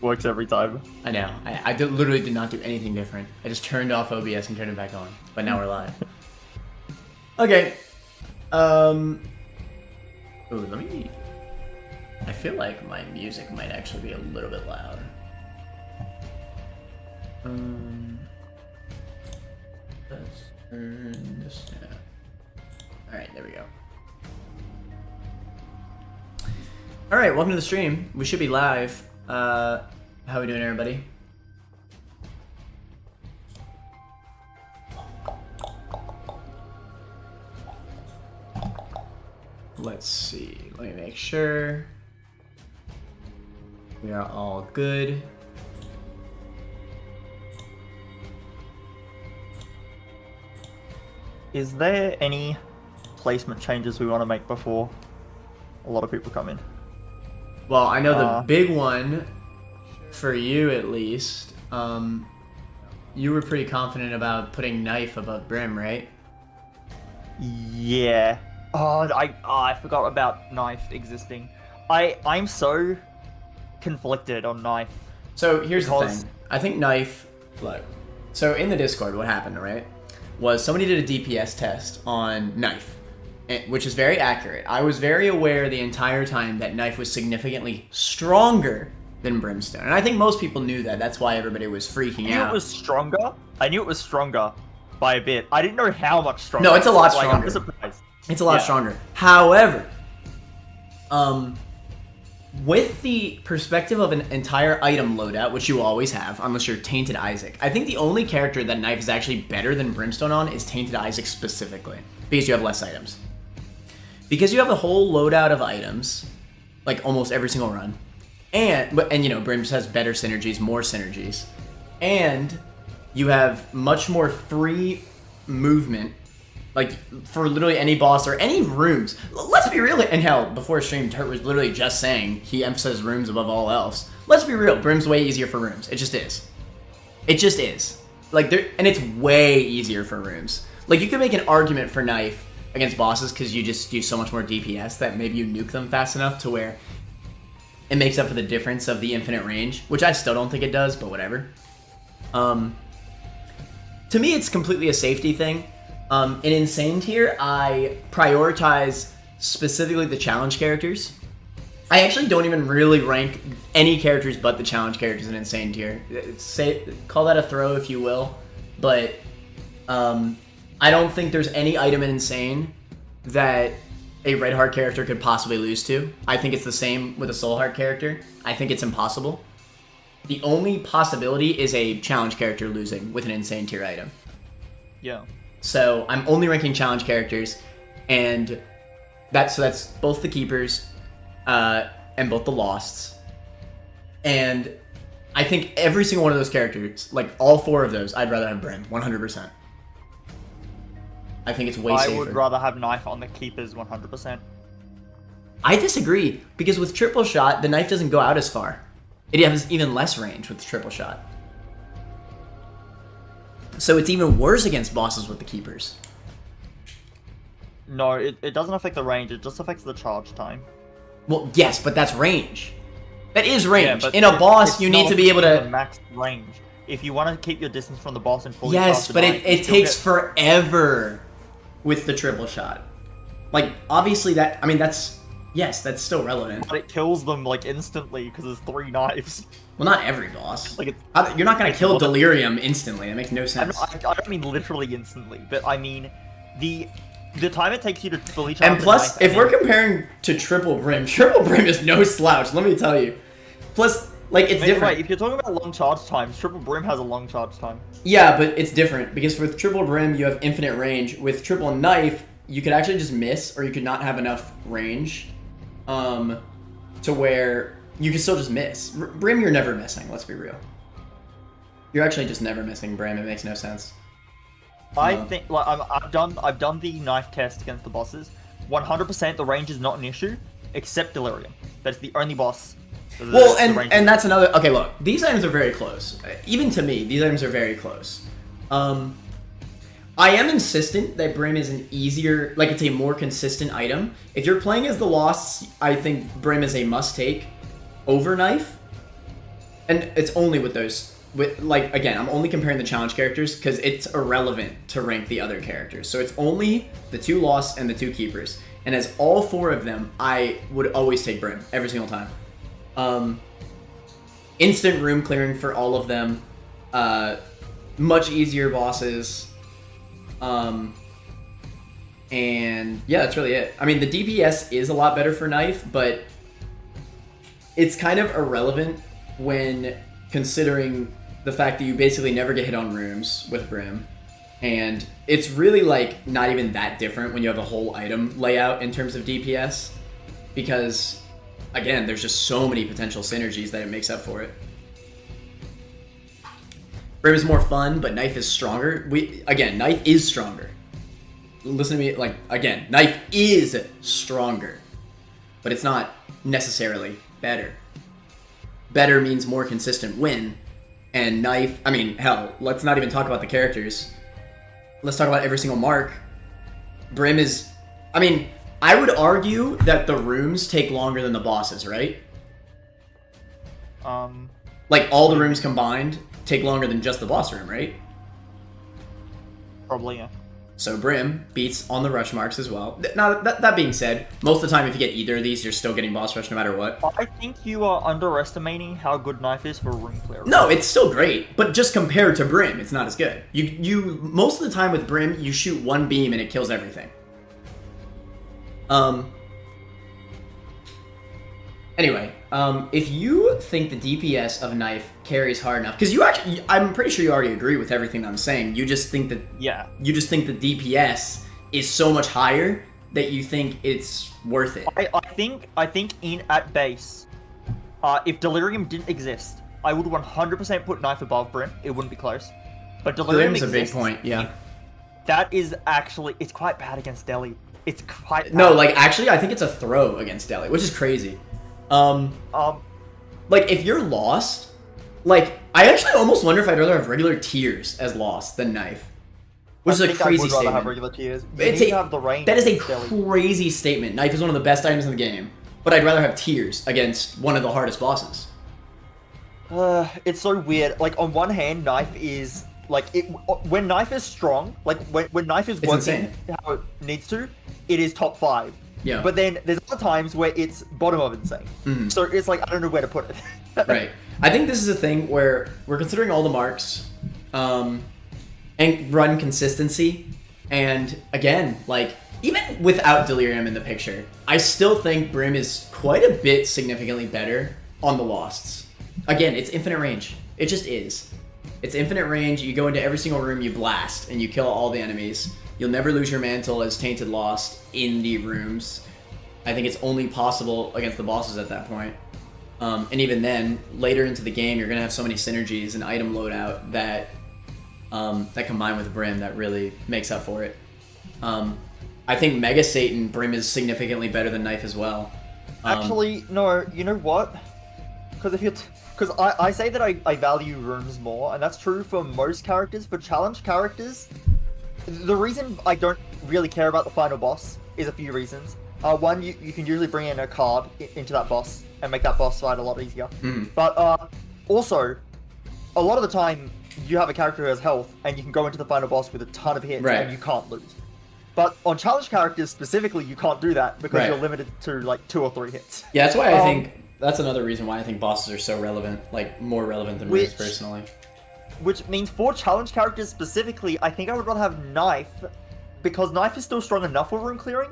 Works every time. I know. Literally did not do anything different. I just turned off OBS and turned it back on. But now we're live. Okay. Ooh, let me... I feel like my music might actually be a little bit loud. Let's turn this down. Alright, there we go. Alright, welcome to the stream. We should be live. How we doing, everybody? Let's see. Let me make sure. We are all good. Is there any placement changes we want to make before a lot of people come in? Well, I know the big one, for you at least, you were pretty confident about putting knife above brim, right? Yeah. I forgot about knife existing. I'm so conflicted on knife. So here's the thing. I think knife, look, so in the Discord, what happened, right, was somebody did a DPS test on knife, which is very accurate. I was very aware the entire time that knife was significantly stronger than brimstone. And I think most people knew that. That's why everybody was freaking out. I knew it was stronger. I knew it was stronger by a bit. I didn't know how much stronger. No, it's a lot stronger. I'm surprised. It's a lot stronger. However, with the perspective of an entire item loadout, which you always have, unless you're Tainted Isaac, I think the only character that knife is actually better than brimstone on is Tainted Isaac specifically, because you have less items. Because you have the whole loadout of items, like almost every single run, and you know, Brim has better synergies, more synergies, and you have much more free movement, like for literally any boss or any rooms. Let's be real, and hell, before stream, Turt was literally just saying he emphasizes rooms above all else. Let's be real, Brim's way easier for rooms. It just is. It just is. Like, and it's way easier for rooms. Like, you could make an argument for knife against bosses because you just do so much more DPS that maybe you nuke them fast enough to where it makes up for the difference of the infinite range, which I still don't think it does, but whatever. To me, it's completely a safety thing. In Insane tier, I prioritize specifically the challenge characters. I actually don't even really rank any characters but the challenge characters in Insane tier. Call that a throw if you will, but I don't think there's any item in Insane that a Red Heart character could possibly lose to. I think it's the same with a Soul Heart character. I think it's impossible. The only possibility is a challenge character losing with an Insane tier item. Yeah. So I'm only ranking challenge characters, and that's both the keepers and both the losts. And I think every single one of those characters, like all four of those, I'd rather have Brim, 100%. I think it's way safer. I would rather have knife on the keepers 100%. I disagree, because with triple shot, the knife doesn't go out as far. It has even less range with the triple shot. So it's even worse against bosses with the keepers. No, it doesn't affect the range, it just affects the charge time. Well, yes, but that's range. That is range. Yeah, in a boss, you need to be able to... max range. If you want to keep your distance from the boss and fully yes, charge but the knife, it takes forever with the triple shot. Like, obviously that... I mean, that's... Yes, that's still relevant. But it kills them, like, instantly, because there's 3 knives. Well, not every boss. Like you're not going to kill delirium instantly. That makes no sense. I don't mean literally instantly, but I mean the time it takes you to fully charge. And plus, if we're comparing to triple brim is no slouch, let me tell you. Plus, like, it's different. Right, if you're talking about long charge times, triple brim has a long charge time. Yeah, but it's different, because with triple brim, you have infinite range. With triple knife, you could actually just miss, or you could not have enough range to where you can still just miss. Brim, you're never missing, let's be real. You're actually just never missing Brim, it makes no sense. I think, like, I've done the knife test against the bosses. 100% the range is not an issue, except delirium. That's the only boss. Well, and that's another... Okay, look, these items are very close. Even to me, these items are very close. I am insistent that Brim is an easier, like it's a more consistent item. If you're playing as the Losts, I think Brim is a must-take over Knife. And it's only with those. Like, again, I'm only comparing the challenge characters because it's irrelevant to rank the other characters. So it's only the 2 lost and the 2 keepers. And as all 4 of them, I would always take Brim every single time. Instant room clearing for all of them. Much easier bosses. And yeah, that's really it. I mean, the DPS is a lot better for Knife, but it's kind of irrelevant when considering the fact that you basically never get hit on rooms with Brim. And it's really, like, not even that different when you have a whole item layout in terms of DPS. Because, again, there's just so many potential synergies that it makes up for it. Brim is more fun, but Knife is stronger. Again, Knife is stronger. Listen to me, like, again, Knife is stronger. But it's not necessarily better. Better means more consistent win. And Knife, I mean, hell, let's not even talk about the characters. Let's talk about every single mark. Brim is, I mean, I would argue that the rooms take longer than the bosses, right? Like, all the rooms combined take longer than just the boss room, right? Probably, yeah. So Brim beats on the rush marks as well. Now, that being said, most of the time if you get either of these, you're still getting boss rush no matter what. I think you are underestimating how good Knife is for room clear. No, it's still great, but just compared to Brim, it's not as good. You most of the time with Brim, you shoot one beam and it kills everything. Anyway, if you think the DPS of Knife carries hard enough, because I'm pretty sure you already agree with everything that I'm saying. You just think that you just think the DPS is so much higher that you think it's worth it. I think at base, if Delirium didn't exist, I would 100% put Knife above Brim. It wouldn't be close. But Delirium's a big point, yeah. That is actually, it's quite bad against Deli. It's quite bad. No, like, actually, I think it's a throw against Deli, which is crazy. Like, if you're lost, like, I actually almost wonder if I'd rather have regular tears as lost than Knife. Which is a crazy statement. I would rather have regular tears. You need to have the range. That is a crazy statement. Knife is one of the best items in the game, but I'd rather have tears against one of the hardest bosses. It's so weird. Like, on one hand, Knife is, like, when Knife is strong, like, when Knife is working how it needs to, it is top 5. Yeah. But then there's other times where it's bottom of insane. Mm-hmm. So it's like, I don't know where to put it. Right. I think this is a thing where we're considering all the marks, and run consistency. And again, like, even without Delirium in the picture, I still think Brim is quite a bit significantly better on the Losts. Again, it's infinite range. It just is. It's infinite range. You go into every single room, you blast, and you kill all the enemies. You'll never lose your mantle as Tainted Lost in the rooms. I think it's only possible against the bosses at that point. And even then, later into the game, you're going to have so many synergies and item loadout that that combine with Brim that really makes up for it. I think Mega Satan Brim is significantly better than Knife as well. Actually, no, you know what? Because I say that I value rooms more, and that's true for most characters. For challenge characters, the reason I don't really care about the final boss is a few reasons. One, you can usually bring in a card into that boss and make that boss fight a lot easier. Mm. But also, a lot of the time, you have a character who has health, and you can go into the final boss with a ton of hits, and you can't lose. But on challenge characters specifically, you can't do that because you're limited to like 2 or 3 hits. Yeah, that's why I think that's another reason why I think bosses are so relevant, like more relevant than rooms personally. Which means for challenge characters specifically, I think I would rather have Knife, because Knife is still strong enough for room clearing,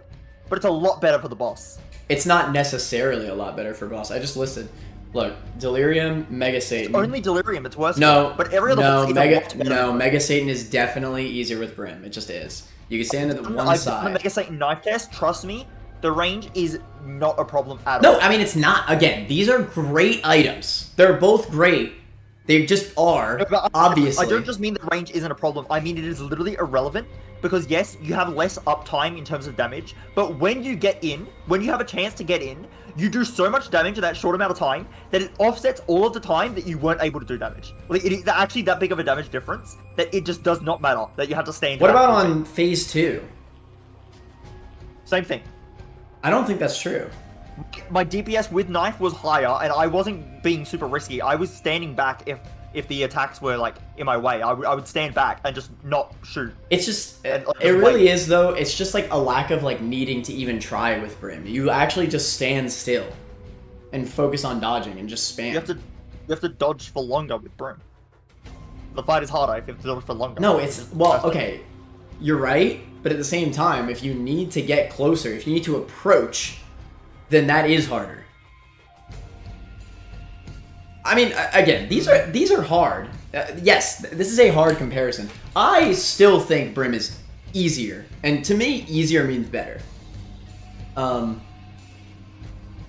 but it's a lot better for the boss. It's not necessarily a lot better for boss. I just listed. Look, Delirium, Mega Satan. It's only Delirium, it's worse. No, but every other boss is a lot better. Mega Satan is definitely easier with Brim. It just is. You can stand at the one side. I've done the Mega Satan knife test. Trust me, the range is not a problem at all. No, I mean it's not. Again, these are great items. They're both great. They just are, obviously. I don't just mean the range isn't a problem. I mean it is literally irrelevant. Because yes, you have less uptime in terms of damage, but when you get in, when you have a chance to get in, you do so much damage in that short amount of time that it offsets all of the time that you weren't able to do damage. Like, it is actually that big of a damage difference that it just does not matter that you have to stay in. What about on phase 2? Same thing. I don't think that's true. My DPS with knife was higher, and I wasn't being super risky. I was standing back if the attacks were like in my way. I would stand back and just not shoot. It's just And, like, it just really wait. is though. It's just like a lack of like needing to even try with Brim. You actually just stand still and focus on dodging and just spam. You have to dodge for longer with Brim. The fight is harder if you have to dodge for longer. No, it's well, okay. You're right, but at the same time, if you need to get closer, if you need to approach, then that is harder. I mean, again, these are hard. Yes, this is a hard comparison. I still think Brim is easier, and to me, easier means better.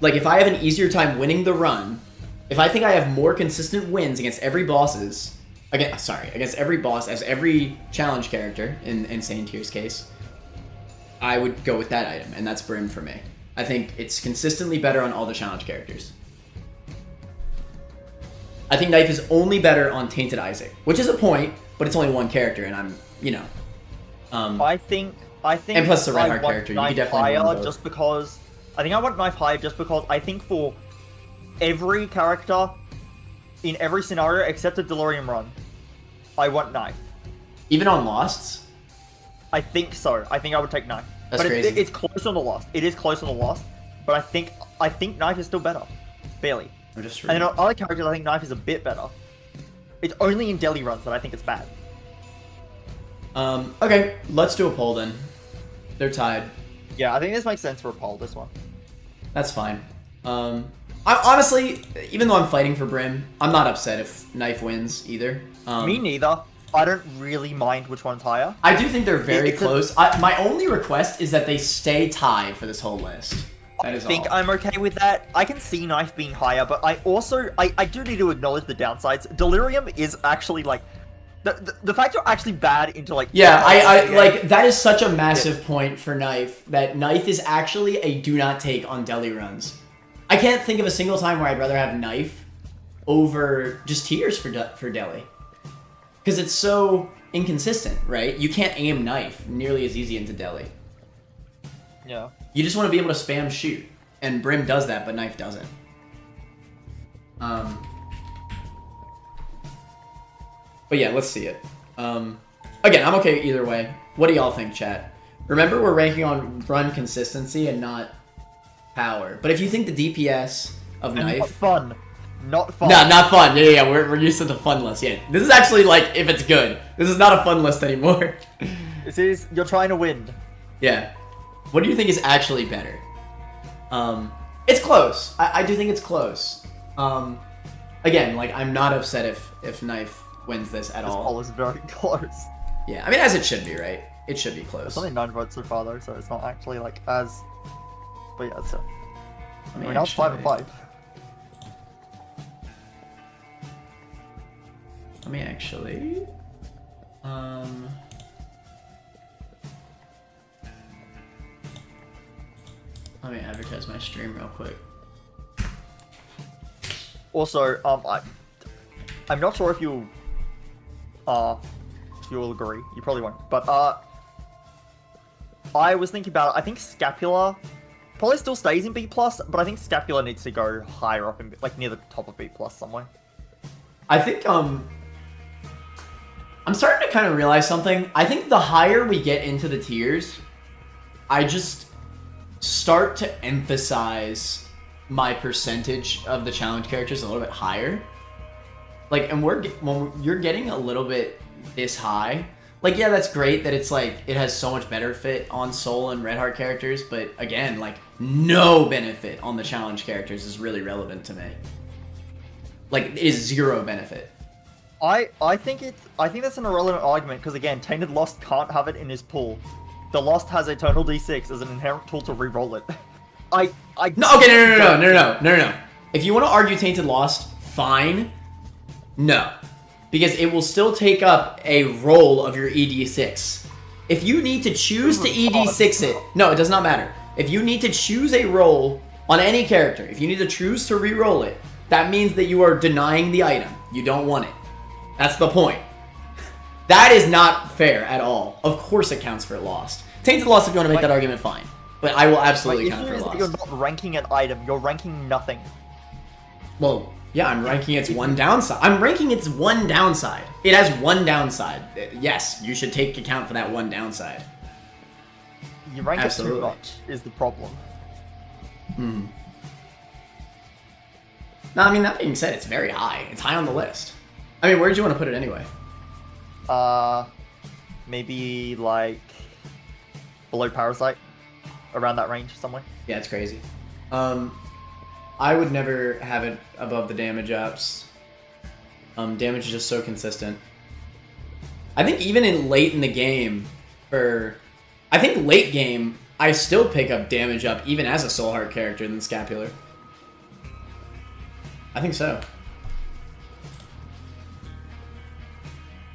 Like if I have an easier time winning the run, if I think I have more consistent wins against every bosses, against every boss as every challenge character in Insane Tier's case, I would go with that item, and that's Brim for me. I think it's consistently better on all the challenge characters. I think Knife is only better on Tainted Isaac, which is a point, but it's only one character, and I'm, you know. I think. And plus the Red I Heart want character, you Knife could definitely higher win both. just because. I think I want Knife higher just because I think for every character in every scenario except a Delirium run, I want Knife. Even on Losts? I think so. I think I would take Knife. That's but crazy. It's close on the Lost. It is close on the Lost, but I think Knife is still better. Barely. I'm just And then on other characters, I think Knife is a bit better. It's only in Deli runs that I think it's bad. Okay, let's do a poll then. They're tied. Yeah, I think this makes sense for a poll, this one. That's fine. I honestly, even though I'm fighting for Brim, I'm not upset if Knife wins either. Me neither. I don't really mind which one's higher. I do think they're very It's a- close. My only request is that they stay tied for this whole list. That is I think all. I'm okay with that. I can see Knife being higher, but I also I do need to acknowledge the downsides. Delirium is actually like the fact you're actually bad into like Yeah, I yeah. like that is such a massive point for Knife, that Knife is actually a do not take on Deli runs. I can't think of a single time where I'd rather have Knife over just Tears for Deli. Because it's so inconsistent, right? You can't aim Knife nearly as easy into Deli. Yeah. You just want to be able to spam shoot. And Brim does that, but Knife doesn't. But yeah, let's see it. Again, I'm okay either way. What do y'all think, chat? Remember, we're ranking on run consistency and not power. But if you think the DPS of Not Knife... fun. Not fun. No, not fun. Yeah, we're used to the fun list. Yeah, this is actually like, if it's good. This is not a fun list anymore. This is you're trying to win. Yeah. What do you think is actually better? It's close. I do think it's close. Again, like, I'm not upset if Knife wins this at This all. poll is very close. Yeah, I mean, as it should be, right? It should be close. It's only 9 votes so far though, so it's not actually like as. But yeah, so. I mean, now it's 5 and 5. Let me actually... Let me advertise my stream real quick. Also, I'm not sure if you'll agree. You probably won't. But I was thinking about it. I think Scapular probably still stays in B+, but I think Scapular needs to go higher up in like near the top of B+ somewhere. I think, I'm starting to kind of realize something. I think the higher we get into the tiers, I just start to emphasize my percentage of the challenge characters a little bit higher. Like, and when you're getting a little bit this high, like, yeah, that's great that it's like, it has so much better fit on Soul and Red Heart characters, but again, like, no benefit on the challenge characters is really relevant to me. Like, it is zero benefit. I think that's an irrelevant argument because again, Tainted Lost can't have it in his pool. The Lost has Eternal D6 as an inherent tool to re-roll it. No, okay, no. If you want to argue Tainted Lost, fine. No. Because it will still take up a roll of your ED6. If you need to choose to ED6 it... No, it does not matter. If you need to choose a roll on any character, if you need to choose to re-roll it, that means that you are denying the item. You don't want it. That's the point. That is not fair at all. Of course it counts for Lost. Tainted Lost, if you want to make that argument, fine. But I will My absolutely count issue for is that lost. you're not ranking an item, you're ranking nothing. Well, yeah, I'm ranking its one downside. I'm ranking its one downside. It has one downside. Yes, you should take account for that one downside. You rank Absolutely. it too much is the problem. Hmm. No, I mean, that being said, it's very high. It's high on the list. I mean, where did you want to put it anyway? Maybe like below Parasite, around that range somewhere. Yeah, it's crazy. I would never have it above the damage ups. Damage is just so consistent. I think even late in the game, I think late game, I still pick up damage up even as a Soul Heart character than Scapular. I think so.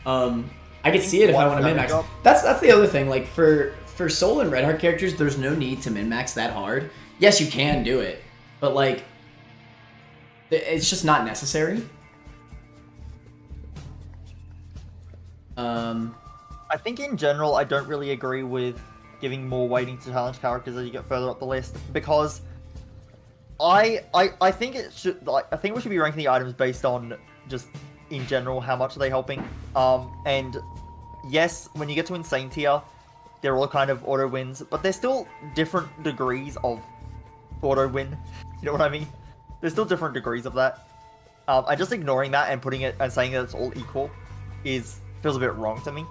I could see it if I want to min-max. That's the other thing. Like for Soul and Red Heart characters, there's no need to min-max that hard. Yes, you can do it, but like, it's just not necessary. I think in general, I don't really agree with giving more weighting to challenge characters as you get further up the list, because I think it should, like, I think we should be ranking the items based on just in general how much are they helping. And yes, when you get to insane tier, they're all kind of auto wins, but they're still different degrees of auto win. You know what I mean? There's still different degrees of that. And just ignoring that and putting it and saying that it's all equal feels a bit wrong to me.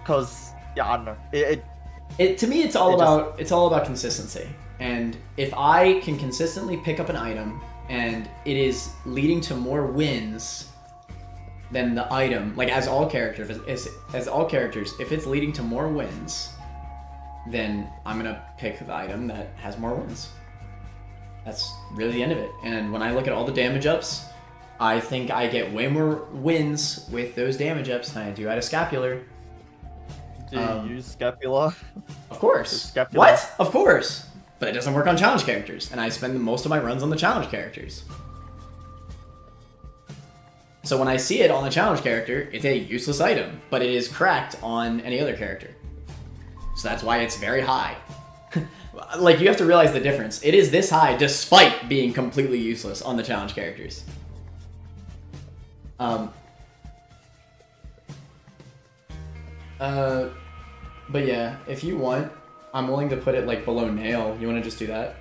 Cause yeah, I don't know. To me, it's all about consistency. And if I can consistently pick up an item and it is leading to more wins than the item, like as all characters, if it's leading to more wins, then I'm gonna pick the item that has more wins. That's really the end of it. And when I look at all the damage ups, I think I get way more wins with those damage ups than I do out of Scapular. Do you use Scapular? Of course. Scapular. What? Of course. But it doesn't work on challenge characters, and I spend most of my runs on the challenge characters. So when I see it on a challenge character, it's a useless item, but it is cracked on any other character. So that's why it's very high. Like, you have to realize the difference. It is this high despite being completely useless on the challenge characters. But yeah, if you want, I'm willing to put it like below nail. You want to just do that?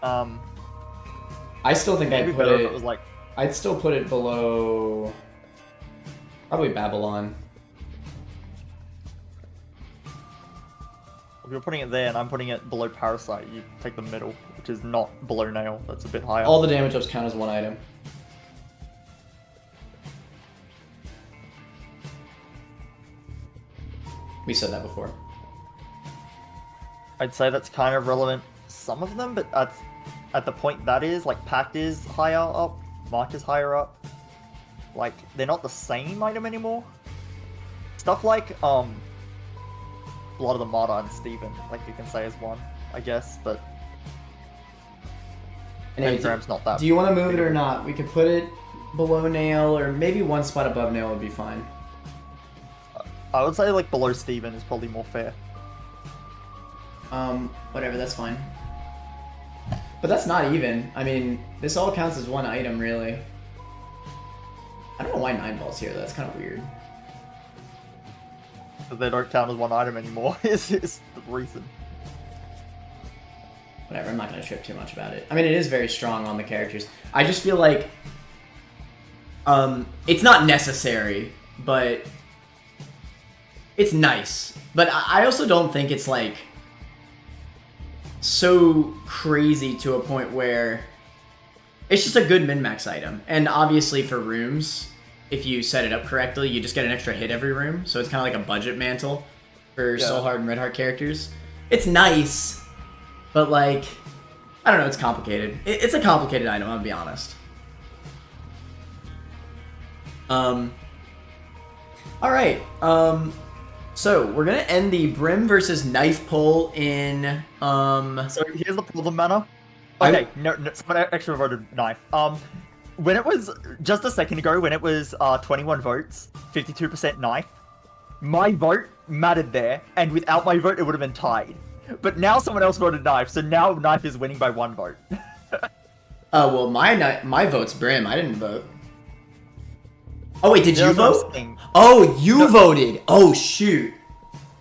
I still think I'd put it. Was like... I'd still put it below. Probably Babylon. If you're putting it there and I'm putting it below Parasite, you take the middle, which is not below nail. That's a bit higher. All the damage ups count as one item. We said that before. I'd say that's kind of relevant for some of them, but at the point that is, like, Pact is higher up, Mark is higher up. Like, they're not the same item anymore. Stuff like, Blood of the Martyr and Steven, like, you can say is one, I guess, but... Pentagram's not that. Do you want to move it or not? We could put it below nail, or maybe one spot above nail would be fine. I would say, like, below Steven is probably more fair. Whatever, that's fine. But that's not even. I mean, this all counts as one item, really. I don't know why 9 ball's here, that's kind of weird. Because they don't count as one item anymore, is the reason. Whatever, I'm not going to trip too much about it. I mean, it is very strong on the characters. I just feel like... it's not necessary, but... It's nice. But I also don't think it's, like... so crazy to a point where... It's just a good min-max item. And obviously for rooms, if you set it up correctly, you just get an extra hit every room. So it's kind of like a budget mantle for Soul Heart and Red Heart characters. It's nice, but like, I don't know, it's complicated. It's a complicated item, I'll be honest. Alright, so we're gonna end the brim versus knife pull in, So here's the problem, Manna. Okay, no, someone extra voted knife. When it was, just a second ago, when it was 21 votes, 52% knife, my vote mattered there, and without my vote, it would have been tied. But now someone else voted knife, so now knife is winning by 1 vote. Well, my vote's Brim. I didn't vote. Oh wait, did you vote? Oh, you voted. Oh shoot.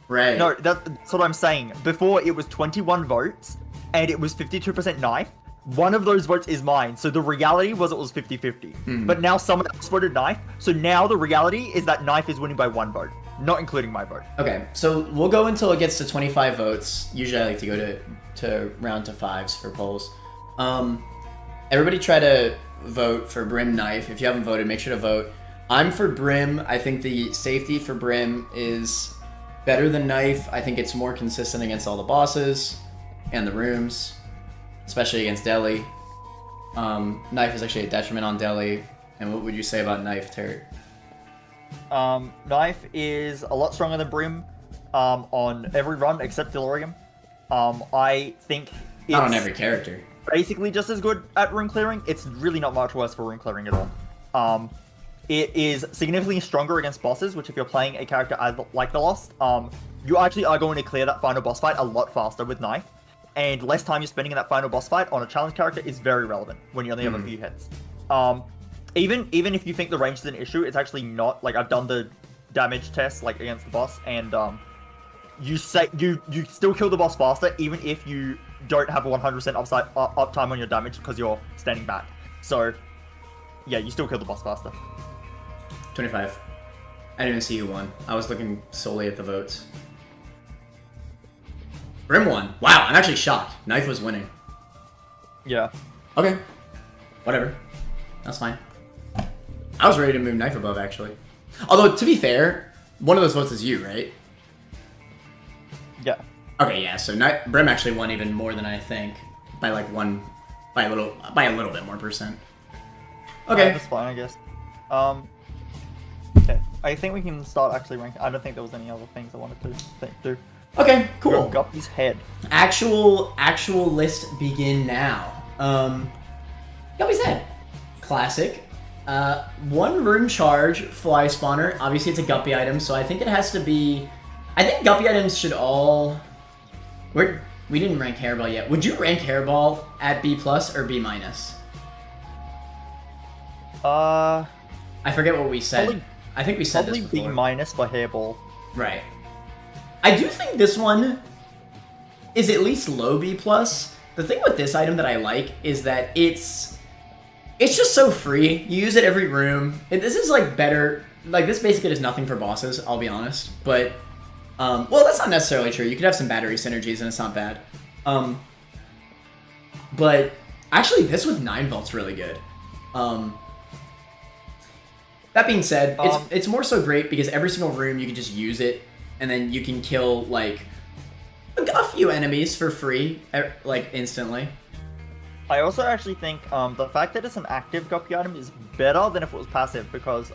Right. No, that's what I'm saying. Before it was 21 votes, and it was 52% knife. One of those votes is mine, so the reality was it was 50-50. But now someone else voted knife, so now the reality is that knife is winning by 1 vote, not including my vote. Okay, so we'll go until it gets to 25 votes. Usually I like to go to round to 5s for polls. Everybody try to vote for Brim knife. If you haven't voted, make sure to vote. I'm for Brim. I think the safety for Brim is better than knife. I think it's more consistent against all the bosses and the rooms, especially against Deli. Knife is actually a detriment on Deli. And what would you say about knife, Turt? Knife is a lot stronger than Brim on every run except Delirium. I think it's Not on every character. basically just as good at room clearing. It's really not much worse for room clearing at all. It is significantly stronger against bosses, which if you're playing a character like the Lost, you actually are going to clear that final boss fight a lot faster with knife. And less time you're spending in that final boss fight on a challenge character is very relevant when you only have a few hits. Even if you think the range is an issue, it's actually not. Like, I've done the damage test like against the boss, and you still kill the boss faster even if you don't have a 100% uptime on your damage because you're standing back. So yeah, you still kill the boss faster. 25. I didn't even see who won. I was looking solely at the votes. Brim won. Wow, I'm actually shocked. Knife was winning. Yeah. Okay. Whatever. That's fine. I was ready to move knife above, actually. Although, to be fair, one of those votes is you, right? Yeah. Okay, yeah, so Brim actually won even more than I think. By like by a little bit more percent. Okay. That's fine, I guess. Okay. I think we can start actually ranking. I don't think there was any other things I wanted to do. Okay, cool. Guppy's head. Actual list begin now. Guppy's head. Classic. 1 rune charge fly spawner. Obviously it's a Guppy item, so I think it has to be... I think Guppy items should all... We didn't rank Hairball yet. Would you rank Hairball at B+ or B-? I forget what we said. Probably, I think we said probably this before. B- for Hairball. Right. I do think this one is at least low B+. The thing with this item that I like is that it's just so free. You use it every room. This is like better. Like this basically does nothing for bosses, I'll be honest. But, well, that's not necessarily true. You could have some battery synergies and it's not bad. But actually this with 9 volt's really good. That being said, it's more so great because every single room you can just use it, and then you can kill like a few enemies for free, like instantly. I also actually think the fact that it's an active Guppy item is better than if it was passive because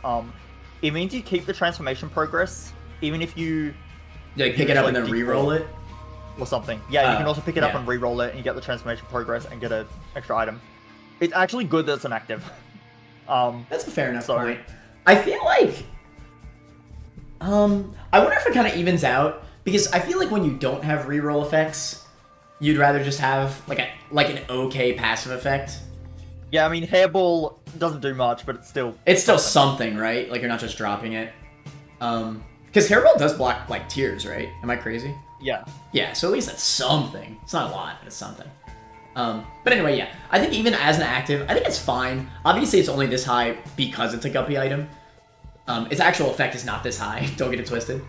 it means you keep the transformation progress even if you like pick it up and then re-roll it or something. Yeah, you can also pick it up and re-roll it and you get the transformation progress and get an extra item. It's actually good that it's an active. That's a fair enough point. I feel like I wonder if it kind of evens out because I feel like when you don't have reroll effects, you'd rather just have like an okay passive effect. Yeah, I mean Hairball doesn't do much, but it's still something, right? Like you're not just dropping it. Because Hairball does block like tears, right? Am I crazy? Yeah. Yeah, so at least that's something. It's not a lot, but it's something. But anyway, yeah. I think even as an active, I think it's fine. Obviously, it's only this high because it's a Guppy item. Its actual effect is not this high. Don't get it twisted.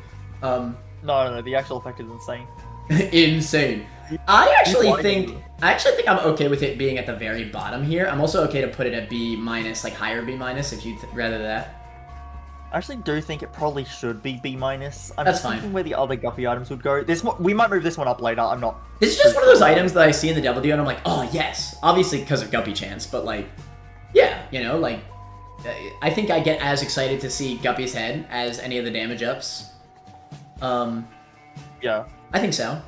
No, the actual effect is insane. Insane. I actually think I'm okay with it being at the very bottom here. I'm also okay to put it at B-, like higher B- if you'd rather that. I actually do think it probably should be B-. I'm That's just fine. thinking where the other Guppy items would go. We might move this one up later. I'm not. This is just one of those items that I see in the W and I'm like, oh yes, obviously because of Guppy chance, but like, yeah, you know, like, I think I get as excited to see Guppy's head as any of the damage ups. Yeah. I think so.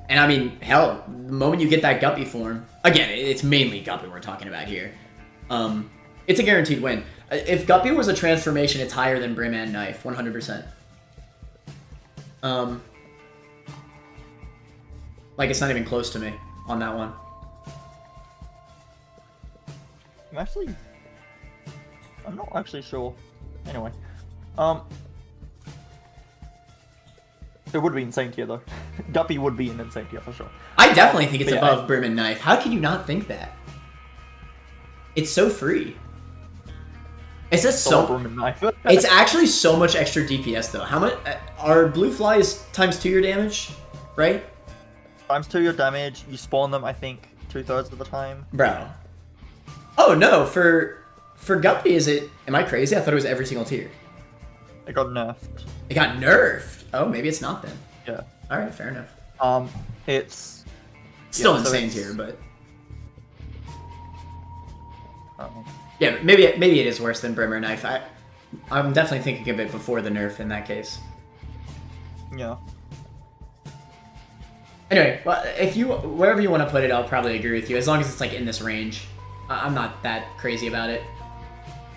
And I mean, hell, the moment you get that Guppy form, again, it's mainly Guppy we're talking about here. It's a guaranteed win. If Guppy was a transformation, it's higher than Brim and Knife, 100%. Like, it's not even close to me on that one. I'm not actually sure. Anyway, it would be insane tier though. Guppy would be an insane tier for sure. I definitely think it's But above Brim and Knife. How can you not think that? It's so free. It's just so. Brim and Knife. It's actually so much extra DPS though. How much are blue flies times 2 your damage, right? Times 2 your damage. You spawn them, I think, 2/3 of the time. Bro. Oh no, for Guppy, is it? Am I crazy? I thought it was every single tier. It got nerfed. It got nerfed. Oh, maybe it's not then. Yeah. All right, fair enough. It's Still yeah, so insane it's- tier, but um, yeah, maybe it is worse than Brim or Knife. I'm definitely thinking of it before the nerf in that case. yeah. Anyway, well, if you wherever you want to put it, I'll probably agree with you as long as it's like in this range. I'm not that crazy about it.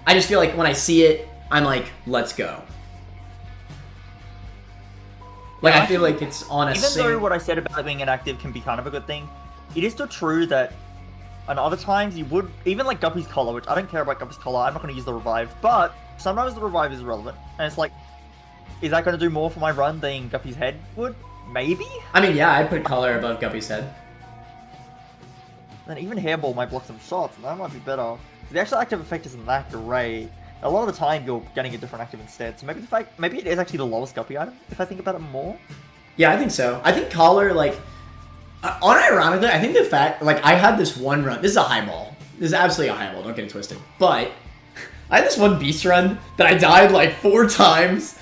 I just feel like when I see it, I'm like, let's go. Like, Yeah, I feel like it's on a Even though what I said about it being inactive can be kind of a good thing, it is still true that on other times you would, even like Guppy's collar, which I don't care about Guppy's collar, I'm not going to use the revive, but sometimes the revive is relevant. And it's like, is that going to do more for my run than Guppy's head would? Maybe? I mean, yeah, I'd put color above Guppy's head. Then even hairball might block some shots, and that might be better. The actual active effect isn't that great. A lot of the time you're getting a different active instead, so maybe it is actually the lowest Guppy item, if I think about it more. Yeah, I think so. I think collar, like, unironically, I think the fact, like, I had this one run. This is a highball. This is absolutely a highball. Don't get it twisted. But I had this one beast run that I died like 4 times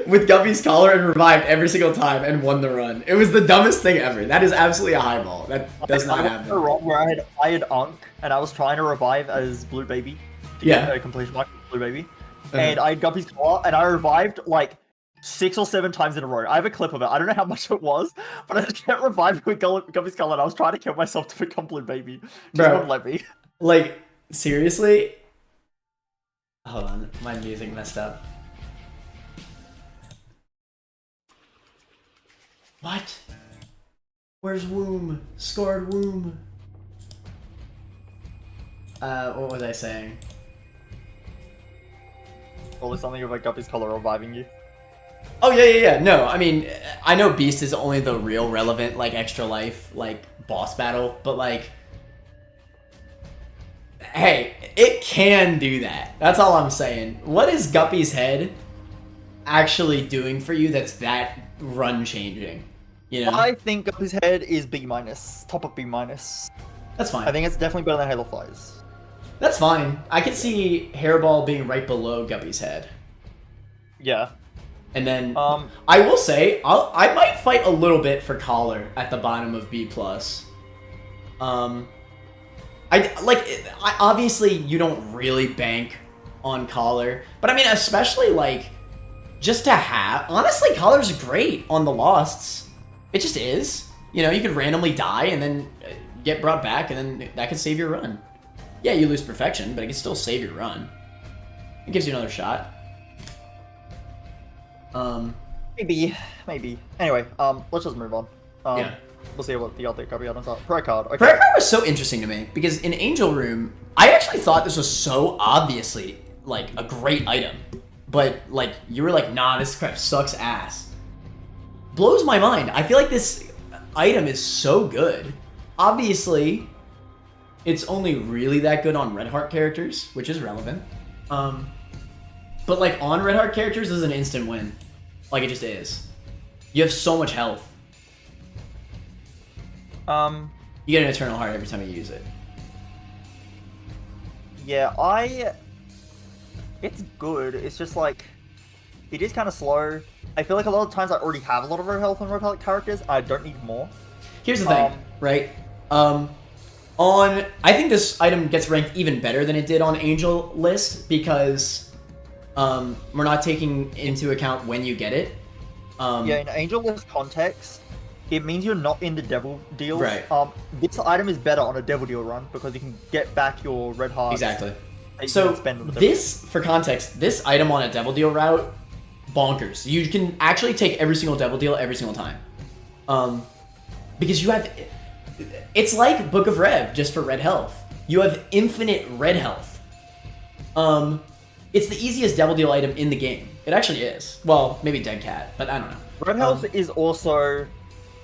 with Guppy's collar and revived every single time and won the run. It was the dumbest thing ever. That is absolutely a highball. That does not happen. I went where I had Unk, and I was trying to revive as Blue Baby. To Yeah. get a completion mark with Blue Baby. And I had Guppy's collar, and I revived like 6 or 7 times in a row. I have a clip of it. I don't know how much it was, but I just kept reviving with Guppy's collar, and I was trying to kill myself to become Blue Baby. Just Bro. wouldn't let me. Like, seriously? Hold on. My music messed up. What? Where's Womb? Scored Womb. What was I saying? Probably something about Guppy's collar reviving you. Oh, yeah. No, I mean, I know Beast is only the real relevant, like, extra life, like, boss battle, but, like, hey, it can do that. That's all I'm saying. What is Guppy's head actually doing for you that's that run-changing? You know? I think Guppy's head is B-, top of B-. That's fine. I think it's definitely better than Halo Flies. That's fine. I could see Hairball being right below Guppy's head. Yeah. And then, I will say, I might fight a little bit for Collar at the bottom of B+. Obviously, you don't really bank on Collar. But I mean, especially, like, just to have... Honestly, Collar's great on the Losts. It just is. You know, you could randomly die and then get brought back, and then that could save your run. Yeah, you lose Perfection, but it can still save your run. It gives you another shot. Maybe. Anyway, let's just move on. Yeah. We'll see what the other Guppy items are. Prayer card. Okay. Prayer card was so interesting to me because in Angel Room, I actually thought this was so obviously like a great item, but like you were like, nah, this crap sucks ass. Blows my mind. I feel like this item is so good. Obviously, it's only really that good on Red Heart characters, which is relevant. But like on Red Heart characters is an instant win. Like it just is. You have so much health. You get an Eternal Heart every time you use it. Yeah, it's good. It's just like, it is kind of slow. I feel like a lot of times I already have a lot of health on Red Heart characters. I don't need more. Here's the thing, right? I think this item gets ranked even better than it did on Angel list because we're not taking into account when you get it. Yeah, in Angel list context, it means you're not in the Devil deals. Right. This item is better on a Devil deal run because you can get back your red hearts. Exactly. that you So can spend on the Devil this, for context, this item on a Devil deal route bonkers. You can actually take every single devil deal every single time. Because you have... It's like Book of Rev, just for red health. You have infinite red health. It's the easiest devil deal item in the game. It actually is. Well, maybe Dead Cat, but I don't know. Red health is also...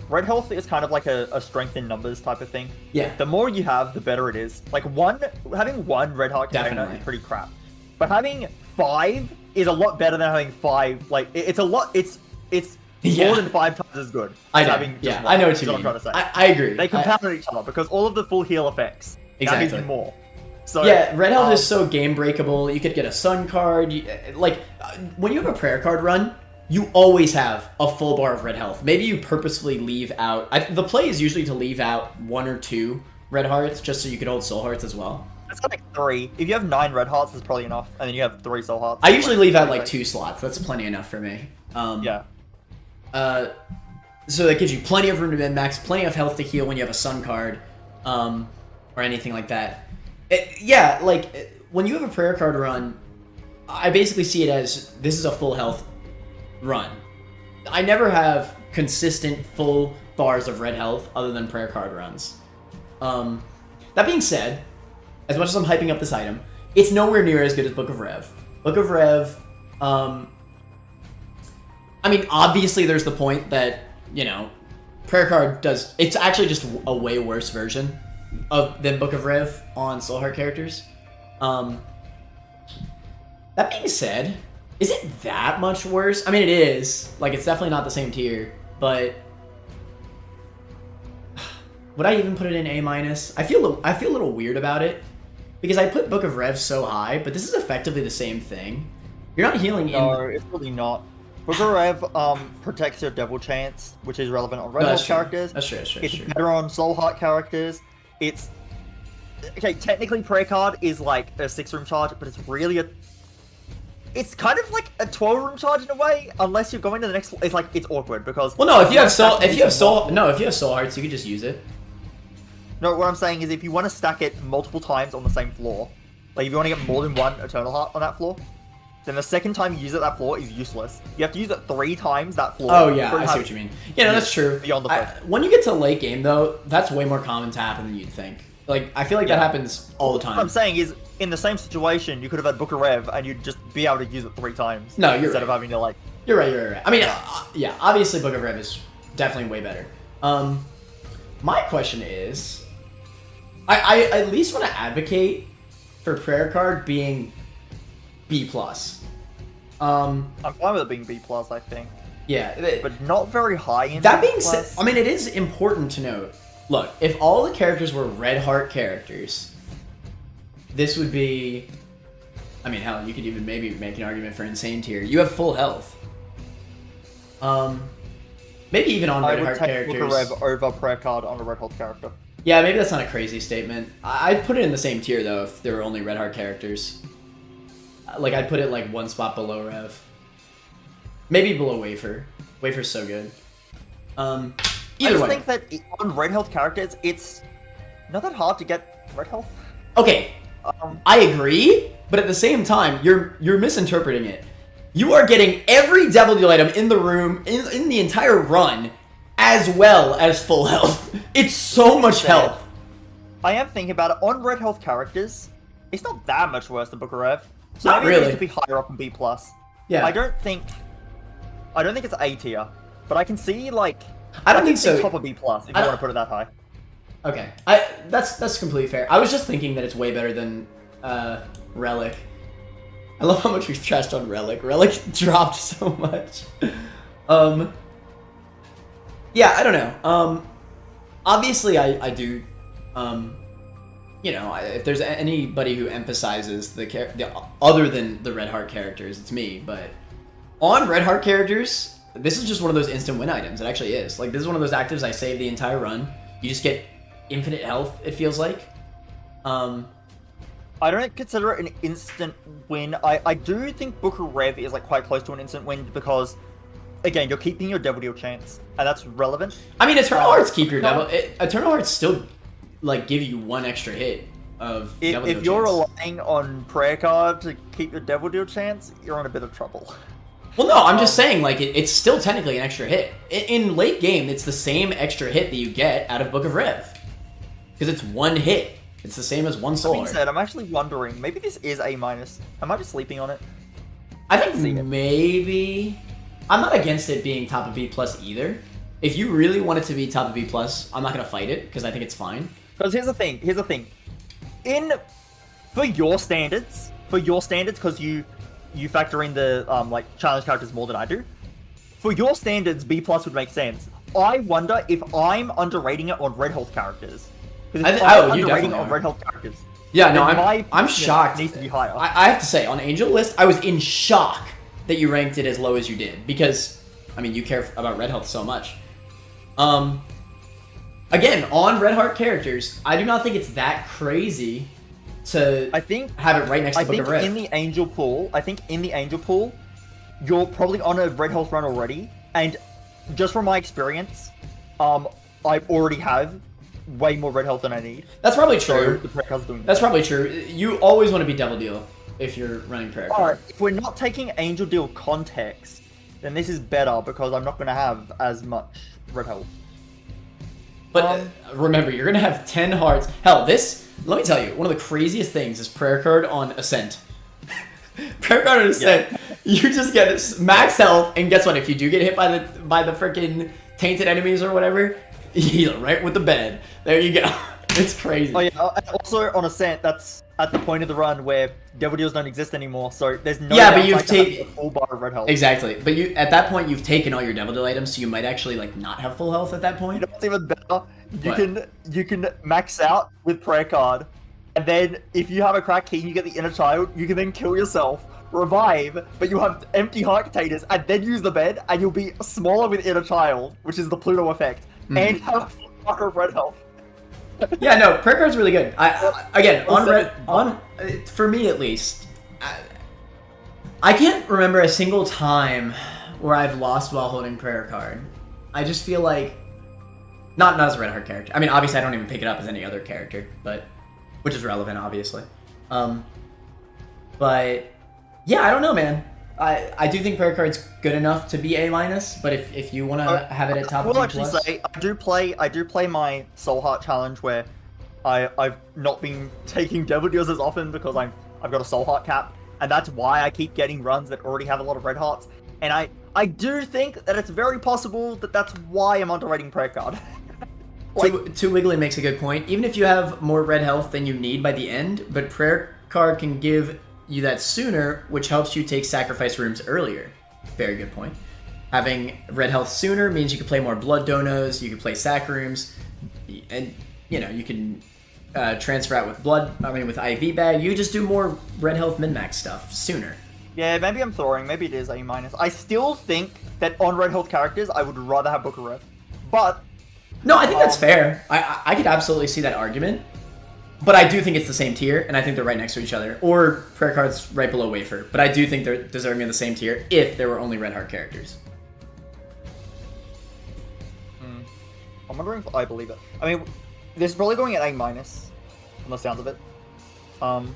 Red health is kind of like a strength in numbers type of thing. Yeah. The more you have, the better it is. Like, having one red heart container is pretty crap. But having 5 is a lot better than having 5. Like, it's a lot... It's more than 5 times as good. I know. Having just I know what you mean. I'm trying to say. I agree. They compound on each other because all of the full heal effects Exactly. damage more. So, yeah, red health is so game breakable. You could get a sun card. When you have a prayer card run, you always have a full bar of red health. Maybe you purposefully leave out... the play is usually to leave out 1 or 2 red hearts just so you can hold soul hearts as well. It's like 3. If you have 9 red hearts, that's probably enough. And then you have 3 soul hearts. I usually leave out like 2 slots. That's plenty enough for me. Yeah. So that gives you plenty of room to min-max, plenty of health to heal when you have a sun card, or anything like that. When you have a prayer card run, I basically see it as, this is a full health run. I never have consistent full bars of red health other than prayer card runs. That being said, as much as I'm hyping up this item, it's nowhere near as good as Book of Rev. Book of Rev, I mean, obviously there's the point that, prayer card does... It's actually just a way worse version than Book of Rev on Soul Heart characters. That being said, is it that much worse? I mean, it is. Like, it's definitely not the same tier, but... Would I even put it in A-? I feel a little weird about it, because I put Book of Rev so high, but this is effectively the same thing. You're not healing in... No, it's really not. Book of Rev protects your devil chance, which is relevant on red health characters. That's true. It's better on soul heart characters. It's... Okay, technically prayer card is like a 6-room charge, but it's really a... It's kind of like a 12-room charge in a way, unless you're going to the next... It's like, it's awkward, because... Well, no, if you have soul hearts, you can just use it. No, what I'm saying is if you want to stack it multiple times on the same floor, like if you want to get more than 1 Eternal Heart on that floor, then the second time you use it, that floor is useless. You have to use it 3 times that floor. Oh yeah, I see what you mean. Yeah, no, that's true. Beyond the when you get to late game though, that's way more common to happen than you'd think. Like, I feel like that happens all the time. What I'm saying is, in the same situation, you could have had Book of Rev, and you'd just be able to use it 3 times. No, you're instead right. of having to like... You're right. I mean, yeah, obviously Book of Rev is definitely way better. My question is, I at least want to advocate for prayer card being B+. I'm fine with it being B+, I think. Yeah. But not very high in That B+. being said, I mean, it is important to note, look, if all the characters were red heart characters, this would be... I mean, hell, you could even maybe make an argument for insane tier. You have full health. Maybe even on red heart characters. I would take Book of Rev over prayer card on a red health character. Yeah, maybe that's not a crazy statement. I'd put it in the same tier, though, if there were only red heart characters. Like, I'd put it, like, 1 spot below Rev. Maybe below Wafer. Wafer's so good. Either I just way. think that on red health characters, it's not that hard to get red health. Okay, I agree, but at the same time, you're misinterpreting it. You are getting every devil deal item in the room, in the entire run, as well as full health. It's so much health. I am thinking about it. On red health characters, it's not that much worse than Book of Rev. So Not maybe really. it needs to be higher up in B+. Yeah. I don't think it's A tier, but I can see, like... I don't think so. Top of B+, if you want to put it that high. Okay, that's completely fair. I was just thinking that it's way better than Relic. I love how much we've trashed on Relic. Relic dropped so much. Yeah, I don't know. Obviously, I do. If there's anybody who emphasizes the other than the Red Heart characters, it's me. But on Red Heart characters, this is just one of those instant win items. It actually is. Like, this is one of those actives I save the entire run. You just get infinite health, it feels like. I don't consider it an instant win. I do think Book of Rev is like quite close to an instant win because, again, you're keeping your devil deal chance, and that's relevant. I mean, Eternal Hearts keep your devil. Eternal Hearts still like give you 1 extra hit of devil deal If you're chance. relying on prayer card to keep your devil deal chance, you're in a bit of trouble. Well, no, I'm just saying, like, it's still technically an extra hit. In late game, it's the same extra hit that you get out of Book of Rev. Because it's one hit. It's the same as one soul That being heart. said, I'm actually wondering, maybe this is A-. Am I just sleeping on it? I think maybe... I'm not against it being top of B plus either. If you really want it to be top of B plus, I'm not going to fight it, because I think it's fine. Because here's the thing. For your standards, because you factor in the like challenge characters more than I do. For your standards, B plus would make sense. I wonder if I'm underrating it on red health characters. Because if I'm underrating it on red health characters. Yeah, no, then I'm shocked. Needs to be higher. I have to say, on Angel List, I was in shock that you ranked it as low as you did, because I mean, you care about red health so much. Again, on red heart characters, I do not think it's that crazy to have it right next to Book of Red. In the Angel pool, you're probably on a red health run already, and just from my experience, I already have way more red health than I need. That's probably true. So the prayer card's doing That's probably true. You always want to be double deal if you're running prayer card. Alright, if we're not taking Angel Deal context, then this is better because I'm not going to have as much red health. But remember, you're going to have 10 hearts. Hell, let me tell you, one of the craziest things is prayer card on Ascent. Prayer card on Ascent, you just get max health, and guess what? If you do get hit by the freaking tainted enemies or whatever, you heal right with the bed. There you go. It's crazy. Oh yeah, also on Ascent, that's at the point of the run where devil deals don't exist anymore, so there's no but you've taken a full bar of red health. Exactly, but at that point you've taken all your devil deal items, so you might actually like not have full health at that point. You know what's even better? You can max out with prayer card, and then if you have a crack key, you get the inner child. You can then kill yourself, revive, but you have empty heart containers, and then use the bed, and you'll be smaller with inner child, which is the Pluto effect, and have a full bar of red health. Yeah, no, prayer card's really good. For me at least, I can't remember a single time where I've lost while holding prayer card. I just feel like, not as a red heart character. I mean, obviously I don't even pick it up as any other character, which is relevant, obviously. But yeah, I don't know, man. I do think prayer card's good enough to be A-, but if you want to have it at top of B+. I will actually say I do play my Soul Heart challenge where I've not been taking devil deals as often because I've got a Soul Heart cap, and that's why I keep getting runs that already have a lot of red hearts. And I do think that it's very possible that that's why I'm underrating prayer card. Too Wiggly makes a good point. Even if you have more red health than you need by the end, but prayer card can give you that sooner, which helps you take sacrifice rooms earlier. Very good point. Having red health sooner means you can play more blood donos, you can play sac rooms, and you can transfer out with with IV bag. You just do more red health min-max stuff sooner. Yeah, maybe I'm throwing. Maybe it is A-. I still think that on red health characters, I would rather have Book of Rev. But no, I think that's fair. I could absolutely see that argument. But I do think it's the same tier, and I think they're right next to each other. Or prayer card's right below Wafer. But I do think they're deserving of the same tier if there were only red heart characters. I'm wondering if I believe it. I mean, this is probably going at A-, from the sounds of it. I'm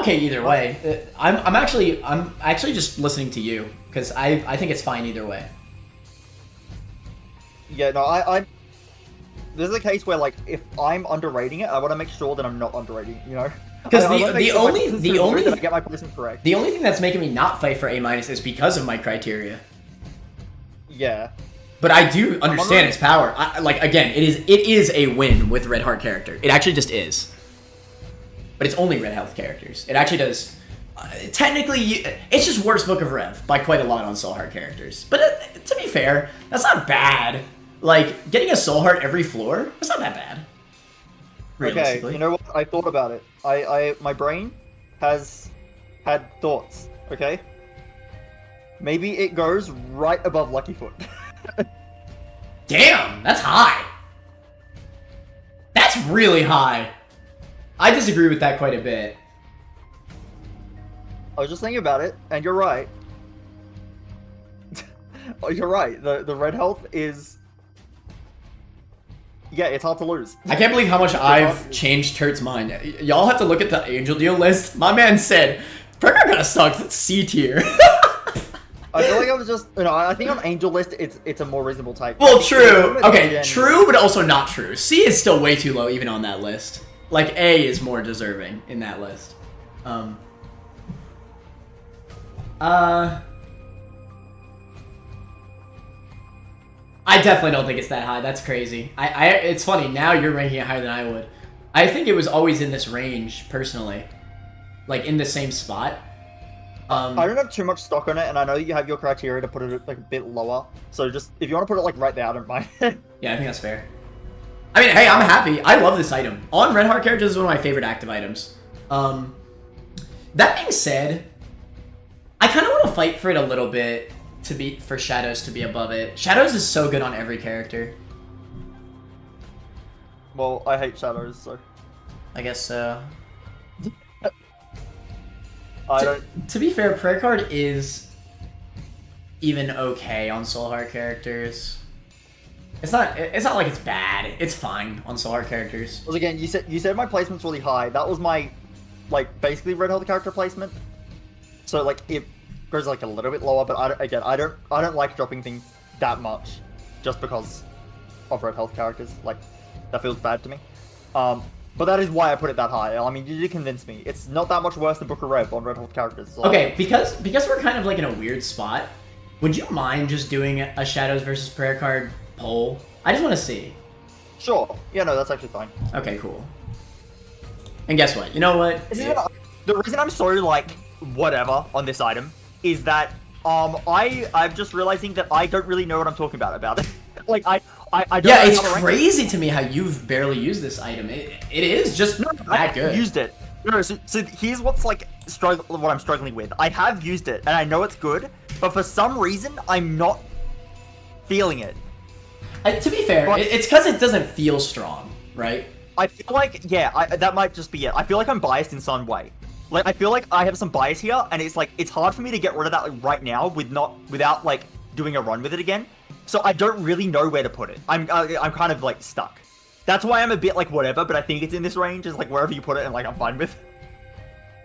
okay either way. I'm actually just listening to you because I think it's fine either way. Yeah, no, this is a case where, like, if I'm underrating it, I want to make sure that I'm not underrating it, Because the only that I get my placement correct. The only thing that's making me not fight for A- is because of my criteria. Yeah. But I do understand its power. Again, it is a win with red heart character. It actually just is. But it's only red health characters. It actually does. Technically, it's just worse Book of Rev by quite a lot on Soul Heart characters. But to be fair, that's not bad. Like, getting a Soul Heart every floor, that's not that bad. Realistically. Okay, you know what? I thought about it. My brain has had thoughts, okay? Maybe it goes right above Lucky Foot. Damn, that's high. That's really high. I disagree with that quite a bit. I was just thinking about it, and you're right. Oh, you're right. The red health is... Yeah, it's hard to lose. I can't believe how much I've changed Turt's mind. Y'all have to look at the Angel Deal list. My man said, Prayer Card kinda sucks. It's C tier. I feel like I was just, I think on Angel list, it's a more reasonable type. Well, true. Okay, true, but also not true. C is still way too low even on that list. Like, A is more deserving in that list. I definitely don't think it's that high. That's crazy. It's funny, now you're ranking it higher than I would. I think it was always in this range, personally. Like, in the same spot. I don't have too much stock on it, and I know you have your criteria to put it like a bit lower. So just, if you want to put it like right there, I don't mind. Yeah, I think that's fair. I mean, hey, I'm happy. I love this item. On Red Heart characters is one of my favorite active items. That being said, I kind of want to fight for it a little bit for Shadows to be above it. Shadows is so good on every character. Well, I hate Shadows, so. I guess so. To be fair, Prayer Card is even okay on Soul Heart characters. It's not like it's bad. It's fine on Soul Heart characters. Well, again, you said my placement's really high. That was my, like, basically Red Health character placement. So like it goes like a little bit lower, but I don't like dropping things that much just because of Red Health characters. Like, that feels bad to me. But that is why I put it that high. I mean, you did convince me. It's not that much worse than Book of Rev on Red Health characters. So. Okay, because we're kind of like in a weird spot, would you mind just doing a Shadows versus Prayer Card poll? I just want to see. Sure. Yeah, no, that's actually fine. Okay, cool. And guess what? You know what? The reason I'm so, like, whatever on this item is that, I'm just realizing that I don't really know what I'm talking about it. Like, I don't yeah, know it's crazy to me how you've barely used this item. It is just that good. I used it. No, so here's what's like what I'm struggling with. I have used it and I know it's good, but for some reason I'm not feeling it. To be fair, it's because it doesn't feel strong, right? I feel like that might just be it. I feel like I'm biased in some way. Like I feel like I have some bias here, and it's like it's hard for me to get rid of that like, right now without like doing a run with it again. So I don't really know where to put it. I'm kind of like stuck. That's why I'm a bit like whatever, but I think it's in this range. It's like wherever you put it, and like I'm fine with.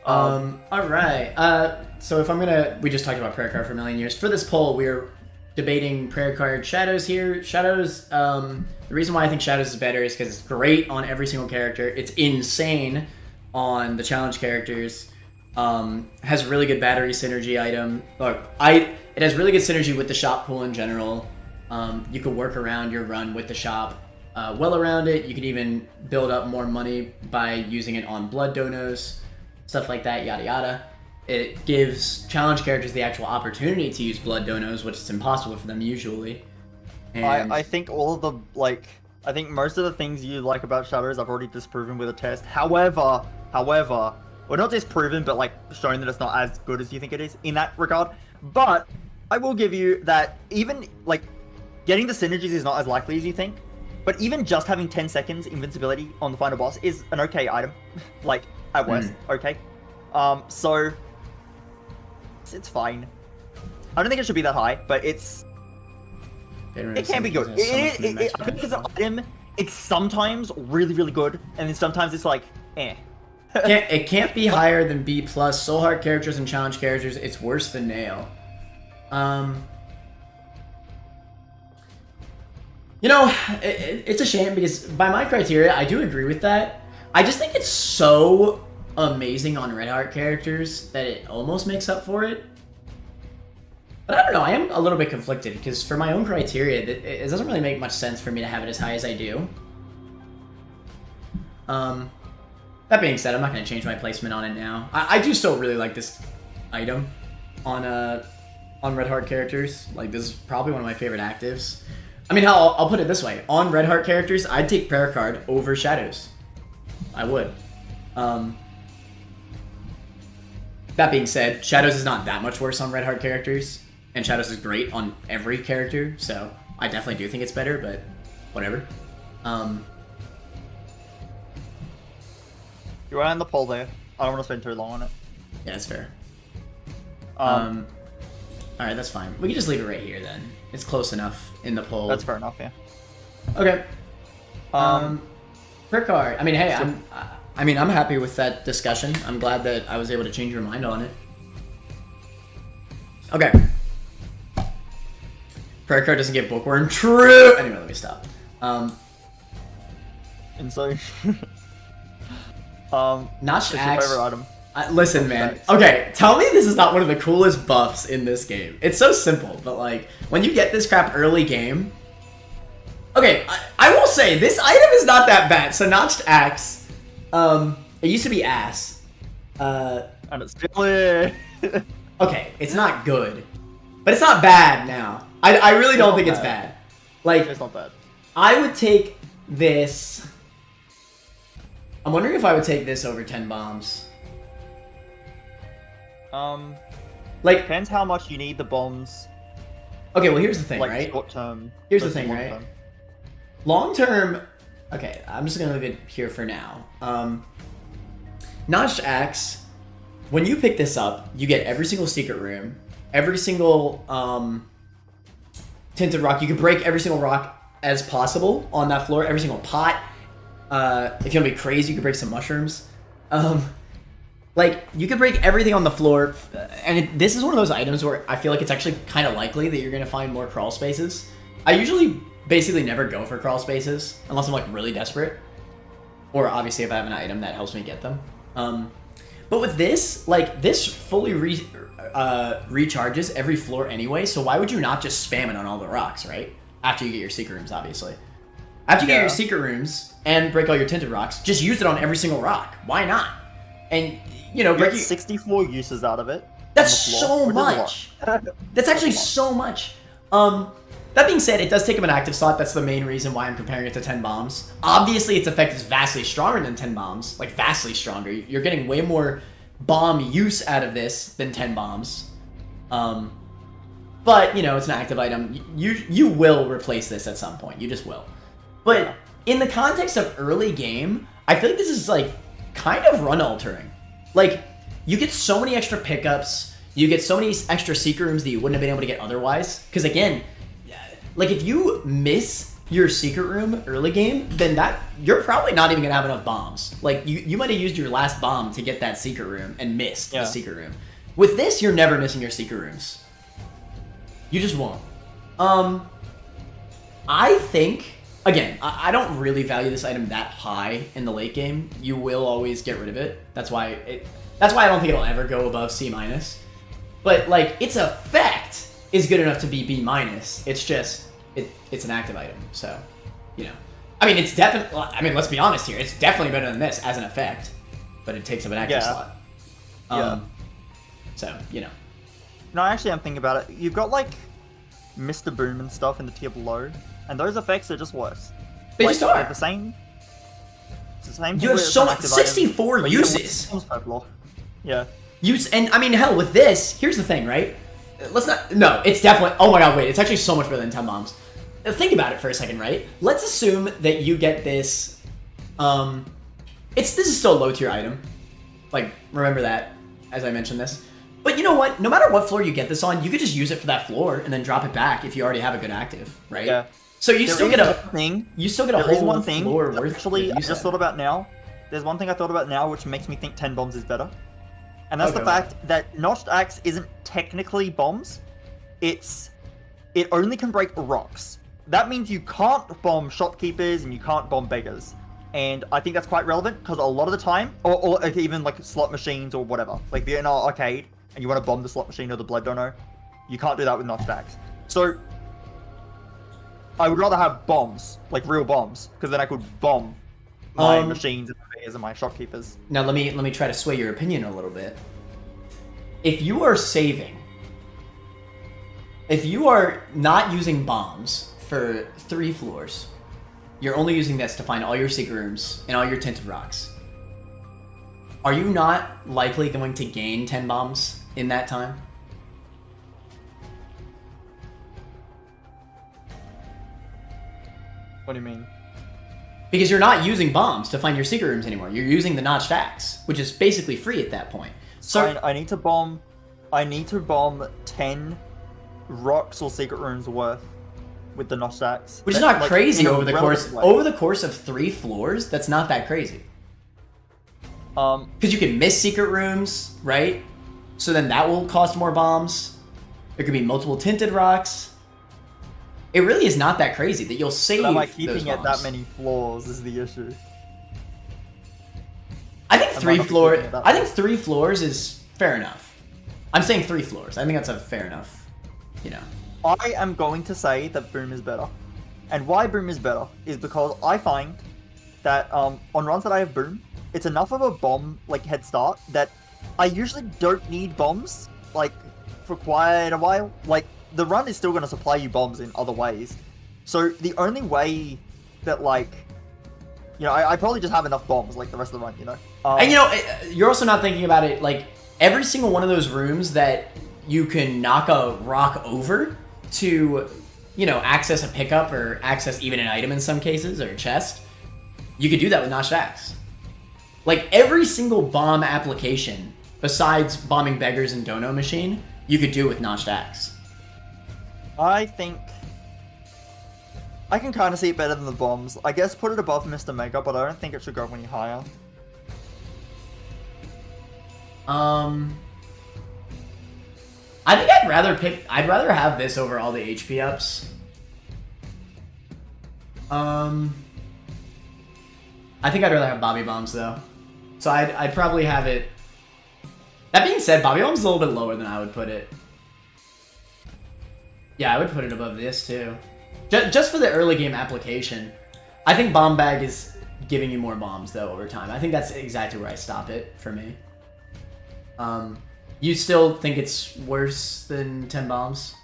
All right. So if we just talked about Prayer Card for a million years. For this poll, we're debating Prayer Card Shadows here. Shadows. The reason why I think Shadows is better is because it's great on every single character. It's insane on the challenge characters. Has really good battery synergy item. It has really good synergy with the shop pool in general. You could work around your run with the shop well around it. You could even build up more money by using it on blood donos, stuff like that, yada yada. It gives challenge characters the actual opportunity to use blood donos, which is impossible for them usually. And I think all of the, like, I think most of the things you like about Shadows I've already disproven with a test. However, well, not disproven, but like shown that it's not as good as you think it is in that regard. But I will give you that even like getting the synergies is not as likely as you think. But even just having 10 seconds invincibility on the final boss is an okay item. Like, at worst, okay. So it's fine. I don't think it should be that high, but it can be good. I think as an item, it's sometimes really, really good, and then sometimes it's like, eh. It can't be higher than B+. Soul Heart characters and challenge characters, it's worse than Nail. You know, it's a shame because by my criteria, I do agree with that. I just think it's so amazing on Red Heart characters that it almost makes up for it. But I don't know, I am a little bit conflicted because for my own criteria, it doesn't really make much sense for me to have it as high as I do. That being said, I'm not going to change my placement on it now. I do still really like this item on Red Heart characters. Like, this is probably one of my favorite actives. I mean, I'll put it this way. On Red Heart characters, I'd take Prayer Card over Shadows. I would. That being said, Shadows is not that much worse on Red Heart characters, and Shadows is great on every character, so I definitely do think it's better, but whatever. You're on the poll there. I don't want to spend too long on it. Yeah, that's fair. Alright, that's fine. We can just leave it right here then. It's close enough in the poll. That's fair enough, yeah. Okay. Prayer Card. I mean, hey, I'm happy with that discussion. I'm glad that I was able to change your mind on it. Okay. Prayer card doesn't get bookworm. True. Anyway, let me stop. And so, Notched what's your axe. favorite item? Listen, man. Okay, tell me this is not one of the coolest buffs in this game. It's so simple, but like when you get this crap early game. Okay, I will say this item is not that bad. So notched axe. It used to be ass. And it's still is. Okay, it's not good, but it's not bad now. I really don't think it's bad. Like, It's not bad. I would take this. I'm wondering if I would take this over 10 bombs. Like, depends how much you need the bombs. Okay, well here's the thing, Like right? short term. Here's the versus thing, long right? term. Long term. Okay, I'm just gonna leave it here for now. Notched axe. When you pick this up, you get every single secret room, every single tinted rock. You can break every single rock as possible on that floor. Every single pot. If you want to be crazy, you can break some mushrooms. Like, you can break everything on the floor, and this is one of those items where I feel like it's actually kind of likely that you're going to find more crawl spaces. I usually basically never go for crawl spaces, unless I'm, like, really desperate. Or, obviously, if I have an item that helps me get them. But with this, like, this fully recharges every floor anyway, so why would you not just spam it on all the rocks, right? After you get your secret rooms, obviously. After you get your secret rooms and break all your tinted rocks, just use it on every single rock. Why not? And, you know, You get 64 uses out of it. that's so much. That's actually so much. That being said, it does take up an active slot. That's the main reason why I'm comparing it to 10 bombs. Obviously, its effect is vastly stronger than 10 bombs. Like, vastly stronger. You're getting way more bomb use out of this than 10 bombs. But, you know, it's an active item. You will replace this at some point. You just will. But in the context of early game, I feel like this is, like, kind of run altering. Like, you get so many extra pickups. You get so many extra secret rooms that you wouldn't have been able to get otherwise. Because, again, like, if you miss your secret room early game, then you're probably not even gonna have enough bombs. Like, you might have used your last bomb to get that secret room and missed the secret room. With this, you're never missing your secret rooms. You just won't. I think, again, I don't really value this item that high in the late game. You will always get rid of it. That's why I don't think it'll ever go above C-. But, like, its effect is good enough to be B-. It's just, it's an active item, so, you know. I mean, it's definitely, I mean, let's be honest here. It's definitely better than this as an effect, but it takes up an active slot. So, you know. No, actually, I'm thinking about it. You've got, like, Mr. Boom and stuff in the tier below, and those effects are just worse. They like, just are. They're the same. It's the same. You have so much, 64 item, uses. Yeah. And I mean, hell, with this, here's the thing, right? No, it's definitely, oh my god, wait, it's actually so much better than 10 bombs. Think about it for a second, right? Let's assume that you get this, this is still a low tier item. Like, remember that, as I mentioned this. But you know what? No matter what floor you get this on, you could just use it for that floor and then drop it back if you already have a good active, right? Yeah. So you still get a thing. You still get a There is whole one thing. floor worth. Actually, I just thought about now. There's one thing I thought about now which makes me think 10 bombs is better. And that's the fact that Notched Axe isn't technically bombs. It only can break rocks. That means you can't bomb shopkeepers and you can't bomb beggars. And I think that's quite relevant because a lot of the time, or like even like slot machines or whatever, like if you're in an arcade and you want to bomb the slot machine or the blood donor, you can't do that with Notched Axe. So I would rather have bombs, like real bombs, because then I could bomb my machines and my beggars and my shopkeepers. Now let me try to sway your opinion a little bit. If you are saving, if you are not using bombs for 3 floors, you're only using this to find all your secret rooms and all your tinted rocks. Are you not likely going to gain 10 bombs in that time? What do you mean? Because you're not using bombs to find your secret rooms anymore. You're using the notched axe, which is basically free at that point. So I need to bomb 10 rocks or secret rooms worth with the notched axe. Which is not crazy over the course of 3 floors. That's not that crazy. Because you can miss secret rooms, right? So then that will cost more bombs. There could be multiple tinted rocks. It really is not that crazy that you'll save But am I those keeping it bombs. that many floors is the issue. I think Am I three not floors. keeping it that I think way? 3 floors is fair enough. I'm saying 3 floors. I think that's a fair enough. You know. I am going to say that Boom is better. And why Boom is better is because I find that on runs that I have Boom, it's enough of a bomb like head start that I usually don't need bombs like for quite a while. Like the run is still going to supply you bombs in other ways. So the only way that like, you know, I probably just have enough bombs like the rest of the run, you know. And you know, you're also not thinking about it like every single one of those rooms that you can knock a rock over to, you know, access a pickup or access even an item in some cases or a chest. You could do that with Notched Axe. Like every single bomb application besides bombing beggars and Dono Machine, you could do with Notched Axe. I think I can kind of see it better than the bombs. I guess put it above Mr. Mega, but I don't think it should go any higher. I think I'd rather have this over all the HP ups. I think I'd rather have Bobby Bombs though. So I'd probably have it. That being said, Bobby Bombs is a little bit lower than I would put it. Yeah, I would put it above this too. Just for the early game application. I think Bomb Bag is giving you more bombs though over time. I think that's exactly where I stop it for me. You still think it's worse than 10 bombs?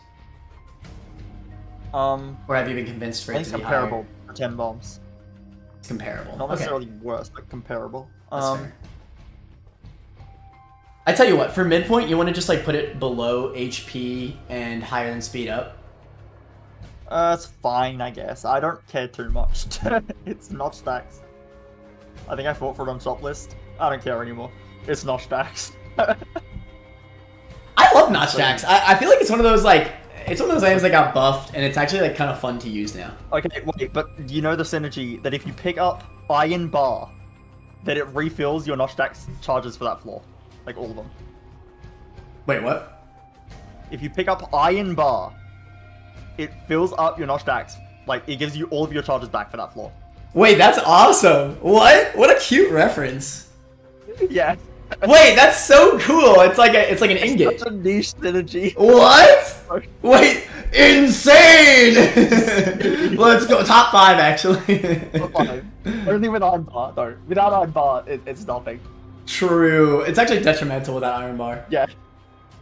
Or have you been convinced for I it think to be comparable higher? for 10 bombs. It's comparable. Not Okay. necessarily worse, but comparable. That's fair. I tell you what, for midpoint, you want to just like put it below HP and higher than speed up. It's fine, I guess. I don't care too much. It's not stacks. I think I fought for it on top list. I don't care anymore. It's not stacks. I love Notched Axe. I feel like it's one of those like it's one of those items that got buffed, and it's actually like kind of fun to use now. Okay, wait, but you know the synergy that if you pick up Iron Bar, that it refills your Notched Axe charges for that floor. Like all of them. Wait, what? If you pick up Iron Bar, it fills up your Notched Axe. Like, it gives you all of your charges back for that floor. Wait, that's awesome. What? What a cute reference. Yeah. Wait, that's so cool. It's like an ingot. Such a niche synergy. What? Wait, insane! Let's go. Top 5, actually. Only with Iron Bar, though. Without Iron Bar, it's nothing. True. It's actually detrimental without Iron Bar. Yeah.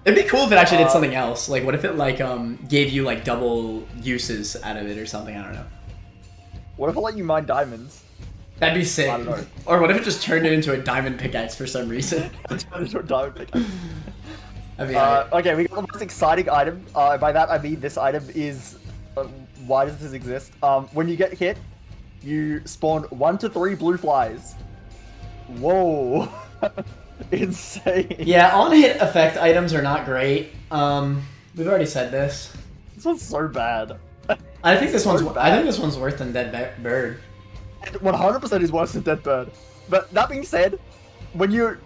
It'd be cool if it actually did something else. Like, what if it like gave you like double uses out of it or something? I don't know. What if I let you mine diamonds? That'd be sick. I don't know. Or what if it just turned it into a diamond pickaxe for some reason? Turn into a diamond pickaxe. That'd be alright. Okay, we got the most exciting item. By that I mean this item is... why does this exist? When you get hit, you spawn 1 to 3 blue flies. Whoa. Insane. Yeah, on-hit effect items are not great. We've already said this. This one's so bad. I think this one's. so I bad. think this one's worse than Dead Bird. 100% is worse than Dead Bird. But that being said, when you're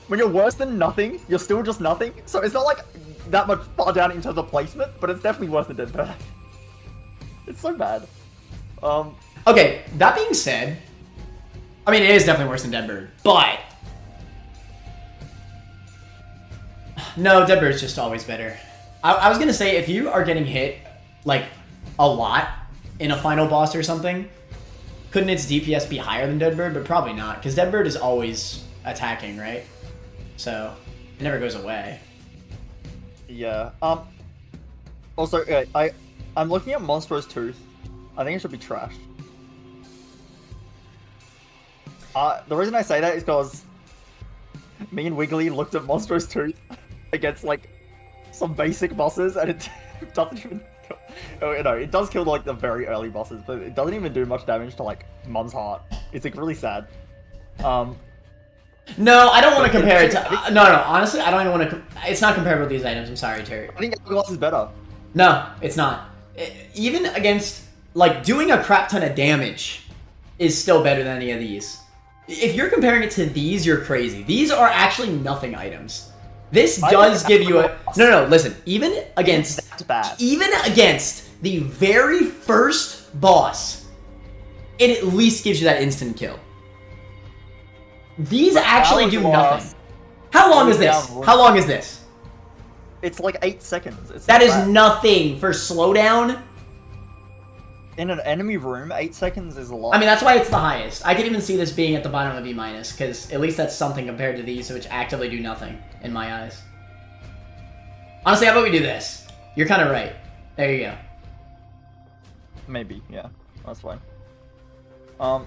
worse than nothing, you're still just nothing. So it's not like that much far down in terms of placement, but it's definitely worse than Dead Bird. It's so bad. Okay, that being said, I mean it is definitely worse than Dead Bird, but no, Dead Bird's just always better. I was gonna say if you are getting hit like a lot in a final boss or something, couldn't its DPS be higher than Dead Bird? But probably not, because Dead Bird is always attacking, right? So it never goes away. Yeah. Also, I'm looking at Monstrous Tooth. I think it should be trashed. The reason I say that is because me and Wiggly looked at Monstrous Tooth against like some basic bosses, and it doesn't even. Oh, no, it does kill like the very early bosses, but it doesn't even do much damage to like Mum's Heart. It's like really sad. No, I don't want to compare it to. No, honestly, I don't even want to. It's not comparable to these items. I'm sorry, Turt. I think Hourglass is better. No, it's not. Even against like doing a crap ton of damage is still better than any of these. If you're comparing it to these, you're crazy. These are actually nothing items. This does give you a no. Listen, even against the very first boss, it at least gives you that instant kill. These actually do nothing. How long is this? How long is this? It's like 8 seconds. It's that is nothing for slowdown. In an enemy room, 8 seconds is a lot. I mean, that's why it's the highest. I could even see this being at the bottom of E-, because at least that's something compared to these, which actively do nothing, in my eyes. Honestly, how about we do this? You're kind of right. There you go. Maybe, yeah. That's fine. I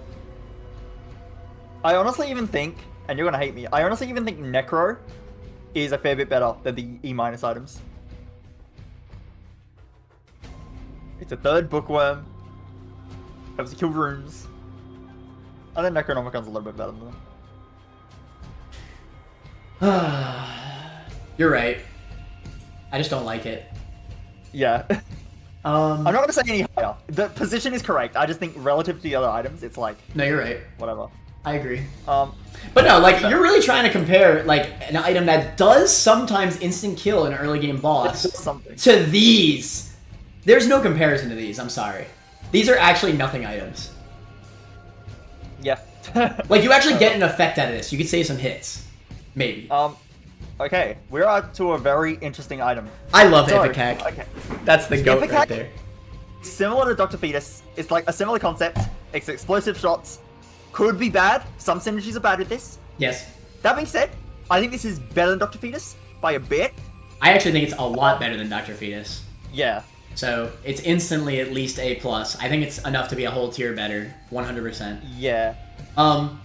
honestly even think, and you're gonna hate me, I honestly even think Necro is a fair bit better than the E- items. It's a third bookworm. Helps you kill runes. I think Necronomicon's a little bit better than them. You're right. I just don't like it. Yeah. I'm not gonna say any higher. The position is correct. I just think relative to the other items, it's like... No, you're right. Whatever. I agree. But no, like, you're really trying to compare, like, an item that does sometimes instant kill an early game boss to these. There's no comparison to these, I'm sorry. These are actually nothing items. Yeah. Like, you actually get an effect out of this. You could save some hits. Maybe. Okay, we're up to a very interesting item. I love Ipecac. Okay. That's the goat Ipecac, right there. Similar to Dr. Fetus, it's like a similar concept. It's explosive shots. Could be bad. Some synergies are bad with this. Yes. That being said, I think this is better than Dr. Fetus by a bit. I actually think it's a lot better than Dr. Fetus. Yeah. So it's instantly at least A+. I think it's enough to be a whole tier better. 100%. Yeah. And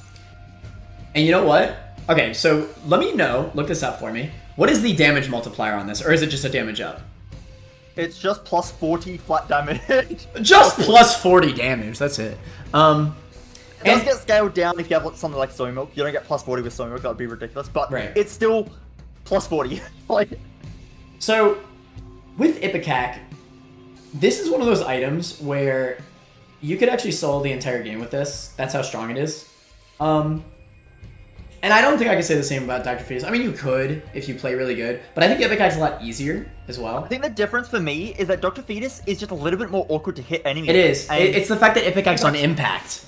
you know what? Okay, so let me know. Look this up for me. What is the damage multiplier on this? Or is it just a damage up? It's just plus 40 flat damage. Just plus 40 damage. That's it. It does get scaled down if you have something like soy milk. You don't get plus 40 with soy milk. That would be ridiculous. But it's still plus 40. Like, so with Ipecac, this is one of those items where you could actually solo the entire game with this. That's how strong it is. And I don't think I can say the same about Dr. Fetus. I mean, you could if you play really good, but I think Ipecac's a lot easier as well. I think the difference for me is that Dr. Fetus is just a little bit more awkward to hit enemies. It is. It's the fact that Ipecac's on impact.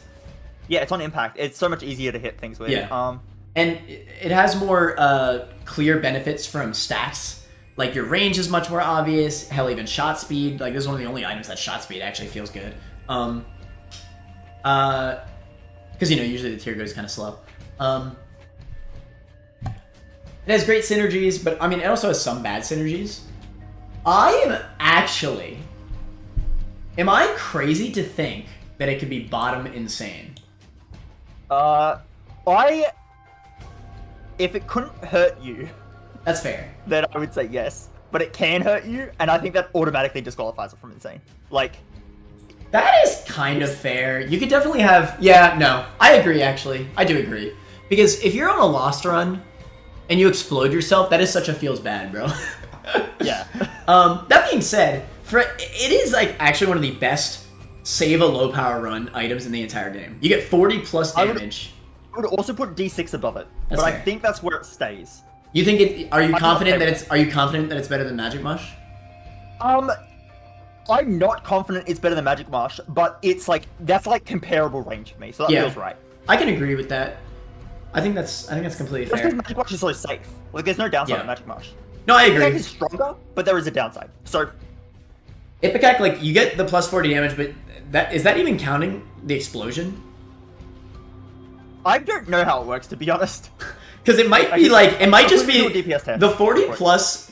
Yeah, it's on impact. It's so much easier to hit things with. Yeah. And it has more clear benefits from stats. Like, your range is much more obvious. Hell, even shot speed. Like, this is one of the only items that shot speed actually feels good. Because, you know, usually the tier goes kind of slow. It has great synergies, but, I mean, it also has some bad synergies. Am I crazy to think that it could be bottom insane? If it couldn't hurt you... That's fair. Then I would say yes. But it can hurt you, and I think that automatically disqualifies it from insane. Like... That is kind of fair. You could definitely have... Yeah, no. I agree, actually. I do agree. Because if you're on a lost run, and you explode yourself, that is such a feels bad, bro. Yeah. That being said, it is, like, actually one of the best save a low power run items in the entire game. You get 40 plus damage. I would also put D6 above it, That's but fair. I think that's where it stays. You think it? Are you confident that it's better than Magic Mush? I'm not confident it's better than Magic Mush, but it's like that's like comparable range for me, so that feels right. I can agree with that. I think that's completely fair. Because Magic Mush is so safe. Like, there's no downside to Magic Mush. No, I agree. Ipecac is stronger, but there is a downside. So Ipecac, like, you get the plus 40 damage, but is that even counting the explosion? I don't know how it works, to be honest. Because it might be like, it might just be DPS test. the 40 plus.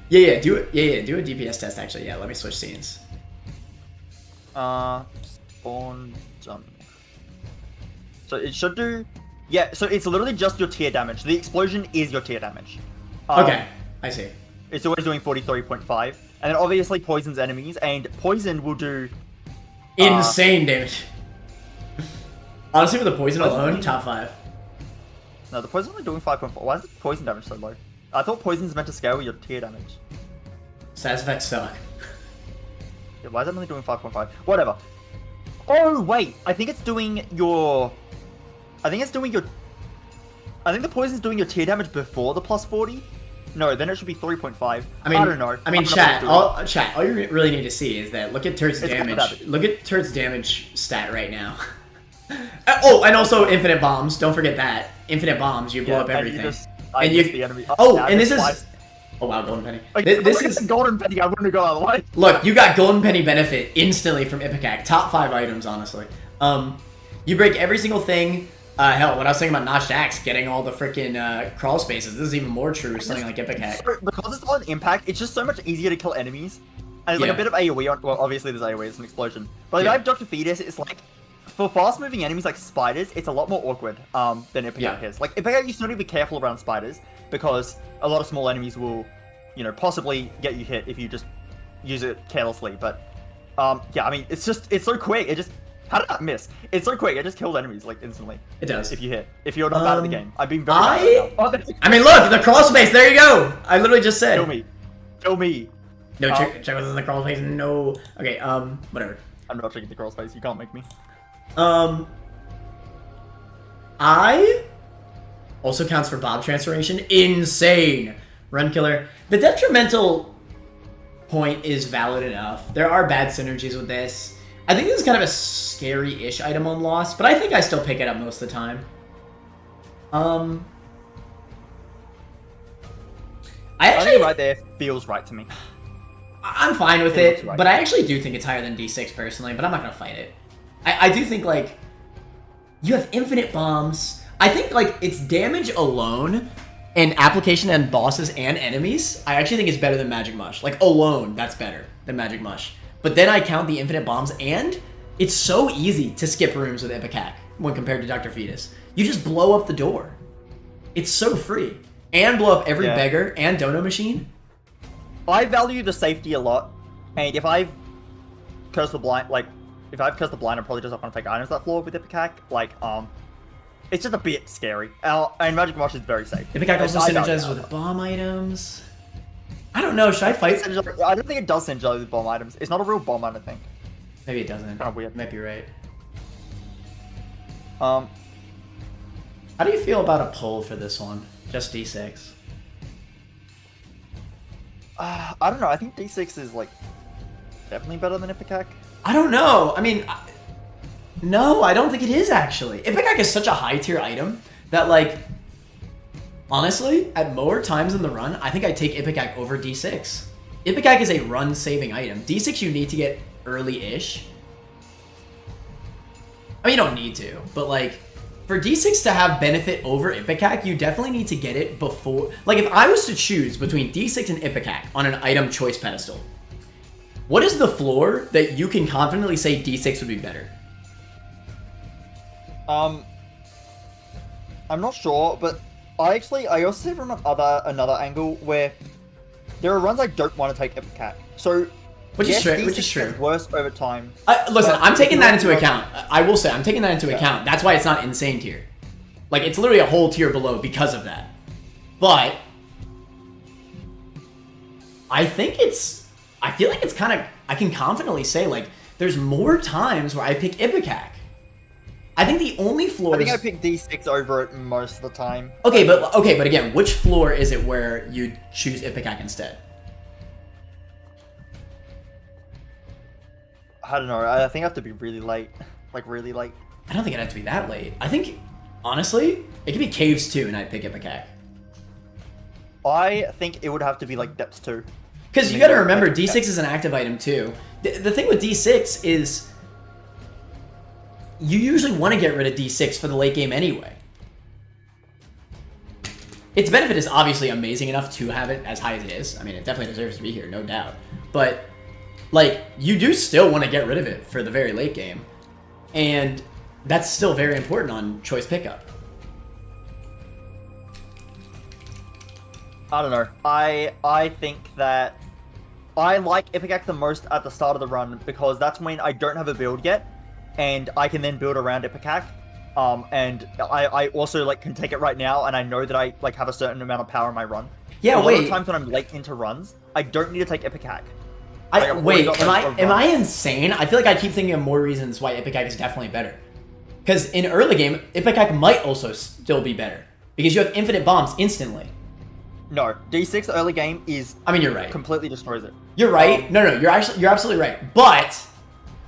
Yeah, do it. Yeah, do a DPS test. Actually, yeah. Let me switch scenes. Spawn jump. So it should do. Yeah, so it's literally just your tier damage. The explosion is your tier damage. Okay, I see. It's always doing 43.5, and then obviously poisons enemies, and poison will do insane damage. Honestly, with the poison alone, top 5. No, the poison's only doing 5.4. Why is the poison damage so low? I thought poison's meant to scale your tier damage. Status effects suck. Yeah, why is it only doing 5.5? Whatever. Oh, wait. I think it's doing your... I think the poison's doing your tier damage before the plus 40. No, then it should be 3.5. I mean, I don't know. I mean, I'm not gonna chat. All you really need to see is that look at Turt's It's damage. damage. Look at Turt's damage stat right now. Oh, and also infinite bombs. Don't forget that. Infinite bombs. You blow up everything. And you the enemy. Oh, yeah, and this twice. is. Oh wow, golden penny. Like, This is golden penny. I wouldn't have gone out of the way. Look, you got golden penny benefit instantly from Ipecac. Top 5 items, honestly. You break every single thing. Hell, when I was thinking about Notched Axe, getting all the freaking crawl spaces, this is even more true with something like Ipecac. So, because it's on impact, it's just so much easier to kill enemies. And there's like a bit of AoE on. Well, obviously there's AoE, it's an explosion. But if I have Dr. Fetus, it's like for fast-moving enemies like spiders, it's a lot more awkward than Ipecac is. Like Ipecac, you still need to be careful around spiders because a lot of small enemies will, you know, possibly get you hit if you just use it carelessly. But yeah, I mean, it's so quick. It just how did that miss? It's so quick. It just killed enemies like instantly. It does. If you hit. If you're not bad at the game. I've been very bad at it now. I mean, look, the crawl space. There you go. I literally just said. Kill me. Kill me. No, check what's in the crawl space. No. Okay. Whatever. I'm not checking the crawl space. You can't make me. I also counts for Bob transformation. Insane. Run killer. The detrimental point is valid enough. There are bad synergies with this. I think this is kind of a scary-ish item on Lost, but I think I still pick it up most of the time. I think right there feels right to me. I'm fine with it, right. but I actually do think it's higher than D6 personally, but I'm not gonna fight it. I do think, like, you have infinite bombs. I think, like, its damage alone and application on bosses and enemies, I actually think is better than Magic Mush. Like, alone, that's better than Magic Mush. But then I count the infinite bombs, and it's so easy to skip rooms with Ipecac when compared to Dr. Fetus. You just blow up the door. It's so free. And blow up every beggar and dono machine. I value the safety a lot, and if I've cursed the blind, like, if I've cursed the blind, I'm probably just not going to take items that floor with Ipecac. Like, it's just a bit scary. And Magic Mush is very safe. Ipecac also synergizes with bomb items. I don't know, should I fight? I don't think it does synergize with bomb items. It's not a real bomb, I don't think. Maybe it doesn't. Kind of weird. Might be right. How do you feel about a poll for this one? Just D6. I don't know. I think D6 is, like, definitely better than Ipecac. I don't know. I mean, no, I don't think it is, actually. Ipecac is such a high-tier item that, like, honestly, at more times in the run, I think I'd take Ipecac over D6. Ipecac is a run-saving item. D6 you need to get early-ish. I mean, you don't need to, but, like, for D6 to have benefit over Ipecac, you definitely need to get it before... Like, if I was to choose between D6 and Ipecac on an item choice pedestal, what is the floor that you can confidently say D6 would be better? I'm not sure, but I also see from another angle where there are runs I don't want to take Ipecac. So, which is true. Gets worse over time. Listen, I'm taking that into account. I will say, I'm taking that into account. That's why it's not insane tier. Like, it's literally a whole tier below because of that. But I think I feel like it's kind of... I can confidently say, like, there's more times where I pick Ipecac. I think the only floors... I think I pick D6 over it most of the time. Okay, but again, which floor is it where you choose Ipecac instead? I don't know. I think I have to be really late. Like, really late. I don't think it'd have to be that late. I think, honestly, it could be Caves 2 and I'd pick Ipecac. I think it would have to be, like, Depths 2. Because you gotta remember, D6 is an active item too. The thing with D6 is you usually want to get rid of D6 for the late game anyway. Its benefit is obviously amazing enough to have it as high as it is. I mean, it definitely deserves to be here, no doubt. But, like, you do still want to get rid of it for the very late game. And that's still very important on choice pickup. I don't know. I think that I like Ipecac the most at the start of the run because that's when I don't have a build yet, and I can then build around Ipecac. And I also, like, can take it right now, and I know that I, like, have a certain amount of power in my run. Yeah, a lot of times when I'm late into runs, I don't need to take Ipecac. Wait, am I insane? I feel like I keep thinking of more reasons why Ipecac is definitely better. Because in early game, Ipecac might also still be better. Because you have infinite bombs instantly. No, D6 early game is. I mean, you're right. Completely destroys it. You're right. No, you're absolutely right. But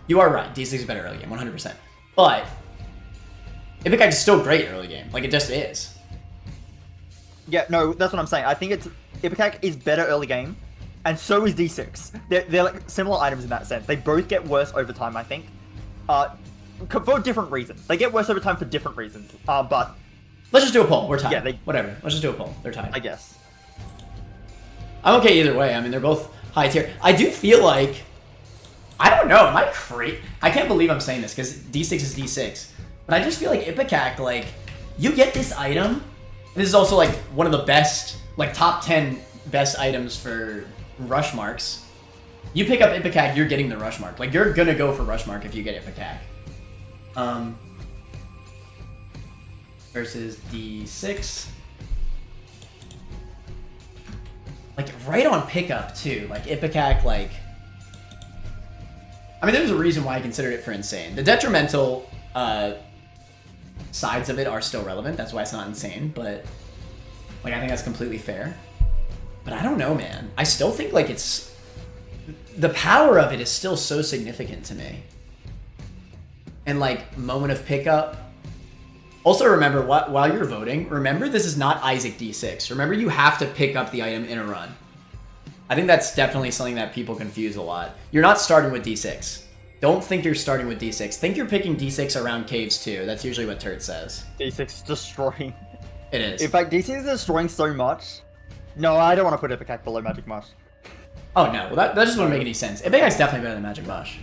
you are right. D6 is better early game, 100%. But Ipecac is still great early game. Like, it just is. Yeah, no, that's what I'm saying. I think Ipecac is better early game, and so is D6. They're like similar items in that sense. They both get worse over time, I think. For different reasons. They get worse over time for different reasons. But let's just do a poll. We're tied. Yeah, Whatever. Let's just do a poll. They're tied. I guess. I'm okay either way. I mean, they're both high tier. I do feel like, I don't know. Am I crazy? I can't believe I'm saying this because D6 is D6. But I just feel like Ipecac, like, you get this item. This is also like one of the best, like top 10 best items for rush marks. You pick up Ipecac, you're getting the rush mark. Like, you're gonna go for rush mark if you get Ipecac. Versus D6. Like, right on pickup, too. Like, Ipecac, like... I mean, there's a reason why I considered it for insane. The detrimental sides of it are still relevant. That's why it's not insane, but... Like, I think that's completely fair. But I don't know, man. I still think, like, it's... The power of it is still so significant to me. And, like, moment of pickup... Also, remember, while you're voting, remember this is not Isaac D6. Remember, you have to pick up the item in a run. I think that's definitely something that people confuse a lot. You're not starting with D6. Don't think you're starting with D6. Think you're picking D6 around caves, too. That's usually what Turt says. D6 destroying. It is. In fact, D6 is destroying so much. No, I don't want to put Ipecac below Magic Mush. Oh, no. Well, that just wouldn't make any sense. Ipecac's definitely better than Magic Mush.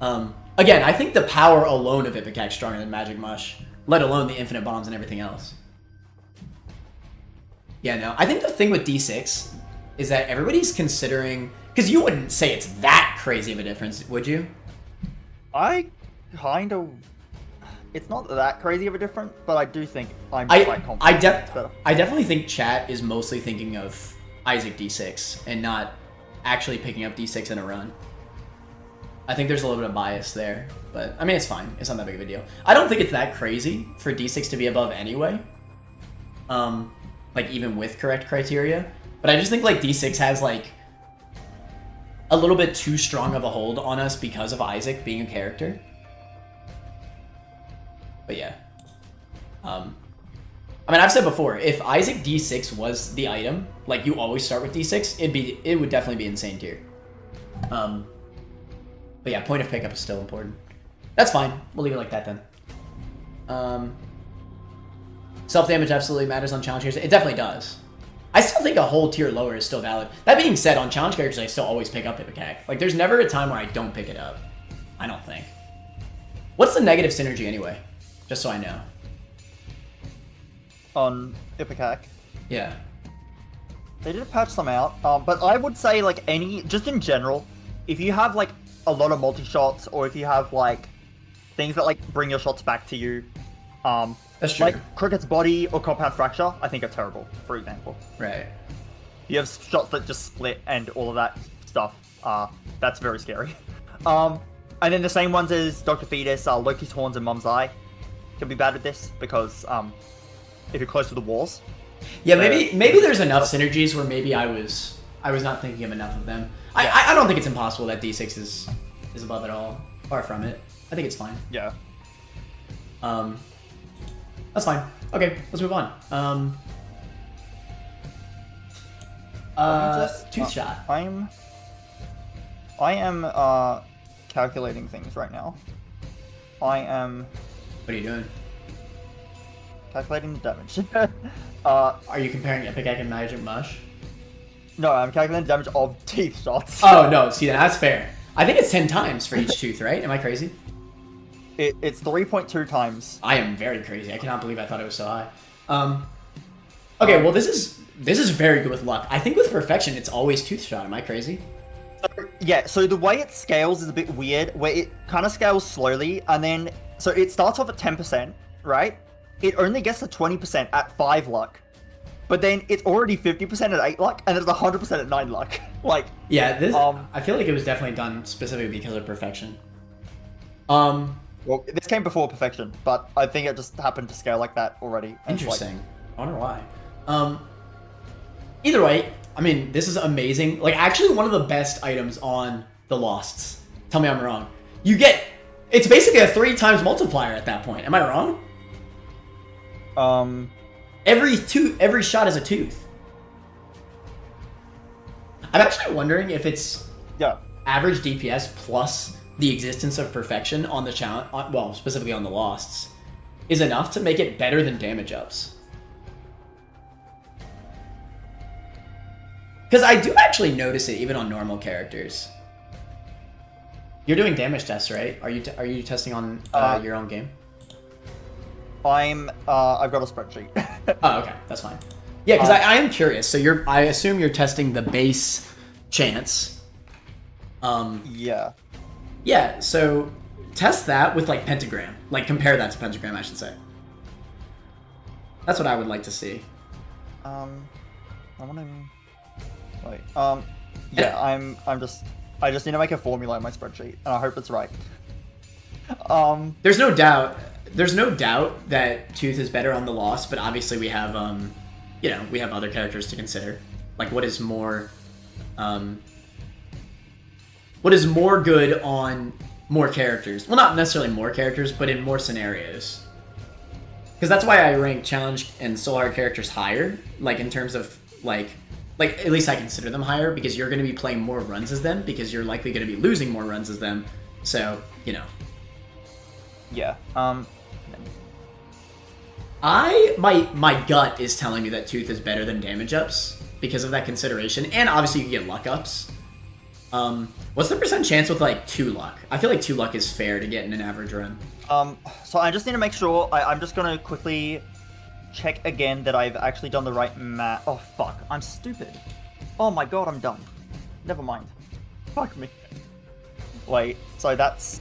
Again, I think the power alone of Ipecac is stronger than Magic Mush. Let alone the infinite bombs and everything else. Yeah, no. I think the thing with D6 is that everybody's considering... Because you wouldn't say it's that crazy of a difference, would you? I kind of... It's not that crazy of a difference, but I do think I'm quite confident it's better. I definitely think chat is mostly thinking of Isaac D6 and not actually picking up D6 in a run. I think there's a little bit of bias there, but I mean, it's fine. It's not that big of a deal. I don't think it's that crazy for D6 to be above anyway. Like even with correct criteria, but I just think like D6 has like a little bit too strong of a hold on us because of Isaac being a character. But yeah. I mean, I've said before, if Isaac D6 was the item, like you always start with D6, it would definitely be insane tier. But yeah, point of pickup is still important. That's fine. We'll leave it like that then. Self-damage absolutely matters on challenge characters. It definitely does. I still think a whole tier lower is still valid. That being said, on challenge characters, I still always pick up Ipecac. Like, there's never a time where I don't pick it up. I don't think. What's the negative synergy anyway? Just so I know. On Ipecac. Yeah. They did patch some out, but I would say like just in general, if you have like a lot of multi-shots, or if you have like things that like bring your shots back to you, that's true. like Cricket's Body or Compound Fracture, I think are terrible, for example. Right. You have shots that just split and all of that stuff, that's very scary. And then the same ones as Dr. Fetus, Loki's Horns and Mum's Eye can be bad with this, because if you're close to the walls. Yeah, maybe there's enough synergies where maybe I was not thinking of enough of them. Yeah. I don't think it's impossible that D6 is above it all. Far from it. I think it's fine. Yeah. That's fine. Okay, let's move on. Tooth shot. I am calculating things right now. What are you doing? Calculating the damage. Are you comparing Ipecac and Magic Mush? No, I'm calculating the damage of teeth shots. Oh, no. See, that's fair. I think it's 10 times for each tooth, right? Am I crazy? It's 3.2 times. I am very crazy. I cannot believe I thought it was so high. Okay, well, this is very good with luck. I think with perfection, it's always tooth shot. Am I crazy? Yeah, so the way it scales is a bit weird, where it kind of scales slowly, and then... So it starts off at 10%, right? It only gets to 20% at 5 luck. But then it's already 50% at 8 luck, and it's 100% at 9 luck. Like... Yeah, this... I feel like it was definitely done specifically because of perfection. Well, this came before perfection, but I think it just happened to scale like that already. Interesting. I wonder why. Either way, I mean, this is amazing. Like, actually one of the best items on the Losts. Tell me I'm wrong. You get... It's basically a 3 times multiplier at that point. Am I wrong? Every shot is a tooth. I'm actually wondering if it's average DPS plus the existence of perfection on the challenge, well, specifically on the Losts, is enough to make it better than damage ups. Because I do actually notice it even on normal characters. You're doing damage tests, right? Are you testing on your own game? I've got a spreadsheet. Oh, okay, that's fine. Yeah, because I am curious. So I assume you're testing the base chance. Yeah. Yeah, so test that with like pentagram. Like compare that to pentagram, I should say. That's what I would like to see. I want to. Wait. Yeah, I just need to make a formula in my spreadsheet, and I hope it's right. There's no doubt. There's no doubt that Tooth is better on the Lost, but obviously we have, you know, we have other characters to consider. Like, what is more good on more characters? Well, not necessarily more characters, but in more scenarios. Because that's why I rank challenge and soul hard characters higher, like in terms of like at least I consider them higher because you're going to be playing more runs as them because you're likely going to be losing more runs as them. So, you know. Yeah. My gut is telling me that Tooth is better than damage ups because of that consideration, and obviously you can get luck ups. What's the percent chance with like 2 luck? I feel like 2 luck is fair to get in an average run. So I just need to make sure. I'm just gonna quickly check again that I've actually done the right math. Oh fuck, I'm stupid. Oh my god, I'm dumb. Never mind. Fuck me. Wait, so this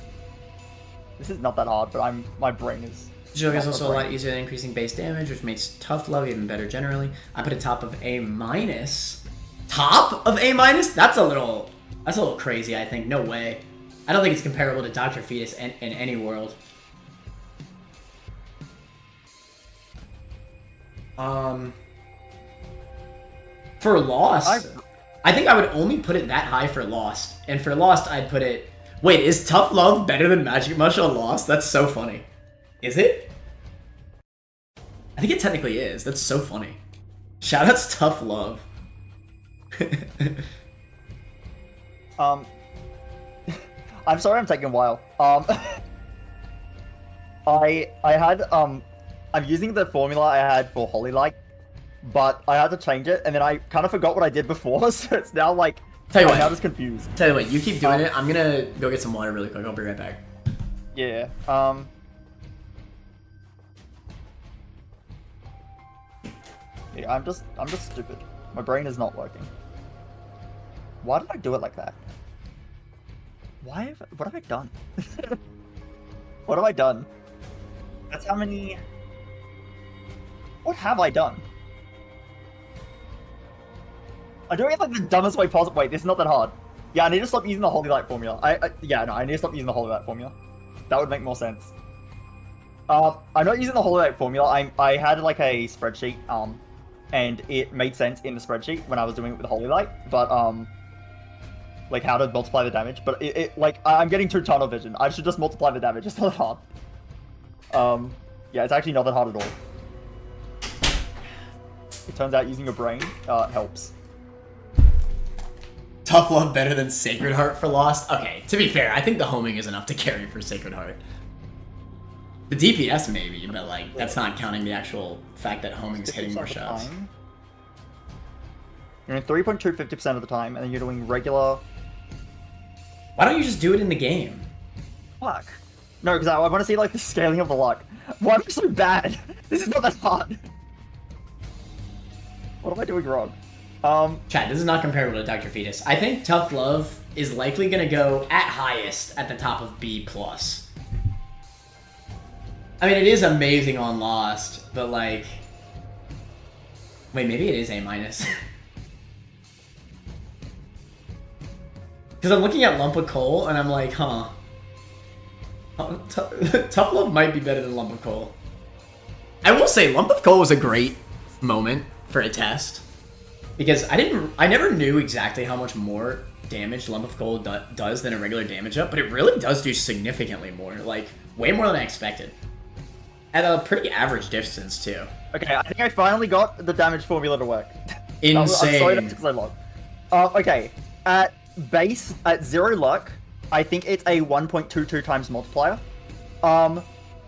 is not that hard, but my brain is. Joke is also a lot easier than increasing base damage, which makes tough love even better generally. I put a top of A minus. Top of A minus? That's a little crazy, I think. No way. I don't think it's comparable to Dr. Fetus in any world. For Lost, I think I would only put it that high for Lost. And for Lost, I'd put it... Wait, is Tough Love better than Magic Mush on Lost? That's so funny. Is it? I think it technically is. That's so funny. Shoutouts Tough Love. I'm sorry I'm taking a while. I'm using the formula I had for Holy Light, but I had to change it, and then I kind of forgot what I did before, so it's now like... Tell you what. I'm now just confused. Tell you what, you keep doing it. I'm gonna go get some water really quick. I'll be right back. Yeah, Yeah, I'm just stupid. My brain is not working. Why did I do it like that? What have I done? What have I done? That's how many... What have I done? I'm doing it like the dumbest way possible. Wait, this is not that hard. Yeah, I need to stop using the Holy Light formula. I need to stop using the Holy Light formula. That would make more sense. I'm not using the Holy Light formula. I had like a spreadsheet, and it made sense in the spreadsheet when I was doing it with the Holy Light, but like how to multiply the damage. But I'm getting too tunnel vision. I should just multiply the damage. It's not that hard. Yeah, it's actually not that hard at all. It turns out using your brain helps. Tough Love better than Sacred Heart for Lost? Okay, to be fair, I think the homing is enough to carry for Sacred Heart. The DPS maybe, but like that's not counting the actual fact that homing is hitting more shots. You're doing 3.2 50% of the time, and then you're doing regular... Why don't you just do it in the game? Fuck. No, because I want to see like the scaling of the luck. Why am I so bad? This is not that hard. What am I doing wrong? Chat, this is not comparable to Dr. Fetus. I think Tough Love is likely going to go at highest at the top of B+. I mean, it is amazing on Lost, but like... Wait, maybe it is A-. Because I'm looking at Lump of Coal, and I'm like, huh. Tough Love might be better than Lump of Coal. I will say, Lump of Coal was a great moment for a test. Because I never knew exactly how much more damage Lump of Coal does than a regular damage up, but it really does do significantly more, like way more than I expected. At a pretty average distance too. Okay, I think I finally got the damage formula to work. Insane. I'm sorry that took so long. Okay, at base, at 0 luck, I think it's a 1.22 times multiplier.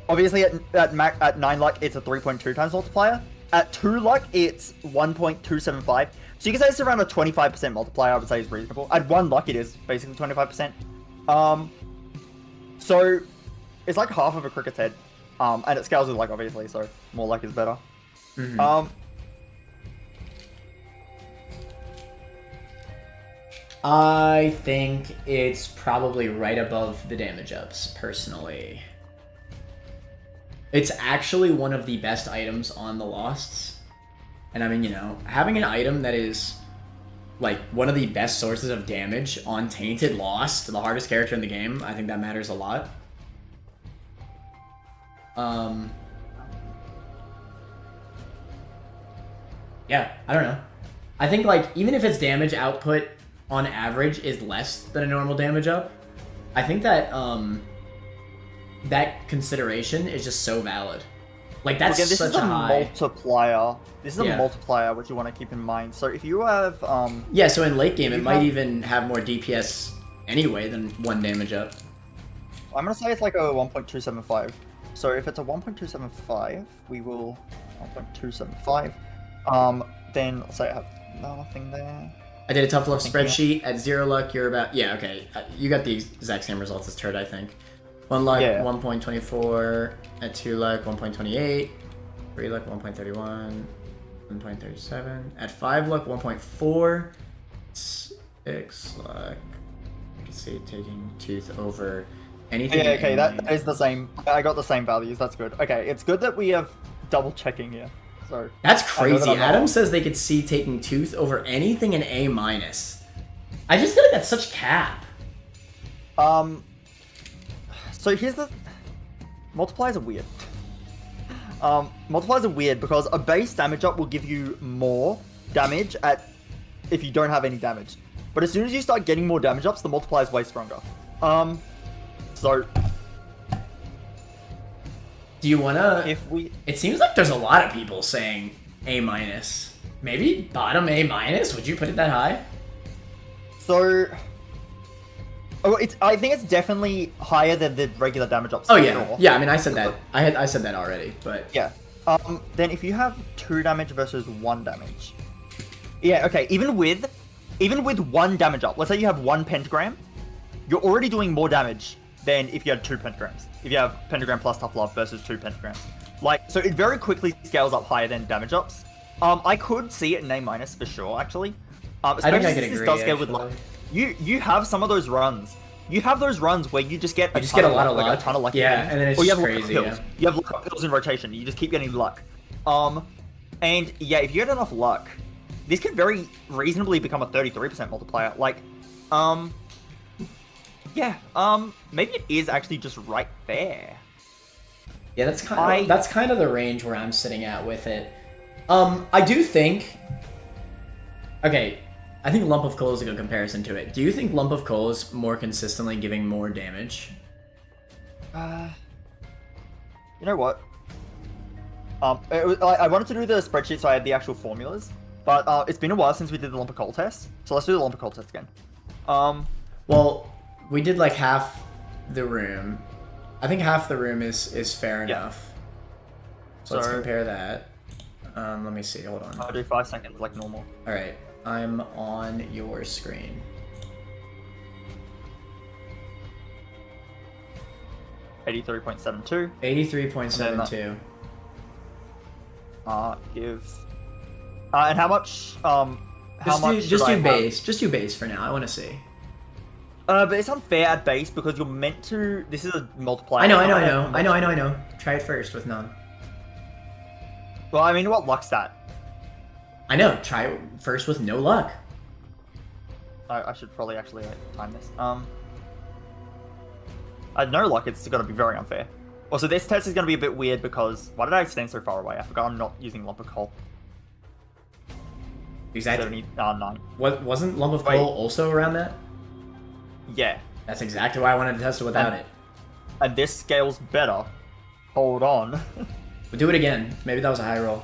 Obviously at 9 luck, it's a 3.2 times multiplier. At 2 luck, it's 1.275. So you can say it's around a 25% multiplier, I would say is reasonable. At 1 luck, it is basically 25%. So it's like half of a cricket's head. And it scales with luck, obviously, so more luck is better. Mm-hmm. I think it's probably right above the damage ups, personally. It's actually one of the best items on the Losts. And I mean, you know, having an item that is like one of the best sources of damage on Tainted Lost, the hardest character in the game, I think that matters a lot. Yeah, I don't know. I think like even if its damage output on average is less than a normal damage up, I think that that consideration is just so valid. Like that's this such is a high multiplier. This is a Yeah. multiplier, which you want to keep in mind. So if you have Yeah, so in late game it you might have- even have more DPS anyway than 1 damage up. I'm gonna say it's like a 1.275. So if it's a 1.275, we will 1.275. Then let's say I have nothing there. I did a tough luck Thank you. spreadsheet. At 0 luck, you're about... Yeah, okay. You got the exact same results as Turt, I think. 1 luck, Yeah. 1.24. At 2 luck, 1.28. 3 luck, 1.31. 1.37. At 5 luck, 1.4. 6 luck. You can see taking tooth over anything. Yeah, okay, in that lane. is the same. I got the same values. That's good. Okay, it's good that we have double checking here. So That's I know crazy. that I'm not Adam wrong. says they could see taking tooth over anything in A minus. I just feel like that's such cap. So here's the multipliers are weird. Multipliers are weird because a base damage up will give you more damage if you don't have any damage. But as soon as you start getting more damage ups, the multiplier is way stronger. So Do you wanna... if we It seems like there's a lot of people saying A minus. Maybe bottom A minus? Would you put it that high? I think it's definitely higher than the regular damage ups. Oh for yeah, sure. yeah. I mean, I said that. I said that already, but Yeah. Then if you have 2 damage versus 1 damage. Yeah, okay, even with 1 damage up, let's say you have 1 pentagram, you're already doing more damage than if you had 2 pentagrams. If you have pentagram plus tough love versus 2 pentagrams. Like, so it very quickly scales up higher than damage ups. I could see it in A minus for sure, actually. Especially I think I since could this agree. does scale with luck. You have some of those runs. You have those runs where you just get a just get a lot of like luck. a ton of luck. Yeah, and then it's or you just have luck crazy, pills. yeah. You have luck pills in rotation. You just keep getting luck. And yeah, if you get enough luck, this could very reasonably become a 33% multiplier. Like, yeah, maybe it is actually just right there. yeah, that's kind of the range where I'm sitting at with it. I do think. Okay, I think Lump of Coal is a good comparison to it. Do you think Lump of Coal is more consistently giving more damage? You know what? I wanted to do the spreadsheet so I had the actual formulas, but it's been a while since we did the lump of coal test, so let's do the lump of coal test again. Well, we did like half the room. I think half the room is fair Yeah. enough. So let's compare that. Let me see. Hold on. I'll do 5 seconds like normal. All right, I'm on your screen. $83.72. 83.72. Give. And how much? How much? Just should I do have? base. Just do base for now. I want to see. But it's unfair at base because you're meant to. This is a multiplier. I know. Try it first with none. Well, I mean, what luck stat? I know. Try it first with no luck. I should probably actually time this. I know luck. It's gonna be very unfair. Also, this test is gonna be a bit weird because why did I stand so far away? I forgot I'm not using lump of coal. Exactly. 79. Wasn't Lump of Coal also around that? Yeah. That's exactly why I wanted to test it without it. And this scales better. Hold on. We'll do it again. Maybe that was a high roll.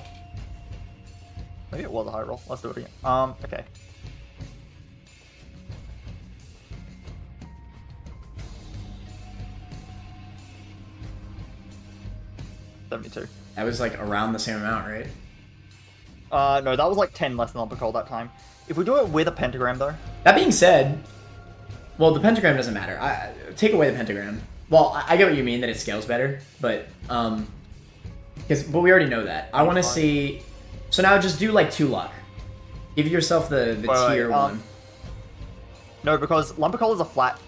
Maybe it was a high roll. Let's do it again. Okay. $72. That was like around the same amount, right? No, that was like 10 less than Lump of Coal that time. If we do it with a pentagram, though. That being said, well, the pentagram doesn't matter. Take away the pentagram. Well, I get what you mean that it scales better, but but we already know that. I want to see. So now just do like 2 luck. Give yourself the tier 1. No, because Lump of Coal is a flat.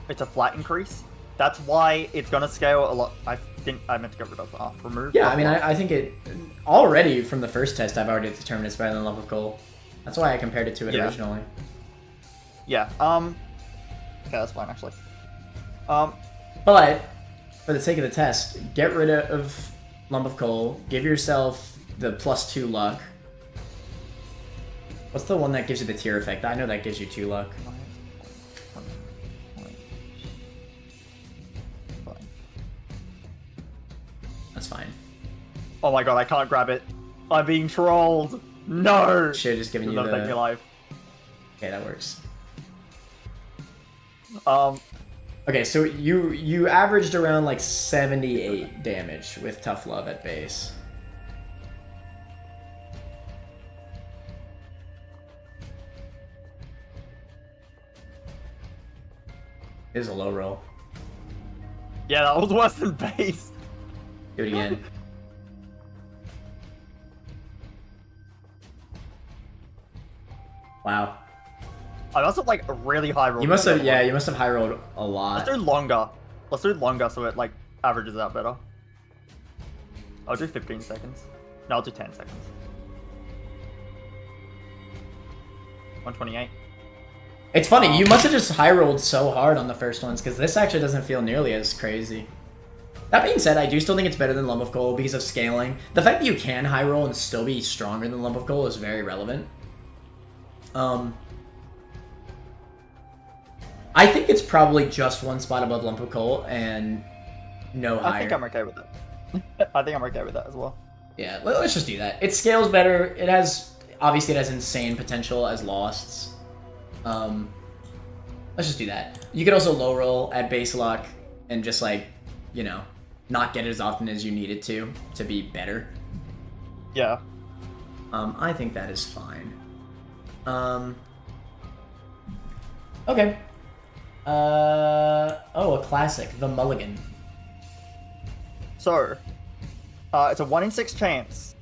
It's a flat increase. That's why it's gonna scale a lot. I think I meant to get rid of remove. Yeah, I mean, I think it already from the first test. I've already determined it's better than Lump of Coal. That's why I compared it to it originally. Yeah. Okay, that's fine actually. But for the sake of the test, get rid of Lump of Coal. Give yourself the +2 luck. What's the one that gives you the tier effect? I know that gives you 2 luck. That's fine. Oh my god, I can't grab it. I'm being trolled. No. Should have just given you the. Take me alive. Okay, that works. Okay, so you averaged around like 78 damage with Tough Love at base. It is a low roll. Yeah, that was worse than base. Do it again. Wow. I must have like a really high roll. You must have, yeah, you must have high rolled a lot. Let's do longer. Let's do longer so it like averages out better. I'll do 15 seconds. No, I'll do 10 seconds. 128. It's funny, you must have just high rolled so hard on the first ones, because this actually doesn't feel nearly as crazy. That being said, I do still think it's better than Lump of Coal because of scaling. The fact that you can high roll and still be stronger than Lump of Coal is very relevant. I think it's probably just 1 spot above Lump of Coal and no higher. I think I'm okay with that. I think I'm okay with that as well. Yeah, let's just do that. It scales better. It has, obviously it has insane potential as Losts. Let's just do that. You could also low roll at base luck and just like, you know, not get it as often as you need it to be better. Yeah. I think that is fine. Okay. Oh, a classic, the Mulligan. So, it's a 1 in 6 chance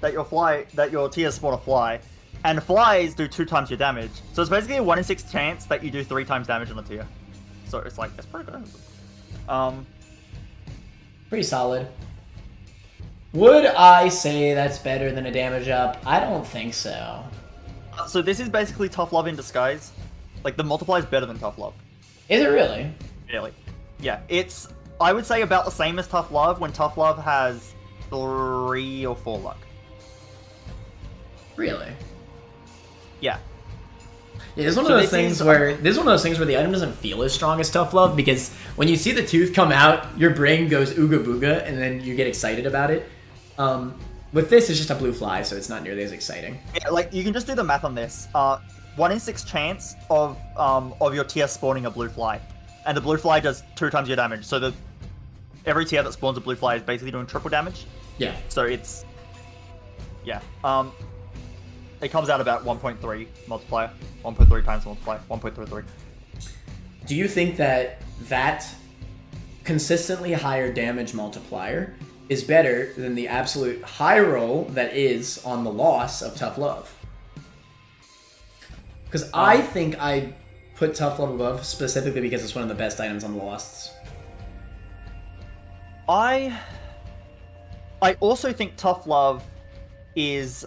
that your tiers spawn a fly, and flies do 2 times your damage. So it's basically a 1 in 6 chance that you do 3 times damage on a tier. So it's like, it's pretty good. Pretty solid. Would I say that's better than a damage up? I don't think so. So this is basically Tough Love in disguise. Like, the multiplier is better than Tough Love. Is it really? Really. Yeah, it's, I would say, about the same as Tough Love, when Tough Love has 3 or 4 luck. Really? Yeah. Yeah, this is one of those things where the item doesn't feel as strong as Tough Love, because when you see the tooth come out, your brain goes ooga booga, and then you get excited about it. With this, it's just a blue fly, so it's not nearly as exciting. Yeah, like, you can just do the math on this. 1 in 6 chance of your tier spawning a blue fly, and the blue fly does 2 times your damage. So every tier that spawns a blue fly is basically doing triple damage. Yeah. So it's, yeah. It comes out about 1.3 multiplier, 1.3 times multiplier, 1.33. Do you think that consistently higher damage multiplier is better than the absolute high roll that is on the loss of Tough Love? Because I think I put Tough Love above specifically because it's one of the best items on the Losts. I also think Tough Love is,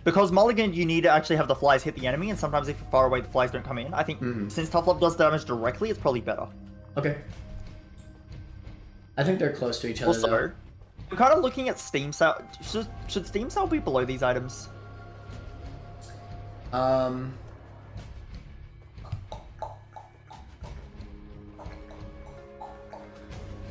because Mulligan, you need to actually have the flies hit the enemy, and sometimes if you're far away, the flies don't come in. I think since Tough Love does damage directly, it's probably better. Okay. I think they're close to each other, Also, though. I'm kind of looking at Steam sale. Should Steam sale be below these items? Um.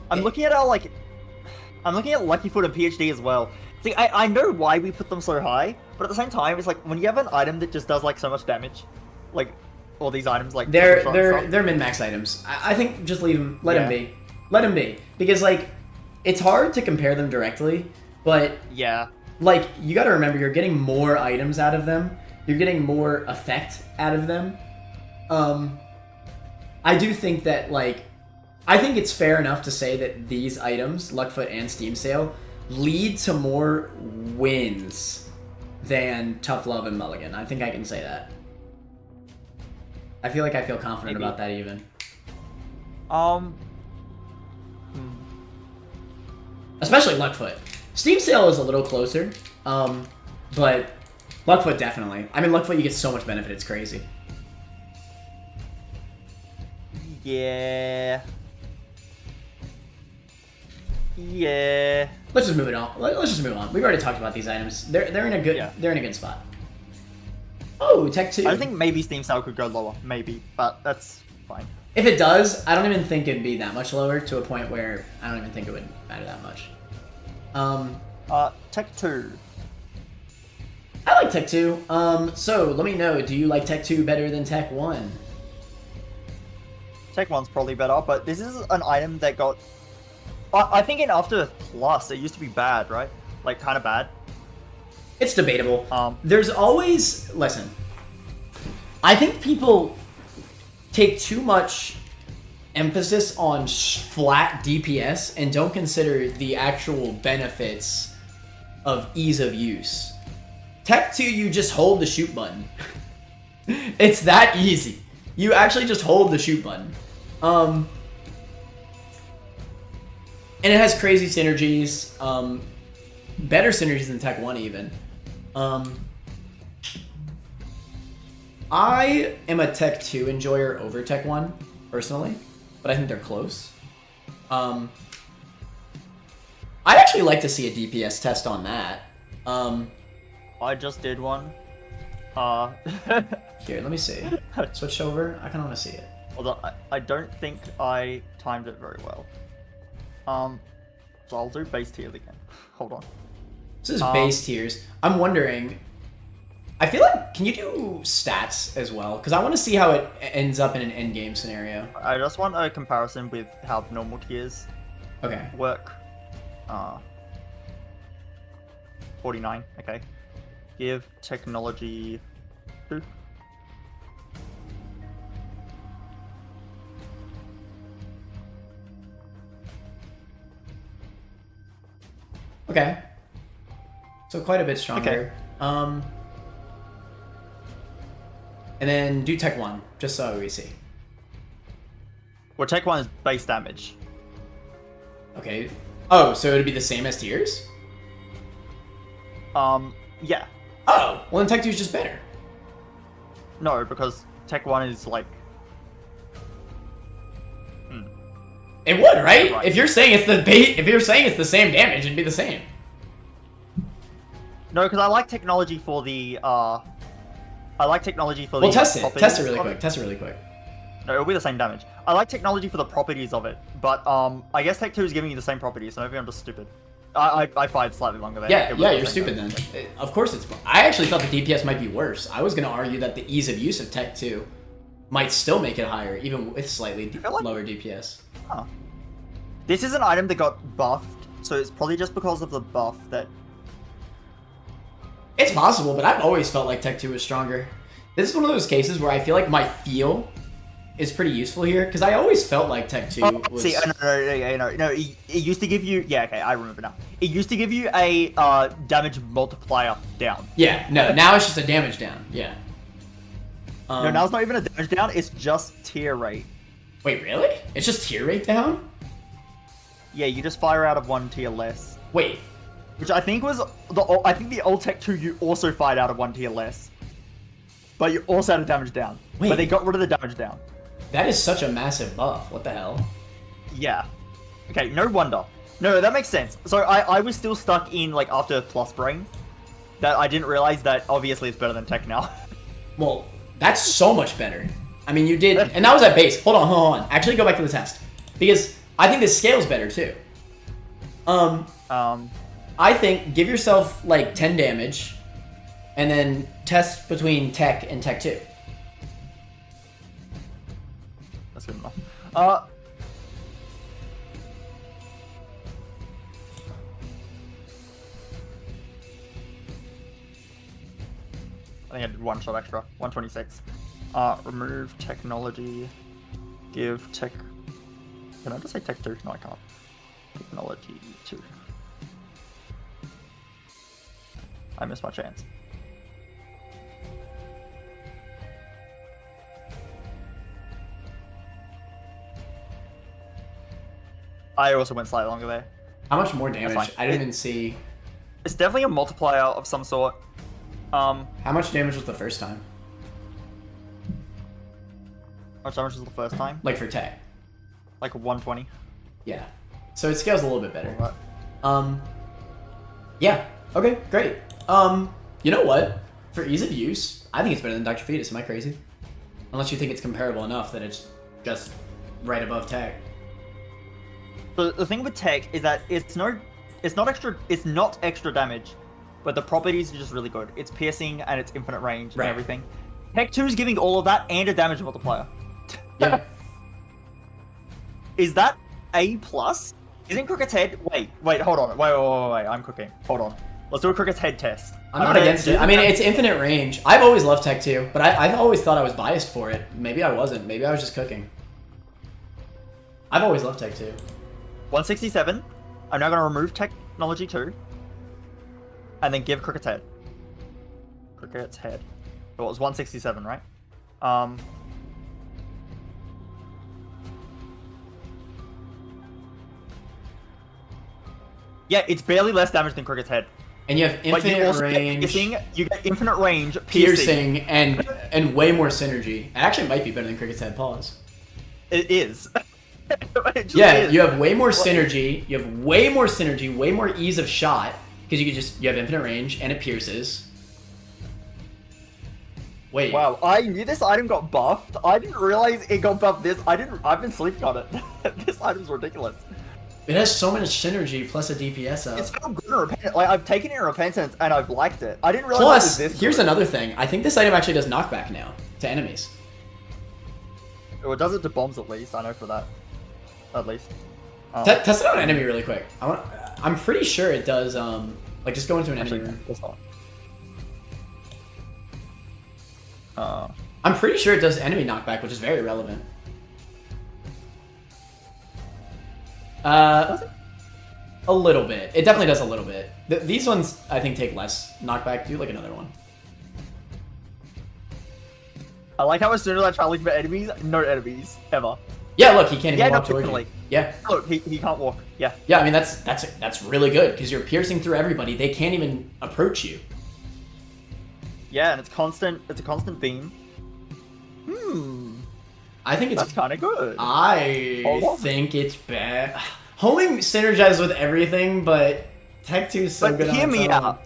I'm looking at I'm looking at Lucky Foot and PhD as well. See, I know why we put them so high, but at the same time, it's like when you have an item that just does like so much damage, like all these items like they're min-max items. I think just leave them, let them be, because like it's hard to compare them directly, but yeah, like you got to remember you're getting more items out of them, you're getting more effect out of them. I do think that like I think it's fair enough to say that these items, Luckfoot and Steam Sale, lead to more wins than Tough Love and Mulligan. I think I can say that. I feel like I feel confident about that even. Especially Luckfoot. Steam Sale is a little closer, but Luckfoot definitely. I mean, Luckfoot you get so much benefit, it's crazy. Yeah. Yeah. Let's just move it on. Let's just move on. We've already talked about these items. They're in a good spot. Oh, Tech 2. I think maybe Steam Sale could go lower, maybe, but that's fine. If it does, I don't even think it'd be that much lower to a point where I don't even think it would matter that much. Tech 2. I like Tech 2. So let me know, do you like Tech 2 better than Tech 1? Tech 1's probably better, but this is an item that got... I think in After Plus, it used to be bad, right? Like, kind of bad. It's debatable. There's always... Listen. I think people take too much emphasis on flat DPS and don't consider the actual benefits of ease of use. Tech 2, you just hold the shoot button. It's that easy. You actually just hold the shoot button. And it has crazy synergies, better synergies than Tech 1 even. I am a Tech 2 enjoyer over Tech 1, personally, but I think they're close. I'd actually like to see a DPS test on that. I just did one. Here, let me see. Switch over, I kinda wanna see it. Although, I don't think I timed it very well. So I'll do base tiers again. Hold on. This is base tiers. I'm wondering, I feel like, can you do stats as well? Because I want to see how it ends up in an end game scenario. I just want a comparison with how normal tiers work. 49, okay. Give technology 2. Okay. So quite a bit stronger. Okay. And then do Tech 1, just so we see. Well, Tech 1 is base damage. Okay. Oh, so it'd be the same as tiers? Yeah. Oh, well then Tech 2 is just better. No, because Tech 1 is like... It would, right? If you're saying it's the same damage, it'd be the same. No, because I like technology for the Well, test it. Test it really quick. Test it really quick. No, it'll be the same damage. I like technology for the properties of it, but I guess Tech 2 is giving you the same properties, so maybe I'm just stupid. I fired slightly longer there. Yeah, you're stupid then. Of course it's... I actually thought the DPS might be worse. I was going to argue that the ease of use of Tech 2 might still make it higher, even with slightly lower DPS. Huh. This is an item that got buffed, so it's probably just because of the buff that... It's possible, but I've always felt like Tech 2 was stronger. This is one of those cases where I feel like my feel is pretty useful here, because I always felt like Tech 2 was... See, no, it used to give you... Yeah, okay, I remember now. It used to give you a damage multiplier down. Yeah, no, now it's just a damage down, yeah. No, now it's not even a damage down, it's just tier rate. Wait, really? It's just tier rate down? Yeah, you just fire out of one tier less. Wait. Which I think was... I think the old Tech 2 you also fired out of one tier less. But you also had a damage down. Wait. But they got rid of the damage down. That is such a massive buff. What the hell? Yeah. Okay, no wonder. No, that makes sense. So I was still stuck in like after plus brain, that I didn't realize that obviously it's better than tech now. Well, that's so much better. I mean, you did, and that was at base. Hold on. Actually, go back to the test because I think the scale's better too. I think give yourself like 10 damage, and then test between tech and tech 2. That's good enough. I think I did one shot extra. 126. Remove technology. Give tech. Can I just say tech 2? No, I can't. Technology 2. I missed my chance. I also went slightly longer there. How much more damage? I didn't even see. It's definitely a multiplier of some sort. How much damage was the first time? How much damage was the first time? Like for tech. Like 120. Yeah. So it scales a little bit better. Right. Yeah. Okay, great. You know what? For ease of use, I think it's better than Dr. Fetus. Am I crazy? Unless you think it's comparable enough that it's just right above tech. So the thing with tech is that it's not extra damage, but the properties are just really good. It's piercing and it's infinite range and everything. Tech 2 is giving all of that and a damage multiplier. Yeah. Is that A+? Isn't Cricket's head? Wait, hold on. Wait, I'm cooking. Hold on. Let's do a Cricket's head test. I'm not against it. I mean, it's infinite range. I've always loved tech 2, but I've always thought I was biased for it. Maybe I wasn't. Maybe I was just cooking. I've always loved tech 2. 167. I'm now going to remove technology 2. And then give Cricket's head. Cricket's head. Well, it was 167, right? Yeah, it's barely less damage than Cricket's head. And you have infinite range. You get infinite range, piercing, and way more synergy. It actually might be better than Cricket's head. Pause. It is. Yeah, you have way more synergy. You have way more synergy, way more ease of shot because you have infinite range and it pierces. Wait. Wow, I knew this item got buffed. I didn't realize it got buffed. I've been sleeping on it. This item's ridiculous. It has so much synergy plus a DPS up. It's so good in Repentance. Like, I've taken it in Repentance and I've liked it. I didn't realize Plus, it was this here's good. another thing. I think this item actually does knockback now to enemies. Well, it does it to bombs at least. I know for that. At least. Test it on an enemy really quick. I'm pretty sure it does. Like just go into an enemy room. It's not. I'm pretty sure it does enemy knockback, which is very relevant. Does it? A little bit. It definitely does a little bit. These ones, I think, take less knockback. Do like another one. I like how as soon as I try looking for enemies, no enemies ever. Yeah, look, he can't even walk towards you. Like, Yeah. Look, he can't walk. Yeah. Yeah, I mean that's really good because you're piercing through everybody. They can't even approach you. Yeah, and it's constant. It's a constant beam. I think That's kind of good. I think it's bad. Homing synergizes with everything, but Tech 2 is so but good on hear its me own. out.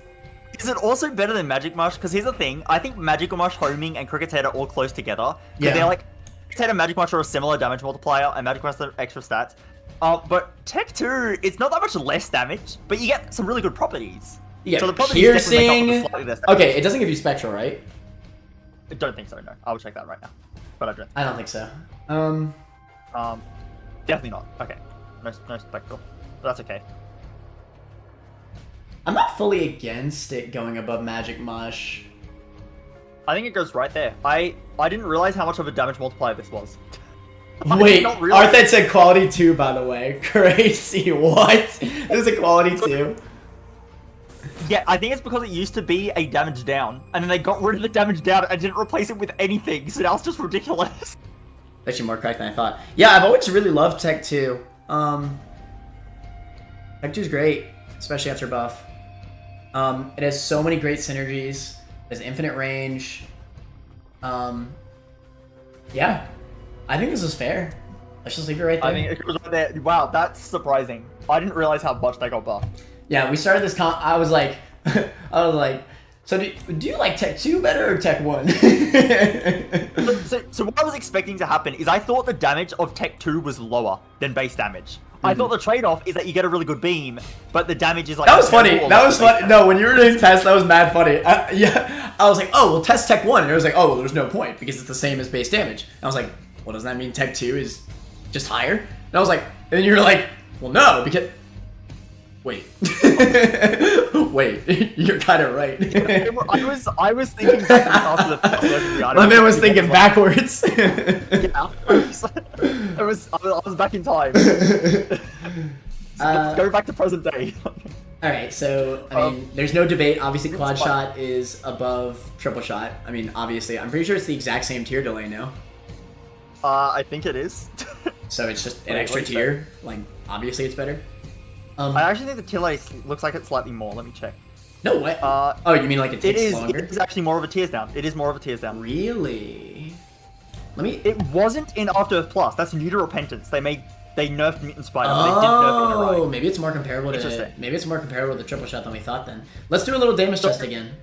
Is it also better than Magic Mush? Because here's the thing. I think Magic Mush, homing, and Cricket's head are all close together. Because they're like, Cricket's head and Magic Mush are a similar damage multiplier, and Magic Mush have extra stats. But Tech 2, it's not that much less damage, but you get some really good properties. Yeah, so the properties definitely make up piercing. for slightly less damage. Okay, it doesn't give you spectral, right? I don't think so, no. I'll check that right now. But I don't. I don't think so. Definitely not. Okay. No spectral. But that's okay. I'm not fully against it going above Magic Mush. I think it goes right there. I didn't realize how much of a damage multiplier this was. Wait, Arthur said quality 2, by the way. Crazy, what? This is a quality 2? Yeah, I think it's because it used to be a damage down, and then they got rid of the damage down and didn't replace it with anything, so now it's just ridiculous. Actually more correct than I thought. Yeah, I've always really loved Tech 2. Tech 2 is great, especially after buff. It has so many great synergies. It has infinite range. Yeah, I think this is fair. Let's just leave it right there. I think it goes right there. Wow, that's surprising. I didn't realize how much they got buffed. Yeah, we started this I was like, so do you like Tech 2 better or Tech 1? So what I was expecting to happen is I thought the damage of Tech 2 was lower than base damage. I thought the trade-off is that you get a really good beam, but the damage is like... That was funny. That was funny. No, when you were doing tests, that was mad funny. Yeah, I was like, oh, well, test Tech 1. And it was like, oh, well, there's no point because it's the same as base damage. And I was like, well, doesn't that mean Tech 2 is just higher? And I was like, and then you were like, well, no, because... Wait. Wait, you're kind of right. I was thinking back after the first version of the item. My man was thinking backwards. Yeah, I was back in time. Go back to present day. Alright, so, I mean, there's no debate. Obviously, quad shot is above triple shot. I mean, obviously, I'm pretty sure it's the exact same tier delay now. I think it is. So it's just an extra tier. Like, obviously it's better. I actually think the tier list looks like it's slightly more. Let me check. No way. Oh, you mean like it takes longer? It is actually more of a tears down. It is more of a tears down. Really? Let me. It wasn't in After Earth Plus. That's new to Repentance. They nerfed Mutant Spider, but they didn't nerf Inner Eye. Maybe it's more comparable to triple shot than we thought. Then let's do a little damage test again.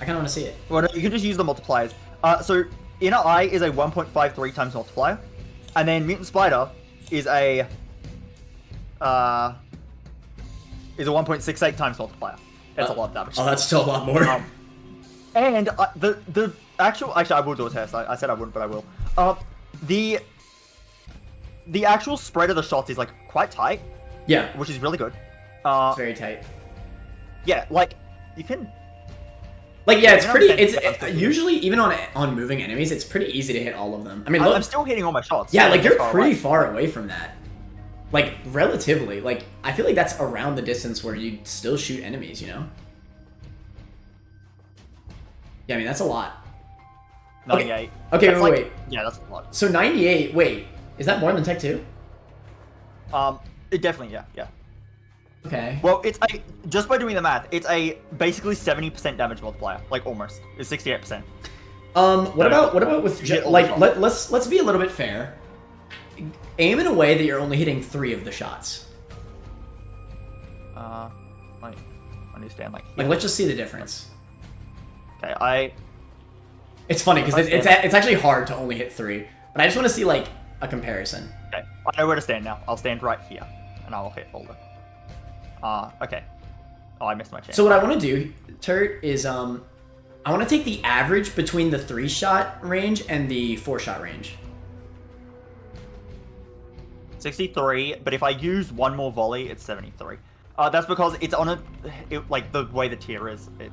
I kind of want to see it. Well, no, you can just use the multipliers. So Inner Eye is a 1.53 times multiplier, and then Mutant Spider is a 1.68 times multiplier. That's a lot of damage. Oh, that's still a lot more. And the actually, I will do a test. I said I wouldn't, but I will. The actual spread of the shots is like quite tight. Yeah, which is really good. It's very tight. Yeah, like you can. Like yeah, it's pretty. It's usually even on moving enemies, it's pretty easy to hit all of them. I mean, look, I'm still hitting all my shots. Yeah, like you're pretty far away from that. Like, relatively. Like, I feel like that's around the distance where you still shoot enemies, you know? Yeah, I mean, that's a lot. 98. Okay, wait. Yeah, that's a lot. So 98, wait. Is that more than Tech 2? It definitely, yeah. Okay. Well, it's just by doing the math, it's a basically 70% damage multiplier. Like, almost. It's 68%. What about with... Like, let's be a little bit fair. Aim in a way that you're only hitting 3 of the shots. I understand. Like let's just see the difference. Okay, It's funny because it's actually hard to only hit 3, but I just want to see like a comparison. Okay, I know where to stand now. I'll stand right here, and I will hit all the. Okay. Oh, I missed my chance. So what I want to do, Turt, is I want to take the average between the 3-shot range and the 4-shot range. 63, but if I use one more volley, it's 73. That's because it's on like the way the tier is, it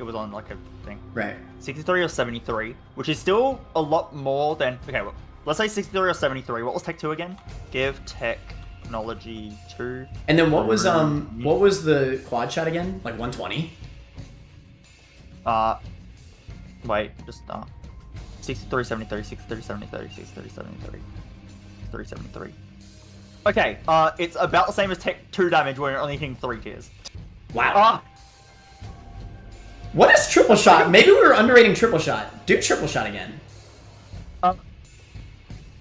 was on like a thing. Right. 63 or 73, which is still a lot more than, okay, well, let's say 63 or 73. What was Tech 2 again? Give Technology 2. And then what was the quad shot again? Like 120? Wait, just 63, 73, 63, 73, 63, 73, 63, 73. Okay, it's about the same as Tech 2 damage when you're only hitting 3 tiers. Wow. What is triple shot? Maybe we were underrating triple shot. Do triple shot again.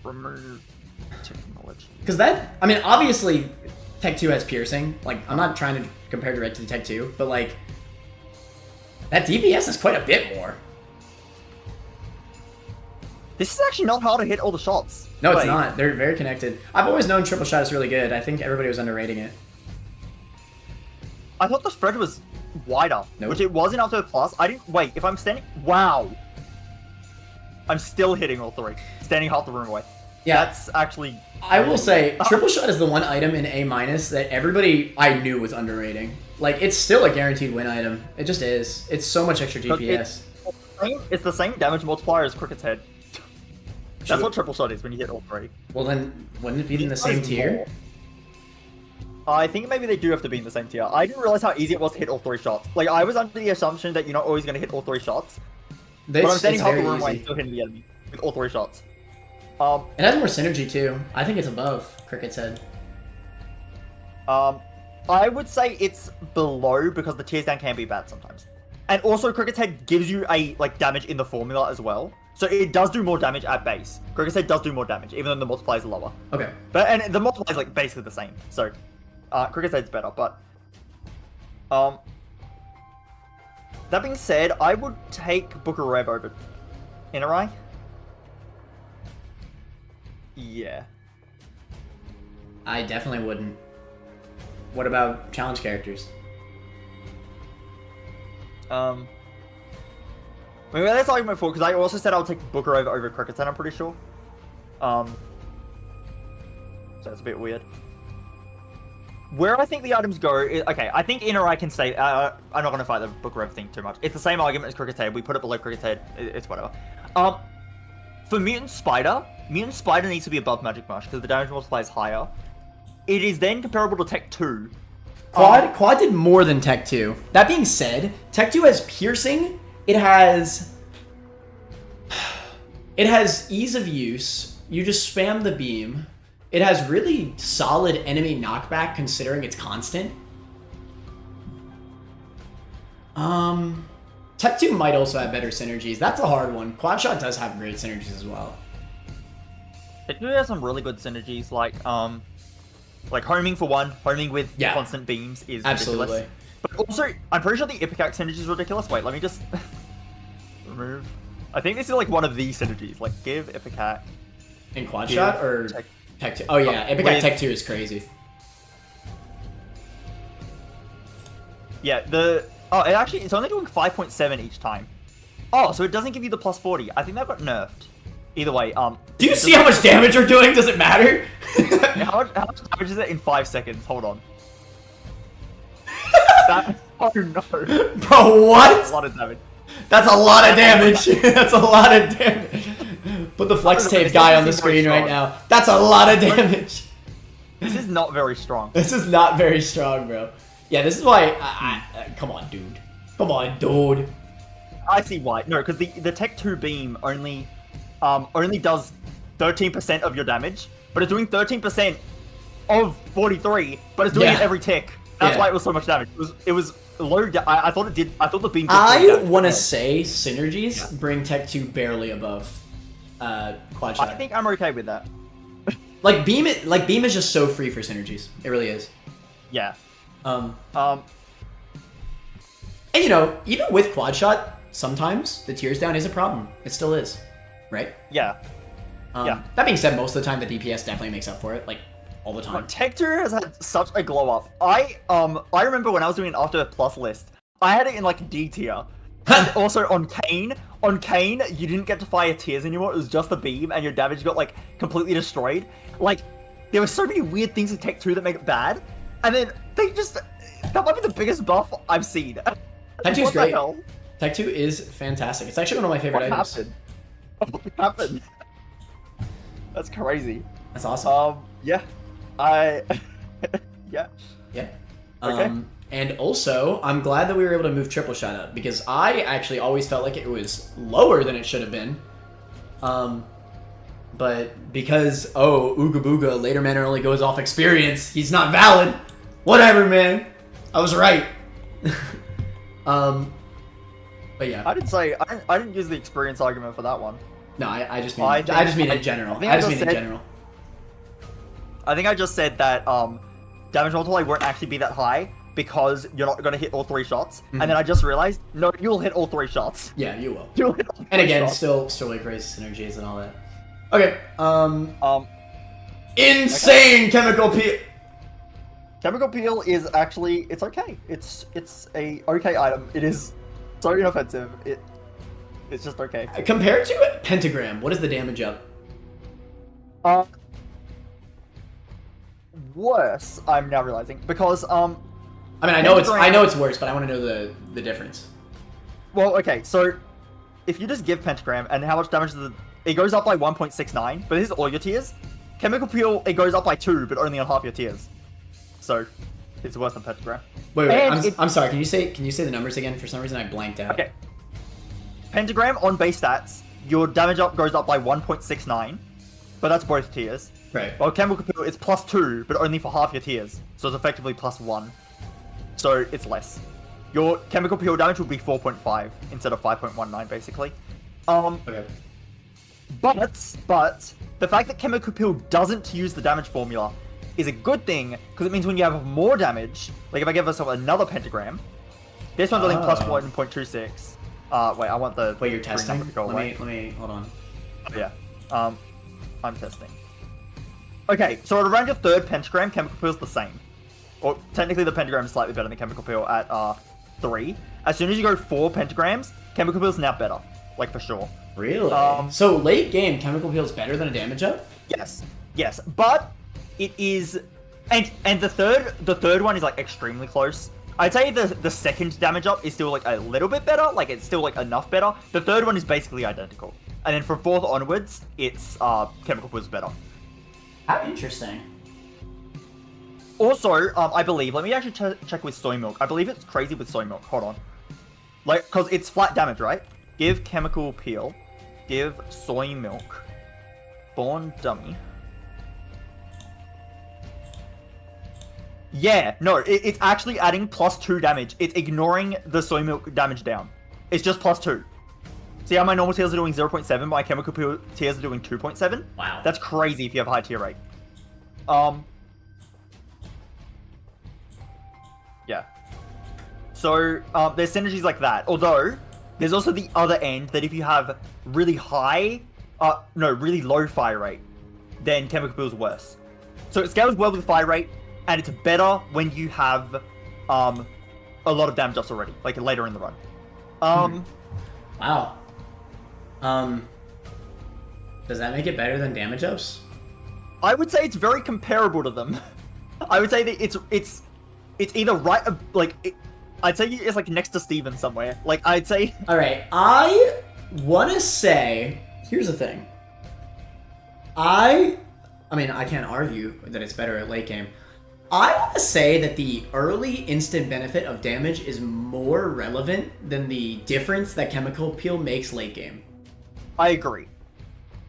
Remove technology. Because that, I mean, obviously, Tech 2 has piercing. Like, I'm not trying to compare directly to Tech 2, but like, that DPS is quite a bit more. This is actually not hard to hit all the shots. No, it's not. They're very connected. I've always known triple shot is really good. I think everybody was underrating it. I thought the spread was wider, which it wasn't after the plus. I didn't... Wait, if I'm standing... Wow. I'm still hitting all 3. Standing half the room away. Yeah. That's actually... I will say, triple shot is the one item in A- that everybody I knew was underrating. Like, it's still a guaranteed win item. It just is. It's so much extra DPS. It's the same damage multiplier as Cricket's Head. That's what triple shot is when you hit all 3. Well then, wouldn't it be in the same tier? I think maybe they do have to be in the same tier. I didn't realize how easy it was to hit all 3 shots. Like, I was under the assumption that you're not always going to hit all 3 shots. But I'm standing half the room away still hitting the enemy with all 3 shots. It has more synergy too. I think it's above Cricket's Head. I would say it's below because the tears down can be bad sometimes. And also Cricket's Head gives you a damage in the formula as well. So it does do more damage at base. Cricket's Head does do more damage, even though the multipliers are lower. Okay. And the multipliers like basically the same. So Cricketade's better, but that being said, I would take Booker Rev over Innerai. Yeah. I definitely wouldn't. What about challenge characters? I mean, that's argument for, because I also said I would take Booker over Cricketade, I'm pretty sure. So it's a bit weird. Where I think the items go is, okay, I think Innerai can stay. I'm not going to fight the Booker Rev thing too much. It's the same argument as Cricketade. We put it below Cricketade. It's whatever. For Mutant Spider needs to be above Magic Mush because the damage multiplier is higher. It is then comparable to Tech 2. Quad did more than Tech 2. That being said, Tech 2 has piercing. It has ease of use. You just spam the beam. It has really solid enemy knockback considering it's constant. Tech 2 might also have better synergies. That's a hard one. Quad Shot does have great synergies as well. Tech 2 has some really good synergies, like homing for one, homing with constant beams is absolutely ridiculous. But also, I'm pretty sure the Ipecac synergy is ridiculous. Wait, let me just remove. I think this is like one of these synergies. Like, give Ipecac. In Quad Shot or Tech 2? Oh yeah, Ipecac Tech 2 is crazy. Yeah, it's only doing 5.7 each time. Oh, so it doesn't give you the plus 40. I think that got nerfed. Either way, do you see how much damage we're doing? Does it matter? how much damage is it in 5 seconds? Hold on. Oh no. Bro, what? That's a lot of damage. That's a lot of damage. That's a lot of damage. Put the flex tape guy on the screen right now. That's a lot of damage. This is not very strong. This is not very strong, bro. Yeah, this is why come on, dude. Come on, dude. I see why. No, because the Tech 2 beam only does 13% of your damage, but it's doing 13% of 43, but it's doing it every tick. That's why it was so much damage. It was low. I thought the beam. I want to say synergies bring Tech 2 barely above Quad Shot. I think I'm okay with that. Like beam is just so free for synergies. It really is. Yeah. And you know, even with Quad Shot, sometimes the tears down is a problem. It still is, right? Yeah. That being said, most of the time the DPS definitely makes up for it, like all the time. Tech 2 has had such a glow up. I remember when I was doing an After Plus list, I had it in like D tier. And also on Kane, you didn't get to fire tears anymore. It was just the beam, and your damage got like completely destroyed. Like, there were so many weird things in Tech 2 that make it bad, and then that might be the biggest buff I've seen. Tech 2 is great. Tech 2 is fantastic. It's actually one of my favorite items. What happened? That's crazy. That's awesome. Yeah. Yeah. Yeah. Okay. And also, I'm glad that we were able to move Triple Shot up, because I actually always felt like it was lower than it should have been. But because, Ooga Booga, later man only goes off experience, he's not valid. Whatever, man. I was right. But yeah. I didn't use the experience argument for that one. No, I just mean in general. I just mean in general. I think I just said that damage multiplier won't actually be that high because you're not going to hit all 3 shots. And then I just realized, no, you'll hit all 3 shots. Yeah, you will. You'll hit all 3 and again, shots. still like crazy synergies and all that. Okay. Insane chemical peel. Chemical peel is actually, it's okay. It's a okay item. It is so inoffensive. It's just okay. Compared to Pentagram, what is the damage up? Worse, I'm now realizing, because I mean, I know it's worse, but I want to know the difference. Well, okay, so if you just give Pentagram and how much damage it goes up by 1.69, but this is all your tiers. Chemical peel, it goes up by 2, but only on half your tiers. So it's worse than Pentagram. Wait, I'm sorry. Can you say the numbers again? For some reason, I blanked out. Okay. Pentagram on base stats, your damage up goes up by 1.69, but that's both tiers. Right. Well, Chemical peel is +2, but only for half your tiers, so it's effectively +1. So it's less. Your Chemical peel damage would be 4.5 instead of 5.19, basically. Okay. But the fact that Chemical peel doesn't use the damage formula is a good thing because it means when you have more damage, like if I give myself another pentagram, this one's only plus 1.26. Wait, I want the. Wait, you're testing? To go away. Let me hold on. Oh, yeah. I'm testing. Okay, so at around your third pentagram, chemical peel's the same. Or technically the pentagram is slightly better than chemical peel at 3. As soon as you go 4 pentagrams, chemical peel's now better. Like for sure. Really? So late game, chemical peel's better than a damage up? Yes. Yes. But it is and the third one is like extremely close. I'd say the second damage up is still like a little bit better, like it's still like enough better. The third one is basically identical. And then from 4th onwards, it's chemical peel's better. How interesting. Also, I believe, let me actually check with soy milk. I believe it's crazy with soy milk. Hold on. Like, because it's flat damage, right? Give chemical peel. Give soy milk. Born dummy. Yeah, no, it's actually adding +2 damage. It's ignoring the soy milk damage down. It's just +2. See how my normal tiers are doing 0.7, my chemical peel tiers are doing 2.7? Wow. That's crazy if you have a high tier rate. Yeah. So, there's synergies like that. Although, there's also the other end that if you have really high, really low fire rate, then chemical peel is worse. So it scales well with fire rate, and it's better when you have, a lot of damage ups already, like later in the run. Wow. Does that make it better than damage ups? I would say it's very comparable to them. I would say that it's either right, I'd say it's like next to Steven somewhere. Like I'd say. All right, I want to say. Here's the thing. I mean, I can't argue that it's better at late game. I want to say that the early instant benefit of damage is more relevant than the difference that chemical peel makes late game. I agree.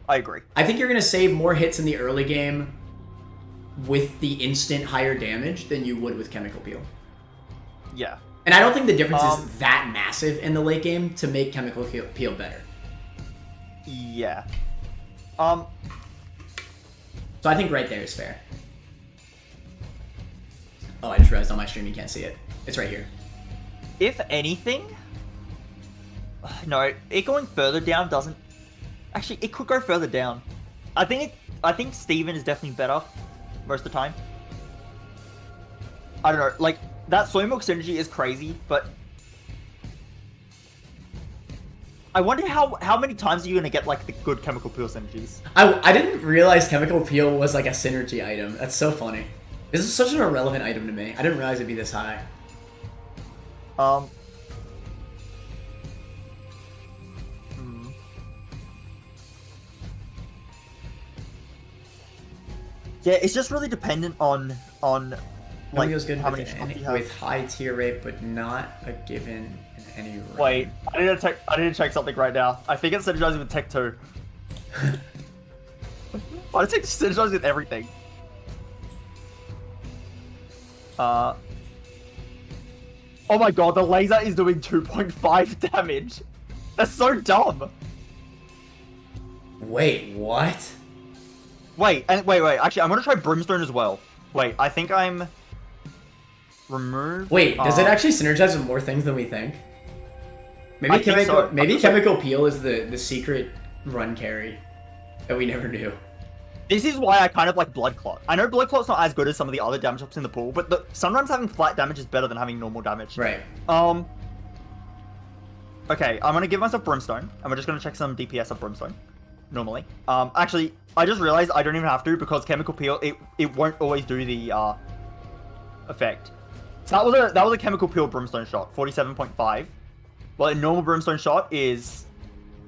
I think you're going to save more hits in the early game with the instant higher damage than you would with chemical peel. Yeah. And I don't think the difference is that massive in the late game to make chemical peel better. Yeah. So I think right there is fair. Oh, I just realized on my stream you can't see it. It's right here. If anything... No, it going further down doesn't... Actually, it could go further down. I think Steven is definitely better most of the time. I don't know, like, that soy milk synergy is crazy, but... I wonder how many times are you gonna get, like, the good chemical peel synergies? I didn't realize chemical peel was, like, a synergy item. That's so funny. This is such an irrelevant item to me. I didn't realize it'd be this high. Yeah, it's just really dependent on like good how many shots you have. With high tier rate, but not a given in any range. Wait, I need to check something right now. I think it's synergizing with Tech 2. Why does it synergize with everything? Oh my god, the laser is doing 2.5 damage. That's so dumb. Wait, what? Wait. Actually, I'm gonna try brimstone as well. Wait, I think I'm... Remove... Wait, does it actually synergize with more things than we think? Maybe chemical peel is the secret run carry that we never knew. This is why I kind of like Blood Clot. I know Blood Clot's not as good as some of the other damage ups in the pool, but sometimes having flat damage is better than having normal damage. Right. Okay, I'm gonna give myself Brimstone, and we're just gonna check some DPS of Brimstone. Normally. Actually, I just realized I don't even have to, because Chemical Peel, it won't always do the, effect. So that was a Chemical Peel Brimstone shot, 47.5. Well, a normal Brimstone shot is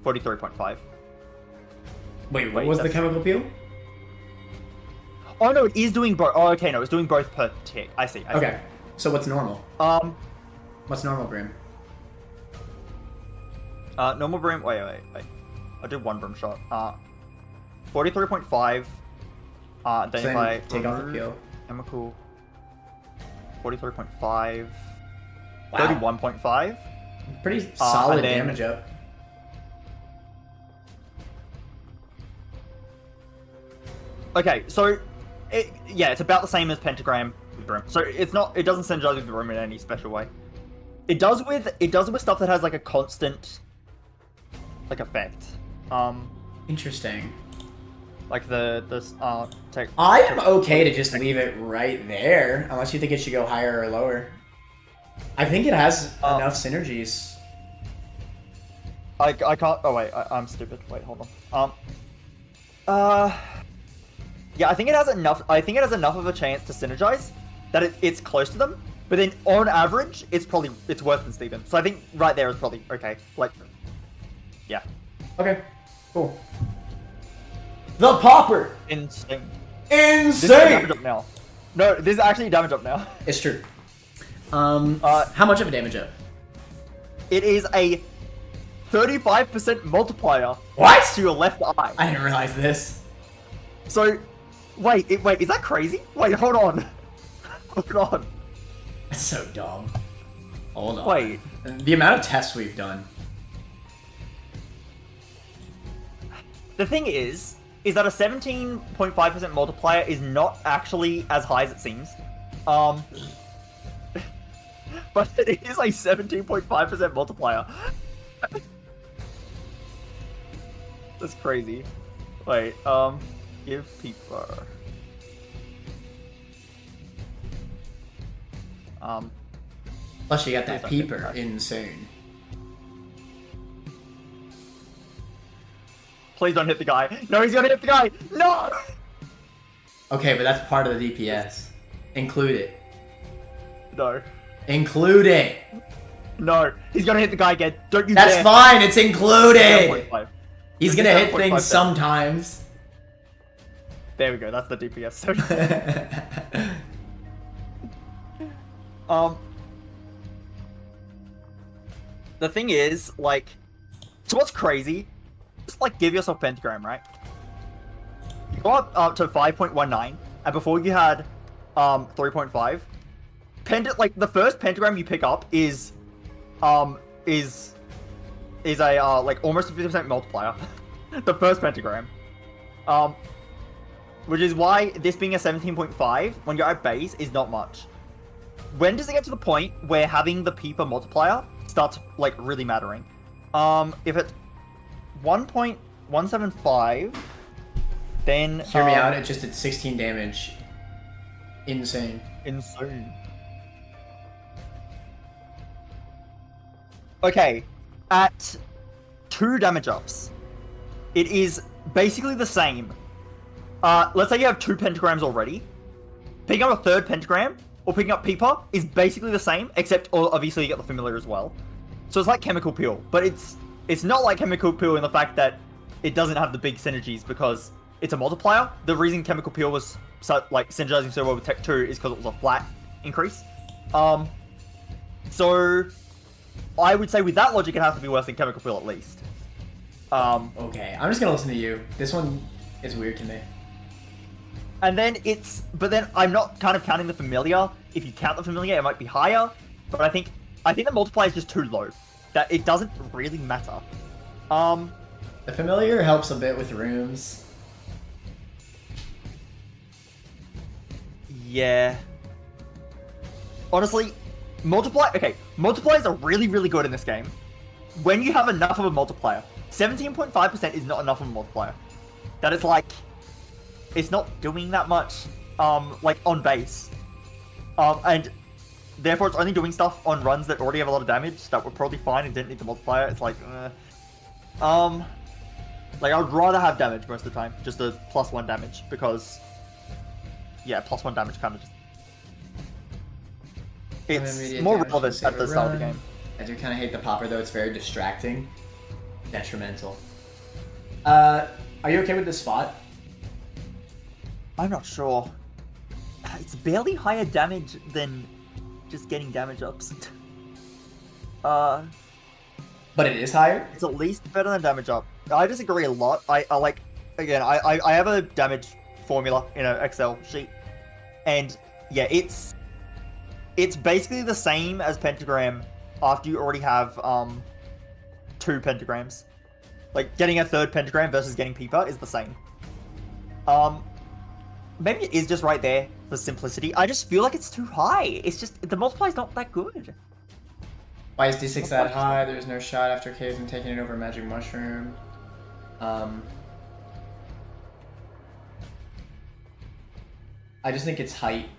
43.5. Wait, what was the Chemical Peel? Oh no, it is doing both. Oh, okay, no, it's doing both per tick. I see. Okay, so what's normal? What's normal Brim? Normal Brim. Wait. I'll do one Brim shot. 43.5. Then if I take off the peel. Chemical. 43.5. Wow. 31.5. Pretty solid then, damage up. Okay, so Yeah, it's about the same as pentagram with brim. So it's not. It doesn't synergize with brim in any special way. It does with stuff that has like a constant like effect. Interesting. Like the tech. I am okay to just leave it right there, unless you think it should go higher or lower. I think it has enough synergies. I can't. Oh wait, I'm stupid. Wait, hold on. Yeah, I think it has enough. I think it has enough of a chance to synergize that it's close to them. But then on average, it's worse than Steven. So I think right there is probably okay. Like, yeah. Okay, cool. The popper. Insane. Insane. This is damage up now. No, this is actually damage up now. It's true. How much of a damage up? It is a 35% multiplier. What? To your left eye. I didn't realize this. So, wait, is that crazy? Wait, hold on. Hold on. That's so dumb. Hold on. Wait. The amount of tests we've done. The thing is that a 17.5% multiplier is not actually as high as it seems. But it is a 17.5% multiplier. That's crazy. Wait, give people. Plus you got that peeper. Insane. Please don't hit the guy. No, he's gonna hit the guy. No. Okay, but that's part of the DPS. Include it. No. Include it. No, he's gonna hit the guy again. Don't you That's dare. fine. It's included. 7.5. He's gonna hit things 7.5. sometimes. There we go. That's the DPS. The thing is, like, so what's crazy? Just like give yourself pentagram, right? You go up to 5.19, and before you had 3.5. Like the first pentagram you pick up is a like almost a 50% multiplier. The first pentagram. Which is why this being a 17.5 when you're at base is not much. When does it get to the point where having the peeper multiplier starts like really mattering? If it's 1.175, then hear me out. It just did 16 damage. Insane. Insane. Okay, at 2 damage ups, it is basically the same. Let's say you have 2 pentagrams already. Picking up a 3rd pentagram or picking up peeper is basically the same, except obviously you get the familiar as well. So it's like chemical peel, but it's not like chemical peel in the fact that it doesn't have the big synergies because it's a multiplier. The reason chemical peel was so, like synergizing so well with Tech 2 is because it was a flat increase. So I would say with that logic, it has to be worse than chemical peel at least. Okay, I'm just gonna listen to you. This one is weird to me. And then but then I'm not kind of counting the familiar. If you count the familiar, it might be higher. But I think the multiplier is just too low. That it doesn't really matter. The familiar helps a bit with rooms. Yeah. Honestly, multipliers are really, really good in this game. When you have enough of a multiplier, 17.5% is not enough of a multiplier. That is like, it's not doing that much, like on base. And therefore it's only doing stuff on runs that already have a lot of damage that were probably fine and didn't need the multiplier. It's like, like I would rather have damage most of the time, just a +1 damage, because, yeah, +1 damage kind of just, it's more relevant at the start of the game. I do kind of hate the popper though, it's very distracting. Detrimental. Are you okay with this spot? I'm not sure. It's barely higher damage than just getting damage ups. But it is higher? It's at least better than damage up. I disagree a lot. I like, again, I have a damage formula in an Excel sheet. And yeah, it's basically the same as pentagram after you already have 2 pentagrams. Like getting a 3rd pentagram versus getting peeper is the same. maybe it is just right there for simplicity. I just feel like it's too high. It's just the multiplier's not that good. Why is D6 that high? There's no shot after caves and taking it over magic mushroom. I just think its height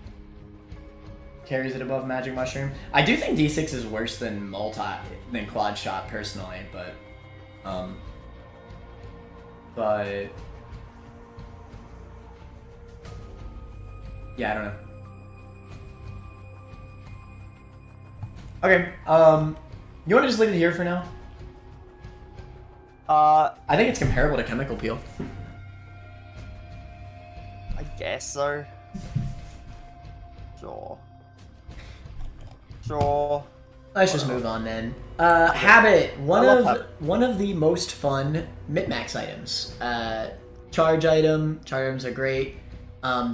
carries it above magic mushroom. I do think D6 is worse than quad shot personally, but yeah, I don't know. Okay, you want to just leave it here for now? I think it's comparable to chemical peel. I guess so. Sure. Let's just move on then. Habit, one of the most fun min-max items. Charge items are great.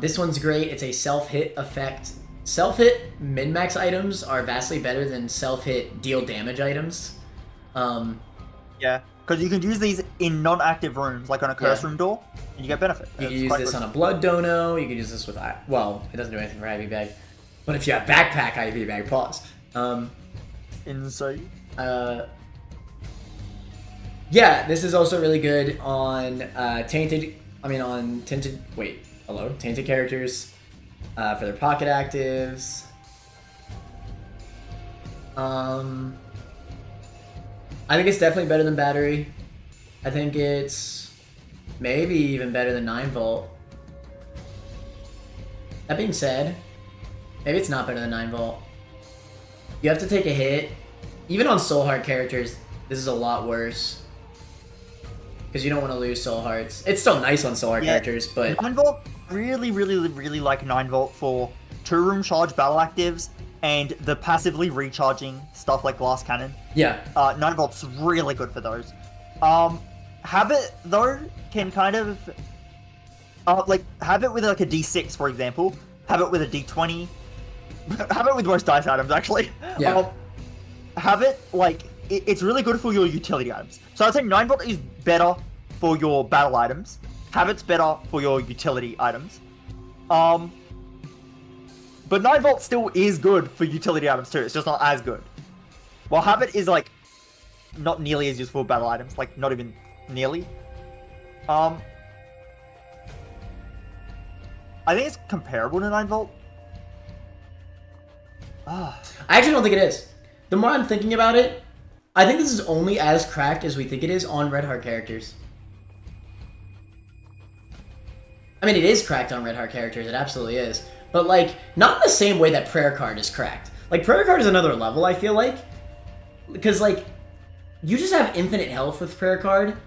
This one's great. It's a self-hit effect. Self-hit min-max items are vastly better than self-hit deal damage items. Yeah, because you can use these in non-active rooms, like on a curse room door, and you get benefit. You can use this on a blood dono. You can use this with, well, it doesn't do anything for IV bag, but if you have backpack IV bag, pause. Insane. Yeah, this is also really good on tainted characters for their pocket actives. I think it's definitely better than battery. I think it's maybe even better than 9 volt. That being said, maybe it's not better than 9 volt. You have to take a hit. Even on soul heart characters, this is a lot worse. Because you don't want to lose soul hearts. It's still nice on soul heart characters, but 9 volt, really like 9 volt for 2-room charge battle actives and the passively recharging stuff like glass cannon. Yeah. 9 volt's really good for those. Habit though can kind of like Habit with like a D6 for example. Habit with a D20. Habit with most dice items actually. Yeah. Habit like it's really good for your utility items. So I'd say 9 volt is better for your battle items. Habit's better for your utility items. But 9 volt still is good for utility items too. It's just not as good. While Habit is like not nearly as useful for battle items, like not even nearly. I think it's comparable to 9 volt. I actually don't think it is. The more I'm thinking about it, I think this is only as cracked as we think it is on Red Heart characters. I mean, it is cracked on Red Heart characters, it absolutely is. But, like, not in the same way that Prayer Card is cracked. Like, Prayer Card is another level, I feel like. Because, like, you just have infinite health with Prayer Card.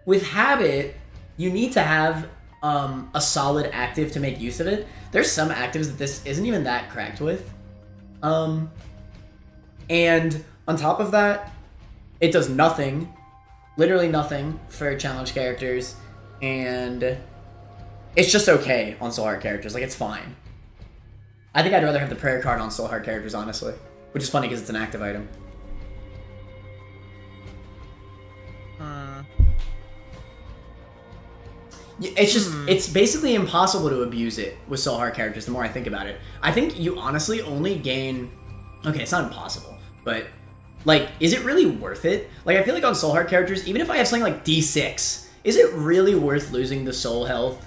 With Habit, you need to have a solid active to make use of it. There's some actives that this isn't even that cracked with. And on top of that, it does nothing, literally nothing for challenge characters, and it's just okay on Soul Heart characters. Like, it's fine. I think I'd rather have the Prayer Card on Soul Heart characters, honestly. Which is funny because it's an active item. It's just, it's basically impossible to abuse it with Soul Heart characters the more I think about it. I think you honestly only gain... Okay, it's not impossible, but... Like, is it really worth it? Like, I feel like on Soul Heart characters, even if I have something like D6, is it really worth losing the soul health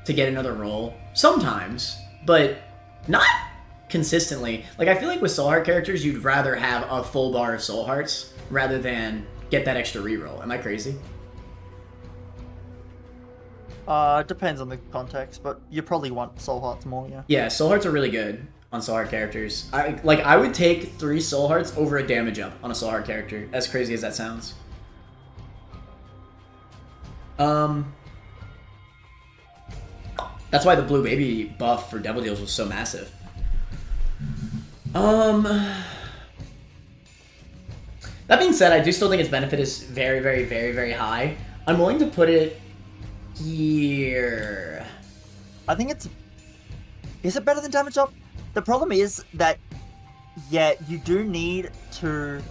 to get another roll? Sometimes, but not consistently. Like, I feel like with Soul Heart characters, you'd rather have a full bar of Soul Hearts rather than get that extra reroll. Am I crazy? Depends on the context, but you probably want Soul Hearts more, yeah. Yeah, Soul Hearts are really good on Soul Heart characters. I would take 3 Soul Hearts over a damage up on a Soul Heart character, as crazy as that sounds. That's why the Blue Baby buff for Devil Deals was so massive. That being said, I do still think its benefit is very, very, very, very high. I'm willing to put it here. I think it's... Is it better than damage up? The problem is that, yeah, you do need to...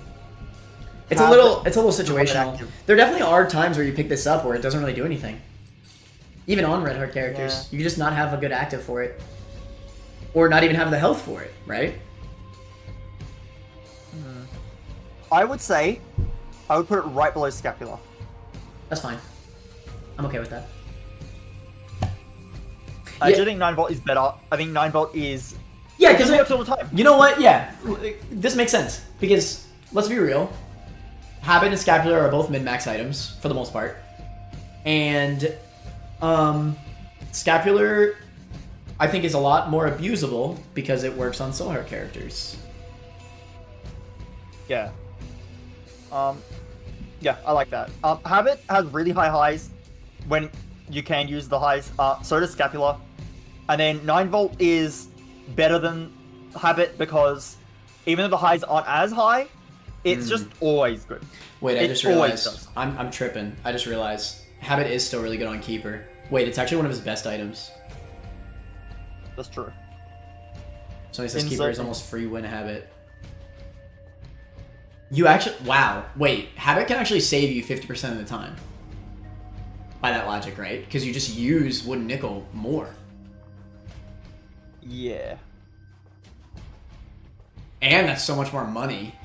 It's a little situational. There definitely are times where you pick this up where it doesn't really do anything. Even on red heart characters, you can just not have a good active for it. Or not even have the health for it, right? I would say, I would put it right below Scapular. That's fine. I'm okay with that. I do think 9 volt is better. I think 9 volt is... Yeah, because it works all the time. You know what? Yeah, this makes sense. Because, let's be real, Habit and Scapular are both min-max items, for the most part. And, Scapular, I think, is a lot more abusable because it works on Soul Heart characters. Yeah. Yeah, I like that. Habit has really high highs when you can use the highs. So does Scapular. And then 9 volt is better than Habit because even though the highs aren't as high, it's just always good. Wait, I just realized. I'm tripping. I just realized Habit is still really good on Keeper. Wait, it's actually one of his best items. That's true. Somebody says Keeper is almost free win Habit. You actually... Wow. Wait, Habit can actually save you 50% of the time. By that logic, right? Because you just use Wooden Nickel more. Yeah. And that's so much more money.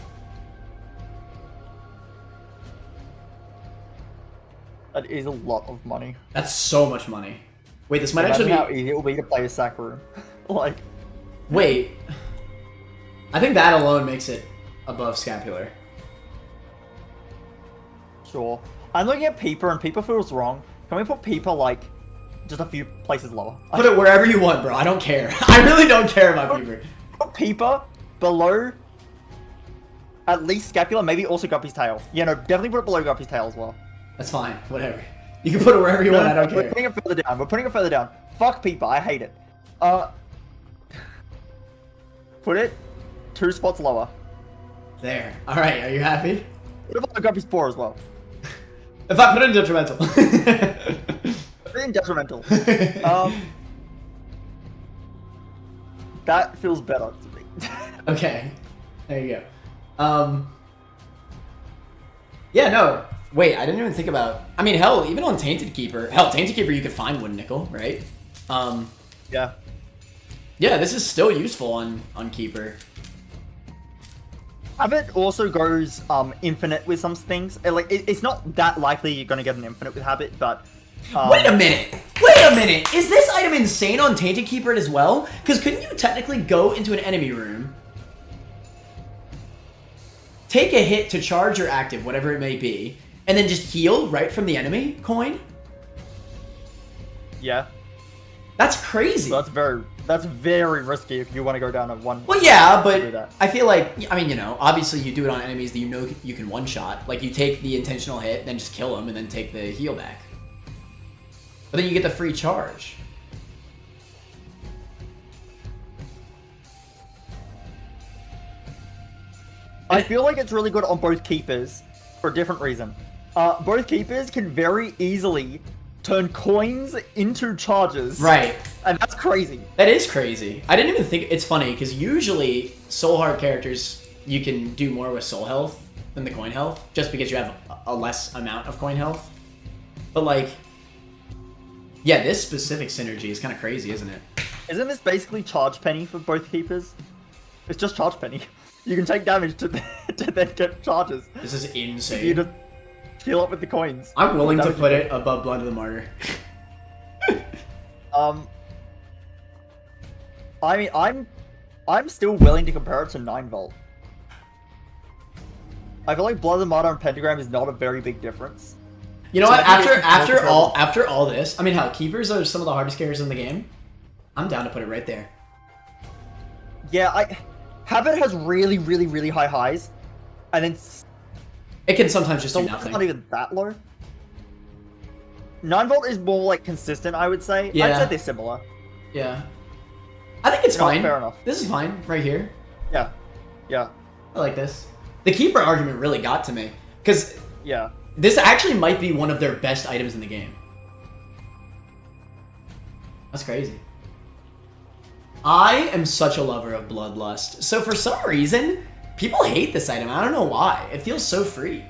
That is a lot of money. That's so much money. Wait, this might actually be... how easy it will be to play a sack room. Like... Wait. I think that alone makes it above Scapular. Sure. I'm looking at Peeper, and Peeper feels wrong. Can we put Peeper, like, just a few places lower? Put it wherever you want, bro. I don't care. I really don't care about Peeper. Put Peeper below at least Scapular, maybe also Guppy's tail. Yeah, no, definitely put it below Guppy's tail as well. That's fine. Whatever. You can put it wherever you want. I don't care. We're putting it further down. We're putting it further down. Fuck Peeper. I hate it. Put it 2 spots lower. There. All right. Are you happy? What about Guppy's paw as well? If I put it in detrimental. Put it in detrimental. That feels better to me. Okay. There you go. Yeah, no. Wait, I didn't even think about... I mean, hell, even on Tainted Keeper... Hell, Tainted Keeper, you could find Wooden Nickel, right? Yeah. Yeah, this is still useful on Keeper. Habit also goes infinite with some things. It's not that likely you're going to get an infinite with Habit, but... Wait a minute! Wait a minute! Is this item insane on Tainted Keeper as well? Because couldn't you technically go into an enemy room, take a hit to charge your active, whatever it may be, and then just heal right from the enemy coin? Yeah. That's crazy. So that's very risky if you want to go down a one. Well, yeah, but I feel like, I mean, you know, obviously you do it on enemies that you know you can one-shot. Like, you take the intentional hit, then just kill them, and then take the heal back. But then you get the free charge. I feel like it's really good on both keepers for a different reason. Both keepers can very easily turn coins into charges. Right. And that's crazy. That is crazy. I didn't even think... It's funny, because usually Soul Heart characters, you can do more with soul health than the coin health, just because you have a less amount of coin health. But, like... Yeah, this specific synergy is kind of crazy, isn't it? Isn't this basically charge penny for both keepers? It's just charge penny. You can take damage to then get charges. This is insane. You just heal up with the coins. I'm willing to put it above Blood of the Martyr. I mean, I'm still willing to compare it to 9 volt. I feel like Blood of the Martyr and Pentagram is not a very big difference. You know what? After all this, I mean, hell, Keepers are some of the hardest characters in the game. I'm down to put it right there. Yeah, Habit has really, really, really high highs, and then it can sometimes just do nothing. It's not even that low. 9 volt is more like consistent, I would say. Yeah. I'd say they're similar. Yeah. I think it's fine. Fair enough. This is fine right here. Yeah. Yeah. I like this. The Keeper argument really got to me, because yeah, this actually might be one of their best items in the game. That's crazy. I am such a lover of Bloodlust. So for some reason, people hate this item. I don't know why. It feels so free.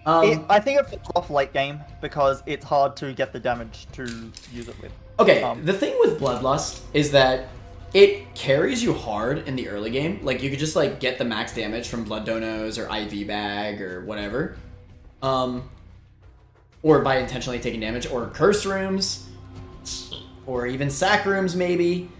I think it falls off late game because it's hard to get the damage to use it with. Okay, the thing with Bloodlust is that it carries you hard in the early game. Like, you could just, like, get the max damage from Blood Donos or IV Bag or whatever. Or by intentionally taking damage, or Curse Rooms, or even Sack Rooms, maybe.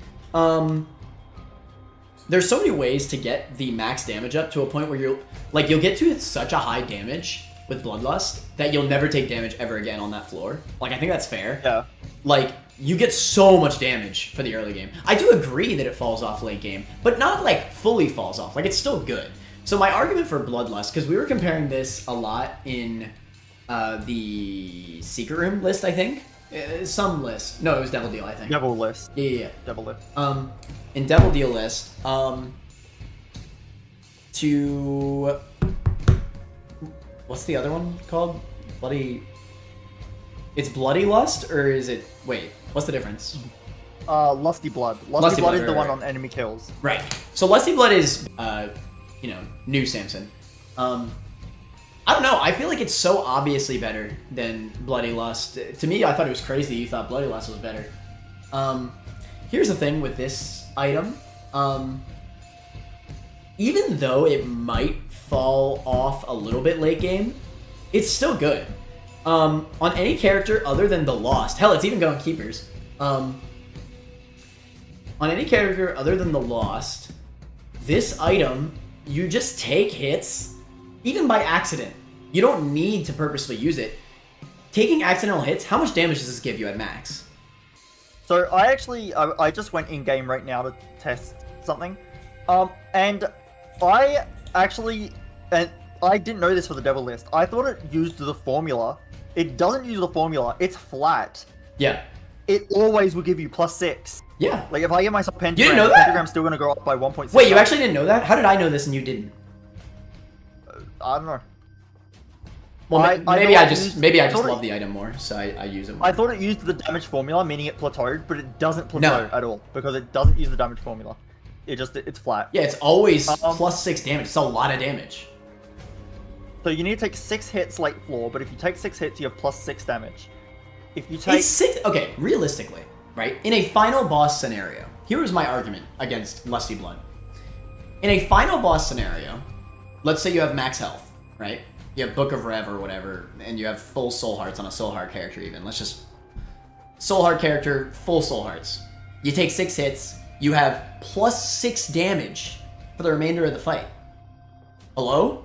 There's so many ways to get the max damage up to a point where you'll get to such a high damage with Bloodlust that you'll never take damage ever again on that floor. Like, I think that's fair. Yeah. Like, you get so much damage for the early game. I do agree that it falls off late game, but not, like, fully falls off. Like, it's still good. So my argument for Bloodlust, because we were comparing this a lot in the Secret Room list, I think. Some list. No, it was Devil Deal, I think. Devil list. Yeah. Devil list. In Devil Deal list, to... What's the other one called? Bloody... It's Bloody Lust, or is it... Wait, what's the difference? Lusty Blood. Lusty Blood is the one on enemy kills. Right. So Lusty Blood is, new Samson. I don't know. I feel like it's so obviously better than Bloody Lust. To me, I thought it was crazy you thought Bloody Lust was better. Here's the thing with this item. Even though it might fall off a little bit late game, it's still good. On any character other than the Lost, hell, it's even good on Keepers. On any character other than the Lost, this item, you just take hits, even by accident. You don't need to purposely use it. Taking accidental hits, how much damage does this give you at max? So I just went in game right now to test something, and I didn't know this for the Devil list. I thought it used the formula. It doesn't use the formula. It's flat. Yeah. It always will give you +6. Yeah. Like if I get myself pentagram, you didn't know that? pentagram's still gonna go up by 1.6. Wait, you actually didn't know that? How did I know this and you didn't? I don't know. Well, maybe I just love the item more, so I use it more. I thought it used the damage formula, meaning it plateaued, but it doesn't plateau at all because it doesn't use the damage formula. It's flat. Yeah, it's always +6 damage. It's a lot of damage. So you need to take 6 hits late floor, but if you take 6 hits, you have +6 damage. If you take... It's 6... Okay, realistically, right? In a final boss scenario, here is my argument against Lusty Blood. In a final boss scenario, let's say you have max health, right? You have Book of Rev or whatever, and you have full soul hearts on a soul heart character even. Let's just... Soul heart character, full soul hearts. You take 6 hits, you have +6 damage for the remainder of the fight. Hello?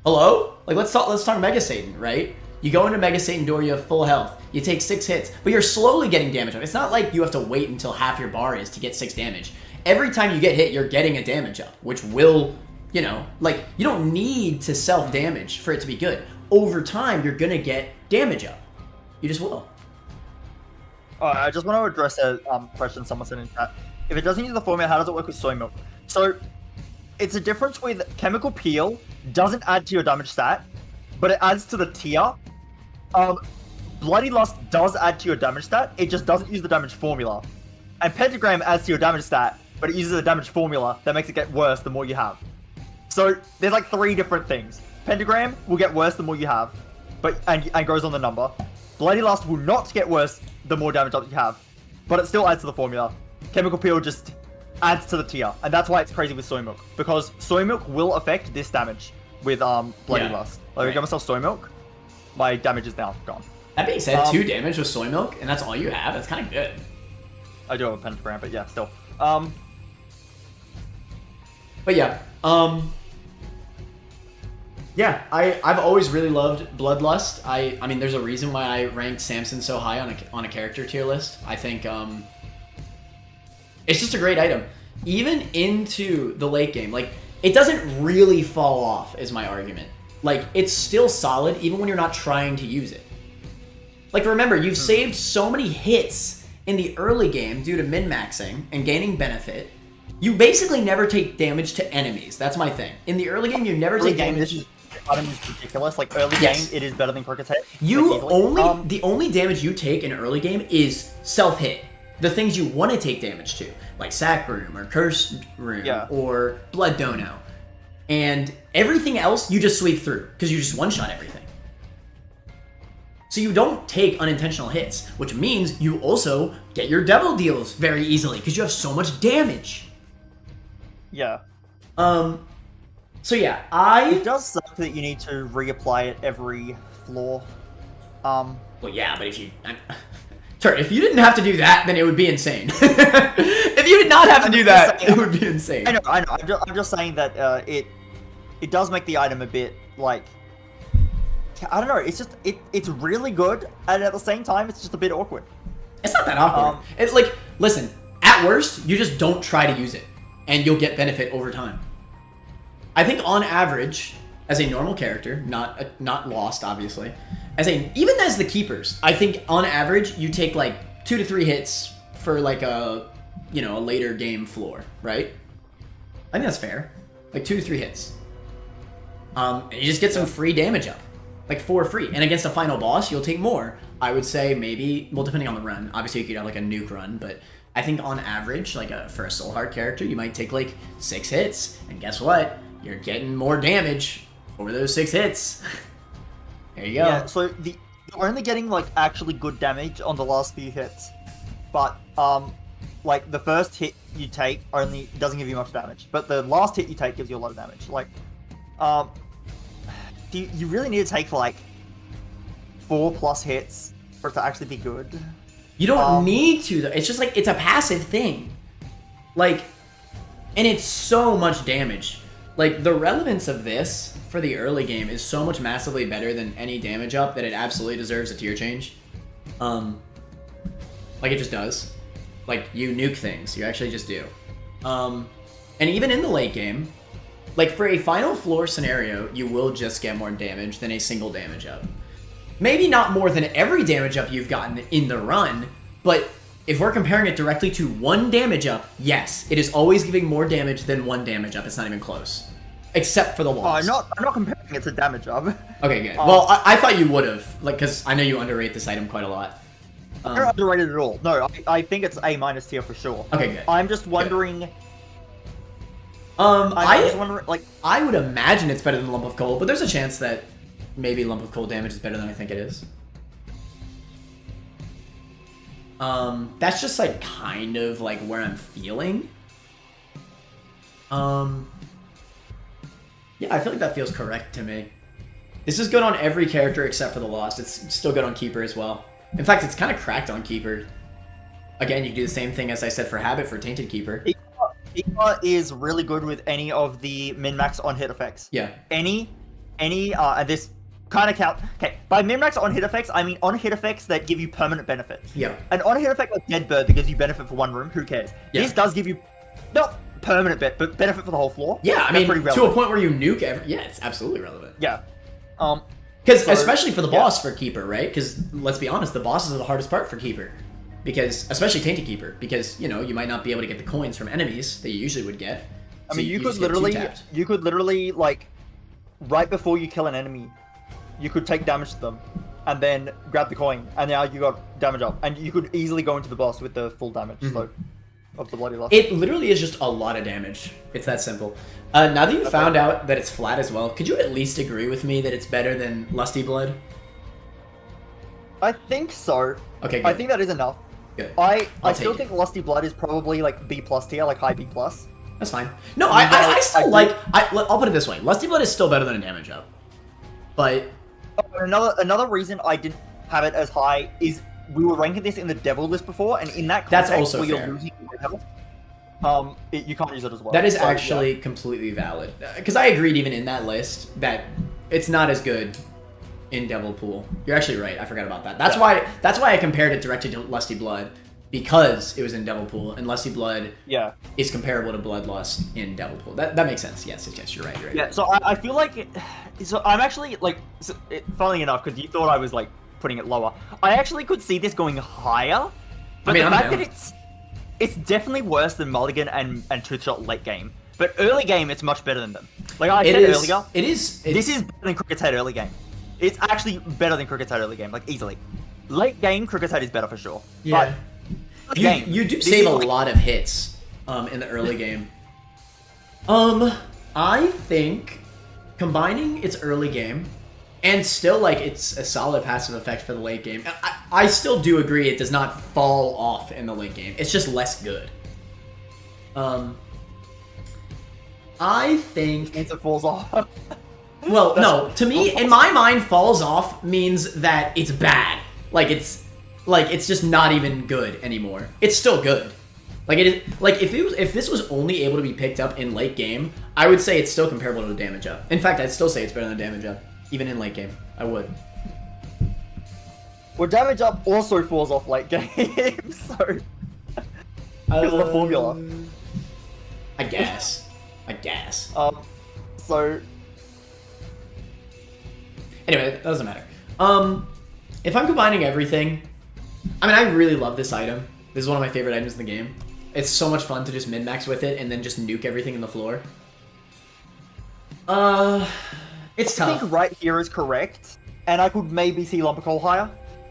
Hello? Like, let's talk Mega Satan, right? You go into Mega Satan door, you have full health. You take 6 hits, but you're slowly getting damage up. It's not like you have to wait until half your bar is to get 6 damage. Every time you get hit, you're getting a damage up, which will, you don't need to self-damage for it to be good. Over time, you're gonna get damage up. You just will. I just want to address a question someone said in chat. If it doesn't use the formula, how does it work with soy milk? So, it's a difference with Chemical Peel doesn't add to your damage stat, but it adds to the tier. Bloody Lust does add to your damage stat, it just doesn't use the damage formula. And Pentagram adds to your damage stat, but it uses a damage formula that makes it get worse the more you have. So, there's like 3 different things. Pentagram will get worse the more you have, and goes on the number. Bloody Lust will not get worse the more damage that you have, but it still adds to the formula. Chemical Peel just adds to the tier, and that's why it's crazy with Soy Milk, because Soy Milk will affect this damage with Bloody Lust. Like, if I get myself Soy Milk, my damage is now gone. That being said, 2 damage with Soy Milk, and that's all you have, that's kind of good. I do have a Pentagram, but yeah, still. But yeah, yeah, I've always really loved Bloodlust. I mean, there's a reason why I ranked Samson so high on a character tier list. I think it's just a great item, even into the late game. Like, it doesn't really fall off, is my argument. Like, it's still solid even when you're not trying to use it. Like, remember, you've saved so many hits in the early game due to min-maxing and gaining benefit. You basically never take damage to enemies. That's my thing. In the early game, you never take damage. This item is ridiculous. Like, early game, it is better than Cricket's Head. The only damage you take in early game is self-hit. The things you want to take damage to, like Sack Room or Curse Room or Blood Dono. And everything else, you just sweep through, because you just one-shot everything. So you don't take unintentional hits, which means you also get your devil deals very easily because you have so much damage. Yeah. So yeah, It does suck that you need to reapply it every floor. Well, yeah, but if you... Turt, if you didn't have to do that, then it would be insane. If you did not have to do that, it would be insane. I know. I'm just saying that it does make the item a bit, like... I don't know, it's just... It's really good, and at the same time, it's just a bit awkward. It's not that awkward. It's like, listen, at worst, you just don't try to use it, and you'll get benefit over time. I think on average, as a normal character, not lost, obviously, even as the keepers, I think on average you take like 2 to 3 hits for like a later game floor, right? I think that's fair, like 2 to 3 hits. And you just get some free damage up, like 4 free. And against a final boss, you'll take more. I would say maybe, well, depending on the run. Obviously, you could have like a nuke run, but I think on average, like for a soul heart character, you might take like 6 hits, and guess what? You're getting more damage over those 6 hits. There you go. Yeah, so you're only getting like actually good damage on the last few hits, but like the first hit you take only doesn't give you much damage, but the last hit you take gives you a lot of damage. Like, you really need to take like 4+ hits for it to actually be good. You don't need to, though. It's just like, it's a passive thing. Like, and it's so much damage. Like, the relevance of this for the early game is so much massively better than any damage up that it absolutely deserves a tier change. Like, it just does. Like, you nuke things. You actually just do. And even in the late game, like, for a final floor scenario, you will just get more damage than a single damage up. Maybe not more than every damage up you've gotten in the run, but if we're comparing it directly to 1 damage up, yes, it is always giving more damage than 1 damage up. It's not even close. Except for the walls. I'm not comparing it to damage up. Okay, good. Well, I thought you would have, like, because I know you underrate this item quite a lot. Not underrated at all. No, I think it's A- tier for sure. Okay, good. I'm just wondering... I was wondering, like... I would imagine it's better than Lump of Coal, but there's a chance that maybe Lump of Coal damage is better than I think it is. That's just, like, kind of, like, where I'm feeling. Yeah, I feel like that feels correct to me. This is good on every character except for the Lost. It's still good on Keeper as well. In fact, it's kind of cracked on Keeper. Again, you can do the same thing as I said for Habit for Tainted Keeper. Keeper is really good with any of the min-max on hit effects. Yeah. And this kind of count... Okay, by min-max on hit effects, I mean on hit effects that give you permanent benefit. Yeah. An on hit effect like Dead Bird that gives you benefit for 1 room, who cares? Yeah. This does give you... Not permanent but benefit for the whole floor. Yeah, I mean, pretty to a point where you nuke every... Yeah, it's absolutely relevant. Yeah. Because especially for the boss for Keeper, right? Because let's be honest, the bosses are the hardest part for Keeper. Because, especially Tainted Keeper, because, you know, you might not be able to get the coins from enemies that you usually would get. I mean, you could literally, like, right before you kill an enemy, you could take damage to them, and then grab the coin, and now you got damage up. And you could easily go into the boss with the full damage slope of the Bloody Lust. It literally is just a lot of damage. It's that simple. Now that you found out that it's flat as well, could you at least agree with me that it's better than Lusty Blood? I think so. Okay, good. I think that is enough. Good. I still think Lusty Blood is probably like B+ tier, like high B+. That's fine. No, I still like... I'll put it this way. Lusty Blood is still better than a damage up. But... Another reason I didn't have it as high is we were ranking this in the Devil list before, and in that context that's also where fair. you're losing your health, you can't use it as well. That is actually completely valid. Because I agreed even in that list that it's not as good in Devil Pool. You're actually right. I forgot about that. That's why I compared it directly to Lusty Blood, because it was in Devil Pool, and Lusty Blood is comparable to Bloodlust in Devil Pool. That makes sense. Yes, you're right. Yeah, so I feel like... So I'm actually, like... funnily enough, because you thought I was, like, putting it lower, I actually could see this going higher, but the fact that it's definitely worse than Mulligan and Tooth Shot late game. But early game, it's much better than them. Like I said earlier, this is better than Cricket's Head early game. It's actually better than Cricket's Head early game, like easily. Late game, Cricket's Head is better for sure. Yeah. But you do save a lot of hits in the early game. I think combining its early game And still, like, it's a solid passive effect for the late game. I still do agree it does not fall off in the late game. It's just less good. I think... It falls off. Well, no. To me, in my mind, falls off means that it's bad. Like, it's just not even good anymore. It's still good. Like, it is, like, if this was only able to be picked up in late game, I would say it's still comparable to damage up. In fact, I'd still say it's better than damage up. Even in late game, I would. Well, damage up also falls off late game, so... It's the formula. I guess. So... Anyway, that doesn't matter. If I'm combining everything... I mean, I really love this item. This is one of my favorite items in the game. It's so much fun to just min-max with it and then just nuke everything in the floor. It's tough. I think right here is correct, and I could maybe see Lumbercoal higher,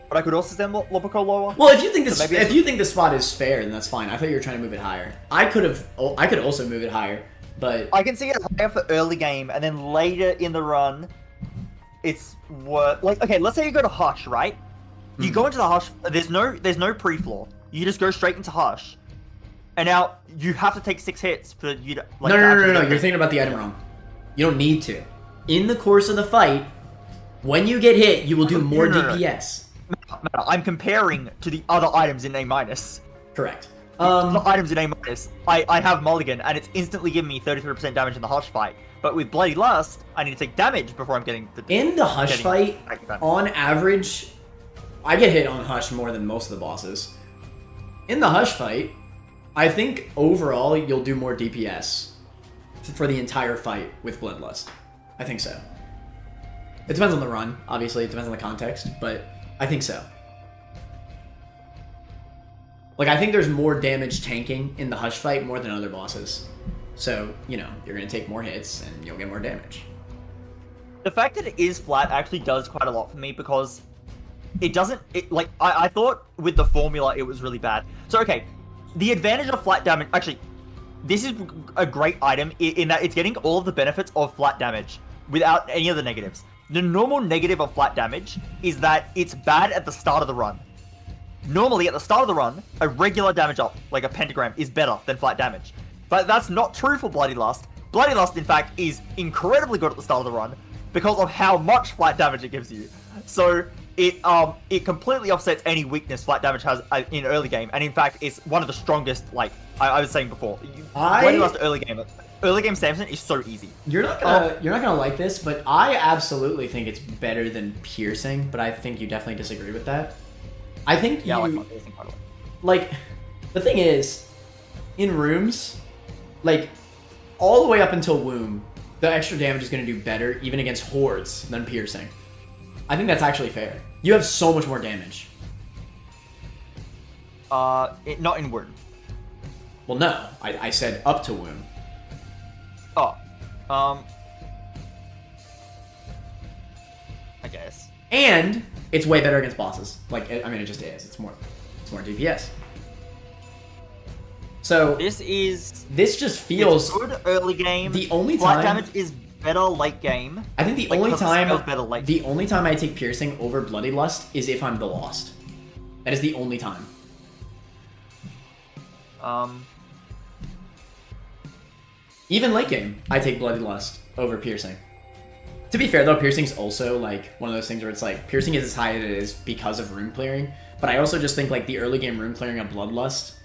but I could also send Lumbercoal lower. Well, if you think this, if you think the spot is fair, then that's fine. I thought you were trying to move it higher. I could also move it higher, but I can see it higher for early game, and then later in the run, it's worth. Like, okay, let's say you go to Hush, right? You go into the Hush. There's no pre-floor. You just go straight into Hush, and now you have to take 6 hits for you to. Like, no. You're thinking about the item wrong. You don't need to. In the course of the fight, when you get hit, you will do more DPS. No, I'm comparing to the other items in A-. Correct. The items in A-, I have Mulligan, and it's instantly giving me 33% damage in the Hush fight. But with Bloody Lust, I need to take damage before I'm getting the... In the Hush fight, on average, I get hit on Hush more than most of the bosses. In the Hush fight, I think overall you'll do more DPS for the entire fight with Bloodlust. I think so. It depends on the run, obviously. It depends on the context, but I think so. Like, I think there's more damage tanking in the Hush fight more than other bosses. So, you know, you're going to take more hits and you'll get more damage. The fact that it is flat actually does quite a lot for me because it doesn't... I thought with the formula it was really bad. So, okay, the advantage of flat damage... Actually, this is a great item in that it's getting all of the benefits of flat damage without any of the negatives. The normal negative of flat damage is that it's bad at the start of the run. Normally, at the start of the run, a regular damage up, like a pentagram, is better than flat damage. But that's not true for Bloody Lust. Bloody Lust, in fact, is incredibly good at the start of the run because of how much flat damage it gives you. So it completely offsets any weakness flat damage has in early game, and in fact, it's one of the strongest. Like I was saying before, Bloody Lust early game Samson is so easy. You're not gonna like this, but I absolutely think it's better than piercing. But I think you definitely disagree with that. I think I like my piercing quite a lot. Like, the thing is, in rooms, like all the way up until womb, the extra damage is gonna do better even against hordes than piercing. I think that's actually fair. You have so much more damage. Not in womb. Well, no, I said up to womb. Oh, I guess. And it's way better against bosses. Like, I mean, it just is. It's more DPS. So this just feels good early game. The only flat time damage is better late game. I think the only time I take piercing over Bloody Lust is if I'm the Lost. That is the only time. Even late game, I take Bloody Lust over piercing. To be fair though, piercing's also like one of those things where it's like piercing is as high as it is because of rune clearing, but I also just think like the early game rune clearing of Bloodlust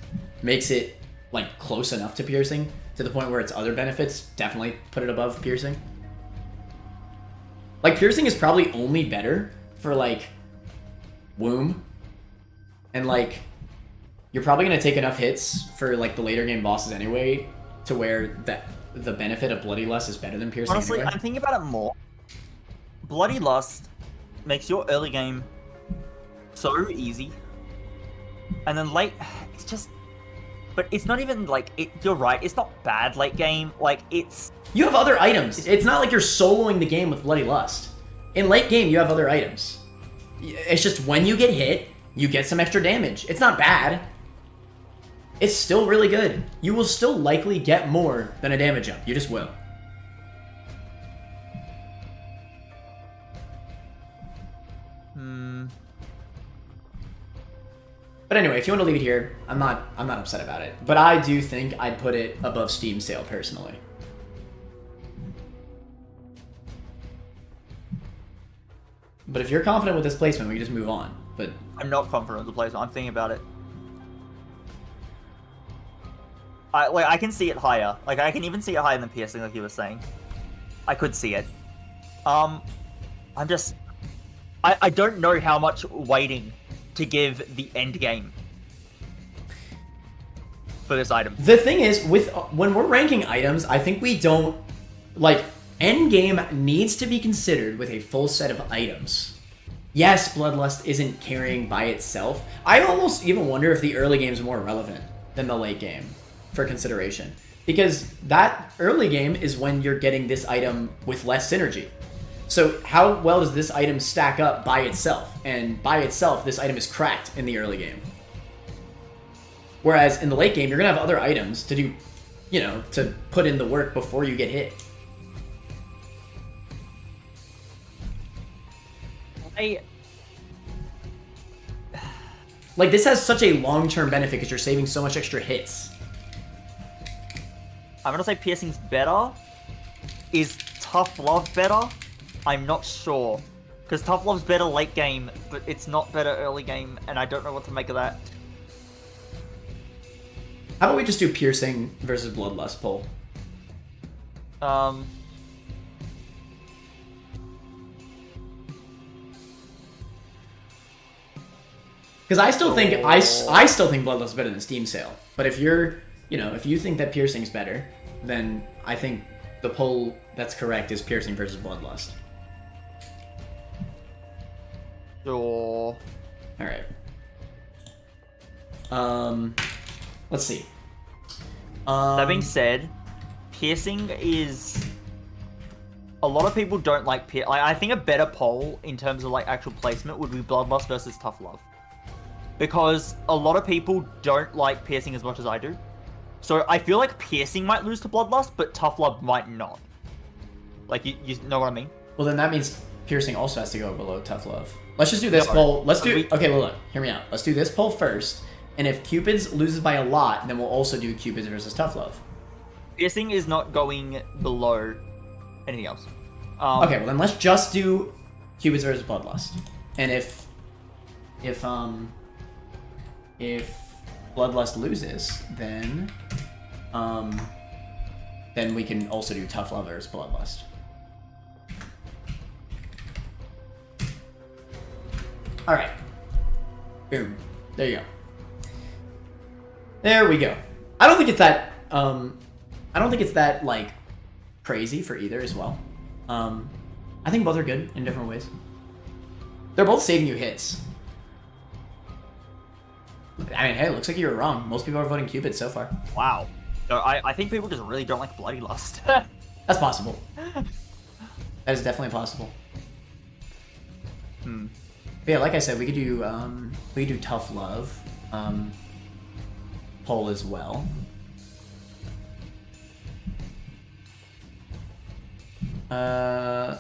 makes it like close enough to piercing to the point where its other benefits definitely put it above piercing. Like piercing is probably only better for like womb, and like you're probably gonna take enough hits for like the later game bosses anyway to where the benefit of Bloody Lust is better than piercing. Honestly, anyway. I'm thinking about it more. Bloody Lust makes your early game so easy, and then late, it's just. But it's not even like it. You're right. It's not bad late game. Like it's. You have other items. It's not like you're soloing the game with Bloody Lust. In late game, you have other items. It's just when you get hit, you get some extra damage. It's not bad. It's still really good. You will still likely get more than a damage up. You just will. Hmm. But anyway, if you want to leave it here, I'm not upset about it. But I do think I'd put it above Steam Sale personally. But if you're confident with this placement, we can just move on. But I'm not confident with the placement. I'm thinking about it. I can see it higher. Like, I can even see it higher than piercing, like you were saying. I could see it. I'm just... I don't know how much weighting to give the end game for this item. The thing is, when we're ranking items, I think we don't... Like, end game needs to be considered with a full set of items. Yes, Bloodlust isn't carrying by itself. I almost even wonder if the early game is more relevant than the late game for consideration. Because that early game is when you're getting this item with less synergy. So how well does this item stack up by itself? And by itself, this item is cracked in the early game. Whereas in the late game, you're going to have other items to do, you know, to put in the work before you get hit. Like, this has such a long-term benefit because you're saving so much extra hits. I'm gonna say piercing's better. Is tough love better? I'm not sure. Because tough love's better late game, but it's not better early game, and I don't know what to make of that. How about we just do piercing versus bloodlust poll? Because I still think I still think bloodlust is better than Steam Sale. But if you're, you know, if you think that piercing's better, then I think the poll that's correct is piercing versus bloodlust. Sure. All right. Let's see. That being said, piercing is... A lot of people don't like piercing. Like, I think a better poll in terms of like actual placement would be bloodlust versus tough love. Because a lot of people don't like piercing as much as I do. So I feel like piercing might lose to bloodlust, but tough love might not. Like, you know what I mean? Well, then that means piercing also has to go below tough love. Let's just do this poll. Let's do... Okay, well, look. Hear me out. Let's do this poll first. And if Cupid's loses by a lot, then we'll also do Cupid's versus tough love. Piercing is not going below anything else. Okay, well then let's just do Cupid's versus bloodlust. And if bloodlust loses, then we can also do tough love versus bloodlust. All right. Boom. There you go. There we go. I don't think it's that. I don't think it's that like crazy for either as well. I think both are good in different ways. They're both saving you hits. I mean, hey, it looks like you were wrong. Most people are voting Cupid so far. Wow. So I think people just really don't like bloody lust. That's possible. That is definitely possible. But yeah, like I said, we could do tough love poll as well. The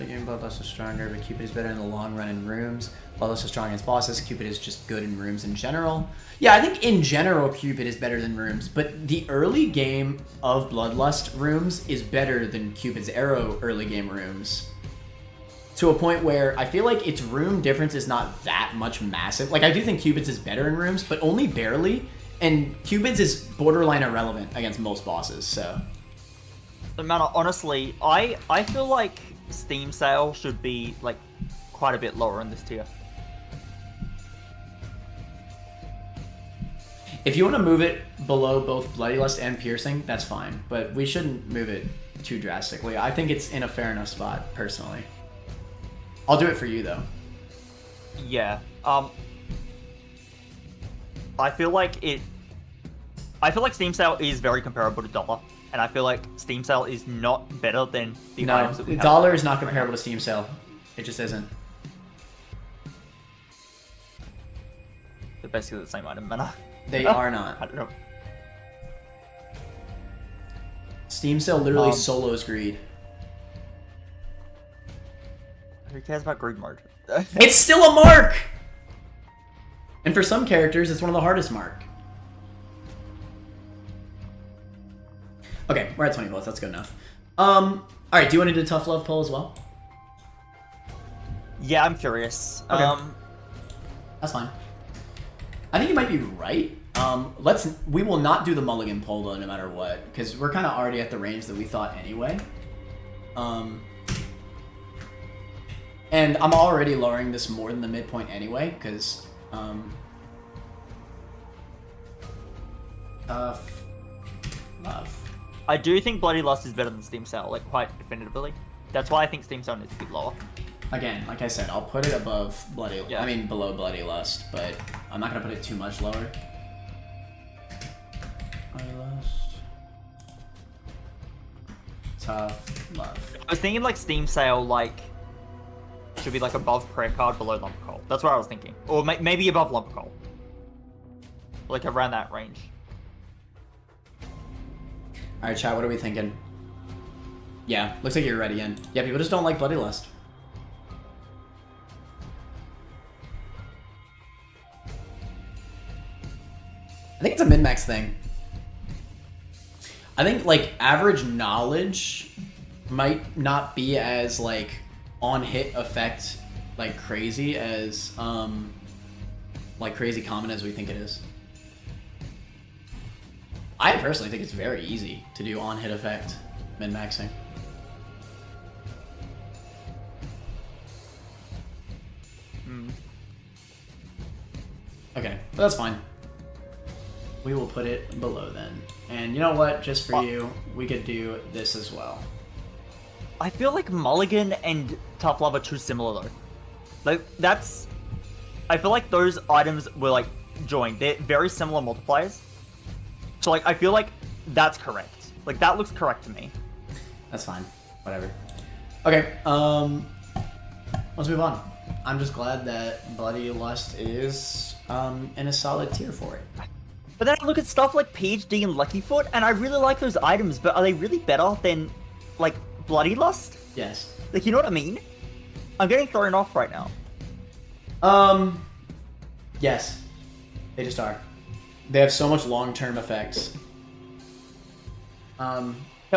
game Bloodlust is stronger, but Cupid is better in the long run in rooms. Bloodlust is strong against bosses. Cupid is just good in rooms in general. Yeah, I think in general Cupid is better than rooms, but the early game of Bloodlust rooms is better than Cupid's Arrow early game rooms. To a point where I feel like its room difference is not that much massive. Like, I do think Cupid's is better in rooms, but only barely. And Cupid's is borderline irrelevant against most bosses, so... Man, honestly, I feel like Steam Sale should be, like, quite a bit lower in this tier. If you want to move it below both Bloody Lust and Piercing, that's fine. But we shouldn't move it too drastically. I think it's in a fair enough spot, personally. I'll do it for you, though. Yeah. I feel like Steam Sale is very comparable to Dollar. And I feel like Steam Sale is not better than the items that we have. Dollar is not comparable to Steam Sale. It just isn't. They're basically the same item, man. They are not. I don't know. Steam Sale literally solos greed. Who cares about greed mode? It's still a mark! And for some characters, it's one of the hardest mark. Okay, we're at 20 votes. That's good enough. Alright, do you want to do a tough love poll as well? Yeah, I'm curious. Okay. That's fine. I think you might be right. We will not do the Mulligan poll though, no matter what, because we're kind of already at the range that we thought anyway. And I'm already lowering this more than the midpoint anyway, because tough love. I do think Bloody Lust is better than Steam Sale, like quite definitively. That's why I think Steam Sale needs to be lower. Again, like I said, I'll put it above Bloody. Yeah. I mean, below Bloody Lust, but I'm not gonna put it too much lower. Bloody Lust. Tough love. I was thinking like Steam Sale, like should be like above Prayer Card, below Lump Coal. That's what I was thinking, or maybe above Lump Coal, like around that range. All right, chat. What are we thinking? Yeah, looks like you're ready in. Yeah, people just don't like Bloody Lust. I think it's a min-max thing. I think like average knowledge might not be as like on hit effect like crazy as like crazy common as we think it is. I personally think it's very easy to do on hit effect min-maxing. Okay, but that's fine. We will put it below then. And you know what? Just for you, we could do this as well. I feel like Mulligan and Tough Love are too similar though. Like that's, I feel like those items were like joined. They're very similar multipliers. So like I feel like that's correct. Like that looks correct to me. That's fine. Whatever. Okay. Let's move on. I'm just glad that Bloody Lust is in a solid tier for it. But then I look at stuff like PhD and Lucky Foot, and I really like those items, but are they really better than, like, Bloody Lust? Yes. Like, you know what I mean? I'm getting thrown off right now. Yes. They just are. They have so much long-term effects. Can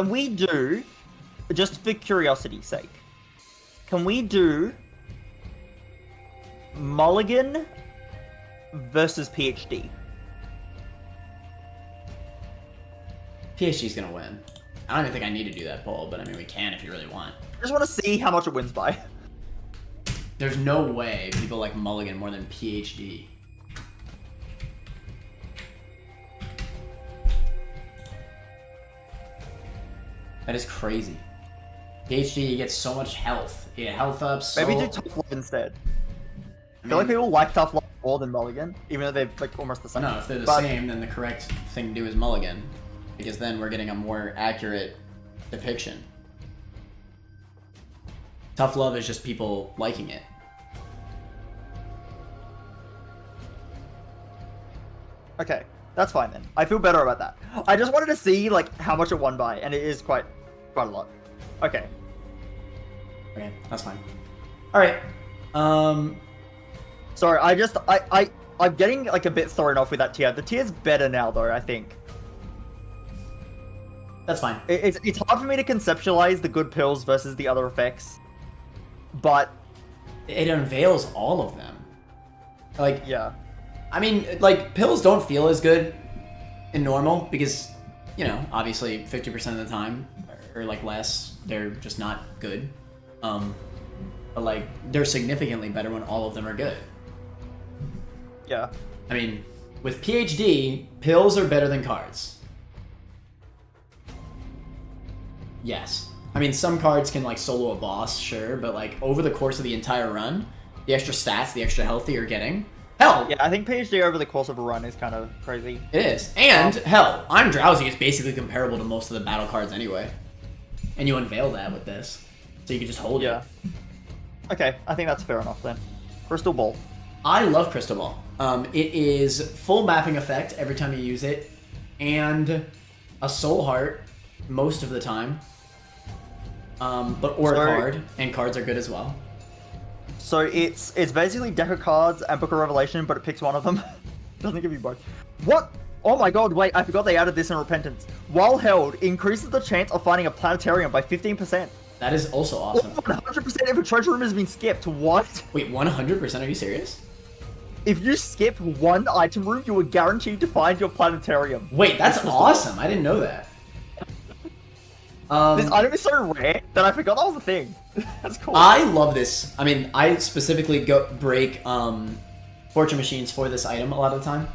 we do, just for curiosity's sake, can we do Mulligan versus PhD? PhD's gonna win. I don't even think I need to do that poll, but I mean, we can if you really want. I just want to see how much it wins by. There's no way people like Mulligan more than PhD. That is crazy. PhD gets so much health. Yeah, health up so... Maybe do Tough Love instead. I feel like people like Tough Love more than Mulligan, even though they're like almost the same. No, if they're the same, then the correct thing to do is Mulligan. Because then we're getting a more accurate depiction. Tough Love is just people liking it. Okay, that's fine then. I feel better about that. I just wanted to see like how much it won by, and it is quite a lot. Okay. Okay, that's fine. Alright. Sorry, I'm getting like a bit thrown off with that tier. The tier's better now though, I think. That's fine. It's hard for me to conceptualize the good pills versus the other effects, but it unveils all of them. Like, yeah. I mean, like, pills don't feel as good in normal because, you know, obviously 50% of the time, or like less, they're just not good. But like, they're significantly better when all of them are good. Yeah. I mean, with PhD, pills are better than cards. Yes. I mean, some cards can, like, solo a boss, sure, but, like, over the course of the entire run, the extra stats, the extra health that you're getting, hell! Yeah, I think PhD over the course of a run is kind of crazy. It is. And, hell, I'm Drowsy is basically comparable to most of the battle cards anyway. And you unveil that with this. So you can just hold it. Okay, I think that's fair enough then. Crystal Ball. I love Crystal Ball. It is full mapping effect every time you use it, and a Soul Heart most of the time. Or a card, and cards are good as well. So it's basically deck of cards and Book of Revelation, but it picks one of them. Doesn't give you both. What? Oh my god, wait, I forgot they added this in Repentance. While held, increases the chance of finding a planetarium by 15%. That is also awesome. 100% if a treasure room has been skipped. What? Wait, 100%? Are you serious? If you skip one item room, you are guaranteed to find your planetarium. Wait, that's awesome. I didn't know that. This item is so rare that I forgot that was a thing. That's cool. I love this. I mean, I specifically break fortune machines for this item a lot of the time.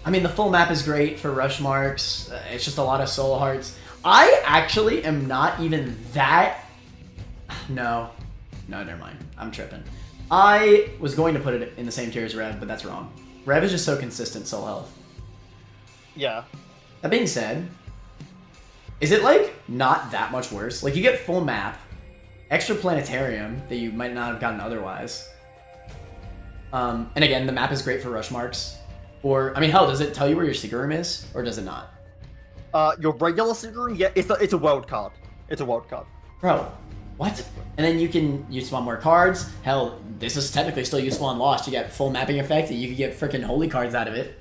I mean, the full map is great for rush marks. It's just a lot of soul hearts. I actually am not even that... No, never mind. I'm tripping. I was going to put it in the same tier as Rev, but that's wrong. Rev is just so consistent soul health. Yeah. That being said, is it, like, not that much worse? Like, you get full map, extra planetarium that you might not have gotten otherwise. And again, the map is great for rush marks. Or, I mean, hell, does it tell you where your secret room is? Or does it not? Your regular secret room, yeah, it's a world card. It's a world card. Bro, what? And then you spawn more cards. Hell, this is technically still useful on Lost. You get full mapping effect, and you can get freaking holy cards out of it.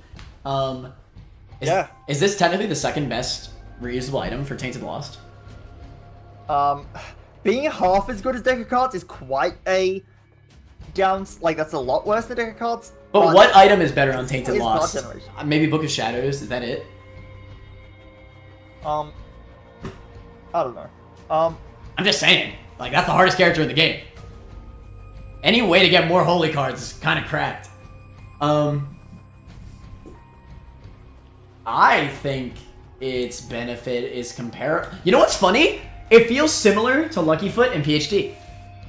Yeah. Is this technically the second best reusable item for Tainted Lost? Being half as good as deck of cards is quite a like, that's a lot worse than deck of cards. But what item is better on Tainted It's Lost? God Generation. Maybe Book of Shadows. Is that it? I don't know. I'm just saying. Like, that's the hardest character in the game. Any way to get more holy cards is kind of cracked. I think its benefit is comparable. You know what's funny? It feels similar to Lucky Foot and PhD.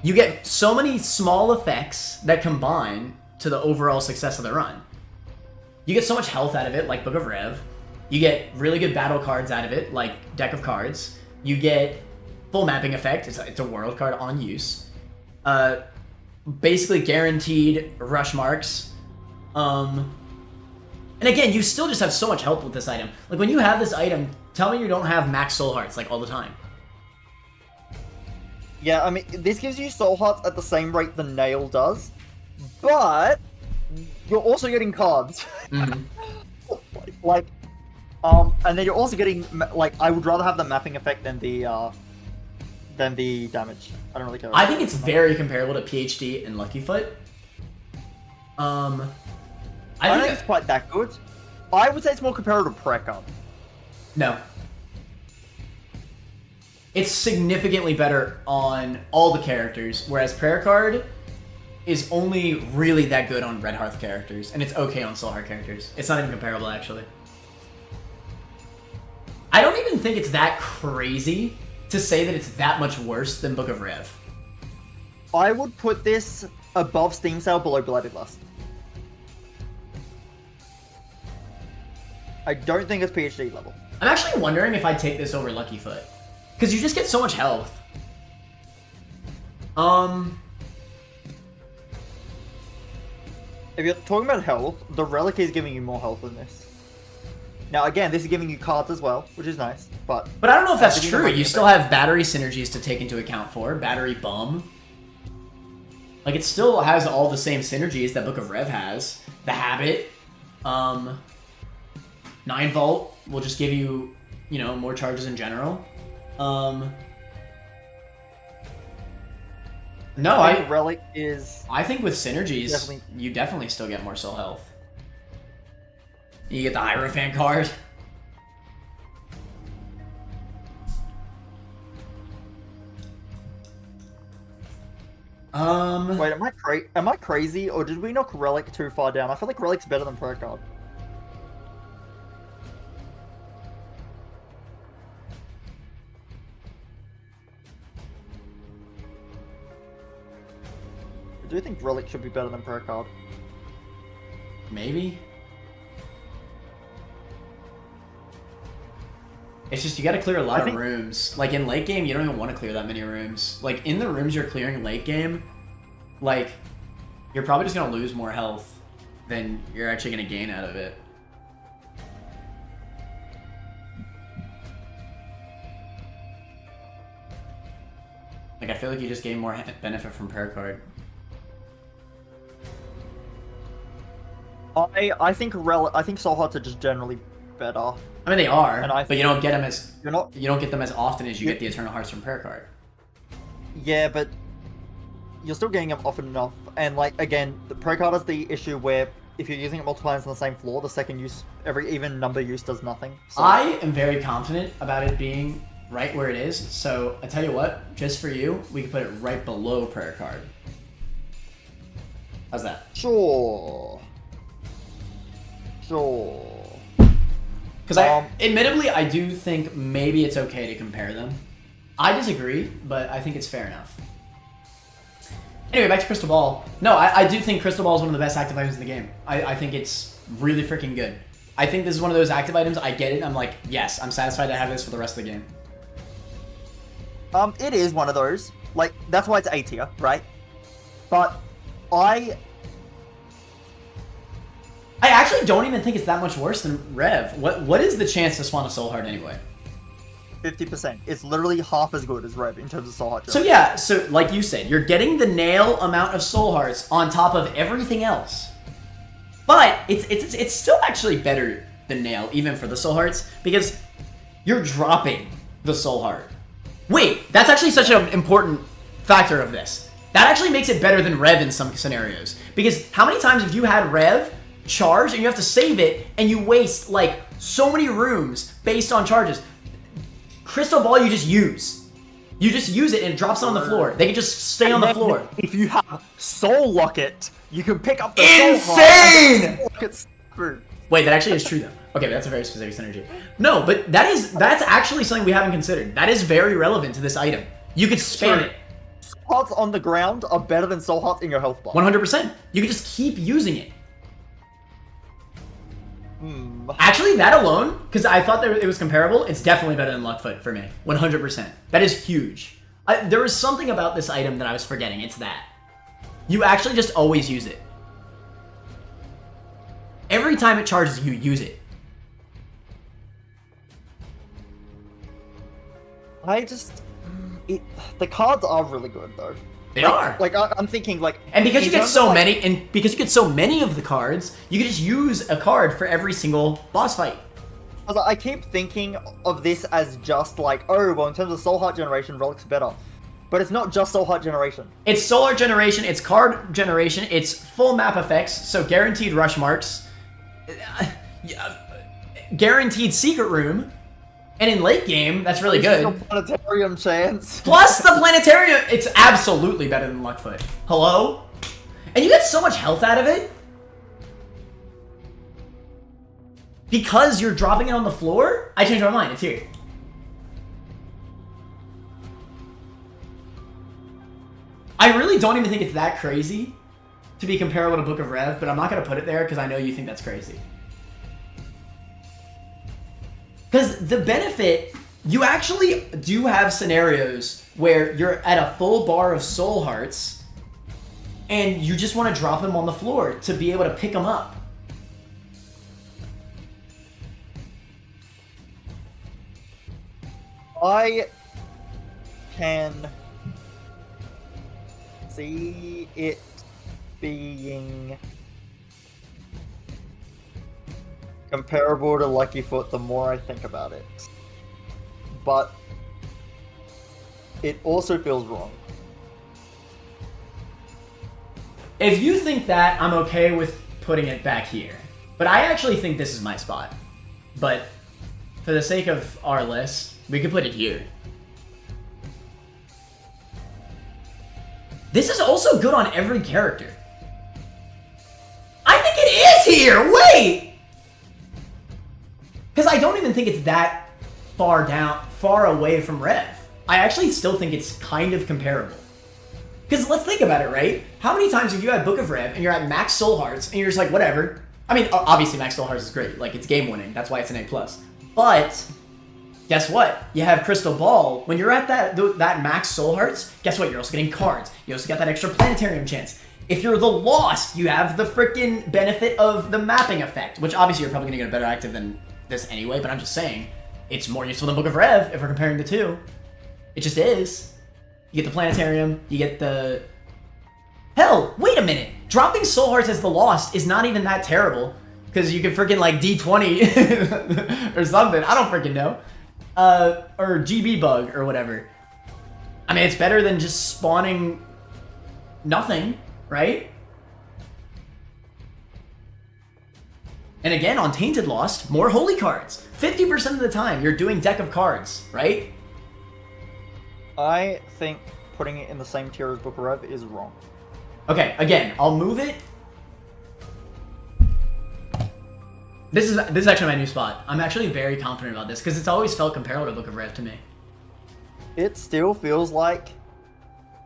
You get so many small effects that combine to the overall success of the run. You get so much health out of it, like Book of Rev. You get really good battle cards out of it, like Deck of Cards. You get full mapping effect. It's a world card on use. Basically guaranteed rush marks. And again, you still just have so much help with this item. Like, when you have this item, tell me you don't have max soul hearts, like, all the time. Yeah, I mean, this gives you soul hearts at the same rate the nail does, but you're also getting cards. Mm-hmm. And then you're also getting, like, I would rather have the mapping effect than the damage. I don't really care. I think it's very comparable to PhD and Lucky Foot. I don't think it's quite that good. I would say it's more comparable to Prayer Card. No. It's significantly better on all the characters, whereas Prayer Card is only really that good on Red Hearth characters, and it's okay on Soul Heart characters. It's not even comparable, actually. I don't even think it's that crazy to say that it's that much worse than Book of Rev. I would put this above Steam Sale, below Belated Lust. I don't think it's PhD level. I'm actually wondering if I'd take this over Lucky Foot. Because you just get so much health. If you're talking about health, the Relic is giving you more health than this. Now, again, this is giving you cards as well, which is nice, but... But I don't know if that's true. You still have battery synergies to take into account for. Battery Bum. Like, it still has all the same synergies that Book of Rev has. The Habit. 9 Volt will just give you, you know, more charges in general. No, I think Relic is... I think with synergies, you definitely still get more soul health. You get the Hierophant card. Wait, am I crazy, or did we knock Relic too far down? I feel like Relic's better than Prayer Card. Do you think Relic should be better than Prayer Card? Maybe. It's just, you gotta clear a lot of rooms. Like, in late game, you don't even want to clear that many rooms. Like, in the rooms you're clearing late game, like, you're probably just gonna lose more health than you're actually gonna gain out of it. Like, I feel like you just gain more benefit from prayer card. I think soul hearts are just generally better. I mean, they are, And but you don't get them as you don't get them as often as you get the Eternal Hearts from prayer card. Yeah, but you're still getting them often enough. And like again, the prayer card is the issue where if you're using it multipliers on the same floor, the second use, every even number use does nothing. So. I am very confident about it being right where it is. So I tell you what, just for you, we can put it right below prayer card. How's that? Sure. Because admittedly, I do think maybe it's okay to compare them. I disagree, but I think it's fair enough. Anyway, back to Crystal Ball. No, I do think Crystal Ball is one of the best active items in the game. I think it's really freaking good. I think this is one of those active items, I get it, I'm like, yes, I'm satisfied to have this for the rest of the game. It is one of those. Like, that's why it's A tier, right? But I actually don't even think it's that much worse than Rev. What is the chance to spawn a Soul Heart anyway? 50%. It's literally half as good as Rev in terms of Soul Heart. So yeah, so like you said, you're getting the nail amount of Soul Hearts on top of everything else. But it's still actually better than nail, even for the Soul Hearts, because you're dropping the Soul Heart. Wait, that's actually such an important factor of this. That actually makes it better than Rev in some scenarios. Because how many times have you had Rev charge and you have to save it and you waste like so many rooms based on charges? Crystal Ball you just use. You just use it and it drops on the floor. They can just stay on the floor. If you have Soul Locket, you can pick up the Insane! Soul Heart. Wait, that actually is true though. Okay, but that's a very specific synergy. No, but that's actually something we haven't considered. That is very relevant to this item. You could spam it. Soul Hearts on the ground are better than Soul Hearts in your health bar. 100%. You can just keep using it. Actually, that alone, because I thought that it was comparable, it's definitely better than Luckfoot for me. 100%. That is huge. There was something about this item that I was forgetting. It's that. You actually just always use it. Every time it charges, you use it. The cards are really good though. They are. Like I'm thinking like. And because you get so many, and because you get so many of the cards, you can just use a card for every single boss fight. I keep thinking of this as just like, oh, well, in terms of Soul Heart generation, Relic's better. But it's not just Soul Heart generation. It's Soul Heart generation, it's card generation, it's full map effects, so guaranteed rush marks, guaranteed secret room, and in late game, that's really good. Planetarium chance. Plus the planetarium, it's absolutely better than Luckfoot. Hello? And you get so much health out of it. Because you're dropping it on the floor? I changed my mind, it's here. I really don't even think it's that crazy to be comparable to Book of Rev, but I'm not going to put it there because I know you think that's crazy. Because the benefit, you actually do have scenarios where you're at a full bar of Soul Hearts and you just want to drop them on the floor to be able to pick them up. I can see it being comparable to Lucky Foot the more I think about it. But it also feels wrong. If you think that, I'm okay with putting it back here. But I actually think this is my spot. But for the sake of our list, we could put it here. This is also good on every character. I think it is here! Wait! Because I don't even think it's that far away from Rev. I actually still think it's kind of comparable. Because let's think about it, right? How many times have you had Book of Rev and you're at max Soul Hearts and you're just like, whatever. I mean, obviously max Soul Hearts is great. Like, it's game winning. That's why it's an A+. But guess what? You have Crystal Ball. When you're at that max Soul Hearts, guess what? You're also getting cards. You also got that extra planetarium chance. If you're the Lost, you have the freaking benefit of the mapping effect, which obviously you're probably going to get a better active than this anyway, but I'm just saying, it's more useful than Book of Rev if we're comparing the two. It just is. You get the planetarium, you get the... Hell, wait a minute! Dropping soul hearts as the lost is not even that terrible. Because you can freaking like D20 or something. I don't freaking know. Or GB bug or whatever. I mean, it's better than just spawning nothing, right? And again, on Tainted Lost, more holy cards. 50% of the time, you're doing deck of cards, right? I think putting it in the same tier as Book of Rev is wrong. Okay, again, I'll move it. This is actually my new spot. I'm actually very confident about this because it's always felt comparable to Book of Rev to me. It still feels like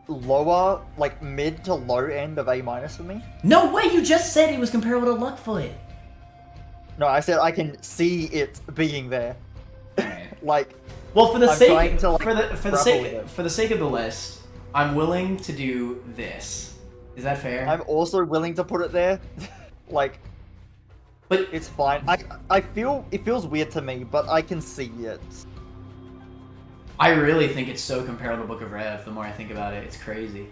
lower, like mid to low end of A- for me. No way! You just said it was comparable to Luckfoot. No, I said I can see it being there. Like, well, for the I'm sake trying to, like, for the grapple with it. for the sake of the list, I'm willing to do this. Is that fair? I'm also willing to put it there. Like, but it's fine. I feel it feels weird to me, but I can see it. I really think it's so comparable to Book of Rev. The more I think about it, it's crazy.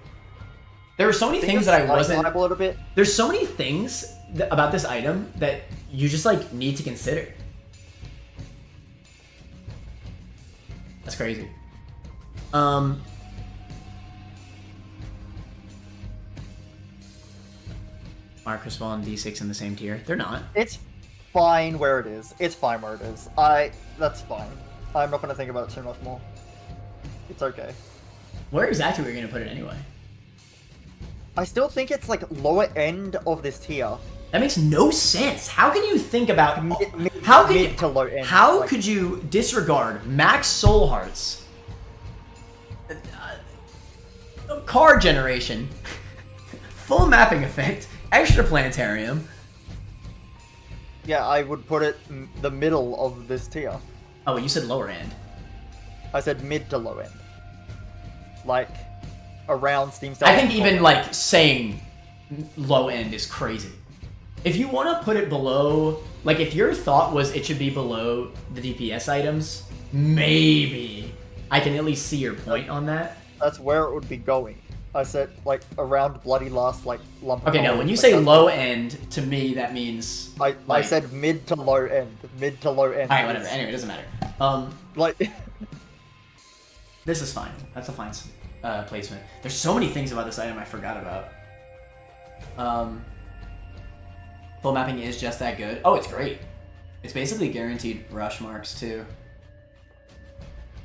There were so many things that I wasn't. A little bit. There's so many things about this item that you just like need to consider. That's crazy. Are Crystal and D6 in the same tier? They're not. It's fine where it is. It's fine where it is. That's fine. I'm not gonna think about it too much more. It's okay. Where exactly were you gonna put it anyway? I still think it's like lower end of this tier. That makes no sense. How can you think about Mid to low end. How like, could you disregard max soul hearts, card generation, full mapping effect, extra planetarium? Yeah, I would put it the middle of this tier. Oh, you said lower end. I said mid to low end. Like, around Steam I think even like saying low end is crazy. If you want to put it below, like if your thought was it should be below the DPS items, maybe I can at least see your point on that. That's where it would be going. I said like around bloody last like lump. Okay, now when you say low end, to me that means I said mid to low end. Mid to low end. Alright, whatever. Anyway, it doesn't matter. Like this is fine. That's a fine placement. There's so many things about this item I forgot about. Full mapping is just that good. Oh, it's great. It's basically guaranteed rush marks too.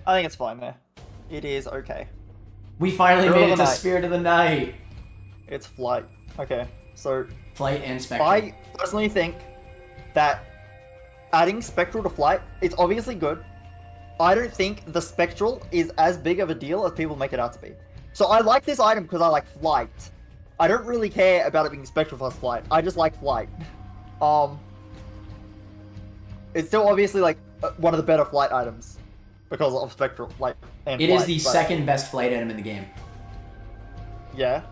I think it's fine there. It is okay. We finally made it to Spirit of the Night. It's flight. Okay, so flight and spectral. I personally think that adding spectral to flight, it's obviously good. I don't think the spectral is as big of a deal as people make it out to be. So I like this item because I like flight. I don't really care about it being spectral plus flight. I just like flight. It's still obviously like one of the better flight items because of spectral like. And it flight, is the second best flight item in the game. Yeah.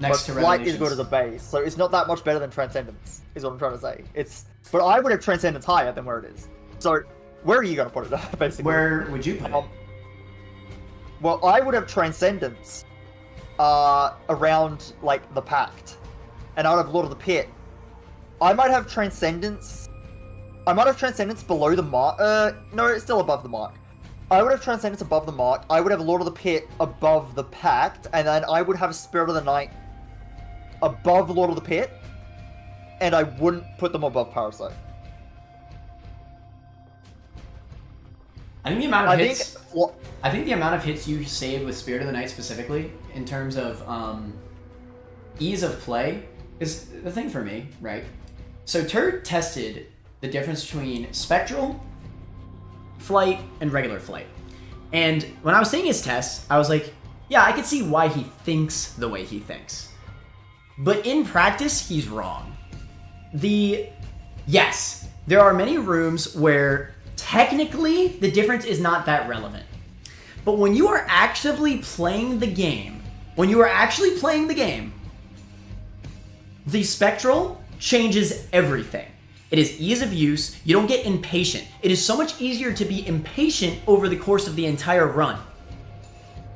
Next but to flight is good as a base, so it's not that much better than Transcendence. Is what I'm trying to say. But I would have Transcendence higher than where it is. So where are you gonna put it? Basically. Where would you put it? Well, I would have Transcendence around like the Pact, and I would have Lord of the Pit. I might have Transcendence. I might have Transcendence below the mark. No, it's still above the mark. I would have Transcendence above the mark. I would have Lord of the Pit above the Pact, and then I would have Spirit of the Night above Lord of the Pit, and I wouldn't put them above Parasite. I think the amount of hits. I think the amount of hits you save with Spirit of the Night specifically, in terms of ease of play, is the thing for me, right? So Turt tested the difference between spectral flight and regular flight, and when I was seeing his tests, I was like, yeah, I could see why he thinks the way he thinks, but in practice, he's wrong. Yes, there are many rooms where technically the difference is not that relevant. But when you are actively playing the game, the spectral changes everything. It is ease of use. You don't get impatient. It is so much easier to be impatient over the course of the entire run.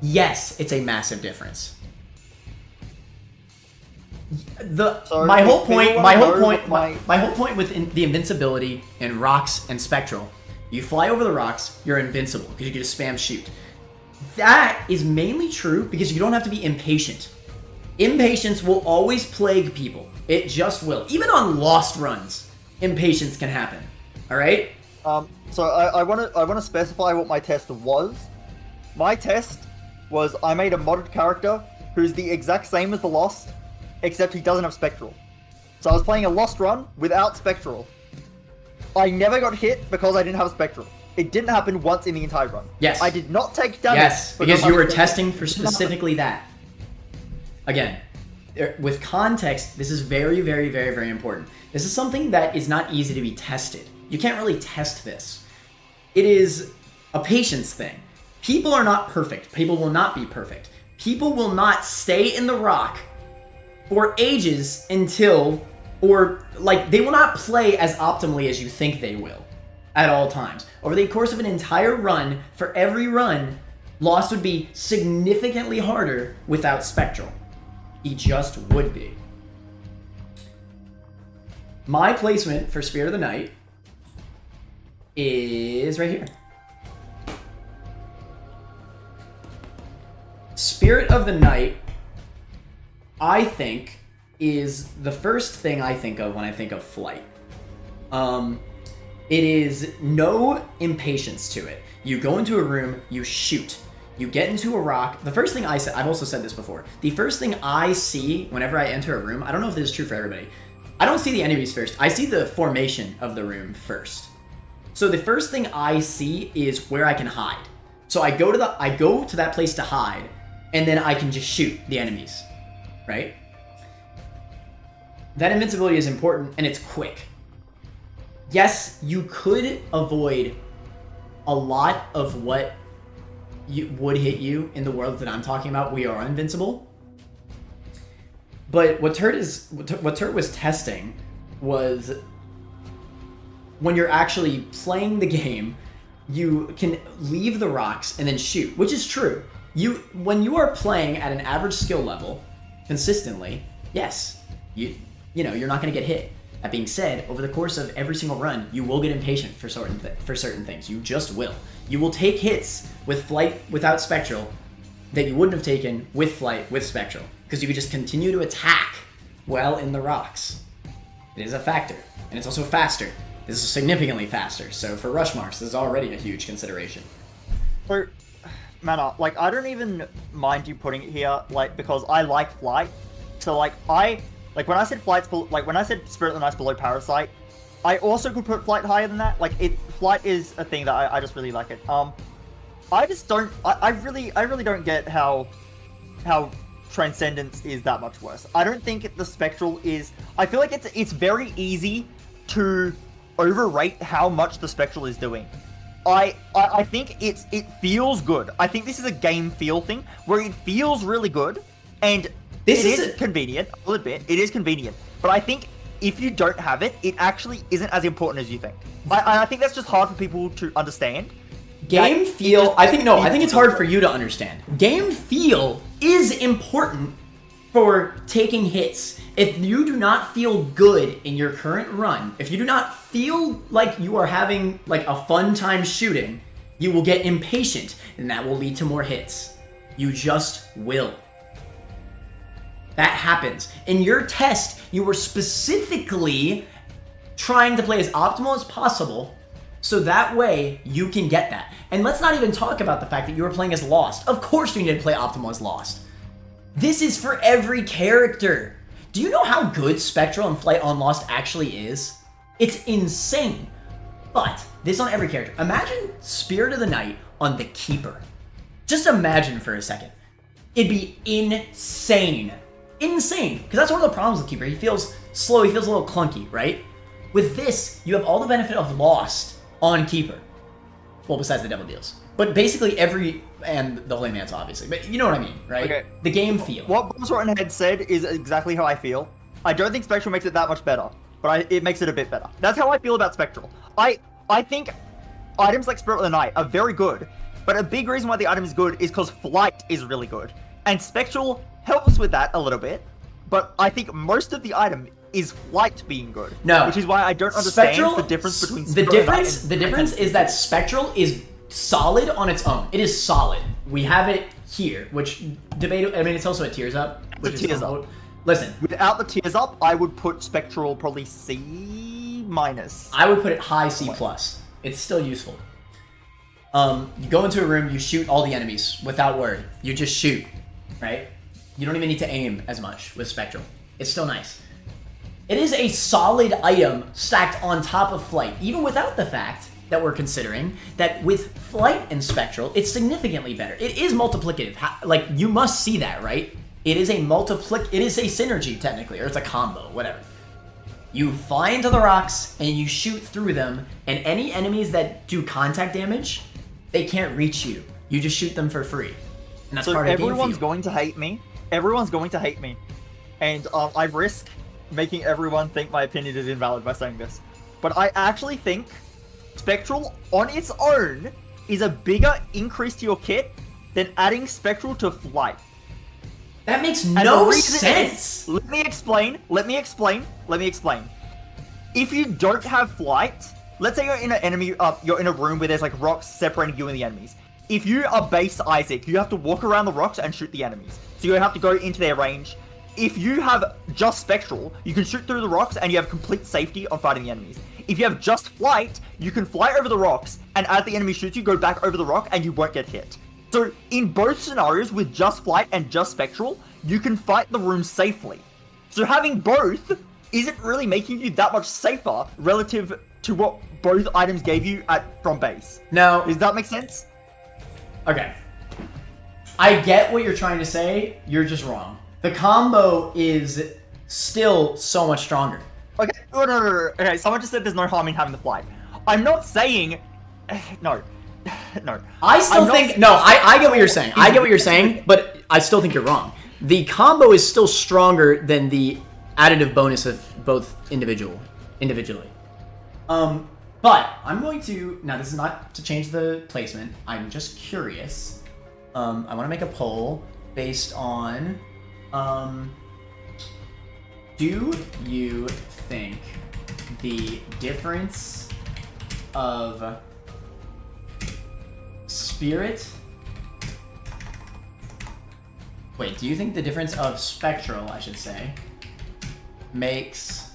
Yes, it's a massive difference. My whole point with the invincibility in rocks and spectral, you fly over the rocks, you're invincible because you can just spam shoot. That is mainly true because you don't have to be impatient. Impatience will always plague people. It just will. Even on lost runs, impatience can happen. All right. So I want to specify what my test was. My test was I made a modded character who's the exact same as the Lost, except he doesn't have Spectral. So I was playing a Lost run without Spectral. I never got hit because I didn't have Spectral. It didn't happen once in the entire run. Yes. I did not take damage. Yes, because you were testing for specifically that. Again, with context, this is very, very, very, very important. This is something that is not easy to be tested. You can't really test this. It is a patience thing. People are not perfect. People will not be perfect. People will not stay in the rock for ages until, or like, they will not play as optimally as you think they will at all times. Over the course of an entire run, for every run, Lost would be significantly harder without Spectral. He just would be. My placement for Spirit of the Night is right here. Spirit of the Night, I think, is the first thing I think of when I think of flight. It is no impatience to it. You go into a room, you shoot. You get into a rock. The first thing I said, I've also said this before, the first thing I see whenever I enter a room, I don't know if this is true for everybody, I don't see the enemies first. I see the formation of the room first. So the first thing I see is where I can hide. So I go to that place to hide, and then I can just shoot the enemies, right? That invincibility is important, and it's quick. Yes, you could avoid a lot of what would hit you in the world that I'm talking about. We are invincible. But what Turt was testing was when you're actually playing the game, you can leave the rocks and then shoot, which is true. When you are playing at an average skill level consistently, yes, you're not going to get hit. That being said, over the course of every single run, you will get impatient for certain things. You just will. You will take hits with flight without Spectral that you wouldn't have taken with flight with Spectral, because you could just continue to attack while in the rocks. It is a factor, and it's also faster. This is significantly faster, so for rush marks, this is already a huge consideration. So, Mana, like, I don't even mind you putting it here, like, because I like flight. So, like, when I said when I said Spirit of the Night's below Parasite, I also could put flight higher than that. Like, flight is a thing that I just really like it. I just don't, I really don't get how Transcendence is that much worse. I don't think the Spectral is, I feel like it's very easy to overrate how much the Spectral is doing. I think it feels good. I think this is a game feel thing where it feels really good, and it is convenient. I'll admit it is convenient, but I think if you don't have it, it actually isn't as important as you think. I think that's just hard for people to understand. Game feel, I think it's hard for you to understand. Game feel is important for taking hits. If you do not feel good in your current run, if you do not feel like you are having like a fun time shooting, you will get impatient, and that will lead to more hits. You just will. That happens. In your test, you were specifically trying to play as optimal as possible, so that way you can get that. And let's not even talk about the fact that you were playing as Lost. Of course you need to play optimal as Lost. This is for every character. Do you know how good Spectral and Flight on Lost actually is? It's insane. But this on every character. Imagine Spirit of the Night on the Keeper. Just imagine for a second. It'd be insane. Insane. Because that's one of the problems with Keeper. He feels slow, he feels a little clunky, right? With this, you have all the benefit of Lost on Keeper. Well, besides the Devil Deals. But basically and the Holy Mantle, obviously. But you know what I mean, right? Okay. The game feel. What Boss Rottenhead said is exactly how I feel. I don't think Spectral makes it that much better, but it makes it a bit better. That's how I feel about Spectral. I think items like Spirit of the Night are very good, But a big reason why the item is good is because flight is really good. And Spectral helps with that a little bit, but I think most of the item is flight being good. No. Which is why I don't understand the difference between the difference is that Spectral is solid on its own. It is solid. We have it here, which it's also a tears up. Which tears up. Listen. Without the tears up, I would put Spectral probably C-. I would put it high C+. It's still useful. You go into a room, you shoot all the enemies without worry. You just shoot, right? You don't even need to aim as much with Spectral. It's still nice. It is a solid item stacked on top of Flight, even without the fact that we're considering that with Flight and Spectral, it's significantly better. It is multiplicative. Like, you must see that, right? It is a it is a synergy, technically, or it's a combo, whatever. You fly into the rocks, and you shoot through them, and any enemies that do contact damage, they can't reach you. You just shoot them for free. And that's part of the game. Everyone's going to hate me. Everyone's going to hate me. And I risk making everyone think my opinion is invalid by saying this. But I actually think Spectral on its own is a bigger increase to your kit than adding Spectral to Flight. That makes no sense. Let me explain. If you don't have Flight, let's say you're in you're in a room where there's like rocks separating you and the enemies. If you are base Isaac, you have to walk around the rocks and shoot the enemies. So you have to go into their range. If you have just Spectral, you can shoot through the rocks and you have complete safety on fighting the enemies. If you have just Flight, you can fly over the rocks, and as the enemy shoots you, go back over the rock and you won't get hit. So in both scenarios, with just Flight and just Spectral, you can fight the room safely. So having both isn't really making you that much safer relative to what both items gave you from base. No. Does that make sense? Okay. I get what you're trying to say, you're just wrong. The combo is still so much stronger. Okay, no. Okay, someone just said there's no harm in having the Flight. I'm not saying... No. I still think... No, I get what you're saying. I get what you're saying, but I still think you're wrong. The combo is still stronger than the additive bonus of both individually. But I'm going to... Now, this is not to change the placement. I'm just curious. I want to make a poll based on... do you think the difference of spirit... Wait, do you think the difference of Spectral, I should say, makes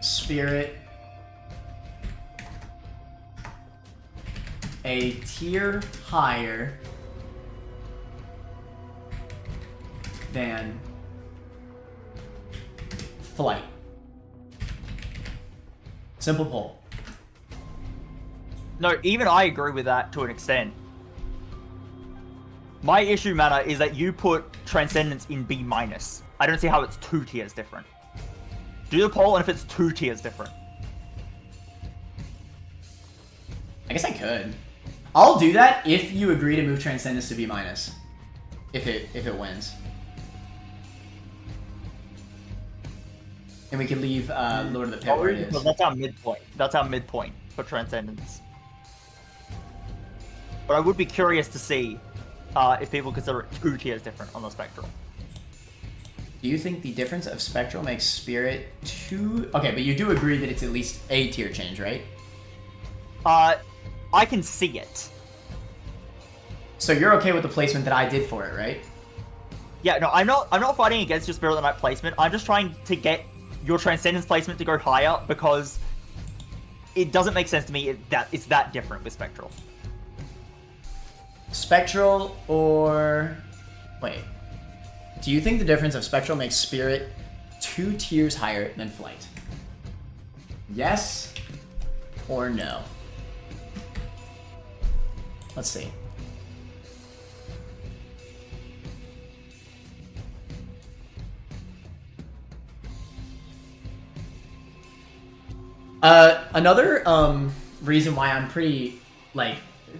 spirit a tier higher than Flight? Simple poll. No, even I agree with that to an extent. My issue, Mana, is that you put Transcendence in B-. I don't see how it's 2 tiers different. Do the poll, and if it's 2 tiers different. I guess I could. I'll do that if you agree to move Transcendence to B-. If it wins. And we can leave Lord of the Pit where it is. But that's our midpoint. That's our midpoint for Transcendence. But I would be curious to see if people consider it 2 tiers different on the Spectral. Do you think the difference of Spectral makes Spirit 2... Okay, but you do agree that it's at least a tier change, right? I can see it. So you're okay with the placement that I did for it, right? Yeah, no, I'm not fighting against your Spirit of the Night placement. I'm just trying to get your Transcendence placement to go higher because it doesn't make sense to me that it's that different with Spectral. Spectral or... Wait. Do you think the difference of Spectral makes Spirit 2 tiers higher than Flight? Yes or no? Let's see. Another reason why I'm pretty, like,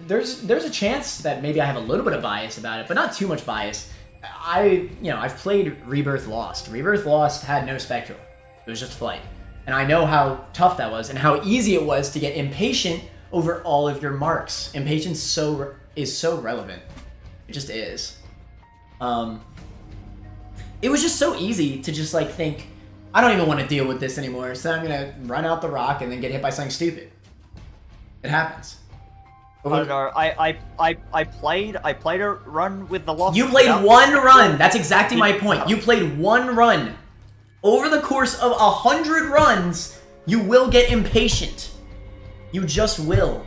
there's a chance that maybe I have a little bit of bias about it, but not too much bias. I've played Rebirth Lost. Rebirth Lost had no Spectral. It was just Flight. And I know how tough that was and how easy it was to get impatient over all of your marks. Impatience is so relevant. It just is. It was just so easy to just like think, I don't even want to deal with this anymore, so I'm gonna run out the rock and then get hit by something stupid. It happens. I don't know. I played a run with the loss. You played one run. That's exactly my point. You played one run. Over the course of 100 runs, you will get impatient. You just will.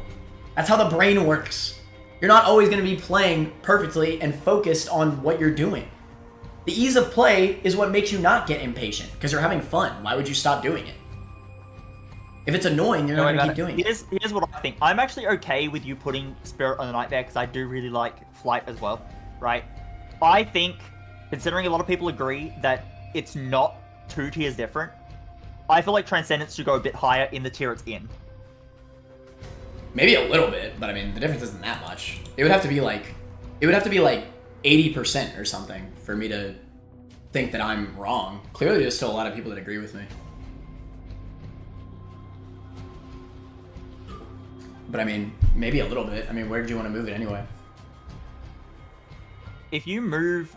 That's how the brain works. You're not always going to be playing perfectly and focused on what you're doing. The ease of play is what makes you not get impatient, because you're having fun. Why would you stop doing it? If it's annoying, you're not going to keep doing it. Here's what I think. I'm actually okay with you putting Spirit on the Night there, because I do really like Flight as well, right? I think, considering a lot of people agree that it's not 2 tiers different, I feel like Transcendence should go a bit higher in the tier it's in. Maybe a little bit, but I mean, the difference isn't that much. It would have to be like 80% or something for me to think that I'm wrong. Clearly, there's still a lot of people that agree with me. But I mean, maybe a little bit. I mean, where did you want to move it anyway? If you move,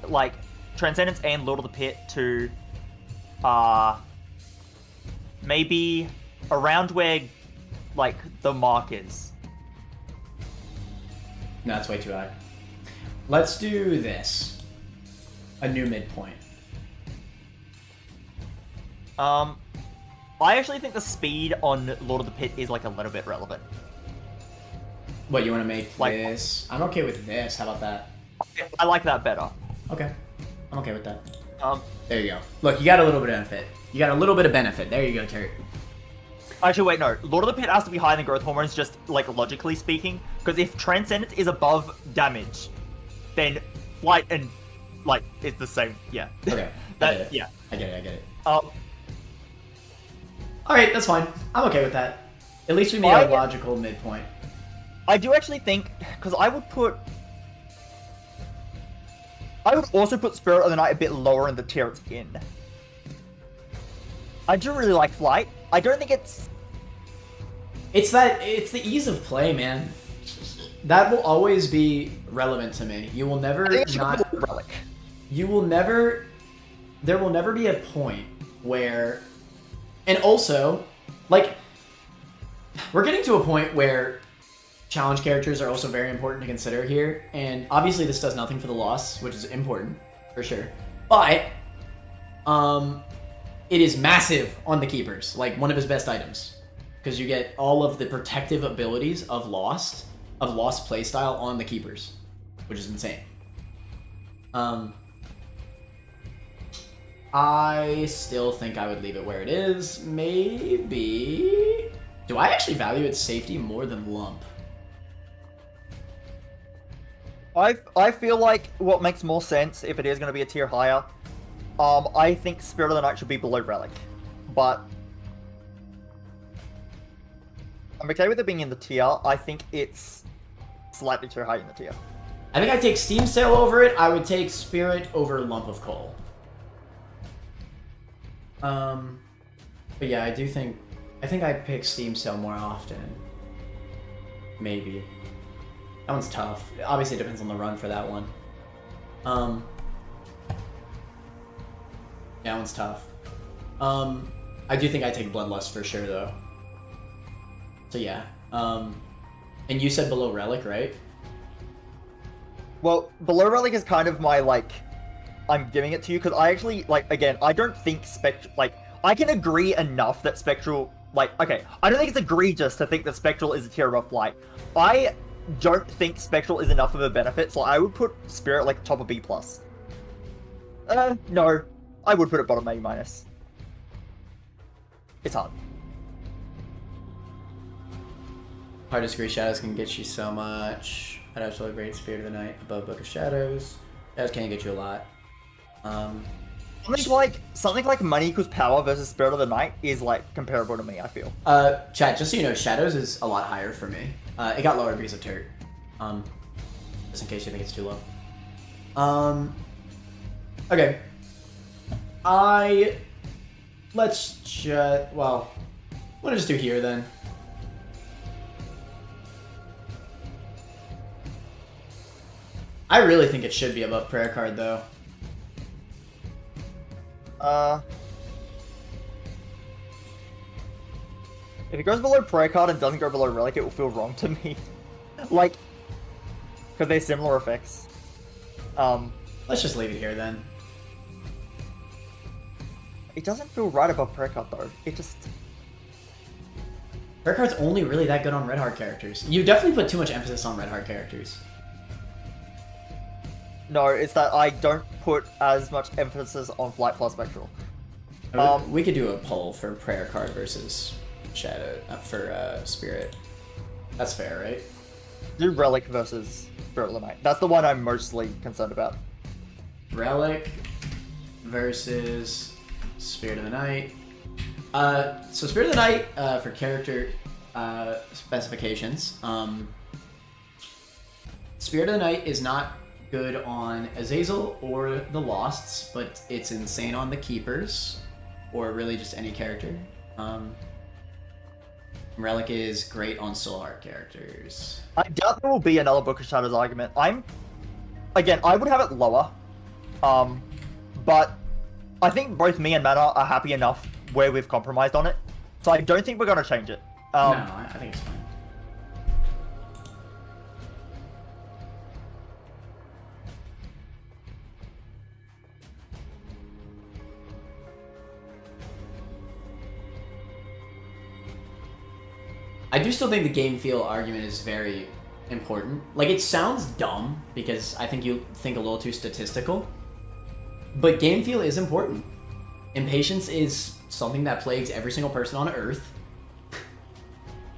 like, Transcendence and Lord of the Pit to, maybe around where, like, the mark is. No, that's way too high. Let's do this. A new midpoint. I actually think the speed on Lord of the Pit is, like, a little bit relevant. What, you want to make like, this? I'm okay with this. How about that? I like that better. Okay. I'm okay with that. There you go. Look, you got a little bit of benefit. You got a little bit of benefit. There you go, Turt. Actually, wait, no. Lord of the Pit has to be higher than growth hormones, just, like, logically speaking. Because if Transcendence is above damage, then Flight and, like, it's the same. Yeah. Okay. Yeah. I get it. Alright, that's fine. I'm okay with that. At least we made a logical midpoint. I do actually think, because I would also put Spirit of the Night a bit lower in the tier it's in. I do really like Flight. I don't think it's the ease of play, man. That will always be relevant to me. You will never Relic. There will never be a point where, and also, like, we're getting to a point where challenge characters are also very important to consider here, and obviously this does nothing for the loss, which is important, for sure. But, it is massive on the keepers, like one of his best items. Because you get all of the protective abilities of Lost playstyle on the keepers, which is insane. I still think I would leave it where it is. Maybe... Do I actually value its safety more than Lump? I feel like what makes more sense, if it is going to be a tier higher, I think Spirit of the Night should be below Relic. But I'm okay with it being in the tier. I think it's slightly too high in the tier. I think I'd take Steam Sale over it. I would take Spirit over Lump of Coal. But yeah, I think I'd pick Steam Sale more often. Maybe. That one's tough. Obviously, it depends on the run for that one. That one's tough. I do think I'd take Bloodlust for sure, though. So yeah. And you said below Relic, right? Well, below Relic is kind of my, like, I'm giving it to you, because I actually, like, again, I don't think I can agree enough that Spectral, like, okay, I don't think it's egregious to think that Spectral is a tier above Flight. I don't think Spectral is enough of a benefit, so I would put Spirit, like, top of B+. No. I would put it bottom A-. It's hard. Hard to disagree. Shadows can get you so much. I'd absolutely rate Spirit of the Night above Book of Shadows. Shadows can get you a lot. Something like Money Equals Power versus Spirit of the Night is, like, comparable to me, I feel. Chat, just so you know, Shadows is a lot higher for me. It got lower because of Turt. Just in case you think it's too low. Okay. let's just, well, want to just do here then. I really think it should be above prayer card though. If it goes below prayer card and doesn't go below relic, it will feel wrong to me. Like, because they're similar effects. Let's just leave it here then. It doesn't feel right above prayer card though. It just... Prayer card's only really that good on red heart characters. You definitely put too much emphasis on red heart characters. No, it's that I don't put as much emphasis on Flight Plus Spectral. We could do a poll for prayer card versus shadow for spirit. That's fair, right? Do Relic versus Spirit of the Night. That's the one I'm mostly concerned about. Relic versus Spirit of the Night. So Spirit of the Night for character specifications. Spirit of the Night is not good on Azazel or the Losts, but it's insane on the Keepers, or really just any character. Relic is great on Soul Heart characters. I doubt there will be another Book of Shadows argument. Again, I would have it lower. But I think both me and Mana are happy enough where we've compromised on it. So I don't think we're going to change it. No, I think it's fine. I do still think the game feel argument is very important. Like, it sounds dumb because I think you think a little too statistical, but game feel is important. Impatience is something that plagues every single person on Earth.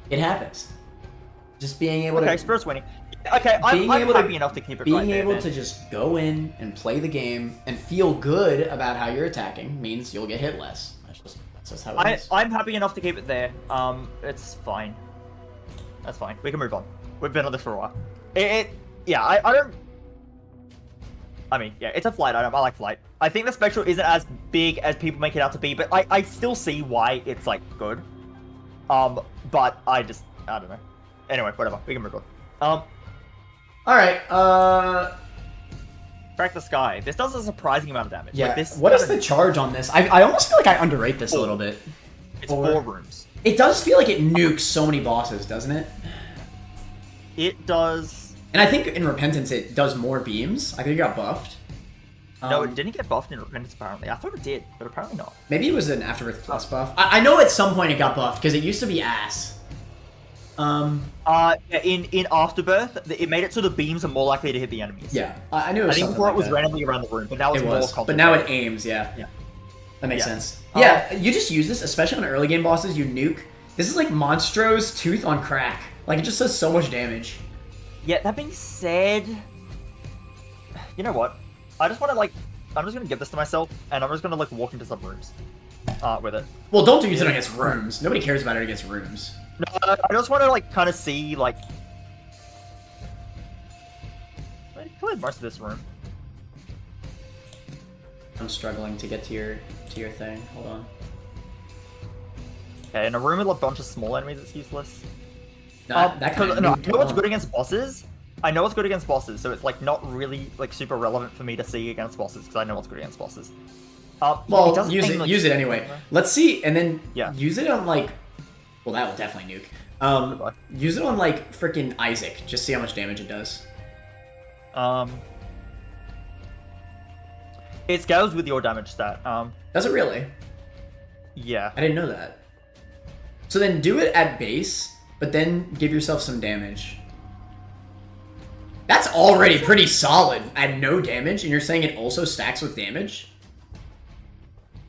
It happens. Just being able to... Okay, Spirit's winning. Okay, I'm happy enough to keep it being able to just go in and play the game and feel good about how you're attacking means you'll get hit less. That's just how it is. I'm happy enough to keep it there. It's fine. That's fine. We can move on. We've been on this for a while. Yeah, I don't... I mean, yeah, it's a flight item. I like flight. I think the Spectral isn't as big as people make it out to be, but I still see why it's, like, good. But I don't know. Anyway, whatever. We can move on. Alright, Crack the Sky. This does a surprising amount of damage. Yeah, like this what is the charge on this? I almost feel like I underrate this a little bit. It's 4 rooms. It does feel like it nukes so many bosses, doesn't it? It does... And I think in Repentance it does more beams. I think it got buffed. No, it didn't get buffed in Repentance, apparently. I thought it did, but apparently not. Maybe it was an Afterbirth Plus buff. I know at some point it got buffed, because it used to be ass. Yeah, in Afterbirth, it made it so the beams are more likely to hit the enemies. Yeah, I knew it was I think something before like it was that. randomly around the room, but now it's more concentrated. But now it aims, yeah. Yeah. That makes sense. Yeah, you just use this, especially on early game bosses, you nuke. This is like Monstro's Tooth on crack. Like, it just does so much damage. Yeah, that being said... You know what? I just want to, like... I'm just going to give this to myself, and I'm just going to, like, walk into some rooms with it. Well, don't use it against rooms. Nobody cares about it against rooms. No, I just want to, like, kind of see, like... I cleared most of this room. I'm struggling to get to your thing. Hold on. Okay, in a room with a bunch of small enemies, it's useless. No, that kind of I know what's good against bosses. I know what's good against bosses, so it's, like, not really, like, super relevant for me to see against bosses, because I know what's good against bosses. Well, use it anyway. Let's see, and then use it on, like... Well, that will definitely nuke. Use it on, like, freaking Isaac. Just see how much damage it does. It scales with your damage stat. Does it really? Yeah. I didn't know that. So then do it at base, but then give yourself some damage. That's already pretty solid at no damage, and you're saying it also stacks with damage?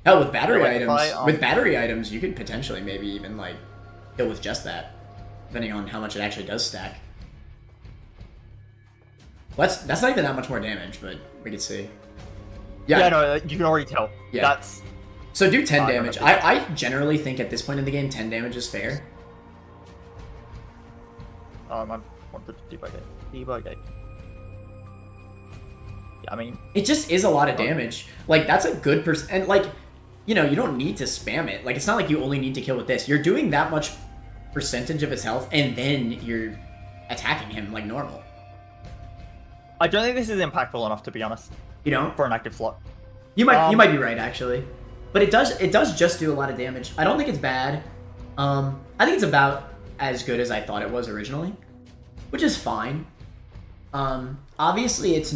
Hell, with battery items, you could potentially maybe even, like, kill with just that, depending on how much it actually does stack. Well, that's not even that much more damage, but we could see. Yeah, no, you can already tell. Yeah. So do 10 damage. I generally think at this point in the game, 10 damage is fair. I want to debug it. Debug it. Yeah, I mean... It just is a lot of damage. Like, that's a good and, like, you know, you don't need to spam it. Like, it's not like you only need to kill with this. You're doing that much percentage of his health, and then you're attacking him like normal. I don't think this is impactful enough, to be honest. You know, for an active slot. You might be right actually, but it does just do a lot of damage. I don't think it's bad. I think it's about as good as I thought it was originally, which is fine. Obviously it's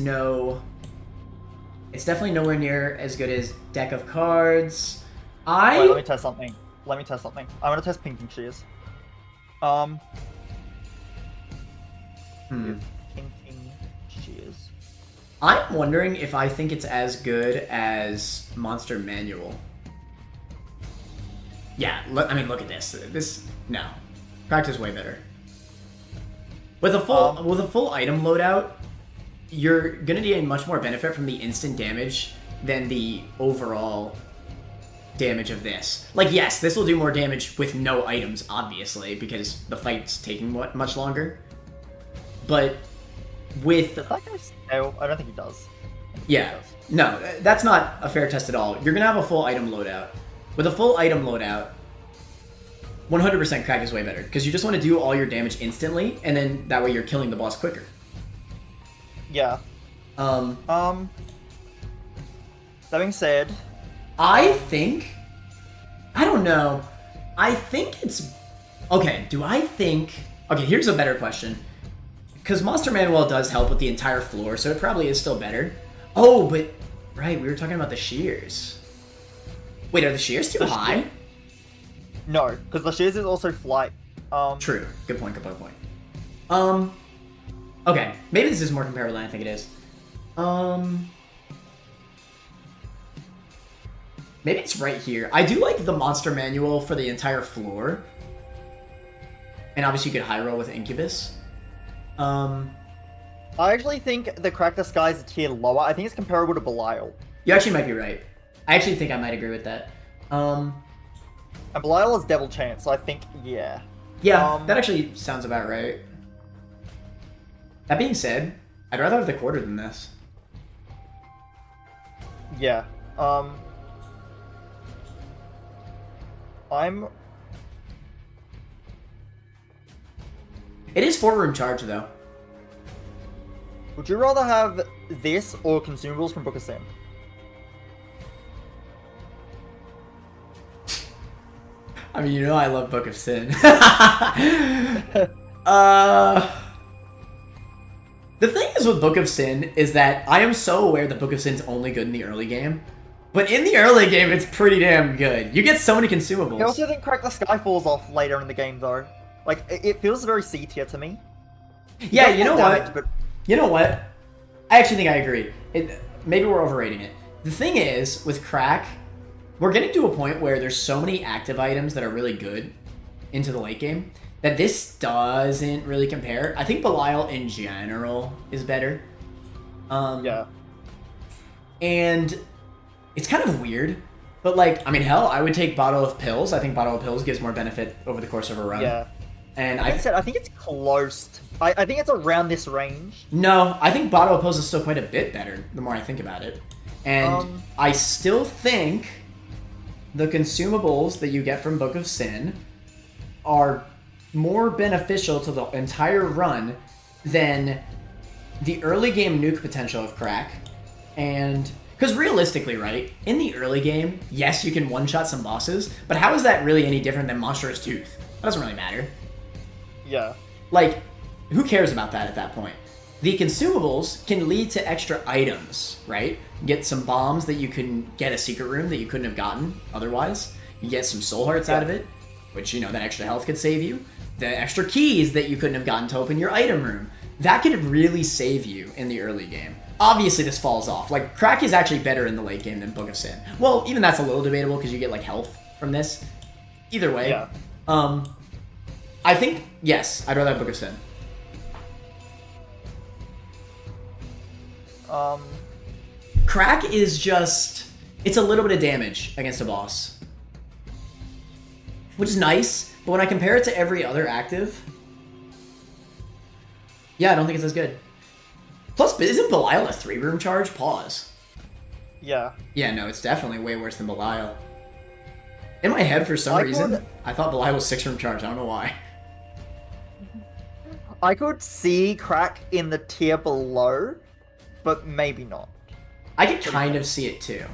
definitely nowhere near as good as Deck of Cards. Wait, let me test something. I'm gonna test Pink and Shears. Pink and Shears. I'm wondering if I think it's as good as Monster Manual. Yeah, look at this. No, Practice way better. With a full item loadout, you're gonna gain much more benefit from the instant damage than the overall damage of this. Like, yes, this will do more damage with no items, obviously, because the fight's taking much longer. But with... Does that go stale? I don't think it does. Yeah. No, that's not a fair test at all. You're gonna have a full item loadout. With a full item loadout, 100% crack is way better, because you just want to do all your damage instantly, and then that way you're killing the boss quicker. Yeah. That being said... I don't know. I think it's... Okay, Okay, here's a better question. Because Monster Manual does help with the entire floor, so it probably is still better. Oh, but... Right, we were talking about the shears. Wait, are the shears too high? No, because the shears is also flight. True. Good point. Okay, maybe this is more comparable than I think it is. Maybe it's right here. I do like the Monster Manual for the entire floor. And obviously you could high roll with Incubus. I actually think the Crack the Sky is a tier lower. I think it's comparable to Belial. You actually might be right. I actually think I might agree with that. And Belial is Devil Chance, so I think, yeah. Yeah, that actually sounds about right. That being said, I'd rather have the quarter than this. Yeah. It is 4-room charge, though. Would you rather have this or consumables from Book of Sin? I mean, you know I love Book of Sin. The thing is with Book of Sin is that I am so aware that Book of Sin's only good in the early game. But in the early game, it's pretty damn good. You get so many consumables. I also think Crack the Sky falls off later in the game, though. Like, it feels very C tier to me. Yeah, you know damage, what? but... You know what? I actually think I agree. Maybe we're overrating it. The thing is, with Crack, we're getting to a point where there's so many active items that are really good into the late game that this doesn't really compare. I think Belial in general is better. Yeah. And it's kind of weird, but like, I mean, hell, I would take Bottle of Pills. I think Bottle of Pills gives more benefit over the course of a run. Yeah. And I think it's close. I think it's around this range. No, I think Bottle of Pills is still quite a bit better, the more I think about it. And I still think the consumables that you get from Book of Sin are more beneficial to the entire run than the early game nuke potential of Crack. And because realistically, right, in the early game, yes, you can one-shot some bosses, but how is that really any different than Monstrous Tooth? That doesn't really matter. Yeah. Like, who cares about that at that point? The consumables can lead to extra items, right? Get some bombs that you can get a secret room that you couldn't have gotten otherwise. You get some soul hearts out of it, which, you know, that extra health could save you. The extra keys that you couldn't have gotten to open your item room. That could really save you in the early game. Obviously, this falls off. Like, Crack is actually better in the late game than Book of Sin. Well, even that's a little debatable because you get, like, health from this. Either way. Yeah. I think, yes, I'd rather have Book of Sin. Crack is just... It's a little bit of damage against a boss. Which is nice, but when I compare it to every other active... Yeah, I don't think it's as good. Plus, isn't Belial a 3-room charge? Pause. Yeah. Yeah, no, it's definitely way worse than Belial. In my head, for some I reason, could- I thought Belial was 6 from charge. I don't know why. I could see Crack in the tier below, but maybe not. I could kind of see it too.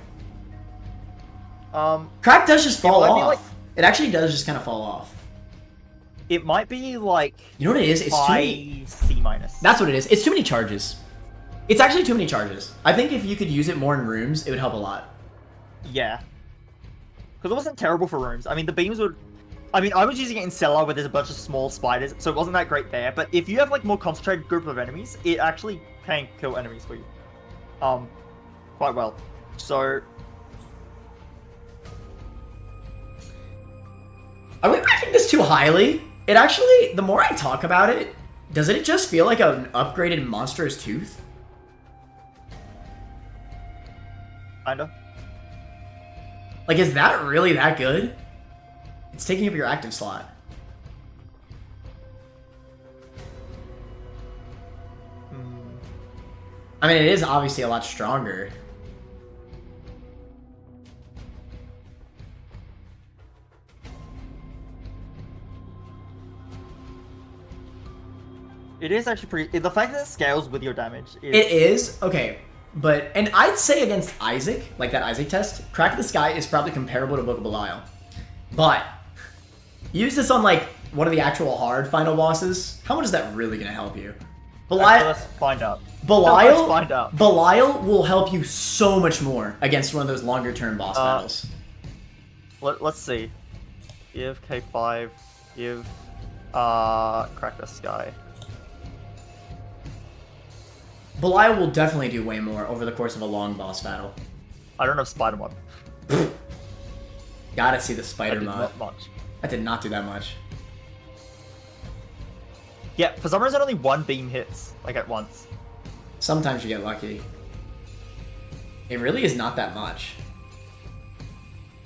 Um, Crack does just fall might be off. like- It actually does just kind of fall off. it might be like You know what it is? It's too many... high C minus. That's what it is. It's too many charges. It's actually too many charges. I think if you could use it more in rooms, it would help a lot. Yeah. Because it wasn't terrible for rooms. I mean, the beams would... I mean, I was using it in Cellar where there's a bunch of small spiders, so it wasn't that great there. But if you have, like, more concentrated group of enemies, it actually can kill enemies for you. Quite well. So... Are we ranking this too highly? It actually, the more I talk about it, doesn't it just feel like an upgraded Monstrous Tooth? Kinda. Like, is that really that good? It's taking up your active slot. I mean, it is obviously a lot stronger. It is actually pretty... The fact that it scales with your damage is... It is, okay, but, and I'd say against Isaac, like that Isaac test, Crack the Sky is probably comparable to Book of Belial. But, use this on like one of the actual hard final bosses, how much is that really going to help you? Actually, let's find out. Belial, Let's find out. Belial will help you so much more against one of those longer term boss battles. Let's see. Give K5, give Crack the Sky. Belial will definitely do way more over the course of a long boss battle. I don't have Spider mod. Gotta see the I spider did mod. not much. That did not do that much. Yeah, for some reason only one beam hits, like at once. Sometimes you get lucky. It really is not that much.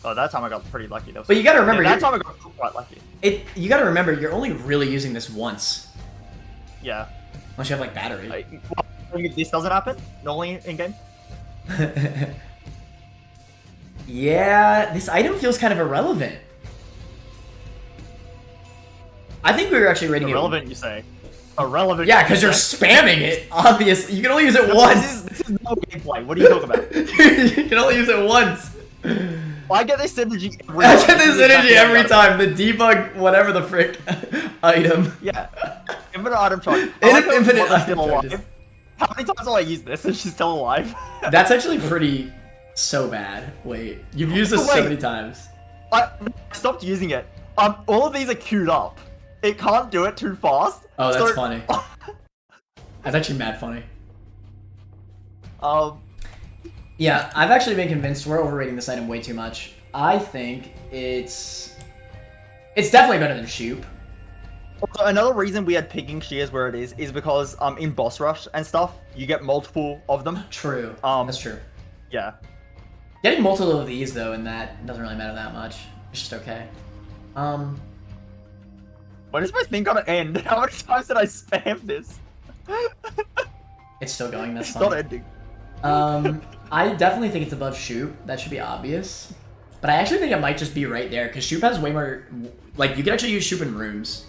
Oh, that time I got pretty lucky though. But you gotta remember, Yeah, that time I got quite lucky. You gotta remember, you're only really using this once. Yeah. Unless you have like battery. This doesn't happen normally in game. Yeah, this item feels kind of irrelevant. I think we were actually rating Irrelevant, you say? Irrelevant. Yeah, because you're spamming it. Obviously, you can only use it once. This is no gameplay. What are you talking about? You can only use it once. I get this synergy. I get this energy every time. The debug, whatever the frick, item. Yeah. Infinite item charge. Infinite item still charges. alive. How many times do I use this and she's still alive? That's actually pretty so bad. Wait, you've used this so Wait. many times. I stopped using it. All of these are queued up. It can't do it too fast. Oh, that's so- funny. That's actually mad funny. Yeah, I've actually been convinced we're overrating this item way too much. I think it's definitely better than Shoop. Also, another reason we had picking shears where it is because in boss rush and stuff, you get multiple of them. True. That's true. Yeah. Getting multiple of these though, and that doesn't really matter that much. It's just okay. When is my thing gonna end? How many times did I spam this? It's still going. That's It's fine. not ending. I definitely think it's above Shoop. That should be obvious. But I actually think it might just be right there because Shoop has way more. Like you can actually use Shoop in rooms.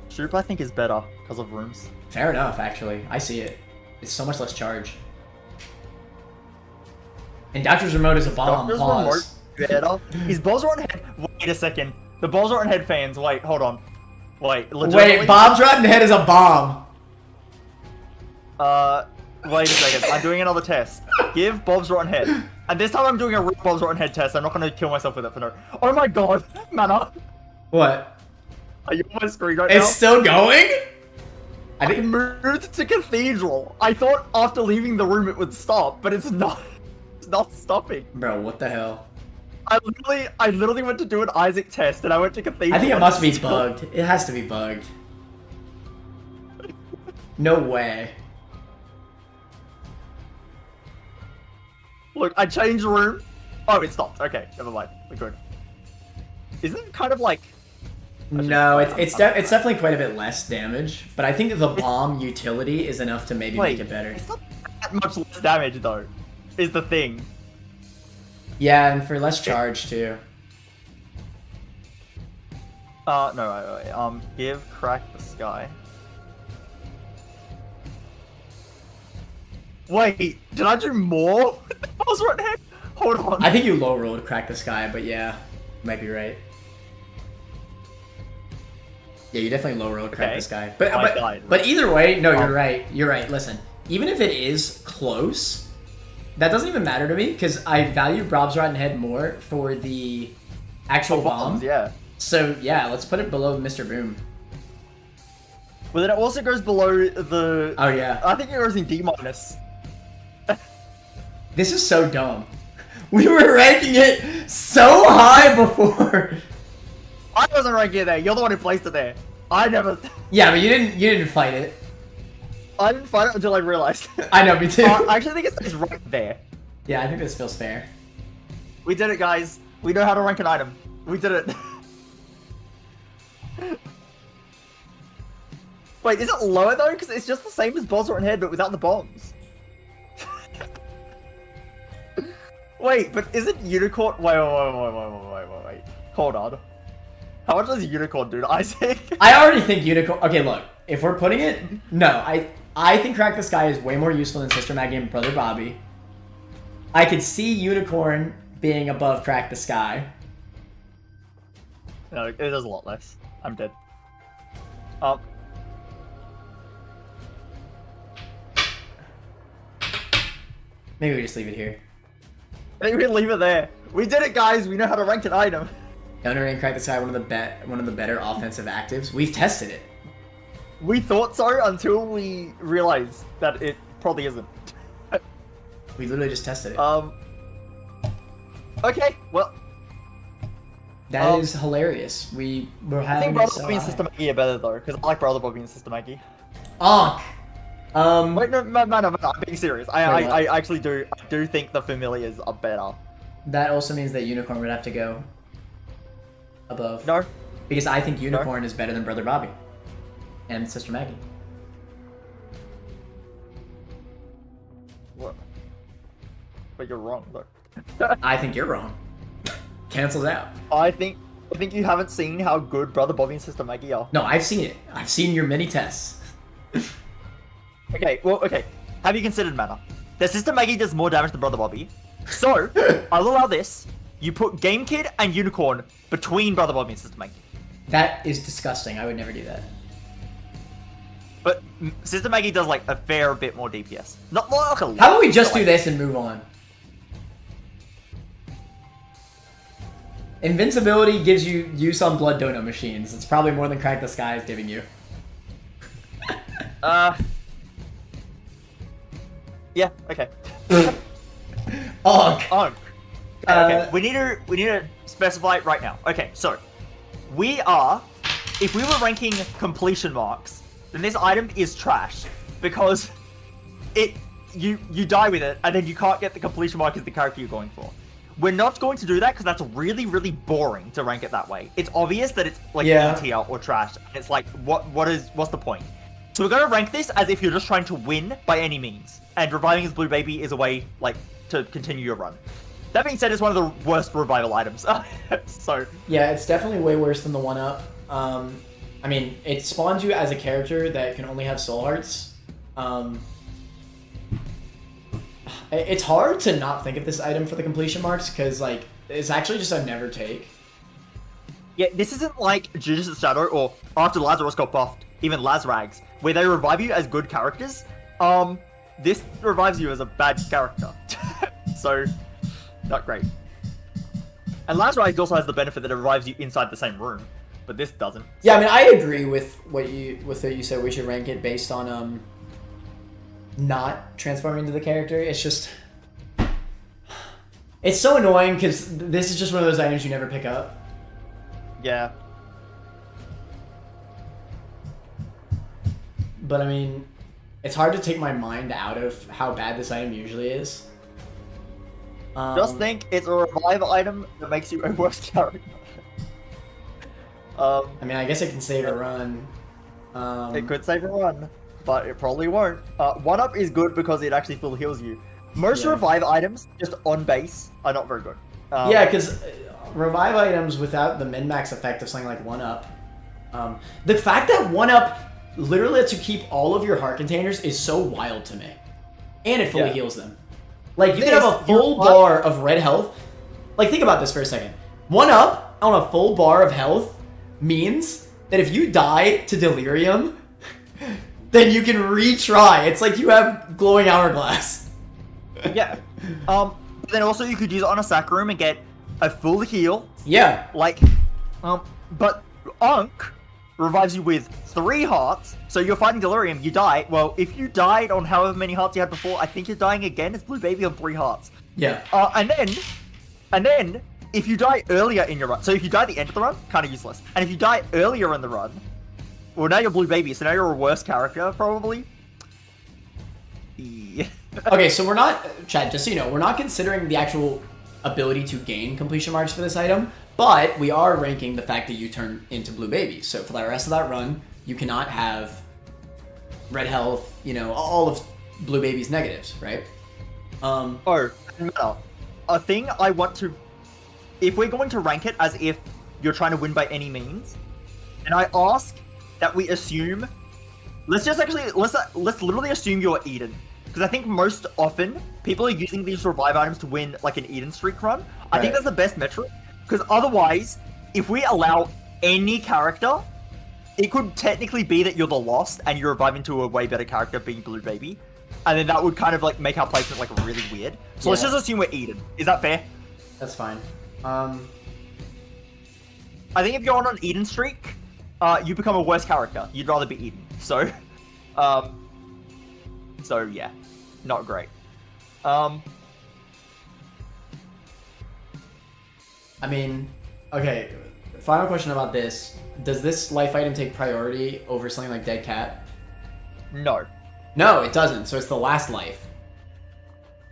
Shoop, I think, is better because of rooms. Fair enough, actually. I see it. It's so much less charge. And Doctor's Remote is a bomb. Doctor's Pause. Remote better. His balls are on head. Wait a second. The balls are on head fans. Wait, hold on. Wait, legitimately? Wait, Bob's Rotten Head is a bomb. Wait a second. I'm doing another test. Give Bob's Rotten Head. And this time I'm doing a real Bob's Rotten Head test. I'm not going to kill myself with it for no. Oh my god. Mana. What? Are you on my screen right It's now? still going? I I think. moved to Cathedral. I thought after leaving the room it would stop, but it's not. It's not stopping. Bro, what the hell? I literally went to do an Isaac test and I went to Cathedral. I think it and must be it's still- bugged. It has to be bugged. No way. Look, I changed room. Oh, it stopped. Okay, never mind. We're good. Isn't it kind of like... No, it's definitely quite a bit less damage, but I think the bomb utility is enough to maybe Wait, make it better. it's not that much less damage though, is the thing. Yeah, and for less charge too. No, wait. Give Crack the Sky. Wait, did I do more? I was right there. Hold on. I think you low rolled Crack the Sky, but yeah, you might be right. Yeah, you definitely low rolled Crack the Sky. But either way, no, you're right. You're right. Listen, even if it is close, that doesn't even matter to me because I value Brob's Rotten Head more for the actual bomb. Yeah. So yeah, let's put it below Mr. Boom. Well, then it also goes below the. Oh yeah. I think it goes in D-. This is so dumb. We were ranking it so high before. I wasn't ranking it there. You're the one who placed it there. I never. Yeah, but you didn't fight it. I didn't fight it until I realized. I know, me too. I actually think it's right there. Yeah, I think this feels fair. We did it, guys. We know how to rank an item. We did it. Wait, is it lower though? Because it's just the same as Bob's Rotten Head, but without the bombs. Wait, but isn't Unicorn? Wait. Hold on. How much does Unicorn do to Isaac? I already think Unicorn. Okay, look. If we're putting it, no, I think Crack the Sky is way more useful than Sister Maggie and Brother Bobby. I could see Unicorn being above Crack the Sky. No, it does a lot less. I'm dead. Maybe we just leave it here. I think we can leave it there. We did it, guys. We know how to rank an item. Gunner and Crack the Sky, one of the better offensive actives. We've tested it. We thought so until we realized that it probably isn't. We literally just tested it. Okay, well. That is hilarious. We were having. I think Brother Bobby and Sister Maggie are better though, because I like Brother Bobby and Sister Maggie. Onk. Wait, no, I'm being serious. I actually do. I do think the familiars are better. That also means that Unicorn would have to go above. No. Because I think Unicorn is better than Brother Bobby and Sister Maggie. What? But you're wrong, though. I think you're wrong. Cancels out. I think you haven't seen how good Brother Bobby and Sister Maggie are. No, I've seen it. I've seen your many tests. Okay. Have you considered mana? That Sister Maggie does more damage than Brother Bobby. So, I'll allow this. You put Game Kid and Unicorn between Brother Bobby and Sister Maggie. That is disgusting. I would never do that. But Sister Maggie does like a fair bit more DPS. Not like a lot. How about we just do this and move on? Invincibility gives you use on blood donut machines. It's probably more than Crack the Sky is giving you. Yeah, okay. Ugh. Okay, we need to specify it right now. Okay, so we are, if we were ranking completion marks, then this item is trash because you die with it and then you can't get the completion mark as the character you're going for. We're not going to do that because that's really, really boring to rank it that way. It's obvious that it's like E tier or trash. It's like what's the point? So we're going to rank this as if you're just trying to win by any means, and reviving his blue baby is a way like to continue your run. That being said, it's one of the worst revival items. So yeah, it's definitely way worse than the 1-up. I mean, it spawns you as a character that can only have soul hearts. It's hard to not think of this item for the completion marks because like it's actually just a never take. Yeah, this isn't like Judas Shadow or after Lazarus got buffed, even Lazrags, where they revive you as good characters. This revives you as a bad character. So, not great. And Lazrags also has the benefit that it revives you inside the same room, but this doesn't. Yeah, I mean, I agree with what you said. We should rank it based on not transforming into the character. It's just, it's so annoying because this is just one of those items you never pick up. Yeah. But I mean, it's hard to take my mind out of how bad this item usually is. Just think, it's a revive item that makes you a worse character. I mean, I guess it can save a run. It could save a run, but it probably won't. 1-up is good because it actually full heals you. Most revive items, just on base, are not very good. Yeah, because revive items without the min-max effect of something like 1-up. The fact that 1-up literally lets you keep all of your heart containers is so wild to me. And it fully heals them. Like, you can have a full bar of red health. Like, think about this for a second. 1-up on a full bar of health means that if you die to delirium, then you can retry. It's like you have glowing hourglass. Yeah. Then also you could use it on a sack room and get a full heal. Yeah. Like, but Unk revives you with 3 hearts. So you're fighting delirium, you die. Well, if you died on however many hearts you had before, I think you're dying again. It's Blue Baby on 3 hearts. Yeah. And then if you die earlier in your run, so if you die at the end of the run, kind of useless. And if you die earlier in the run, well, now you're Blue Baby, so now you're a worse character, probably. Yeah. Okay, so we're not, Chad, just so you know, we're not considering the actual ability to gain completion marks for this item, but we are ranking the fact that you turn into Blue Baby. So for the rest of that run, you cannot have red health, you know, all of Blue Baby's negatives, right? A thing I want to, if we're going to rank it as if you're trying to win by any means, and I ask that we assume, let's literally assume you're Eden. Because I think most often, people are using these revive items to win, like, an Eden streak run. I think that's the best metric. Because otherwise, if we allow any character, it could technically be that you're the Lost, and you revive into a way better character being Blue Baby. And then that would kind of, like, make our placement, like, really weird. So let's just assume we're Eden. Is that fair? That's fine. I think if you're on an Eden streak, you become a worse character. You'd rather be Eden. So, yeah. Not great. I mean, okay, final question about this. Does this life item take priority over something like Dead Cat? No. No, it doesn't. So it's the last life.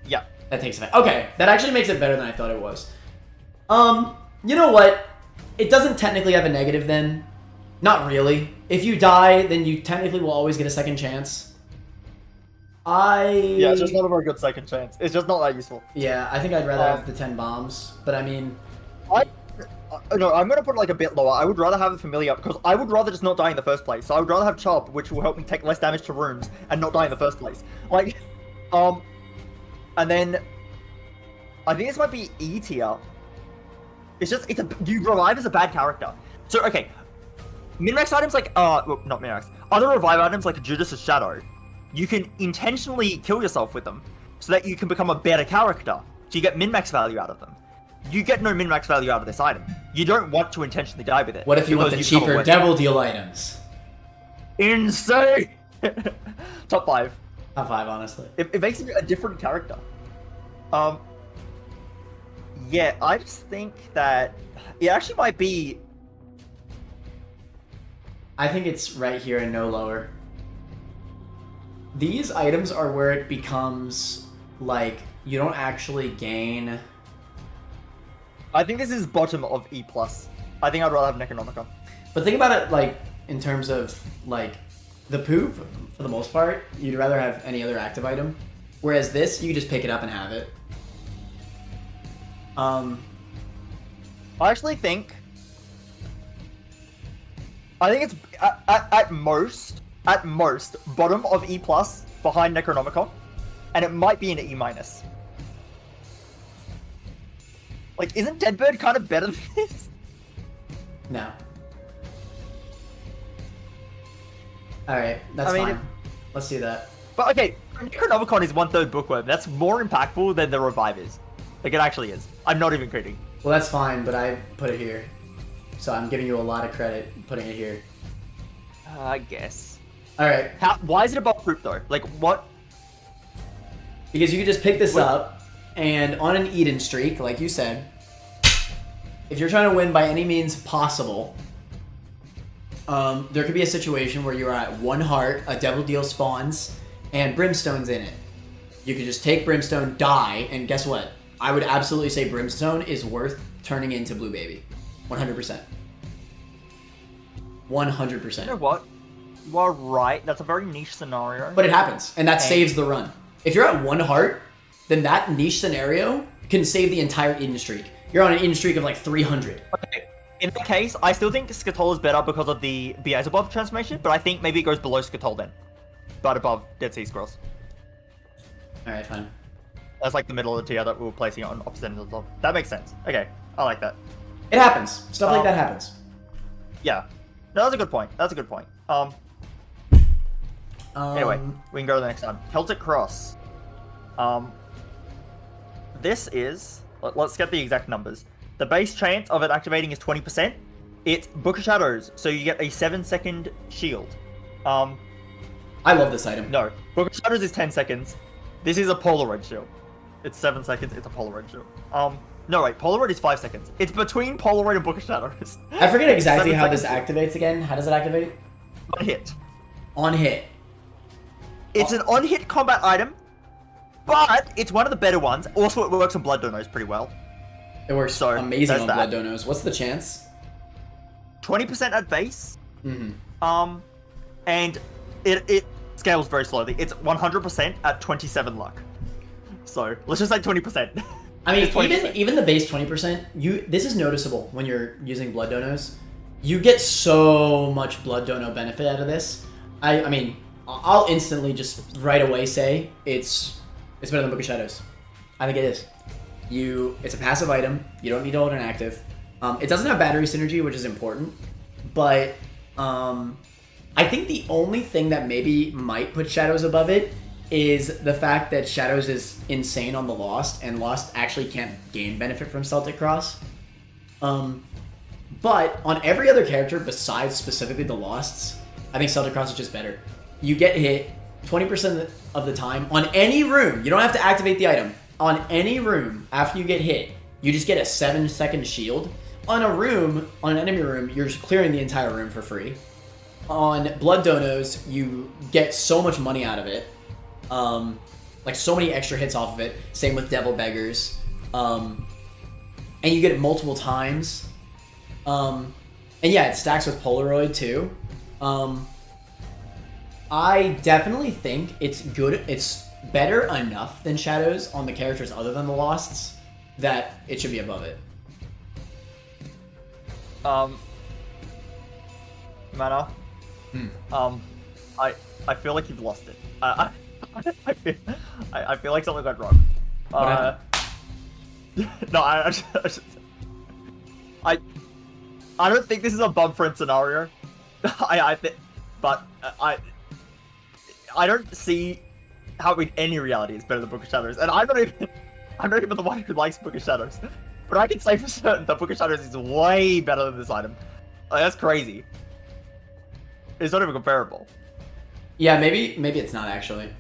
Yeah. That takes effect. Okay, that actually makes it better than I thought it was. You know what? It doesn't technically have a negative then. Not really. If you die, then you technically will always get a second chance. Yeah, it's just not a very good second chance. It's just not that useful. Yeah, I think I'd rather have the 10 bombs, but I mean... No, I'm gonna put it like a bit lower. I would rather have the familiar, because I would rather just not die in the first place. So I would rather have Chub, which will help me take less damage to rooms, and not die in the first place. Like, and then... I think this might be E tier. It's just, you revive as a bad character. So, okay. Min-max items like, well, not min-max. Other revive items like Judas' Shadow. You can intentionally kill yourself with them, so that you can become a better character. So you get min-max value out of them. You get no min-max value out of this item. You don't want to intentionally die with it. What if you want the cheaper Devil Deal items? Insane! Top 5. Top 5, honestly. It makes you a different character. Yeah, I just think that it actually might be... I think it's right here and no lower. These items are where it becomes, like, you don't actually gain... I think this is bottom of E+. I think I'd rather have Necronomicon. But think about it, like, in terms of, like, the poop, for the most part, you'd rather have any other active item. Whereas this, you just pick it up and have it. I actually think... I think it's, at most, bottom of E+, behind Necronomicon, and it might be an E-. Like, isn't Deadbird kind of better than this? No. Alright, that's fine. Let's do that. But okay, Necronomicon is 1/3 bookworm. That's more impactful than the Revive is. Like, it actually is. I'm not even kidding. Well, that's fine, but I put it here. So I'm giving you a lot of credit putting it here. I guess. Alright. Why is it above Poop, though? Like, what? Because you can just pick this up, and on an Eden streak, like you said, if you're trying to win by any means possible, there could be a situation where you're at 1 heart, a Devil Deal spawns, and Brimstone's in it. You could just take Brimstone, die, and guess what? I would absolutely say Brimstone is worth turning into Blue Baby. 100%. 100%. You know what? You are right. That's a very niche scenario. But it happens, and that saves the run. If you're at 1 heart, then that niche scenario can save the entire Eden streak. You're on an Eden streak of like 300. Okay. In that case, I still think Scatola is better because of the Beelzebub transformation, but I think maybe it goes below Scatola then, but above Dead Sea Scrolls. All right, fine. That's like the middle of the tier that we were placing it on opposite ends of the. That makes sense. Okay, I like that. It happens. Stuff like that happens. Yeah. No, that's a good point. That's a good point. Anyway, we can go to the next one. Celtic Cross. This is. Let's get the exact numbers. The base chance of it activating is 20%. It's Book of Shadows, so you get a 7-second shield. I love this item. No, Book of Shadows is 10 seconds. This is a Polaroid shield. It's 7 seconds. It's a Polaroid shield. No, wait. Polaroid is 5 seconds. It's between Polaroid and Book of Shadows. I forget exactly how this activates again. How does it activate? On hit. On hit. It's an on-hit combat item, but it's one of the better ones. Also, it works on Blood Donos pretty well. It works amazing on Blood Donos. What's the chance? 20% at base. Mm-hmm. And it scales very slowly. It's 100% at 27 luck. So let's just say 20%. I mean, even the base 20%, this is noticeable when you're using Blood Donos. You get so much Blood Dono benefit out of this. I mean, I'll instantly just right away say it's better than Book of Shadows. I think it is. It's a passive item. You don't need to hold an active. It doesn't have battery synergy, which is important. But I think the only thing that maybe might put Shadows above it is the fact that Shadows is insane on the Lost, and Lost actually can't gain benefit from Celtic Cross. But on every other character besides specifically the Losts, I think Celtic Cross is just better. You get hit 20% of the time on any room. You don't have to activate the item. On any room, after you get hit, you just get a 7-second shield. On an enemy room, you're just clearing the entire room for free. On Blood Donos, you get so much money out of it. Like so many extra hits off of it. Same with Devil Beggars. And you get it multiple times. And yeah, it stacks with Polaroid too. I definitely think it's good. It's better enough than Shadows on the characters other than the Losts that it should be above it. Mana. I feel like you've lost it. I feel like something went wrong. No, I don't think this is a bum friend scenario. But I don't see how in any reality it's better than Book of Shadows, and I'm not even the one who likes Book of Shadows. But I can say for certain that Book of Shadows is way better than this item. Like, that's crazy. It's not even comparable. Yeah, maybe it's not actually.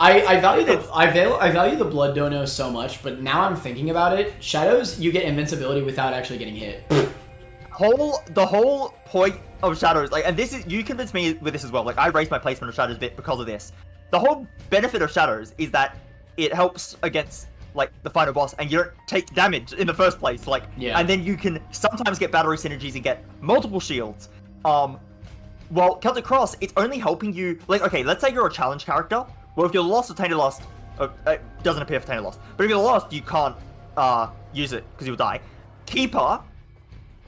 I value the Blood Dono so much, but now I'm thinking about it. Shadows, you get invincibility without actually getting hit. The whole point of Shadows, like, and this is, you convinced me with this as well. Like, I raised my placement of Shadows a bit because of this. The whole benefit of Shadows is that it helps against, like, the final boss, and you don't take damage in the first place. Like, yeah. And then you can sometimes get battery synergies and get multiple shields. Well, Celtic Cross, it's only helping you, like, okay, let's say you're a challenge character. Well, if you're lost or tainted lost, it doesn't appear for tainted lost. But if you're lost, you can't use it because you'll die. Keeper,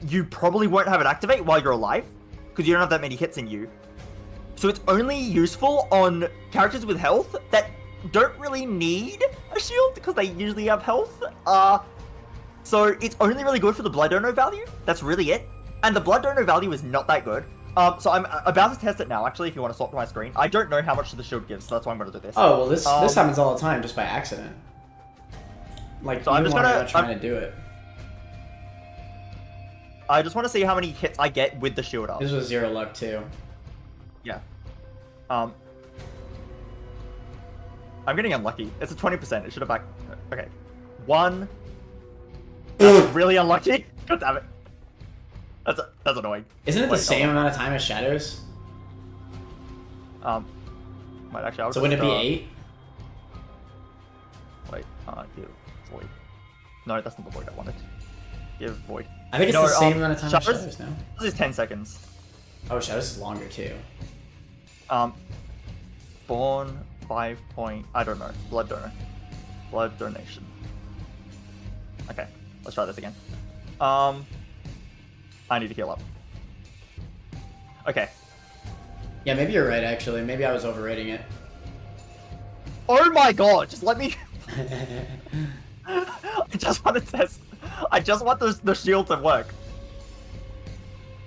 you probably won't have it activate while you're alive because you don't have that many hits in you. So it's only useful on characters with health that don't really need a shield because they usually have health. So it's only really good for the Blood Dono value. That's really it. And the Blood Dono value is not that good. So I'm about to test it now, actually, if you want to swap to my screen. I don't know how much the shield gives, so that's why I'm going to do this. Oh, well, this happens all the time just by accident. Like, so I'm just trying to do it. I just want to see how many hits I get with the shield up. This was 0 luck, too. Yeah. I'm getting unlucky. It's a 20%. It should have okay. 1. That's really unlucky. God damn it. That's annoying. Isn't it the same amount of time as Shadows? Might actually. So wouldn't it be 8? Wait. Give void. No, that's not the void I wanted. Give void. I think it's the same amount of time as Shadows now. This is 10 seconds. Oh, Shadows is longer too. Spawn 5 point. I don't know. Blood donor. Blood donation. Okay. Let's try this again. I need to heal up. Okay. Yeah, maybe you're right, actually. Maybe I was overrating it. Oh my god, just let me... I just want to test... I just want the shield to work.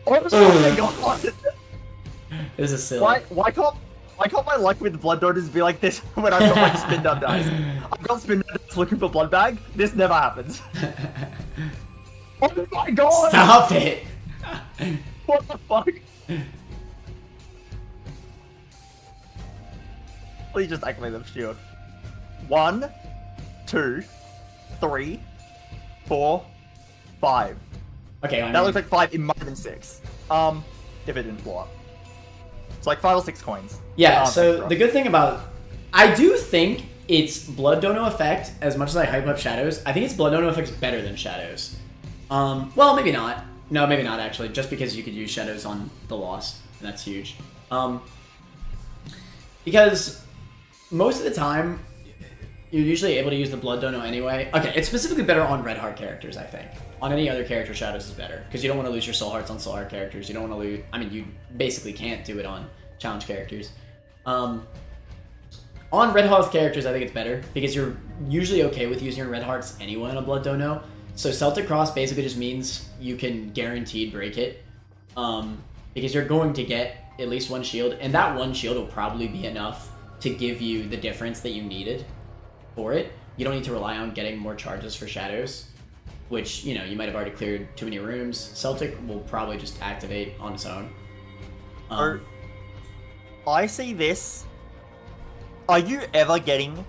Oh my god! This is silly. Why can't my luck with blood donors be like this when I've got like spin down dice? I've got spin down dice looking for blood bag. This never happens. Oh my god! Stop it! What the fuck? Please just activate the shield. 1, 2, 3, 4, 5. Okay, That looks like 5. It might have been 6. If it didn't blow up. It's like 5 or 6 coins. Yeah, so the good thing about... I do think it's Blood Dono effect, as much as I hype up Shadows, I think it's Blood Dono effect's better than Shadows. Well, maybe not. No, maybe not, actually, just because you could use Shadows on the Lost, and that's huge. Because most of the time, you're usually able to use the Blood Dono anyway. Okay, it's specifically better on Red Heart characters, I think. On any other character, Shadows is better, because you don't want to lose your Soul Hearts on Soul Heart characters. You don't want to lose... I mean, you basically can't do it on challenge characters. On Red Heart characters, I think it's better, because you're usually okay with using your Red Hearts anyway on a Blood Dono. So Celtic Cross basically just means you can guaranteed break it, because you're going to get at least one shield, and that one shield will probably be enough to give you the difference that you needed for it. You don't need to rely on getting more charges for Shadows, which, you know, you might have already cleared too many rooms. Celtic will probably just activate on its own. I see this. Are you ever getting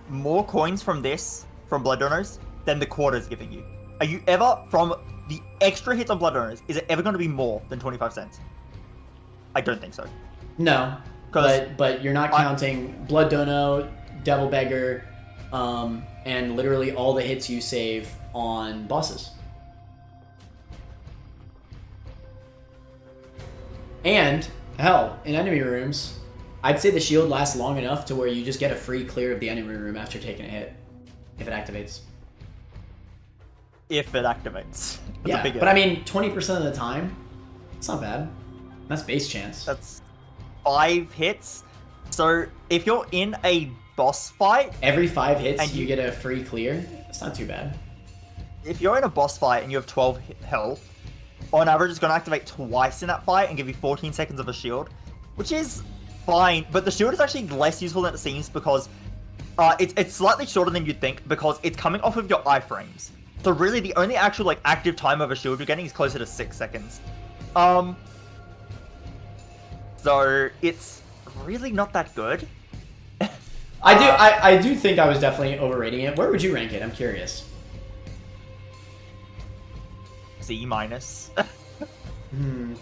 more coins from this, from Blood Donors, than the quarter's giving you? Are you ever, from the extra hits on Blood Donors, is it ever going to be more than 25 cents? I don't think so. No, but you're not counting Blood Dono, Devil Beggar, and literally all the hits you save on bosses. And, hell, in enemy rooms, I'd say the shield lasts long enough to where you just get a free clear of the enemy room after taking a hit, if it activates. If it activates. Yeah, but I mean, 20% of the time, it's not bad. That's base chance. That's 5 hits. So, if you're in a boss fight... Every 5 hits, and you get a free clear. It's not too bad. If you're in a boss fight and you have 12 health, on average it's going to activate twice in that fight and give you 14 seconds of a shield, which is fine, but the shield is actually less useful than it seems because it's slightly shorter than you'd think because it's coming off of your iframes. So really the only actual like active time of a shield you're getting is closer to 6 seconds. So it's really not that good. I do think I was definitely overrating it. Where would you rank it? I'm curious. C minus.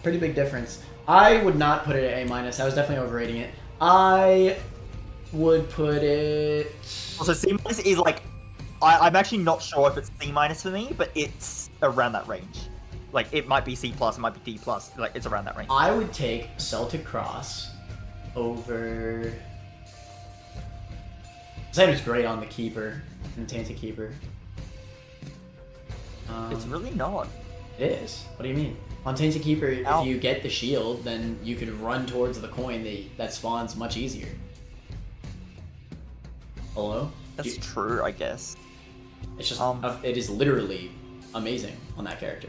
Pretty big difference. I would not put it at A minus. I was definitely overrating it. I would put it... Also, C minus is like... I'm actually not sure if it's C minus for me, but it's around that range. Like, it might be C plus, it might be D plus. Like, it's around that range. I would take Celtic Cross over... Xander's great on the Keeper, and Tainted Keeper. It's really not. It is. What do you mean? On Tainted Keeper, if you get the shield, then you could run towards the coin that spawns much easier. Hello? That's true, I guess. It's just, it is literally amazing on that character.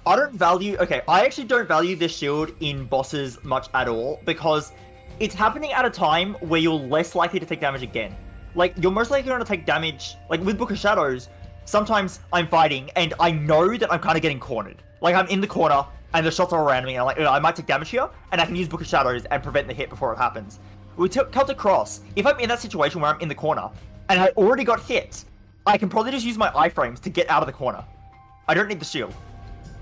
I don't value... Okay, I actually don't value this shield in bosses much at all, because it's happening at a time where you're less likely to take damage again. Like, you're most likely going to take damage... Like, with Book of Shadows, sometimes I'm fighting, and I know that I'm kind of getting cornered. Like, I'm in the corner, and the shots are around me, and I'm like, I might take damage here, and I can use Book of Shadows and prevent the hit before it happens. With Celtic Cross, if I'm in that situation where I'm in the corner, and I already got hit, I can probably just use my iframes to get out of the corner. I don't need the shield.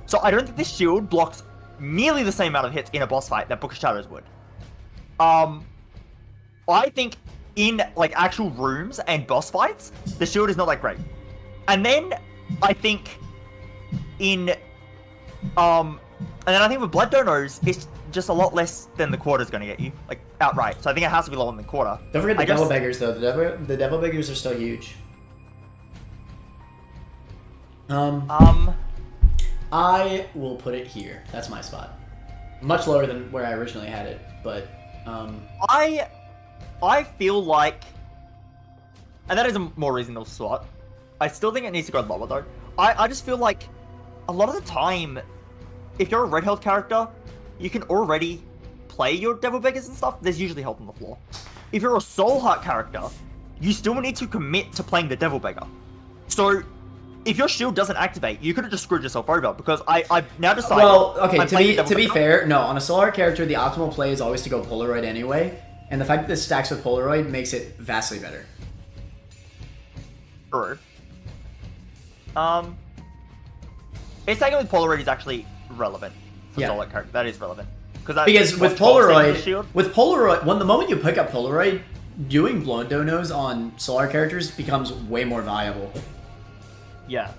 So I don't think this shield blocks nearly the same amount of hits in a boss fight that Book of Shadows would. I think in, like, actual rooms and boss fights, the shield is not that great. And then, I think, and then I think with Blood Donos, it's just a lot less than the quarter's going to get you, like, outright. So I think it has to be lower than the quarter. Don't forget the Devil Beggars, though. The Devil Beggars are still huge. I will put it here. That's my spot. Much lower than where I originally had it, but I feel like, and that is a more reasonable spot. I still think it needs to go lower though. I just feel like a lot of the time, if you're a red health character, you can already play your devil beggars and stuff. There's usually help on the floor. If you're a soul heart character, you still need to commit to playing the devil beggar. So if your shield doesn't activate, you could have just screwed yourself over because I've now decided. Well, okay, to be fair, no, on a soul heart character, the optimal play is always to go Polaroid anyway, and the fact that this stacks with Polaroid makes it vastly better. True. It's taken with Polaroid is actually relevant for soul heart character. That is relevant because with Polaroid, when the moment you pick up Polaroid, doing blood donos on soul heart characters becomes way more viable. Yeah.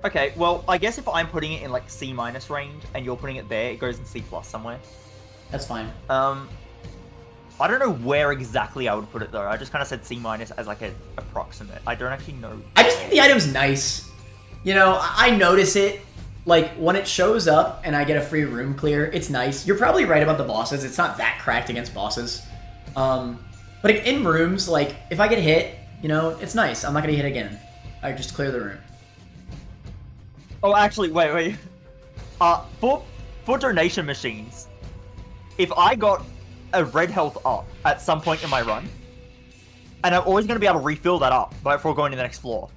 Okay, well, I guess if I'm putting it in like C- range and you're putting it there, it goes in C+ somewhere. That's fine. I don't know where exactly I would put it though. I just kind of said C- as like an approximate. I don't actually know. I just think the item's nice. You know, I notice it. Like, when it shows up and I get a free room clear, it's nice. You're probably right about the bosses. It's not that cracked against bosses. But in rooms, like, if I get hit, you know, it's nice. I'm not going to hit again. I just clear the room. Oh, actually, wait. For donation machines, if I got a red health up at some point in my run, and I'm always going to be able to refill that up before going to the next floor.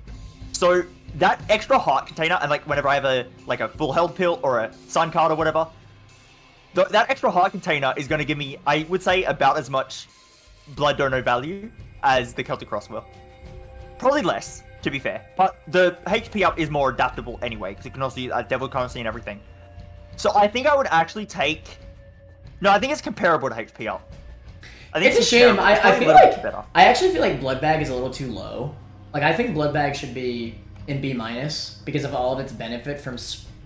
So that extra heart container, and like whenever I have a full health pill or a sun card or whatever, that extra heart container is going to give me, I would say, about as much blood dono value as the Celtic Cross will. Probably less, to be fair. But the HP up is more adaptable anyway, because you can also use devil currency and everything. So I think I would actually take... No, I think it's comparable to HP up. I think it's a shame. I actually feel like Blood Bag is a little too low. Like, I think Blood Bag should be in B- because of all of its benefit from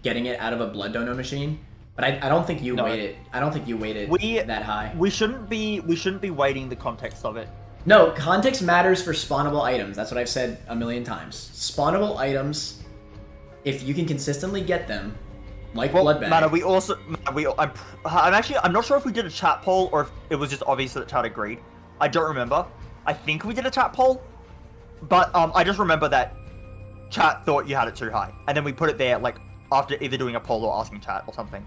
getting it out of a blood dono machine. But I don't think you weight it that high. We shouldn't be weighting the context of it. No, context matters for spawnable items. That's what I've said a million times. Spawnable items, if you can consistently get them, like Blood Bag. I'm not sure if we did a chat poll or if it was just obvious that chat agreed. I don't remember. I think we did a chat poll, but I just remember that chat thought you had it too high, and then we put it there like after either doing a poll or asking chat or something.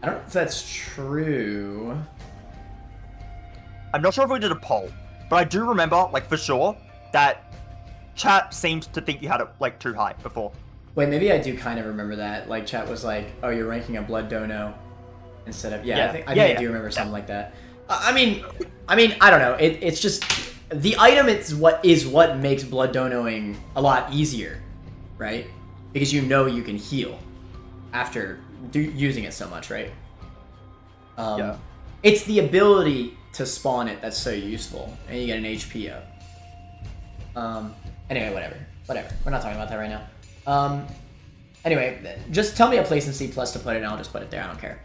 I don't know if that's true. I'm not sure if we did a poll, but I do remember, like for sure, that chat seemed to think you had it like too high before. Wait, maybe I do kind of remember that. Like, chat was like, "Oh, you're ranking a blood dono instead of I think I do remember something like that." I mean, I don't know. It's just the item. It's what makes blood donoing a lot easier, right? Because you know you can heal after using it so much, right? It's the ability to spawn it that's so useful, and you get an HP up. Anyway, whatever. We're not talking about that right now. Anyway, just tell me a place in C+ to put it, and I'll just put it there. I don't care.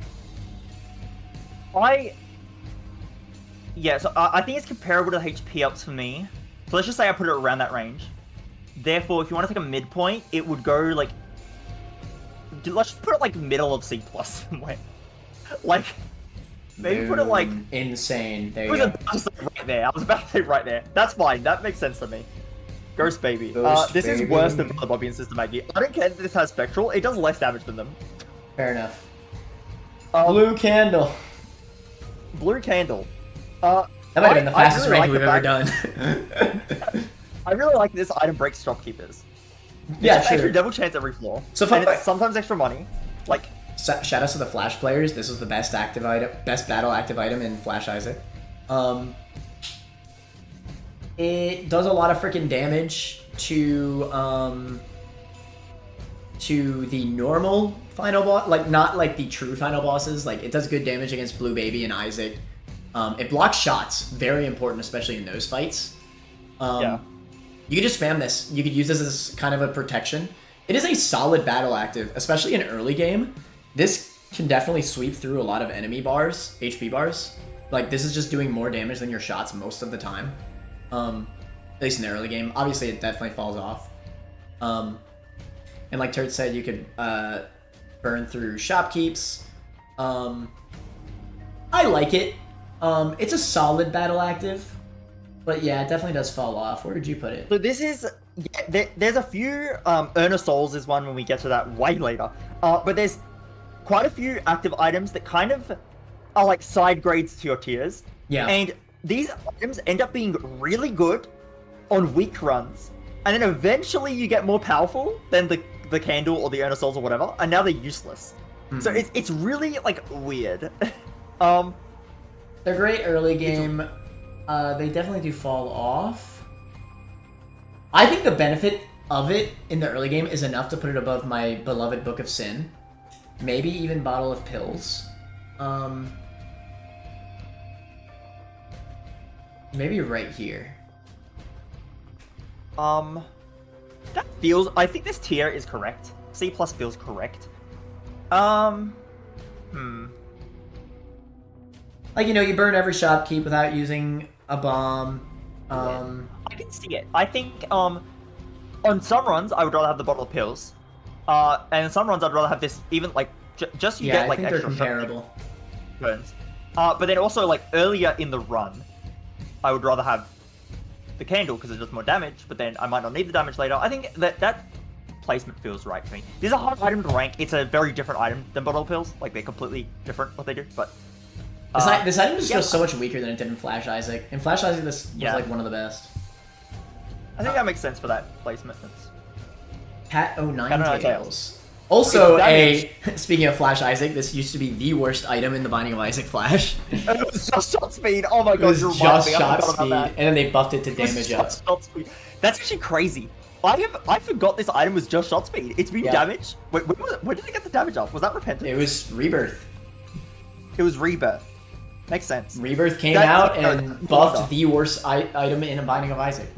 So I think it's comparable to the HP ups for me. So let's just say I put it around that range. Therefore, if you want to take a midpoint, it would go like... Let's just put it like middle of C+ somewhere. Like, maybe put it like... Insane. There you go. I was about to say right there. That's fine. That makes sense to me. Ghost Baby. This is worse than the Bobby and Sister Maggie. I don't care that this has Spectral. It does less damage than them. Fair enough. Blue Candle. Blue Candle. That might have been the fastest rank we've ever done. I really like this item breaks shopkeepers. Yeah, sure. Extra double chance every floor. So it's sometimes extra money. Like shoutouts to the Flash players. This was the best battle active item in Flash Isaac. It does a lot of freaking damage to the normal final boss, like not like the true final bosses. Like it does good damage against Blue Baby and Isaac. It blocks shots, very important, especially in those fights. You could just spam this. You could use this as kind of a protection. It is a solid battle active, especially in early game. This can definitely sweep through a lot of enemy bars, HP bars. Like, this is just doing more damage than your shots most of the time. At least in the early game. Obviously, it definitely falls off. And like Turt said, you could burn through shopkeeps. I like it. It's a solid battle active. But yeah, it definitely does fall off. Where did you put it? So this is... Yeah, there's a few... Earner Souls is one when we get to that way later. But there's quite a few active items that kind of are like side grades to your tiers. Yeah. And these items end up being really good on weak runs. And then eventually you get more powerful than the candle or the Earner Souls or whatever. And now they're useless. Mm-hmm. So it's really like weird. They're great early game. They definitely do fall off. I think the benefit of it in the early game is enough to put it above my beloved Book of Sin. Maybe even Bottle of Pills. Maybe right here. That feels... I think this tier is correct. C+ feels correct. Like, you know, you burn every shopkeep without using a bomb. I can see it. I think, on some runs, I would rather have the Bottle of Pills. And in some runs, I'd rather have this, even, like, just you get, like, I think extra they're comparable. burns. But then also, like, earlier in the run, I would rather have the candle, because it does more damage, but then I might not need the damage later. I think that placement feels right to me. This is a hard item to rank. It's a very different item than Bottle of Pills. Like, they're completely different what they do, but... This item just feels so much weaker than it did in Flash Isaac. In Flash Isaac, this was like one of the best. I think that makes sense for that placement. Cat 09 Tails. Also, speaking of Flash Isaac, this used to be the worst item in the Binding of Isaac Flash. It was just shot speed. Oh my god, it was just shot speed, and then they buffed it to damage up. Shot speed. That's actually crazy. I forgot this item was just shot speed. It's been damaged. Wait, where did it get the damage up? Was that Repentance? It was Rebirth. It was Rebirth. Makes sense. Rebirth came out and buffed the worst item in a Binding of Isaac.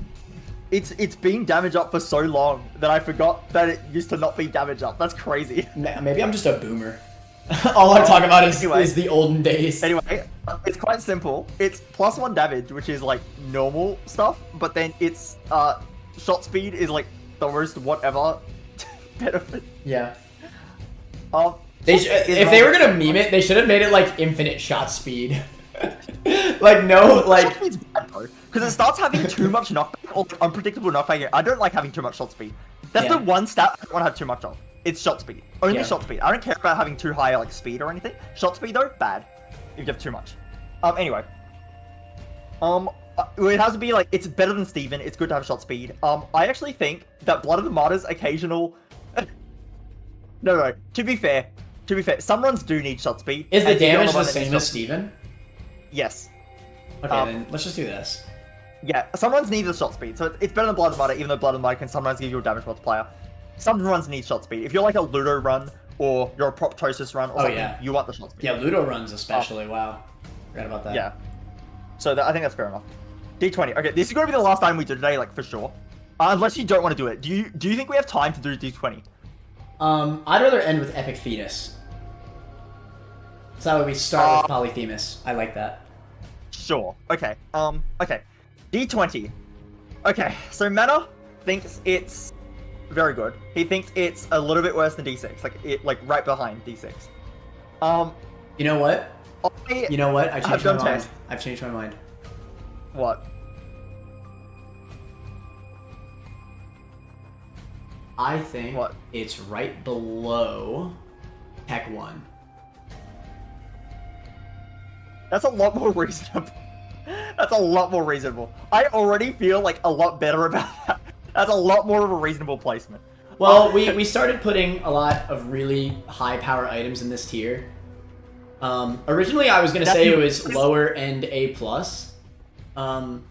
It's been damage up for so long that I forgot that it used to not be damage up. That's crazy. Maybe I'm just a boomer. All I'm talking about is the olden days. Anyway, it's quite simple. It's +1 damage, which is like normal stuff, but then it's shot speed is like the worst whatever benefit. Yeah. If they were gonna meme it, they should have made it like infinite shot speed. Like no, like shot speed's bad though, because it starts having too much knockback or unpredictable knockback. I don't like having too much shot speed. That's the one stat I don't want to have too much of. It's shot speed. Only shot speed. I don't care about having too high like speed or anything. Shot speed though, bad. If you have too much. Anyway. It has to be like, it's better than Steven. It's good to have shot speed. I actually think that Blood of the Martyrs occasional... No. To be fair, some runs do need shot speed. Is the damage the same as Steven? Yes. Okay, then let's just do this. Yeah, some runs need the shot speed, so it's better than Blood of the Martyr, even though Blood of the Martyr can sometimes give you a damage multiplier. Some runs need shot speed. If you're like a Ludo run, or you're a Proptosis run, or something, you want the shot speed. Yeah, Ludo runs especially, wow. Forgot about that. Yeah. So I think that's fair enough. D20. Okay, this is going to be the last time we do today, like, for sure. Unless you don't want to do it. Do you think we have time to do D20? I'd rather end with Epic Fetus. So that way we start with Polyphemus. I like that. Sure. Okay. Okay. D20. Okay, so Mana thinks it's very good. He thinks it's a little bit worse than D6. Like right behind D6. You know what? You know what? I've changed my mind. Test. I've changed my mind. What? I think it's right below Tech 1. That's a lot more reasonable. That's a lot more reasonable. I already feel like a lot better about that. That's a lot more of a reasonable placement. Well, we started putting a lot of really high power items in this tier. Originally I was going to say it was lower end A+. And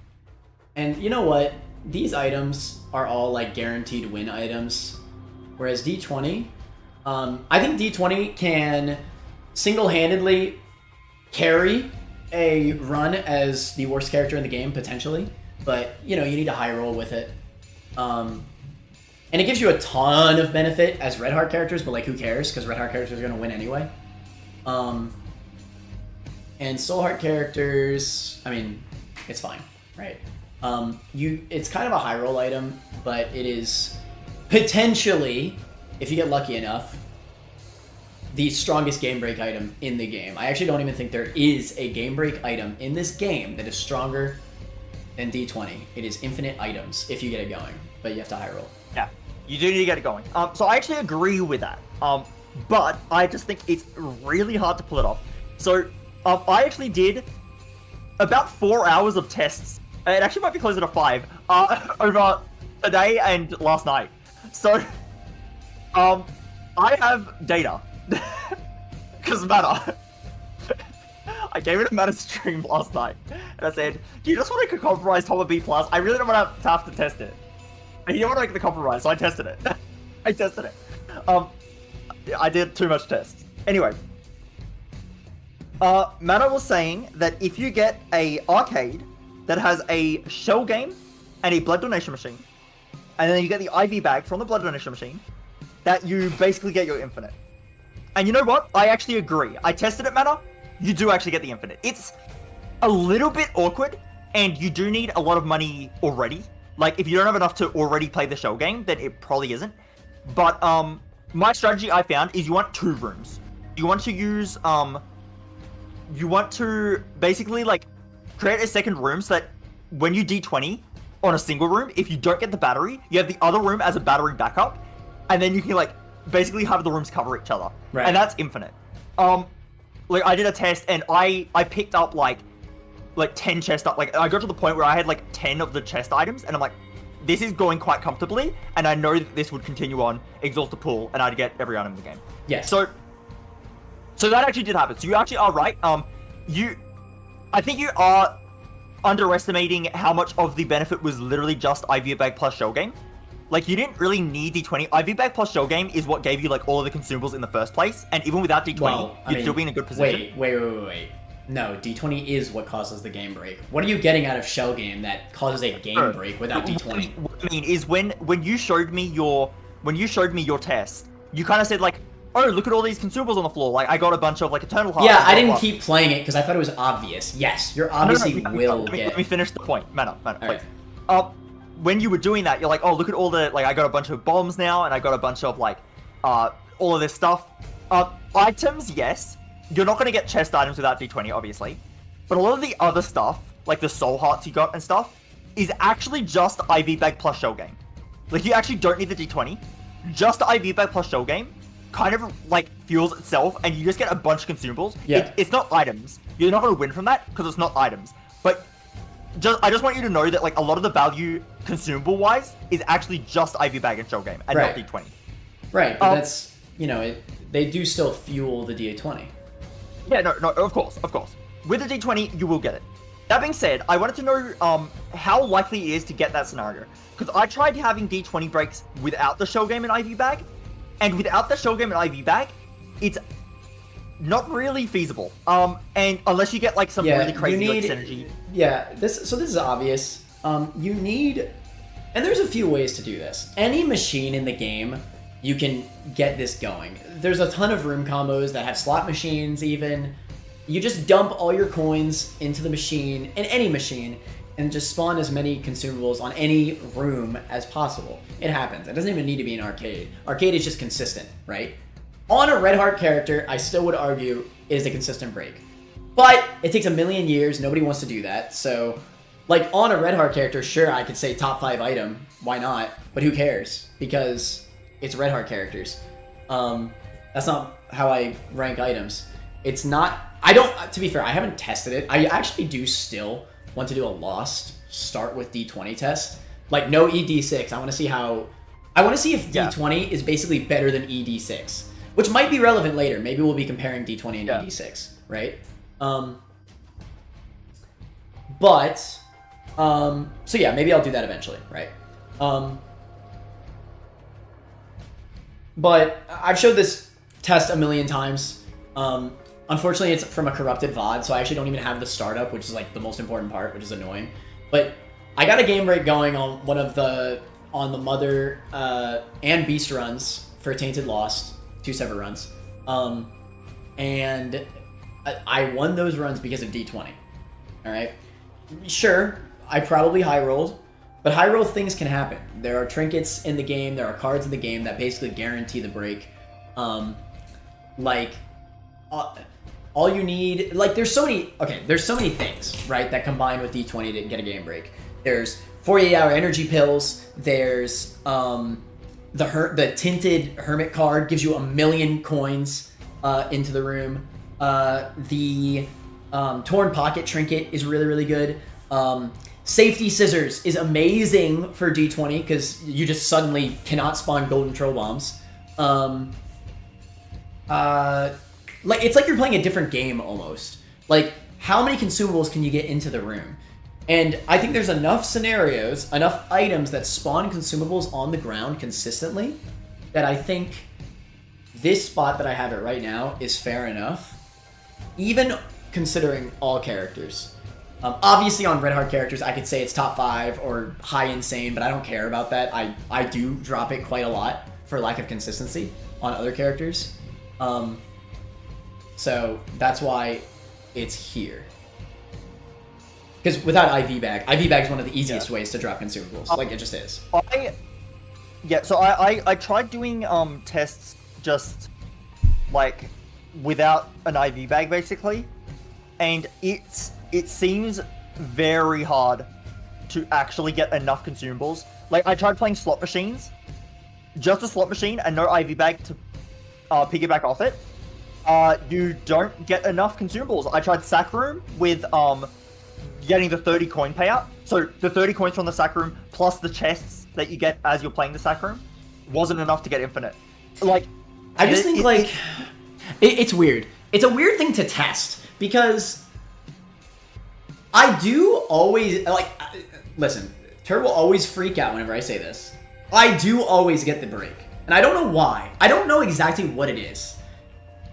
you know what? These items are all like guaranteed win items. Whereas D20, I think D20 can single-handedly carry a run as the worst character in the game, potentially. But, you know, you need a high roll with it. And it gives you a ton of benefit as Red Heart characters, but like who cares? Because Red Heart characters are going to win anyway. And soul heart characters, I mean, it's fine, right? It's kind of a high roll item, but it is potentially, if you get lucky enough, the strongest game break item in the game. I actually don't even think there is a game break item in this game that is stronger than D20. It is infinite items if you get it going, but you have to high roll. Yeah, you do need to get it going. So I actually agree with that. But I just think it's really hard to pull it off. So I actually did about 4 hours of tests. It actually might be closer to 5 over today and last night. So I have data. Because Mana, I gave it a Mana stream last night, and I said, "Do you just want to compromise Top of B+? I really don't want to have to test it." And he didn't want to make the compromise, so I tested it. I tested it. I did too much tests. Anyway, Mana was saying that if you get a arcade that has a shell game and a blood donation machine, and then you get the IV bag from the blood donation machine, that you basically get your infinite. And you know what? I actually agree. I tested it, Mana. You do actually get the infinite. It's a little bit awkward, and you do need a lot of money already. Like, if you don't have enough to already play the shell game, then it probably isn't. But, my strategy I found is you want 2 rooms. You want to use, you want to basically, like, create a second room so that when you D20 on a single room, if you don't get the battery, you have the other room as a battery backup, and then you can, like, basically have the rooms cover each other. Right. And that's infinite. Like, I did a test, and I picked up, like 10 chest, like, I got to the point where I had, like, 10 of the chest items, and I'm like, this is going quite comfortably, and I know that this would continue on, exhaust the pool, and I'd get every item in the game. Yes. So that actually did happen. So you actually are right. I think you are underestimating how much of the benefit was literally just IV bag plus shell game. Like, you didn't really need D20. IV bag plus shell game is what gave you, like, all of the consumables in the first place, and even without D20, you'd still be in a good position. Wait. No, D20 is what causes the game break. What are you getting out of shell game that causes a game break without D20? What I mean is when you showed me your test, you kind of said, like, oh, look at all these consumables on the floor. Like, I got a bunch of, like, Eternal Hearts. Yeah, I didn't keep playing it because I thought it was obvious. Yes, you're obviously Let me finish the point. Mana, please. Right. When you were doing that, you're like, oh, look at all the, like, I got a bunch of bombs now, and I got a bunch of, like, all of this stuff. Items, yes. You're not going to get chest items without D20, obviously. But a lot of the other stuff, like the soul hearts you got and stuff, is actually just IV bag plus shell game. Like, you actually don't need the D20. Just IV bag plus shell game kind of, like, fuels itself, and you just get a bunch of consumables. Yeah. It's not items. You're not going to win from that, because it's not items. But I just want you to know that, like, a lot of the value consumable-wise is actually just IV bag and shell game, and not D20. Right, but that's, you know, they do still fuel the DA20. Yeah, no, of course. With the D20, you will get it. That being said, I wanted to know how likely it is to get that scenario. Because I tried having D20 breaks without the shell game and IV bag, and without the shell game and IV bag, it's not really feasible. And unless you get, like, some really crazy like, synergy. Yeah, this is obvious. You need, and there's a few ways to do this. Any machine in the game, you can get this going. There's a ton of room combos that have slot machines even. You just dump all your coins into the machine, in any machine, and just spawn as many consumables on any room as possible. It happens. It doesn't even need to be an arcade. Arcade is just consistent, right? On a red heart character, I still would argue it is a consistent break. But it takes a million years. Nobody wants to do that. So, like, on a red heart character, sure, I could say top 5 item. Why not? But who cares? Because it's red heart characters. That's not how I rank items. It's not... to be fair, I haven't tested it. I actually do still want to do a Lost start with D20 test. Like, no ED6. I want to see if D20 is basically better than ED6. Which might be relevant later. Maybe we'll be comparing D20 and ED6, right? So yeah, maybe I'll do that eventually, right? But I've showed this test a million times. Unfortunately, it's from a corrupted VOD, so I actually don't even have the startup, which is like the most important part, which is annoying. But I got a game break going on on the Mother and Beast runs for Tainted Lost, 2 separate runs. And I won those runs because of D20. All right. Sure, I probably high rolled, but high roll things can happen. There are trinkets in the game. There are cards in the game that basically guarantee the break. All you need, like, there's so many things, right, that combine with D20 to get a game break. There's 48-hour energy pills. There's the tinted hermit card gives you 1,000,000 coins into the room. The torn pocket trinket is really, really good. Safety scissors is amazing for D20 because you just suddenly cannot spawn golden troll bombs. Like, it's like you're playing a different game almost. Like, how many consumables can you get into the room? And I think there's enough scenarios, enough items that spawn consumables on the ground consistently that I think this spot that I have it right now is fair enough, even considering all characters. Obviously on Red Heart characters, I could say it's top 5 or high insane, but I don't care about that. I do drop it quite a lot for lack of consistency on other characters. So that's why it's here. Because without IV bag is one of the easiest ways to drop consumables. Like, it just is. So I tried doing tests just like without an IV bag basically, and it seems very hard to actually get enough consumables. Like, I tried playing slot machines, just a slot machine and no IV bag to piggyback off it. You don't get enough consumables. I tried sack room with getting the 30 coin payout. So the 30 coins from the sack room plus the chests that you get as you're playing the sack room wasn't enough to get infinite. Like, I just think it's weird. It's a weird thing to test because I do always listen. Turt will always freak out whenever I say this. I do always get the break, and I don't know why. I don't know exactly what it is.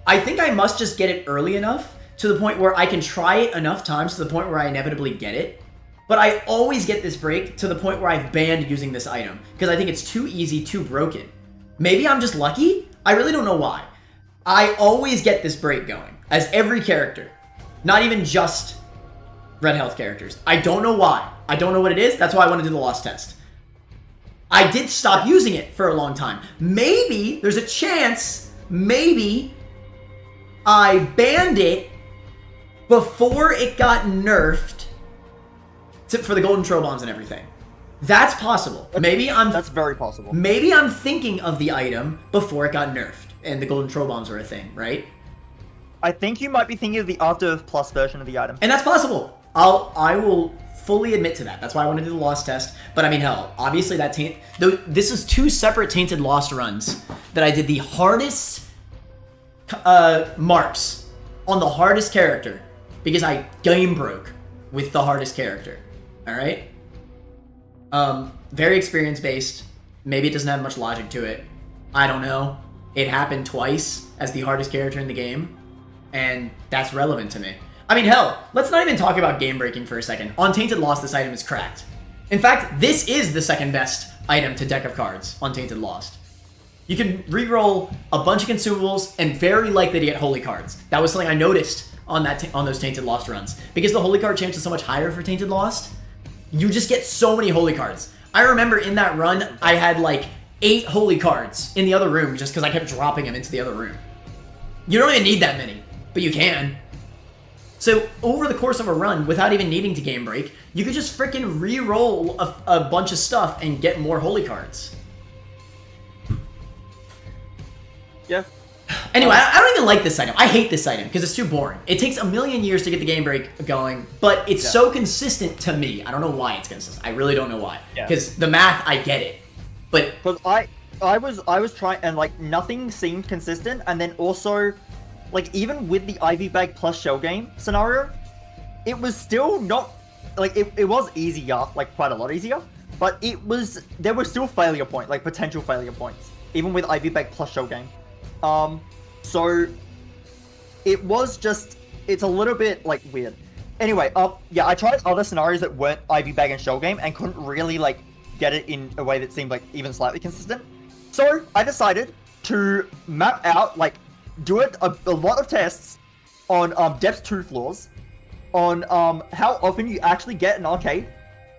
I think I must just get it early enough to the point where I can try it enough times to the point where I inevitably get it. But I always get this break to the point where I've banned using this item because I think it's too easy, too broken. Maybe I'm just lucky? I really don't know why. I always get this break going as every character, not even just red health characters. I don't know why. I don't know what it is. That's why I want to do the lost test. I did stop using it for a long time. Maybe there's a chance, maybe I banned it before it got nerfed for the golden troll bombs and everything. That's possible. That's very possible. Maybe I'm thinking of the item before it got nerfed and the golden troll bombs were a thing, right? I think you might be thinking of the After Plus version of the item. And that's possible. I will fully admit to that. That's why I want to do the lost test. But I mean, hell, obviously that this is 2 separate tainted lost runs that I did the hardest marks on the hardest character because I game broke with the hardest character. All right. Very experience based. Maybe it doesn't have much logic to it. I don't know. It happened twice as the hardest character in the game, and that's relevant to me. I mean, hell, let's not even talk about game breaking for a second. On Tainted Lost, this item is cracked. In fact, this is the second best item to deck of cards on Tainted Lost. You can reroll a bunch of consumables and very likely to get holy cards. That was something I noticed on those Tainted Lost runs. Because the holy card chance is so much higher for Tainted Lost, you just get so many holy cards. I remember in that run, I had like 8 holy cards in the other room just because I kept dropping them into the other room. You don't even need that many, but you can. So over the course of a run, without even needing to game break, you could just freaking re-roll a bunch of stuff and get more holy cards. Yeah. Anyway, I don't even like this item. I hate this item because it's too boring. It takes 1,000,000 years to get the game break going, but it's so consistent to me. I don't know why it's consistent. I really don't know why. Because the math, I get it. But because I was trying, and like nothing seemed consistent, and then also, like, even with the IV bag plus shell game scenario, it was still not like it was easier, like quite a lot easier, but there were still failure points, like potential failure points, even with IV bag plus shell game. So it's a little bit like weird. Anyway, yeah, I tried other scenarios that weren't IV bag and shell game and couldn't really like get it in a way that seemed like even slightly consistent. So I decided to map out, like, do it a lot of tests on depth 2 floors, on how often you actually get an arcade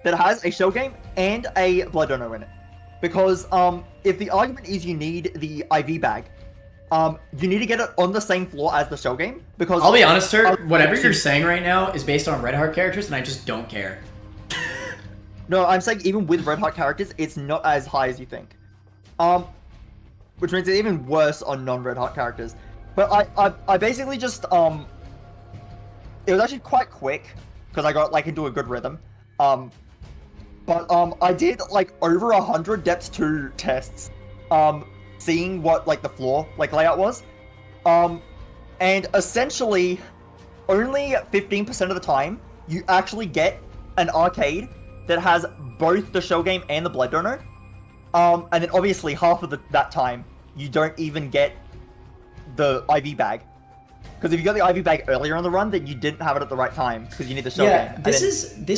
that has a shell game and a blood donor in it. Because if the argument is you need the IV bag, you need to get it on the same floor as the shell game. Because I'll be honest, Turt, whatever you're saying right now is based on Red Heart characters, and I just don't care. No, I'm saying even with Red Heart characters, it's not as high as you think. Which makes it even worse on non-Red Heart characters. But I basically just it was actually quite quick because I got like into a good rhythm. But I did like over 100 depth 2 tests, seeing what like the floor like layout was, and essentially only 15% of the time you actually get an arcade that has both the shell game and the blood donor, and then obviously half of that time you don't even get the IV bag. Because if you got the IV bag earlier in the run, then you didn't have it at the right time because you need the shell game. Yeah, this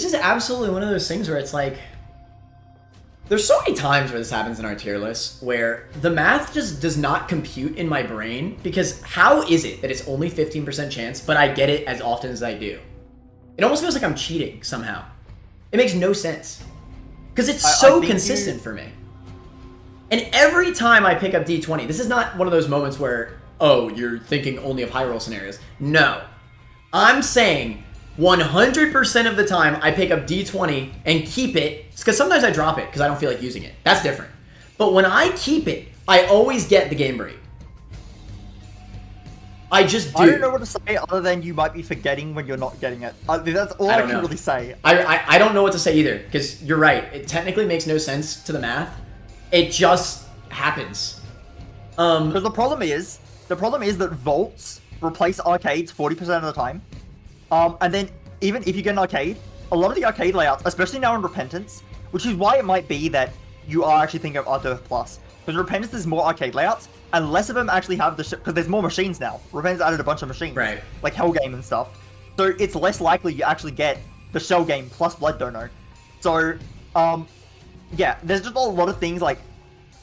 is absolutely one of those things where it's like, there's so many times where this happens in our tier list where the math just does not compute in my brain, because how is it that it's only 15% chance, but I get it as often as I do? It almost feels like I'm cheating somehow. It makes no sense. Because it's so consistent for me. And every time I pick up D20, this is not one of those moments where, oh, you're thinking only of high roll scenarios. No. I'm saying 100% of the time I pick up D20 and keep it, because sometimes I drop it because I don't feel like using it. That's different. But when I keep it, I always get the game break. I just do. I don't know what to say other than you might be forgetting when you're not getting it. That's all I can really say. I don't know what to say either, because you're right. It technically makes no sense to the math. It just happens. Because the problem is that vaults replace arcades 40% of the time. And then even if you get an arcade, a lot of the arcade layouts, especially now in Repentance, which is why it might be that you are actually thinking of Earth Plus. Because Repentance there's more arcade layouts, and less of them actually have the because there's more machines now. Repentance added a bunch of machines, right? Like Hell Game and stuff. So it's less likely you actually get the shell game plus blood donor. So yeah, there's just a lot of things like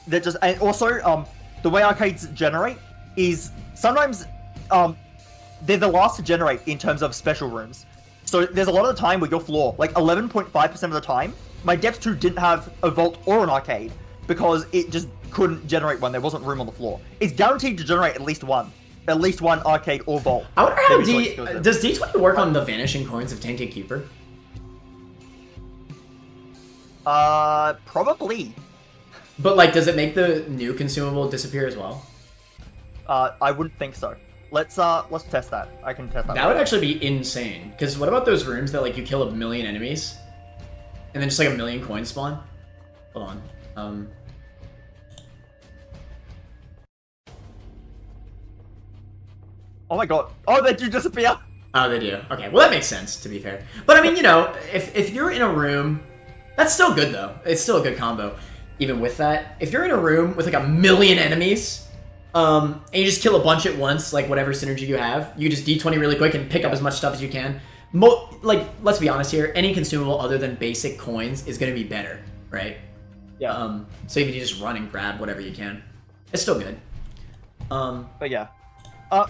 that. Just and also the way arcades generate is sometimes they're the last to generate in terms of special rooms. So there's a lot of the time where your floor, like 11.5% of the time, my depth 2 didn't have a vault or an arcade because it just couldn't generate one. There wasn't room on the floor. It's guaranteed to generate at least one arcade or vault. I wonder how does D20 work on the vanishing coins of Tainted Keeper? Probably. But like, does it make the new consumable disappear as well? I wouldn't think so. Let's test that. I can test that. That would actually be insane. Because what about those rooms that like you kill 1 million enemies, and then just like 1 million coins spawn? Hold on. Oh my god. Oh, they do disappear. Oh, they do. Okay, well that makes sense, to be fair. But I mean, you know, if you're in a room, that's still good though. It's still a good combo. Even with that, if you're in a room with like 1 million enemies, and you just kill a bunch at once, like whatever synergy you have, you just D20 really quick and pick up as much stuff as you can. Like, let's be honest here, any consumable other than basic coins is going to be better, right? Yeah. So if you just run and grab whatever you can, it's still good. But yeah.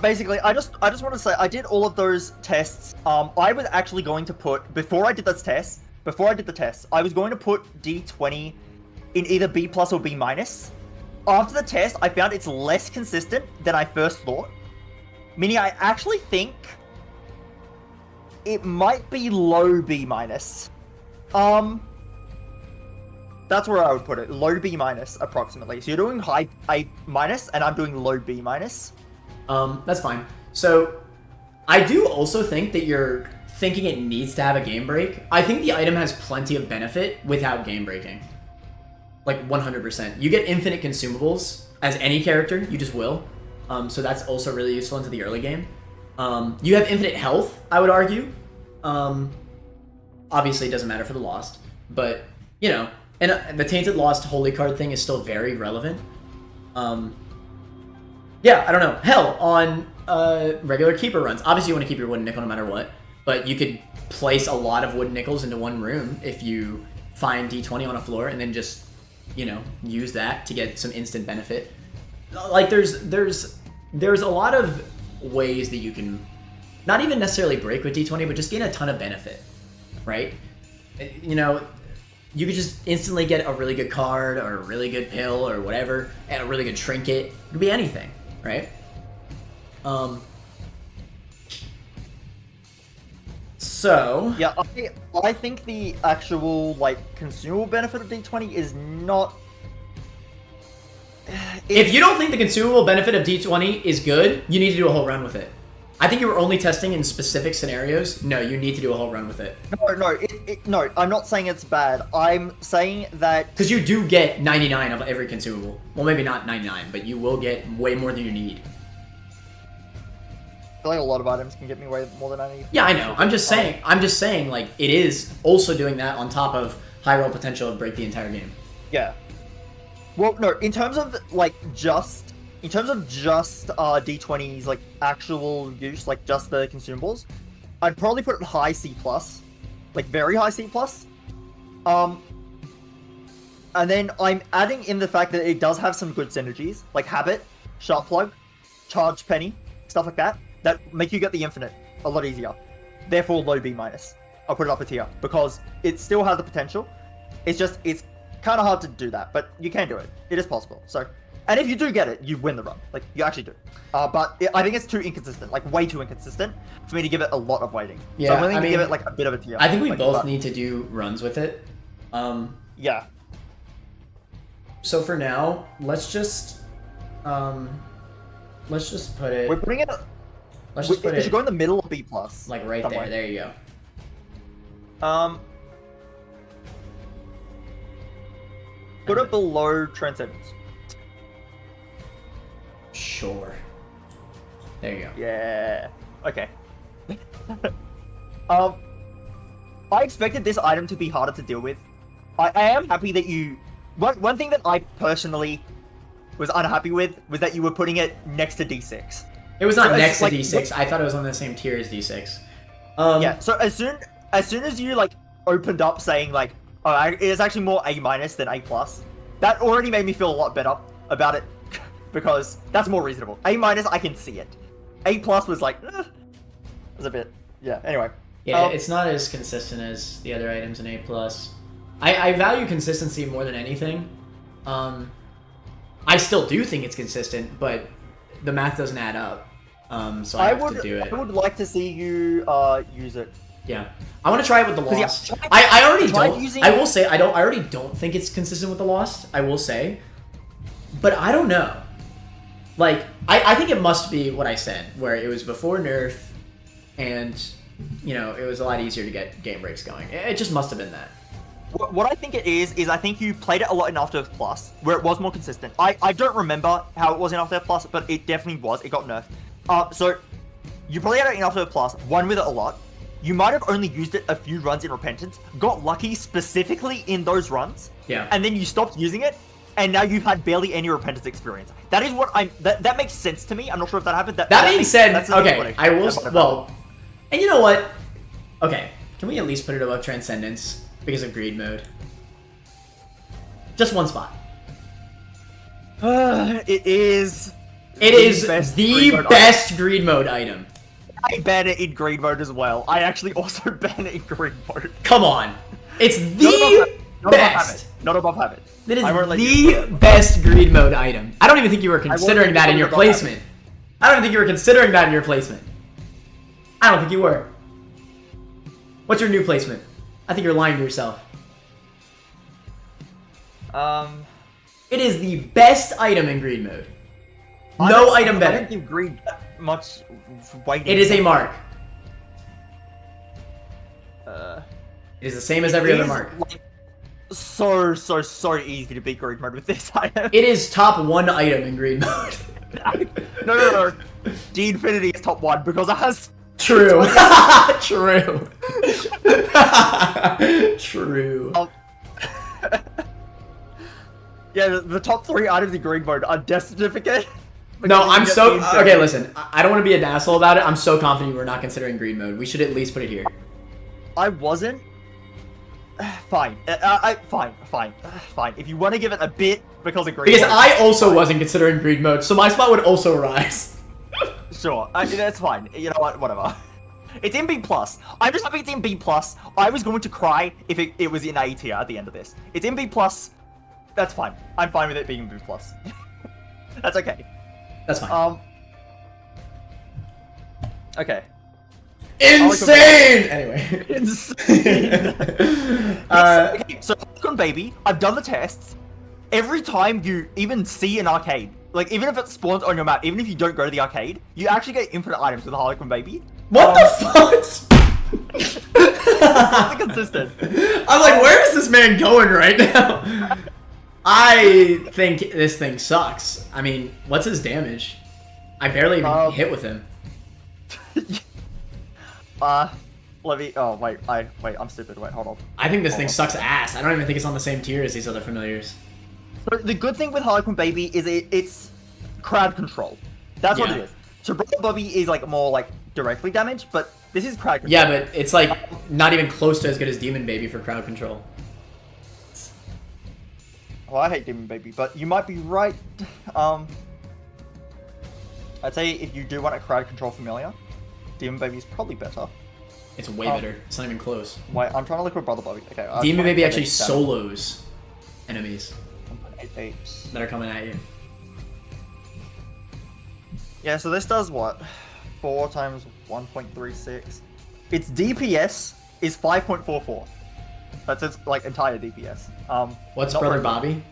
Basically, I just want to say, I did all of those tests. I was actually going to put, before I did the tests, I was going to put D20 in either B+ or B-. After the test, I found it's less consistent than I first thought. Meaning I actually think it might be low B-. That's where I would put it. Low B- approximately. So you're doing high A-, and I'm doing low B-. That's fine. So I do also think that you're thinking it needs to have a game break. I think the item has plenty of benefit without game breaking. Like 100%. You get infinite consumables as any character, you just will. So that's also really useful into the early game. You have infinite health, I would argue. Obviously it doesn't matter for the Lost, but you know, and the Tainted Lost Holy Card thing is still very relevant. Yeah, I don't know. Hell, on regular Keeper runs, obviously you want to keep your wooden nickel no matter what, but you could place a lot of wooden nickels into one room if you find D20 on a floor and then just, you know, use that to get some instant benefit. Like there's a lot of ways that you can not even necessarily break with D20, but just gain a ton of benefit, right? You know, you could just instantly get a really good card or a really good pill or whatever, and a really good trinket. It could be anything, right? So yeah, I think the actual like consumable benefit of D20 is not. If you don't think the consumable benefit of D20 is good, you need to do a whole run with it. I think you were only testing in specific scenarios. No, you need to do a whole run with it. No, I'm not saying it's bad. I'm saying that... Because you do get 99 of every consumable. Well, maybe not 99, but you will get way more than you need. I feel like a lot of items can get me way more than I need. Yeah, I know. I'm just saying, like, it is also doing that on top of high roll potential of break the entire game. Yeah. Well, no, in terms of, like, just D20's, like, actual use, like, just the consumables, I'd probably put it high C+, like, very high C+. And then I'm adding in the fact that it does have some good synergies, like Habit, Sharp Plug, Charge Penny, stuff like that make you get the infinite a lot easier. Therefore, low B-. I'll put it up a tier, because it still has the potential. It's kind of hard to do that, but you can do it. It is possible, so... And if you do get it, you win the run. Like, you actually do. I think it's too inconsistent. Like, way too inconsistent for me to give it a lot of weighting. Yeah, so I'm willing to give it, like, a bit of a tier. I think we both need to do runs with it. Yeah. So for now, let's just put it... We're putting it... It should go in the middle of B+. Like, right somewhere. there. There you go. Put it below Transcendence. Sure. There you go. Yeah. Okay. I expected this item to be harder to deal with. I am happy that you... One thing that I personally was unhappy with was that you were putting it next to D6. It was not next to like, D6. I thought it was on the same tier as D6. Yeah, so as soon as you, like, opened up saying, like, oh, it is actually more A- than A+, that already made me feel a lot better about it. Because that's more reasonable. A-, I can see it. A+ was like, was a bit, yeah, anyway. Yeah, it's not as consistent as the other items in A+. I value consistency more than anything. I still do think it's consistent, but the math doesn't add up. So I have to do it. I would like to see you use it. Yeah, I want to try it with the Lost. Yeah, I already don't. Using... I will say I already don't think it's consistent with the Lost. I will say, but I don't know. Like I think it must be what I said, where it was before nerf, and you know it was a lot easier to get game breaks going. It just must have been that. What I think it is I think you played it a lot in After Earth Plus, where it was more consistent. I don't remember how it was in After Earth Plus, but it definitely was. It got nerfed. So you probably had it in After Earth Plus, won with it a lot. You might have only used it a few runs in Repentance, got lucky specifically in those runs, yeah, and then you stopped using it, and now you've had barely any Repentance experience. That is what that makes sense to me. I'm not sure if that happened. That being said, okay, I will. Well, and you know what? Okay, can we at least put it above Transcendence because of greed mode? Just one spot. It is. It is the best greed mode item. I ban it in greed mode as well. I actually also ban it in greed mode. Come on, it's the best. Not above habit. That is the best greed mode item. I don't even think you were considering that in your placement. I don't even think you were considering that in your placement. I don't think you were. What's your new placement? I think you're lying to yourself. It is the best item in greed mode. No item better. I don't give greed that much weighting. It is a mark. It is the same as every other mark. Like, so easy to beat greed mode with this item. It is top 1 item in greed mode. No. D Infinity is top 1 because it has... True. True. True. Yeah, the top 3 items in greed mode are Death Certificate. No, I'm so... Okay, listen. I don't want to be an asshole about it. I'm so confident you were not considering greed mode. We should at least put it here. I wasn't. Fine. Fine. If you want to give it a bit because of greed because mode... I also wasn't considering greed mode, so my spot would also rise. Sure. That's fine. You know what? Whatever. It's in B plus. I'm just happy it's in B plus. I was going to cry if it was in A tier at the end of this. It's in B plus. That's fine. I'm fine with it being in B plus. That's okay. That's fine. Okay. Insane! Anyway. Insane. Okay, so Harlequin baby, I've done the tests. Every time you even see an arcade, like even if it spawns on your map, even if you don't go to the arcade, you actually get infinite items with the Harlequin baby. What the fuck? It's consistent. I'm like, where is this man going right now? I think this thing sucks. I mean, what's his damage? I barely even hit with him. Let me. Oh wait, I'm stupid. Wait, hold on. I think this thing sucks ass. I don't even think it's on the same tier as these other familiars. So the good thing with Harlequin baby is it's crowd control. That's what it is. So Brother Bobby is like more like directly damaged, but this is crowd control. Yeah, but it's like not even close to as good as Demon Baby for crowd control. Well, I hate Demon Baby, but you might be right. I'd say if you do want a crowd control familiar, Demon Baby is probably better. It's way better. It's not even close. Wait, I'm trying to look for Brother Bobby. Okay. Demon Baby actually solos enemies 8. that are coming at you. Yeah, so this does what? 4 times 1.36. Its DPS is 5.44. That's its like entire DPS. What's Brother Bobby?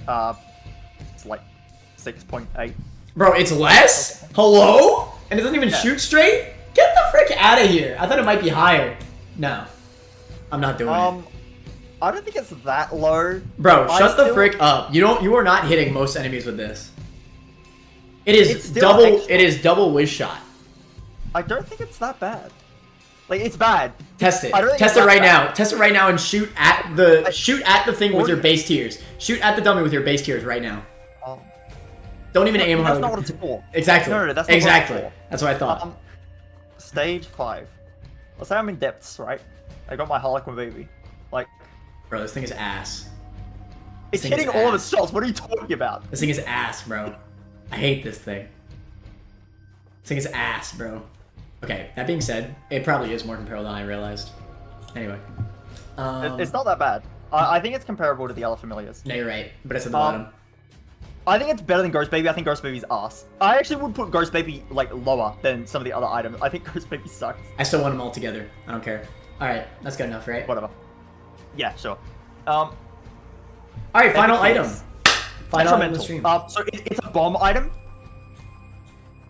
It's like 6.8. Bro, it's less? Okay. Hello? And it doesn't even shoot straight? Get the frick out of here. I thought it might be higher. No. I'm not doing it. I don't think it's that low. Bro, shut the frick up. You are not hitting most enemies with this. It is double whiz shot. I don't think it's that bad. Like it's bad. Test it. Test it right now. Test it right now and shoot at the thing with your base tiers. Shoot at the dummy with your base tiers right now. Don't even aim hard. That's not what it's for. Exactly. No, that's not exactly. What it's for. That's what I thought. Stage 5. Let's say I'm in depths, right? I got my Harlequin baby. Like, bro, this thing is ass. It's hitting all of its shots. What are you talking about? This thing is ass, bro. I hate this thing. This thing is ass, bro. Okay, that being said, it probably is more comparable than I realized. Anyway. It's not that bad. I think it's comparable to the other familiars. No, you're right, but it's at the bottom. I think it's better than Ghost Baby. I think Ghost Baby's ass. I actually would put Ghost Baby like lower than some of the other items. I think Ghost Baby sucks. I still want them all together. I don't care. Alright, that's good enough, right? Whatever. Yeah, sure. Alright, final item. Final item of the stream. So it's a bomb item.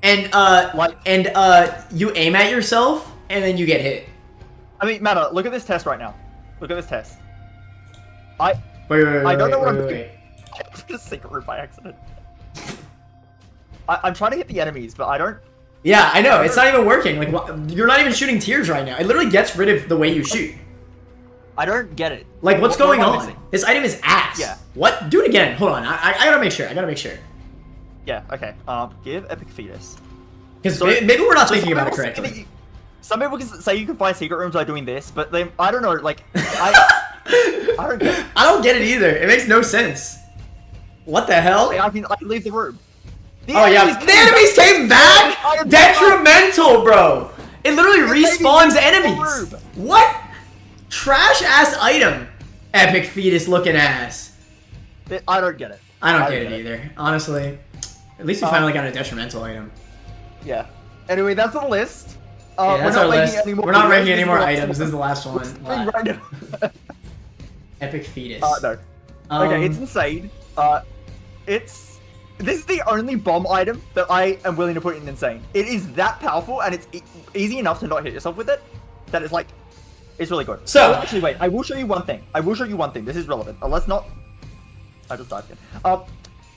And you aim at yourself and then you get hit. I mean, Matter, look at this test right now. Look at this test. I don't know what I'm doing. I put a secret room by accident. I'm trying to hit the enemies, but I don't. Yeah, I know. It's not even working. Like, you're not even shooting tiers right now. It literally gets rid of the way you shoot. I don't get it. Like, what's going on? This item is ass. Yeah. What? Do it again. Hold on. I gotta make sure. I gotta make sure. Yeah. Okay. Give Epic Fetus. Because maybe we're not thinking about it correctly. Some people can say you can find secret rooms by doing this, but they, I don't know. Like, I don't get it. I don't get it either. It makes no sense. What the hell? I can leave the room. The enemies came back? Detrimental, bro. It literally respawns enemies. What? Trash ass item. Epic Fetus looking ass. I don't get it. I don't get it either. Honestly. At least we finally got a detrimental item. Yeah. Anyway, that's the list. Yeah, that's our list. We're not ranking any more items. This is the last one. Epic Fetus. No. Okay, it's insane. This is the only bomb item that I am willing to put in insane. It is that powerful, and it's easy enough to not hit yourself with it. That is like, it's really good. So actually, wait. I will show you one thing. This is relevant. Let's not. I just died again.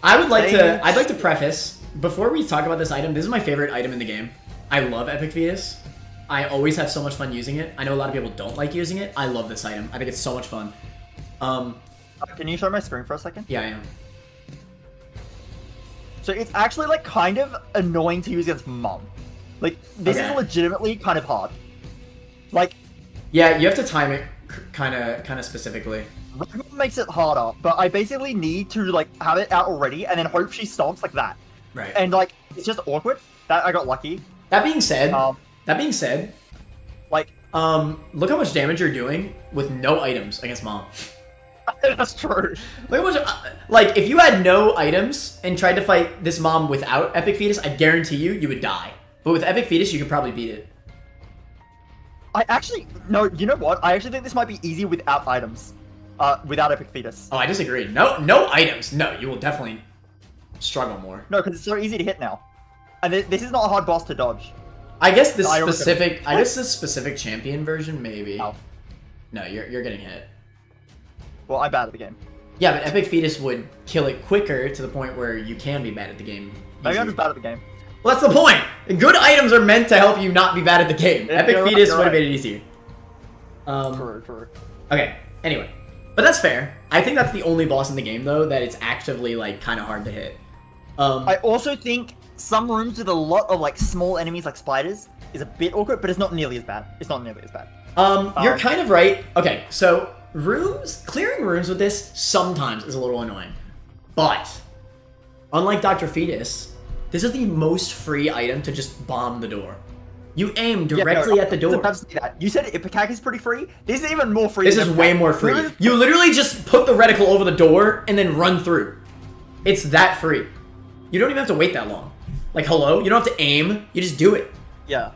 I'd like to preface before we talk about this item. This is my favorite item in the game. I love Epic Fetus. I always have so much fun using it. I know a lot of people don't like using it. I love this item. I think it's so much fun. Can you show my screen for a second? Yeah, I am. So it's actually like kind of annoying to use against Mom. Like this is legitimately kind of hard. Like, yeah, you have to time it kind of specifically. Mom makes it harder, but I basically need to like have it out already and then hope she stomps like that. Right. And like it's just awkward. That I got lucky. That being said, That being said, Like, look how much damage you're doing with no items against Mom. that's true. Look how much, like, if you had no items and tried to fight this Mom without Epic Fetus, I guarantee you would die. But with Epic Fetus, you could probably beat it. No, you know what? I actually think this might be easy without items. Without Epic Fetus. Oh, I disagree. No items. No, you will definitely struggle more. No, because it's so easy to hit now. And this is not a hard boss to dodge. I guess this specific champion version, maybe. Oh. No, you're getting hit. Well, I'm bad at the game. Yeah, but Epic Fetus would kill it quicker to the point where you can be bad at the game. Maybe I'm just bad at the game. Well, that's the point! Good items are meant to help you not be bad at the game. Epic Fetus would have made it easier. True. Okay, anyway. But that's fair. I think that's the only boss in the game, though, that it's actively, like, kind of hard to hit. I also think some rooms with a lot of, like, small enemies, like spiders, is a bit awkward, but it's not nearly as bad. You're kind of right. Okay, so clearing rooms with this sometimes is a little annoying. But, unlike Dr. Fetus, this is the most free item to just bomb the door. You aim directly at the door. You said Ipecac is pretty free? This is even more free. This is way more free. You literally just put the reticle over the door and then run through. It's that free. You don't even have to wait that long. Like, hello? You don't have to aim. You just do it. Yeah.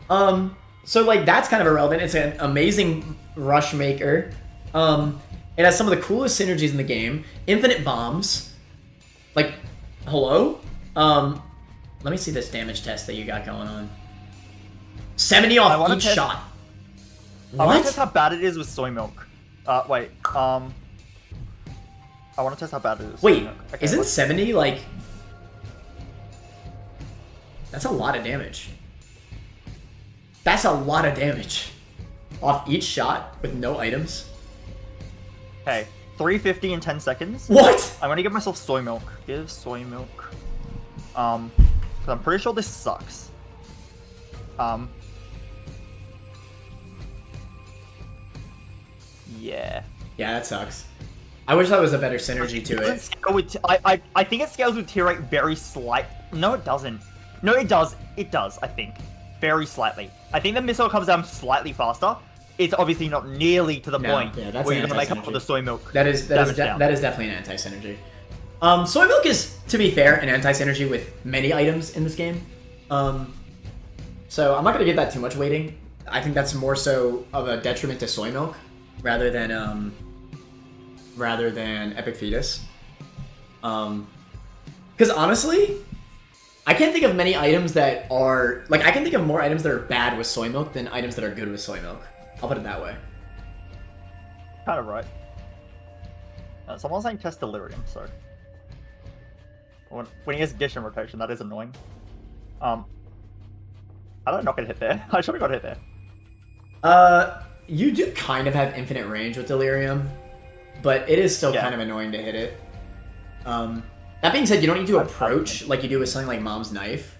So, like, that's kind of irrelevant. It's an amazing rush maker. It has some of the coolest synergies in the game. Infinite bombs. Like, hello? Let me see this damage test that you got going on. 70 off each shot. I want to test how bad it is with soy milk. Wait. I want to test how bad it is. Wait, okay, isn't 70 like... That's a lot of damage. That's a lot of damage. Off each shot with no items. Okay, 350 in 10 seconds. What? I'm gonna give myself soy milk. Give soy milk. Because I'm pretty sure this sucks. Yeah. Yeah, that sucks. I wish that was a better synergy to it. I think it scales with tier rate very slight. No, it doesn't. No, it does. It does, I think. Very slightly. I think the missile comes down slightly faster. It's obviously not nearly to the point that's where you're going to make up for the soy milk. That is definitely an anti-synergy. Soy milk is, to be fair, an anti-synergy with many items in this game. So I'm not going to give that too much weighting. I think that's more so of a detriment to soy milk rather than Epic Fetus. Because honestly, I can't think of many items that are... Like, I can think of more items that are bad with soy milk than items that are good with soy milk. I'll put it that way. Kind of right. Someone's saying test delirium, so... When he has addition rotation, that is annoying. How did I not get hit there? I should have got hit there. You do kind of have infinite range with delirium, but it is still kind of annoying to hit it. That being said, you don't need to approach like you do with something like Mom's Knife.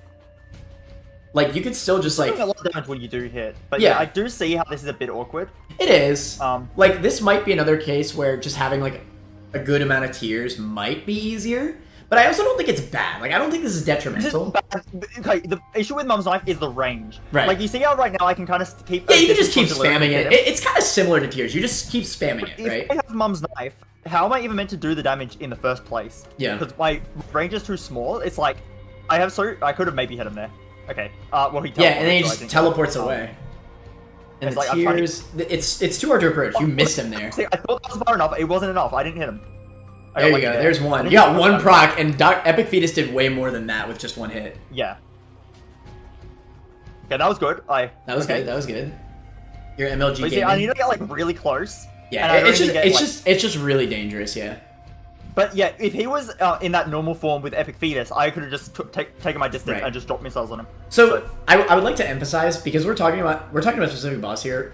Like, you could still just, like... It's doing a lot of damage when you do hit. But yeah, I do see how this is a bit awkward. It is. Like, this might be another case where just having, like, a good amount of tiers might be easier. But I also don't think it's bad. Like, I don't think this is detrimental. Okay, the issue with Mum's Knife is the range. Right. Like, you see how right now I can kind of keep... Yeah, you can just keep spamming it. It's kind of similar to tiers. You just keep spamming it, right? If I have Mum's Knife, how am I even meant to do the damage in the first place? Yeah. Because my range is too small. It's like, I could have maybe hit him there. Okay. Well, he teleports. Yeah, and then he just teleports away. And the tiers... It's too hard to approach. You missed him there. See, I thought that was far enough. It wasn't enough. I didn't hit him. There you go. There's one. You got one proc, and Epic Fetus did way more than that with just one hit. Yeah. Okay, that was good. That was good. That was good. Your MLG gaming. See, I need to get like really close. Yeah, it's just really dangerous. Yeah. But yeah, if he was in that normal form with Epic Fetus, I could have just taken my distance and just dropped missiles on him. So I would like to emphasize, because we're talking about a specific boss here.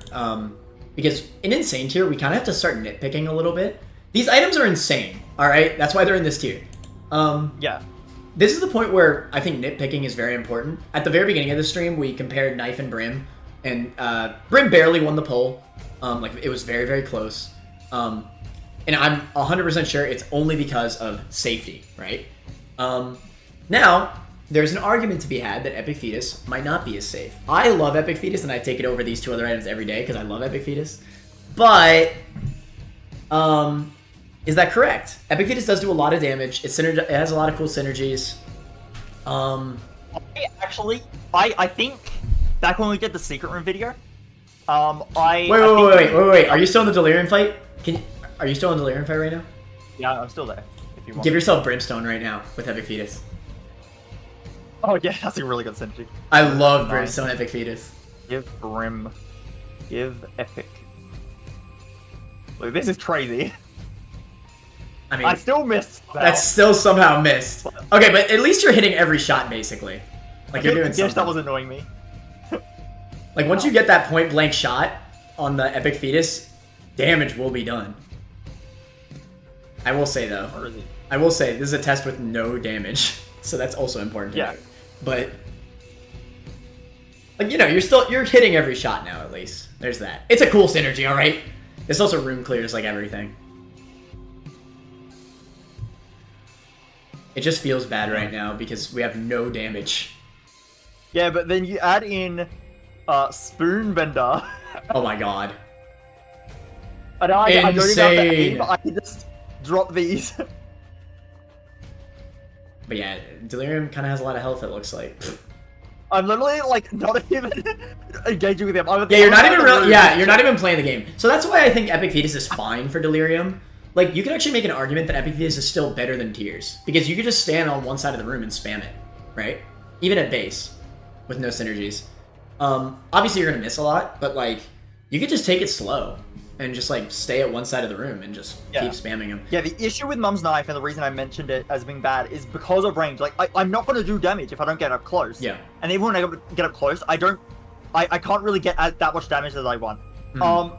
Because in Insane tier, we kind of have to start nitpicking a little bit. These items are insane, alright? That's why they're in this tier. Yeah. This is the point where I think nitpicking is very important. At the very beginning of the stream, we compared Knife and Brim, and Brim barely won the poll. Like, it was very, very close. And I'm 100% sure it's only because of safety, right? Now, there's an argument to be had that Epic Fetus might not be as safe. I love Epic Fetus, and I take it over these 2 other items every day because I love Epic Fetus. But, is that correct? Epic Fetus does do a lot of damage. It has a lot of cool synergies. I think back when we did the secret room video, Wait. Are you still in the delirium fight? Are you still in the delirium fight right now? Yeah, I'm still there. If you want. Give yourself brimstone right now with Epic Fetus. Oh yeah, that's a really good synergy. I love brimstone Epic Fetus. Give brim. Give epic. Look, this is crazy. I mean, I still missed that. That's still somehow missed. Okay, but at least you're hitting every shot, basically. Like, you're doing something. Yes, that was annoying me. Like, once you get that point-blank shot on the Epic Fetus, damage will be done. I will say, though. Where is he? I will say, this is a test with no damage. So that's also important to note. But, like, you know, you're hitting every shot now, at least. There's that. It's a cool synergy, alright? This also room clears, like, everything. It just feels bad right now because we have no damage. Yeah, but then you add in Spoon Bender. Oh my god. And I don't even have to aim, I can just drop these. But yeah, Delirium kind of has a lot of health, it looks like. I'm literally like not even engaging with him. Yeah, you're not even really. Yeah, you're not even playing the game. So that's why I think Epic Fetus is fine for Delirium. Like, you could actually make an argument that Epic Fetus is still better than Tears. Because you could just stand on one side of the room and spam it, right? Even at base, with no synergies. Obviously you're gonna miss a lot, but like, you could just take it slow. And just like, stay at one side of the room and just keep spamming him. Yeah, the issue with Mum's Knife, and the reason I mentioned it as being bad, is because of range. Like, I'm not gonna do damage if I don't get up close. Yeah. And even when I get up close, I can't really get that much damage as I want. Well,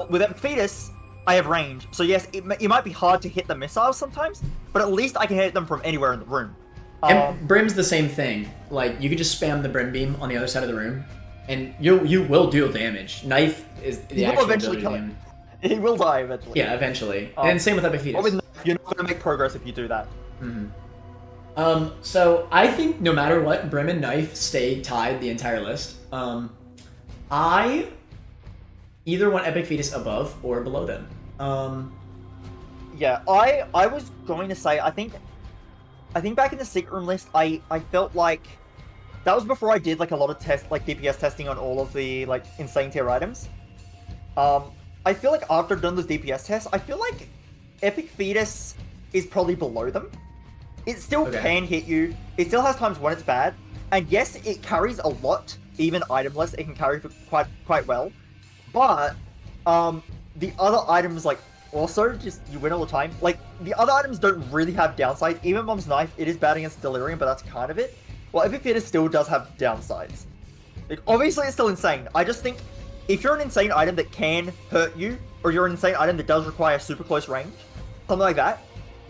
with Epic Fetus, I have range, so yes, it might be hard to hit the missiles sometimes, but at least I can hit them from anywhere in the room. And Brim's the same thing. Like, you could just spam the Brim beam on the other side of the room, and you will deal damage. Knife is the actual eventually kill him. He will die eventually. Yeah, eventually. And same with Epic Fetus. With Knife, you're not going to make progress if you do that. So I think no matter what, Brim and Knife stay tied the entire list. I either want Epic Fetus above or below them. Yeah, I was going to say, I think back in the secret room list, I felt like that was before I did like a lot of DPS testing on all of the like insane tier items. I feel like after I've done those DPS tests, I feel like Epic Fetus is probably below them. It still can hit you. It still has times when it's bad, and yes, it carries a lot, even itemless. It can carry for quite well, but the other items, like, also just you win all the time. Like, the other items don't really have downsides. Even Mom's Knife, it is bad against Delirium, but that's kind of it. Well, Epic Fetus still does have downsides. Like, obviously it's still insane. I just think if you're an insane item that can hurt you, or you're an insane item that does require super close range, something like that,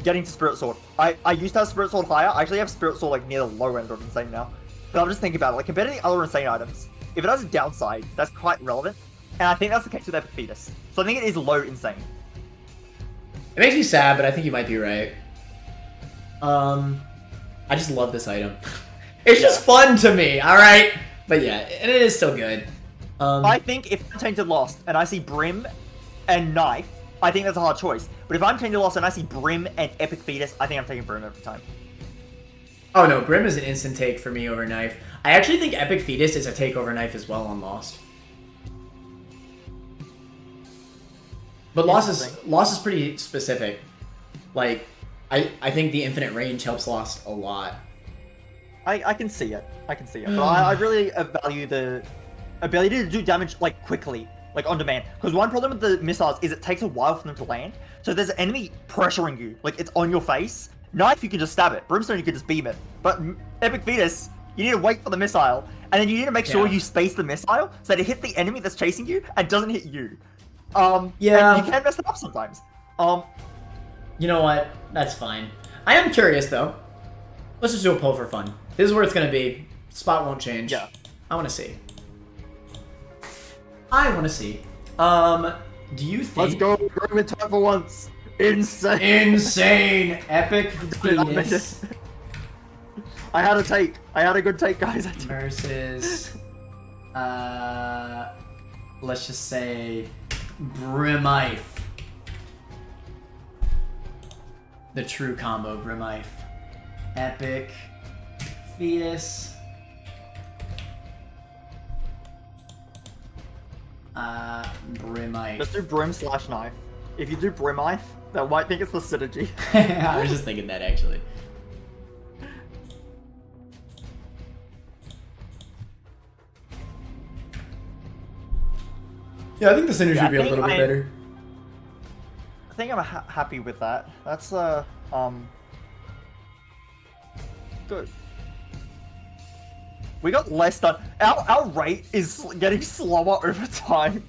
getting to Spirit Sword. I used to have Spirit Sword higher. I actually have Spirit Sword like near the low end of insane now. But I'm just thinking about it. Like, compared to the other insane items, if it has a downside, that's quite relevant. And I think that's the case with Epic Fetus. So I think it is low insane. It makes me sad, but I think you might be right. I just love this item. It's just fun to me, alright? But yeah, and it is still good. I think if I'm Tainted Lost and I see Brim and Knife, I think that's a hard choice. But if I'm Tainted Lost and I see Brim and Epic Fetus, I think I'm taking Brim every time. Oh no, Brim is an instant take for me over Knife. I actually think Epic Fetus is a take over Knife as well on Lost. But Lost is pretty specific. Like, I think the infinite range helps Lost a lot. I can see it. But I really value the ability to do damage, like, quickly, like, on demand. Because one problem with the missiles is it takes a while for them to land. So there's an enemy pressuring you, like, it's on your face. Knife, you can just stab it. Brimstone, you can just beam it. But Epic Fetus, you need to wait for the missile. And then you need to make sure you space the missile so that it hits the enemy that's chasing you and doesn't hit you. And you can mess it up sometimes. You know what? That's fine. I am curious, though. Let's just do a poll for fun. This is where it's gonna be. Spot won't change. Yeah. I want to see. Do you think... Let's go. Go with time for once. Insane. Insane. Epic Fetus. I had a take. I had a good take, guys. Versus, let's just say, Brimife. The true combo, Brimife. Epic. Fetus. Brimife. Just do brim/knife. If you do Brimife, they might think it's the synergy. I was just thinking that, actually. Yeah, I think the synergy would be a little bit better. I think I'm happy with that. That's good. We got less done. Our rate is getting slower over time.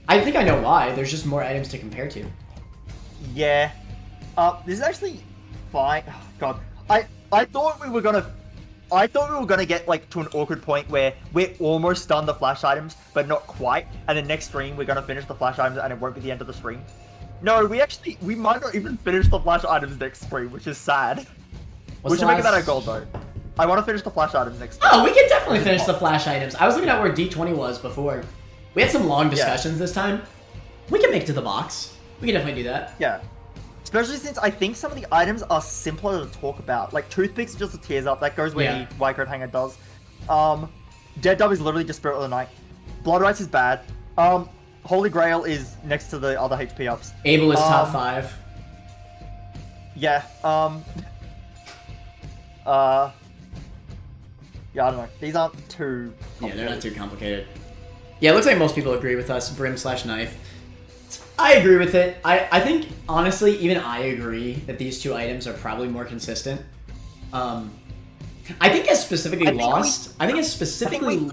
I think I know why. There's just more items to compare to. Yeah. This is actually fine. Oh, God, I thought we were gonna get like to an awkward point where we're almost done the flash items, but not quite. And the next stream we're gonna finish the flash items, and it won't be the end of the stream. No, we might not even finish the flash items next stream, which is sad. We should make that a goal though. I want to finish the flash items next stream. Oh, we can definitely finish the flash items. I was looking at where D20 was before. We had some long discussions this time. We can make it to the box. We can definitely do that. Yeah. Especially since I think some of the items are simpler to talk about. Like Toothpicks, just the tears up. That goes where the white coat hanger does. Dead Dove is literally just Spirit of the Night. Blood Rites is bad. Holy Grail is next to the other HP ups. Able is top 5. Yeah. Yeah, I don't know. These aren't too complicated. Yeah, they're not too complicated. Yeah, it looks like most people agree with us. Brim/knife. I agree with it. I think, honestly, even I agree that these two items are probably more consistent. I think as specifically Lost... I think as specifically...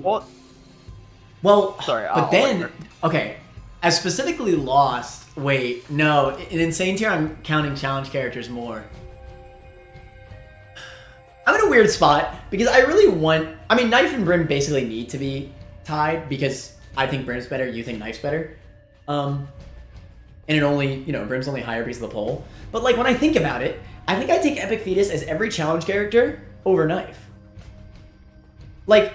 Well, sorry, but then... Okay, as specifically Lost... Wait, no. In Insane Tier, I'm counting challenge characters more. I'm in a weird spot, because I really want... I mean, Knife and Brim basically need to be tied, because I think Brim's better, you think Knife's better. And it only, you know, Brim's only higher because of the poll. But, like, when I think about it, I think I take Epic Fetus as every challenge character over Knife. Like,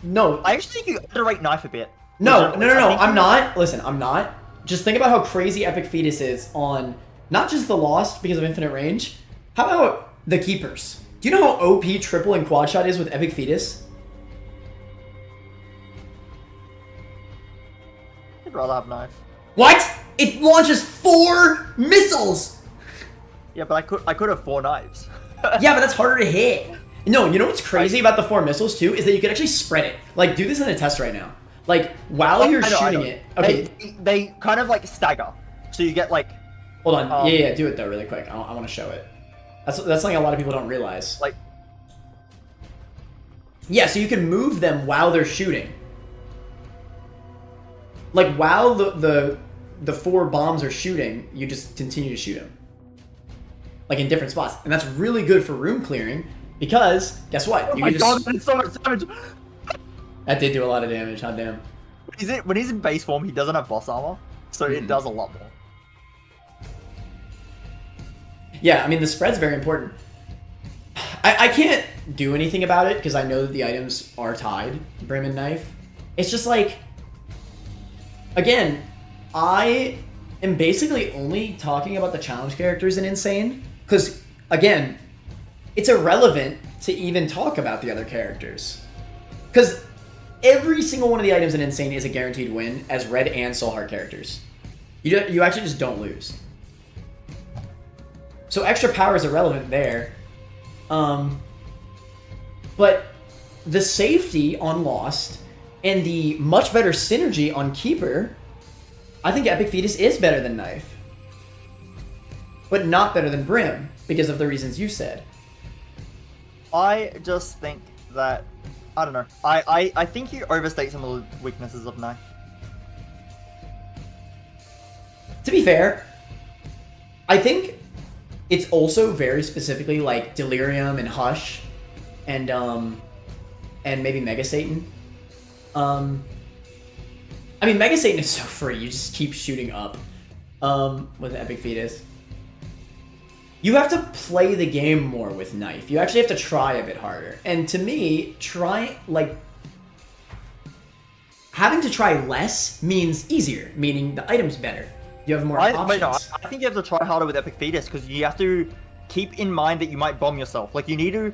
no. I actually think you underrate Knife a bit. No, I'm not. Listen, I'm not. Just think about how crazy Epic Fetus is on not just the Lost because of infinite range. How about the Keepers? Do you know how OP triple and quad shot is with Epic Fetus? I'd rather have Knife. What? It launches 4 missiles! Yeah, but I could have 4 knives. Yeah, but that's harder to hit. No, you know what's crazy about the 4 missiles too? Is that you can actually spread it. Like, do this in a test right now. Like, while you're shooting it... Okay. They kind of, like, stagger. So you get, like... Hold on. Yeah, do it, though, really quick. I want to show it. That's something a lot of people don't realize. Like... Yeah, so you can move them while they're shooting. Like, while the 4 bombs are shooting, you just continue to shoot them. Like, in different spots. And that's really good for room clearing, because, guess what? Oh my god, that's so much damage! That did do a lot of damage, hot damn. When he's in base form, he doesn't have boss armor, so it does a lot more. Yeah, I mean, the spread's very important. I can't do anything about it, because I know that the items are tied, Brim and Knife. It's just like... Again, I am basically only talking about the challenge characters in Insane, because, again, it's irrelevant to even talk about the other characters. Because every single one of the items in Insane is a guaranteed win as Red and Soul Heart characters. You actually just don't lose. So extra power is irrelevant there. But the safety on Lost... and the much better synergy on Keeper, I think Epic Fetus is better than Knife. But not better than Brim, because of the reasons you said. I just think that... I don't know. I think you overstate some of the weaknesses of Knife. To be fair, I think it's also very specifically like Delirium and Hush and maybe Mega Satan. I mean, Mega Satan is so free. You just keep shooting up with Epic Fetus. You have to play the game more with knife. You actually have to try a bit harder. And to me, having to try less means easier, meaning the item's better. You have more options. Wait, no, I think you have to try harder with Epic Fetus because you have to keep in mind that you might bomb yourself. Like, you need to,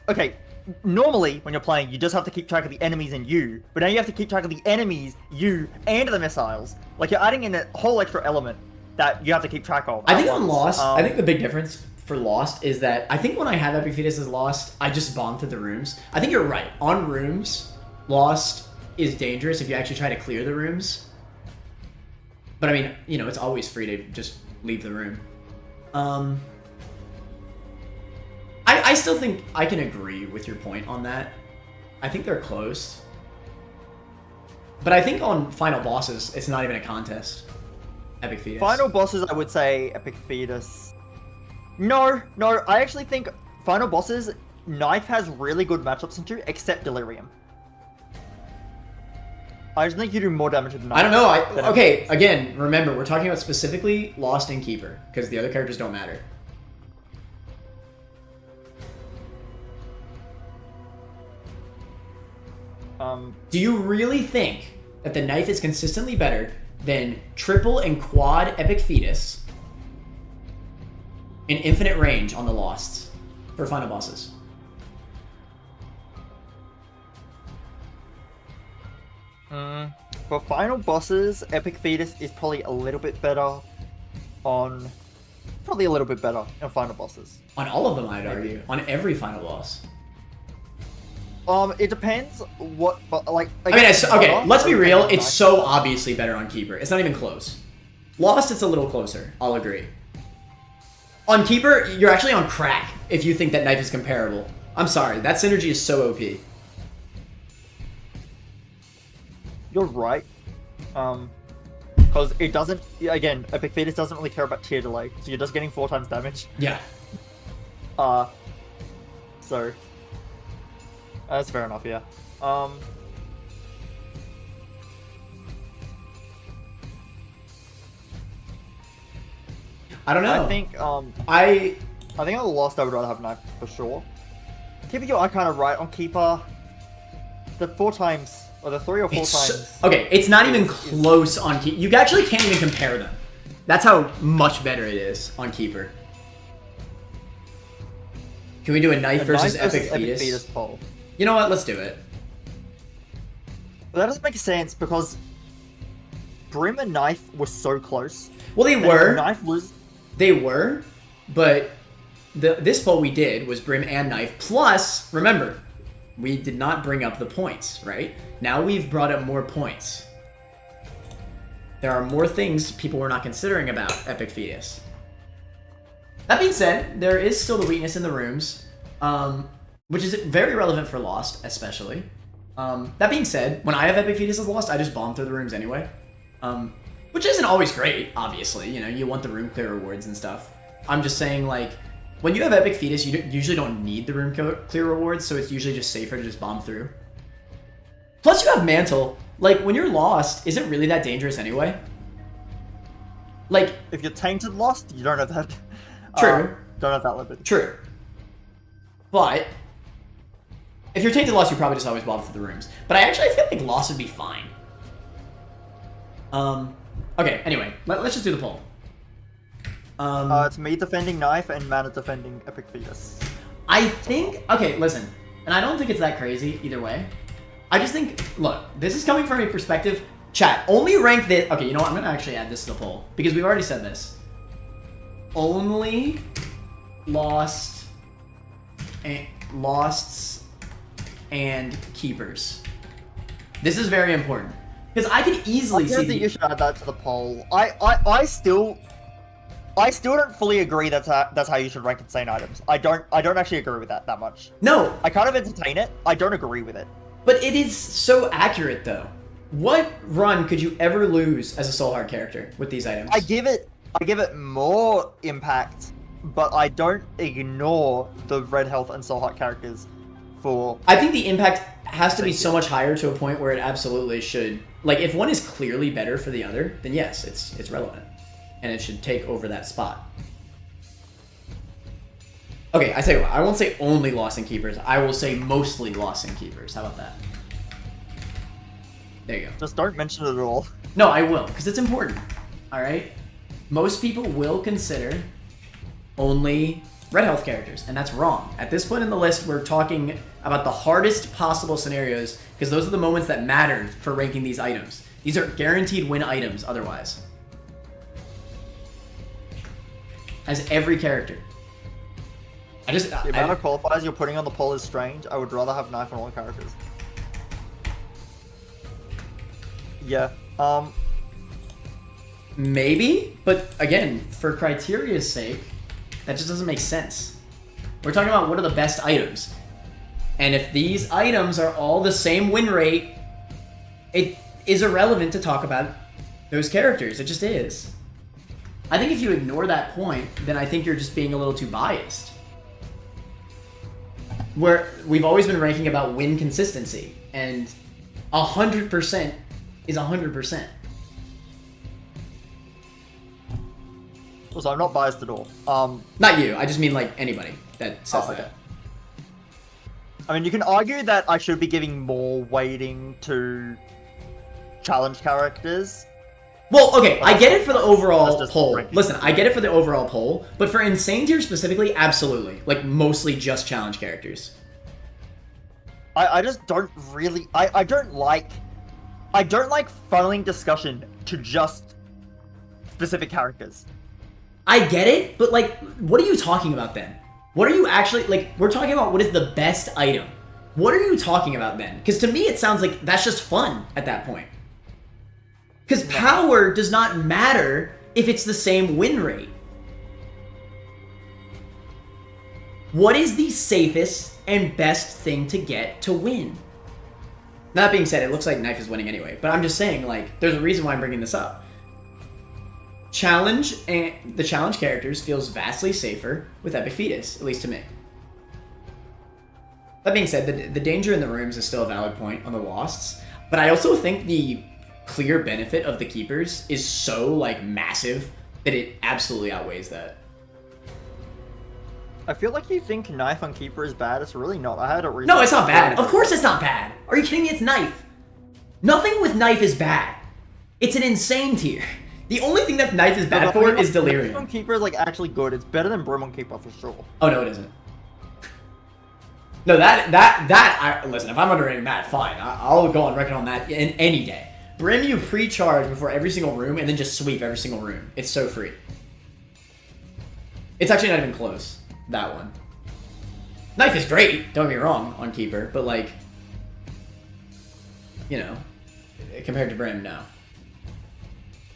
okay, normally when you're playing, you just have to keep track of the enemies and you, but now you have to keep track of the enemies, you, and the missiles. Like, you're adding in a whole extra element that you have to keep track of. I think on Lost, I think the big difference for Lost is that I think when I have Epic Fetus as Lost, I just bomb through the rooms. I think you're right. On rooms, Lost is dangerous if you actually try to clear the rooms. But I mean, you know, it's always free to just leave the room. I still think I can agree with your point on that. I think they're close. But I think on final bosses, it's not even a contest. Epic Fetus. Final bosses, I would say Epic Fetus. No, I actually think final bosses, Knife has really good matchups into, except Delirium. I just think you do more damage with Knife. I don't know. Okay, again, remember, we're talking about specifically Lost and Keeper, because the other characters don't matter. Do you really think that the Knife is consistently better than triple and quad Epic Fetus in infinite range on the Losts for final bosses? For final bosses, Epic Fetus is probably a little bit better on... Probably a little bit better on final bosses. On all of them, I'd argue. On every final boss. It depends what... But like I mean, okay, let's be real. It's so obviously better on Keeper. It's not even close. Lost, it's a little closer. I'll agree. On Keeper, you're actually on crack if you think that Knife is comparable. I'm sorry. That synergy is so OP. You're right. Because it doesn't... Again, Epic Fetus doesn't really care about tier delay, so you're just getting 4 times damage. Yeah. So... That's fair enough, yeah. I don't know. I think, I think on the Lost I would rather have Knife, for sure. Keeper, you are kind of right. On Keeper, the 4 times... Or the 3 or 4 times... Okay, it's not even close on Keeper. You actually can't even compare them. That's how much better it is on Keeper. Can we do a Knife versus Epic Fetus? Poll. You know what? Let's do it. But that doesn't make sense because Brim and Knife were so close. Well, they were. Knife was... They were, but this poll we did was Brim and Knife. Plus, remember, we did not bring up the points, right? Now we've brought up more points. There are more things people were not considering about Epic Fetus. That being said, there is still the weakness in the rooms, which is very relevant for Lost, especially. That being said, when I have Epic Fetus as Lost, I just bomb through the rooms anyway. Which isn't always great, obviously. You know, you want the room clear rewards and stuff. I'm just saying, like, when you have Epic Fetus, you usually don't need the room clear rewards, so it's usually just safer to just bomb through. Plus, you have Mantle. Like, when you're Lost, is it really that dangerous anyway? Like... If you're tainted Lost, you don't have that... True. Don't have that liberty. True. But... If you're tainted Lost, you probably just always bomb through the rooms. But I feel like Lost would be fine. Okay, anyway, let's just do the poll. It's me defending Knife and Mana defending Epic Fetus. I think... Okay, listen. And I don't think it's that crazy either way. I just think... Look, this is coming from a perspective... Chat, only rank this... Okay, you know what? I'm going to actually add this to the poll. Because we've already said this. Only Losts and Keepers. This is very important. Because I could easily see... I think you should add that to the poll. I still don't fully agree that's how you should rank insane items. I don't actually agree with that much. No. I kind of entertain it. I don't agree with it. But it is so accurate, though. What run could you ever lose as a soul hard character with these items? I give it more impact, but I don't ignore the red health and soul heart characters for... I think the impact has to be so much higher to a point where it absolutely should... Like, if one is clearly better for the other, then yes, it's relevant. And it should take over that spot. Okay, I tell you what, I won't say only Lost in Keepers. I will say mostly Lost in Keepers. How about that? There you go. Just don't mention it at all. No, I will, because it's important. Alright? Most people will consider only red health characters, and that's wrong. At this point in the list, we're talking about the hardest possible scenarios, because those are the moments that matter for ranking these items. These are guaranteed win items otherwise. As every character. The amount of qualifiers you're putting on the poll is strange. I would rather have knife on all characters. Yeah. Maybe, but again, for criteria's sake, that just doesn't make sense. We're talking about what are the best items. And if these items are all the same win rate, it is irrelevant to talk about those characters. It just is. I think if you ignore that point, then I think you're just being a little too biased. Where we've always been ranking about win consistency, and 100% is 100%. So I'm not biased at all. Not you, I just mean like anybody that says that. Okay. I mean, you can argue that I should be giving more weighting to challenge characters. Well, okay, I get it for the overall poll. ranking. Listen, I get it for the overall poll, but for insane tier specifically, absolutely. Like, mostly just challenge characters. I just don't really... I don't like funneling discussion to just specific characters. I get it, but like, what are you talking about then? What are you actually, like, we're talking about what is the best item. What are you talking about then? Because to me, it sounds like that's just fun at that point. Because power does not matter if it's the same win rate. What is the safest and best thing to get to win? That being said, it looks like Knife is winning anyway, but I'm just saying, like, there's a reason why I'm bringing this up. Challenge and the challenge characters feels vastly safer with Epic Fetus, at least to me. That being said, the danger in the rooms is still a valid point on the Losts, but I also think the clear benefit of the Keepers is so, like, massive that it absolutely outweighs that. I feel like you think Knife on Keeper is bad. It's really not. I had it recently. No, it's not bad. Of course it's not bad. Are you kidding me? It's Knife. Nothing with Knife is bad. It's an insane tier. The only thing that Knife is bad for is Delirium. Knife on Keeper is, like, actually good. It's better than Brim on Keeper for sure. Oh, no, it isn't. No, listen, if I'm underrating that, fine. I'll go on record on that in any day. Brim, you pre-charge before every single room and then just sweep every single room. It's so free. It's actually not even close, that one. Knife is great, don't get me wrong, on Keeper, but like, you know, compared to Brim, no.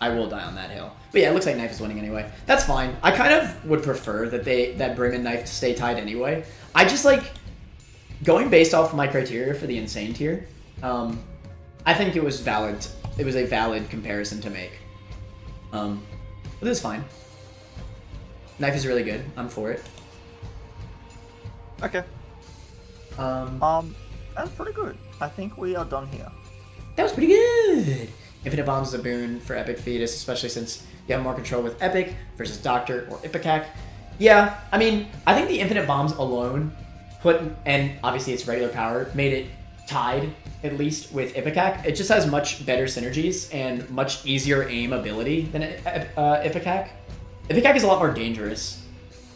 I will die on that hill. But yeah, it looks like Knife is winning anyway. That's fine. I kind of would prefer that Brim and Knife stay tied anyway. I just like, going based off my criteria for the insane tier, I think it was valid. It was a valid comparison to make. But it's fine. Knife is really good. I'm for it. Okay. That's pretty good. I think we are done here. That was pretty good. Infinite Bombs is a boon for Epic Fetus, especially since you have more control with Epic versus Doctor or Ipecac. Yeah, I mean, I think the Infinite Bombs alone and obviously its regular power, made it tied, at least, with Ipecac. It just has much better synergies and much easier aim ability than Ipecac. Ipecac is a lot more dangerous.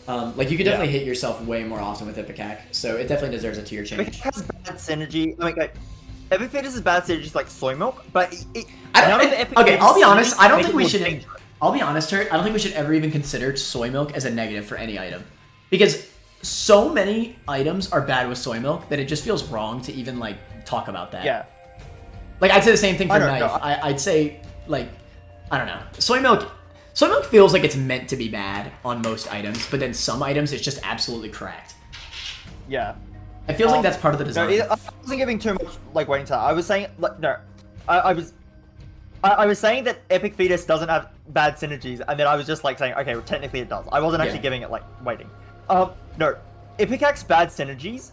Like, you could definitely hit yourself way more often with Ipecac, so it definitely deserves a tier change. It has bad synergy. I mean, like, Epic Fetus is bad synergy, just like soy milk, but I'll be honest, I don't think we should... I'll be honest, Turt, I don't think we should ever even consider soy milk as a negative for any item. Because so many items are bad with soy milk that it just feels wrong to even, like, talk about that. Yeah. Like, I'd say the same thing for Knife. I'd say, like, I don't know. Soy milk feels like it's meant to be bad on most items, but then some items it's just absolutely cracked. Yeah. It feels like that's part of the design. No, I wasn't giving too much, like, weighting to that. I was saying, like, no. I was saying that Epic Fetus doesn't have bad synergies, and then I was just, like, saying, okay, well, technically it does. I wasn't actually giving it, like, weighting. No. Ipecac's bad synergies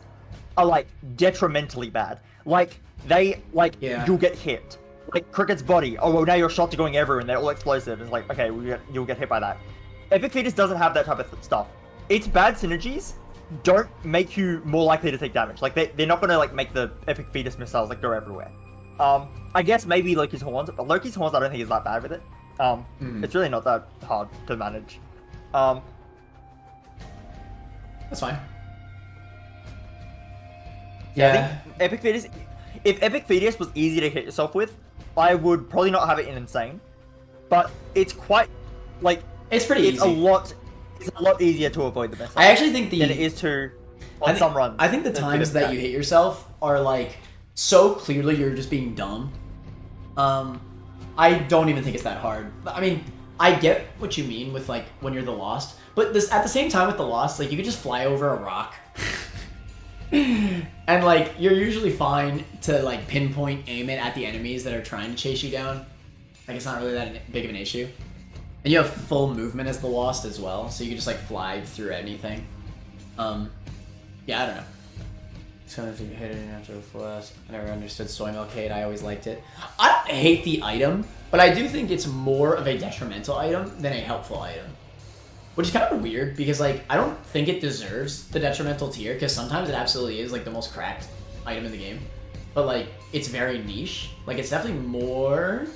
are, like, detrimentally bad. Like, you'll get hit. Like, Cricket's body, oh, well, now your shots are going everywhere, and they're all explosive. It's like, okay, you'll get hit by that. Epic Fetus doesn't have that type of stuff. Its bad synergies don't make you more likely to take damage. Like they're not gonna like make the epic fetus missiles like go everywhere. I guess maybe Loki's horns, but Loki's horns I don't think is that bad with it. It's really not that hard to manage. That's fine. Yeah. I think epic fetus. If epic fetus was easy to hit yourself with, I would probably not have it in insane. But it's quite like it's pretty easy. It's a lot easier to avoid the mess. I actually think than it is to on some runs. I think the times that you hit yourself are like so clearly you're just being dumb. I don't even think it's that hard. I mean, I get what you mean with like when you're the Lost, but this at the same time with the Lost, like you could just fly over a rock. And like you're usually fine to like pinpoint aim it at the enemies that are trying to chase you down. Like it's not really that big of an issue. And you have full movement as the Lost as well, so you can just like fly through anything. Yeah, I don't know. Sometimes you hit it after the flash. I never understood soy milk hate. I always liked it. I don't hate the item, but I do think it's more of a detrimental item than a helpful item. Which is kind of weird because like I don't think it deserves the detrimental tier because sometimes it absolutely is like the most cracked item in the game. But like it's very niche. Like it's definitely more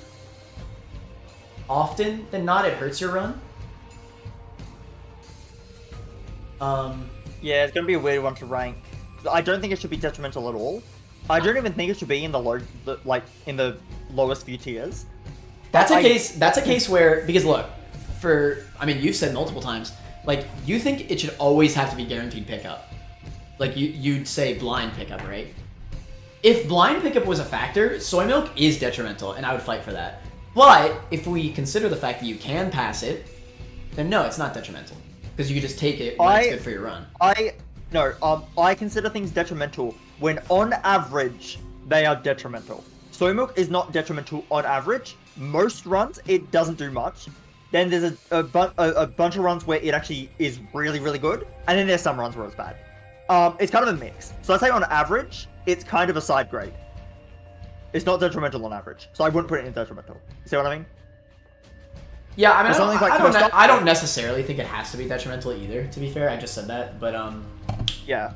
often than not it hurts your run. Yeah, it's gonna be a weird one to rank. I don't think it should be detrimental at all. I don't even think it should be in in the lowest few tiers. That's a case where because look, I mean you've said multiple times, like you think it should always have to be guaranteed pickup. Like you'd say blind pickup, right? If blind pickup was a factor, soy milk is detrimental, and I would fight for that. But if we consider the fact that you can pass it, then no, it's not detrimental because you can just take it when it's good for your run. I consider things detrimental when on average they are detrimental. Soy milk is not detrimental on average. Most runs it doesn't do much. Then there's a bunch of runs where it actually is really, really good, and then there's some runs where it's bad. It's kind of a mix. So I'd say on average, it's kind of a side grade. It's not detrimental on average, so I wouldn't put it in detrimental. You see what I mean? Yeah, I mean, I don't necessarily think it has to be detrimental either, to be fair. I just said that, but yeah.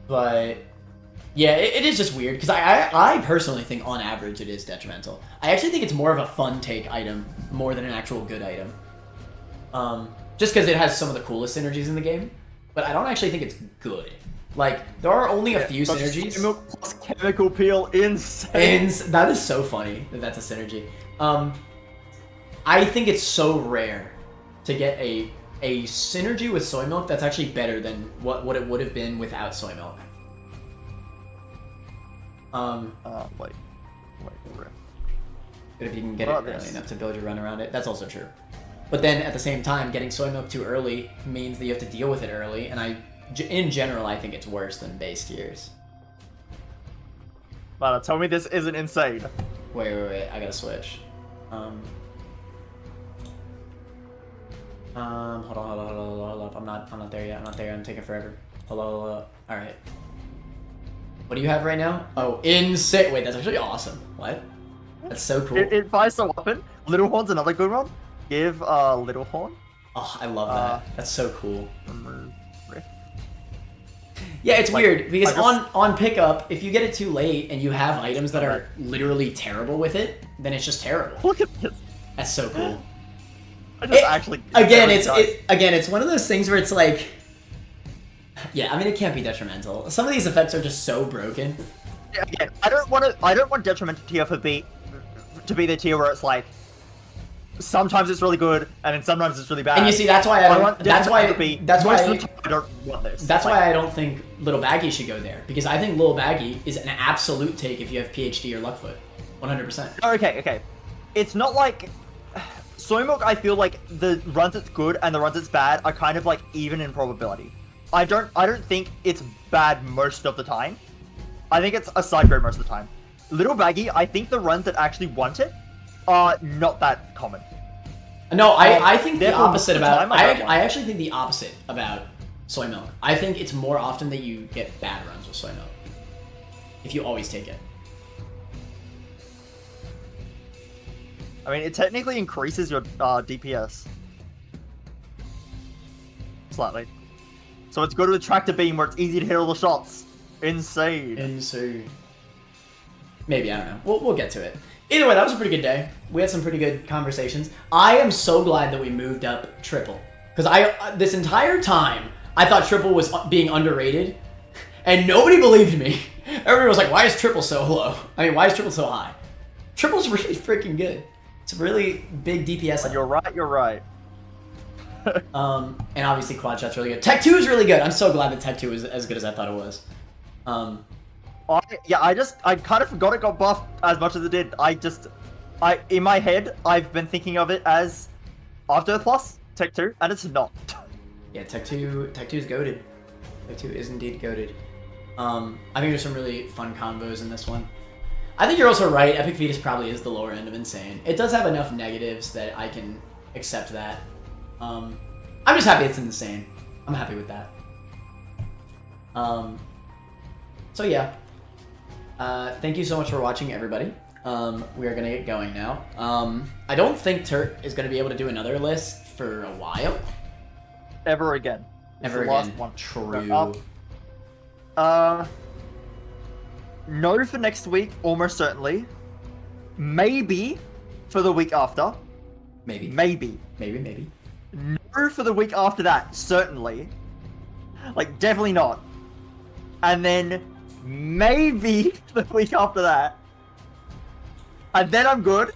But yeah, it is just weird because I personally think on average it is detrimental. I actually think it's more of a fun take item more than an actual good item. Just because it has some of the coolest synergies in the game, but I don't actually think it's good. Like there are only a few synergies. Milk plus chemical peel, insane. That is so funny that that's a synergy. I think it's so rare to get a synergy with soy milk that's actually better than what it would have been without soy milk. Wait. But if you can get it early enough to build your run around it, that's also true. But then at the same time, getting soy milk too early means that you have to deal with it early, and in general, I think it's worse than base tiers. Mana, tell me this isn't insane. Wait, I gotta switch. Hold on. I'm not there yet. I'm taking forever. Hold on. Alright. What do you have right now? Oh, insane. Wait, that's actually awesome. What? That's so cool. It fires so often. Little Horn's another good one. Give Little Horn. Oh, I love that. That's so cool. Remove Rift. Yeah, it's weird because on pickup, if you get it too late and you have items that are literally terrible with it, then it's just terrible. Look at this. That's so cool. It's one of those things where it's like, yeah, I mean, it can't be detrimental. Some of these effects are just so broken. Again, I don't want detrimental tier to be the tier where it's like sometimes it's really good and then sometimes it's really bad. And you see, that's why I don't want this. That's why I don't think Little Baggy should go there, because I think Little Baggy is an absolute take if you have PhD or Luckfoot, 100%. Okay. It's not like Soy Milk. I feel like the runs it's good and the runs it's bad are kind of like even in probability. I don't think it's bad most of the time. I think it's a side grade most of the time. Little Baggy, I think the runs that actually want it are not that common. No, I think the opposite about... I actually think the opposite about Soy Milk. I think it's more often that you get bad runs with Soy Milk. If you always take it. I mean, it technically increases your DPS. Slightly. So it's good with tractor beam where it's easy to hit all the shots. Insane. Insane. Maybe, I don't know. We'll get to it. Either way, that was a pretty good day. We had some pretty good conversations. I am so glad that we moved up triple. Because this entire time, I thought triple was being underrated. And nobody believed me. Everybody was like, why is triple so low? I mean, why is triple so high? Triple's really freaking good. It's a really big DPS. You're right, you're right. And obviously quad shot's really good. Tech 2 is really good. I'm so glad that Tech 2 is as good as I thought it was. I kind of forgot it got buffed as much as it did. In my head, I've been thinking of it as After Plus, Tech 2, and it's not. Yeah, Tech 2 is goated. Tech 2 is indeed goated. I think there's some really fun combos in this one. I think you're also right. Epic Fetus probably is the lower end of insane. It does have enough negatives that I can accept that. I'm just happy it's insane. I'm happy with that. So yeah. Thank you so much for watching, everybody. We are gonna get going now. I don't think Turt is gonna be able to do another list for a while. Ever again. Ever again. Last one. True. No for next week, almost certainly. Maybe for the week after. Maybe. Maybe. No for the week after that, certainly. Like, definitely not. And then maybe the week after that. And then I'm good.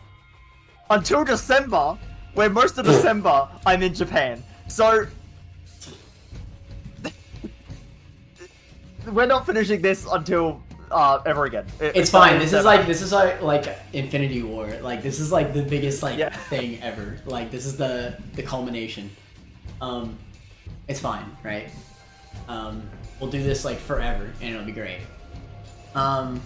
Until December, where most of December I'm in Japan. So we're not finishing this until ever again. It's fine. This is like Infinity War. Like, this is like the biggest thing ever. Like, this is the culmination. It's fine, right? We'll do this like forever, and it'll be great. I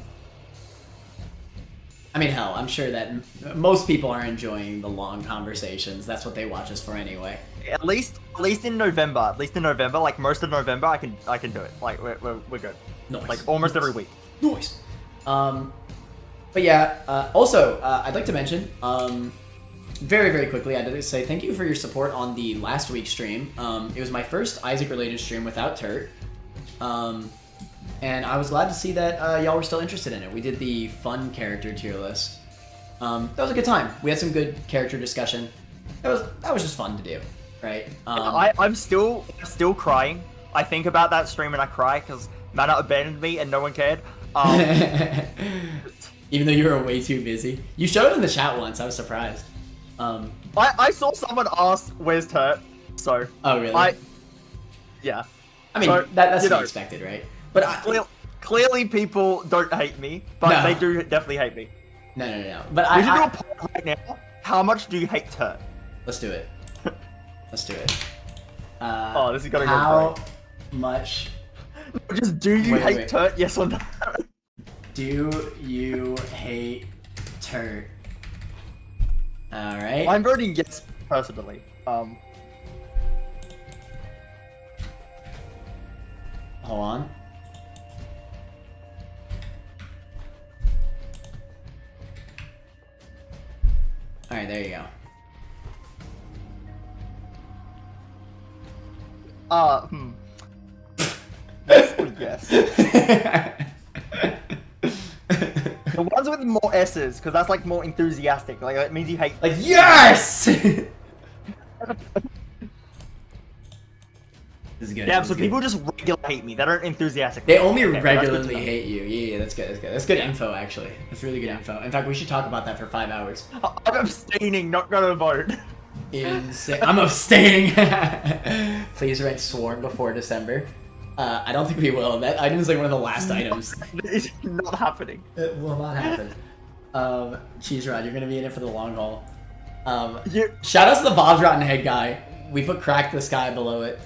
mean, hell, I'm sure that most people are enjoying the long conversations. That's what they watch us for anyway. At least in November. At least in November, like most of November, I can do it. Like we're good. Nice. Like almost every week. Nice. But yeah. Also, I'd like to mention, very very quickly, I'd like to say thank you for your support on the last week's stream. It was my first Isaac related stream without Turt. And I was glad to see that y'all were still interested in it. We did the fun character tier list. That was a good time. We had some good character discussion. That was just fun to do, right? I'm still crying. I think about that stream and I cry because Mana abandoned me and no one cared. Even though you were way too busy. You showed it in the chat once. I was surprised. I saw someone ask, "Where's Turt?" So. Oh really? Yeah. I mean, so, that's to be expected, right? But clearly people don't hate me, but they do definitely hate me. No. But we should do a poll right now. How much do you hate Turt? Let's do it. Let's do it. This is gonna go How much? Just do you hate Turt? Yes or no? Do you hate Turt? All right. I'm voting yes personally. Hold on. All right, there you go. Yes. The ones with more S's, because that's like more enthusiastic. Like it means you hate. Like yes. This is good. Yeah, so people just regularly hate me. They don't enthusiastic. They only regularly hate you. Yeah, that's good. That's good info, actually. That's really good info. In fact, we should talk about that for 5 hours. I'm abstaining, not gonna vote. Insane. I'm abstaining. Please write sworn before December. I don't think we will. That item is like one of the last items. It's not happening. It will not happen. Cheese Rod, you're gonna be in it for the long haul. Shout out to the Bob's Rotten Head guy. We put crack the sky below it.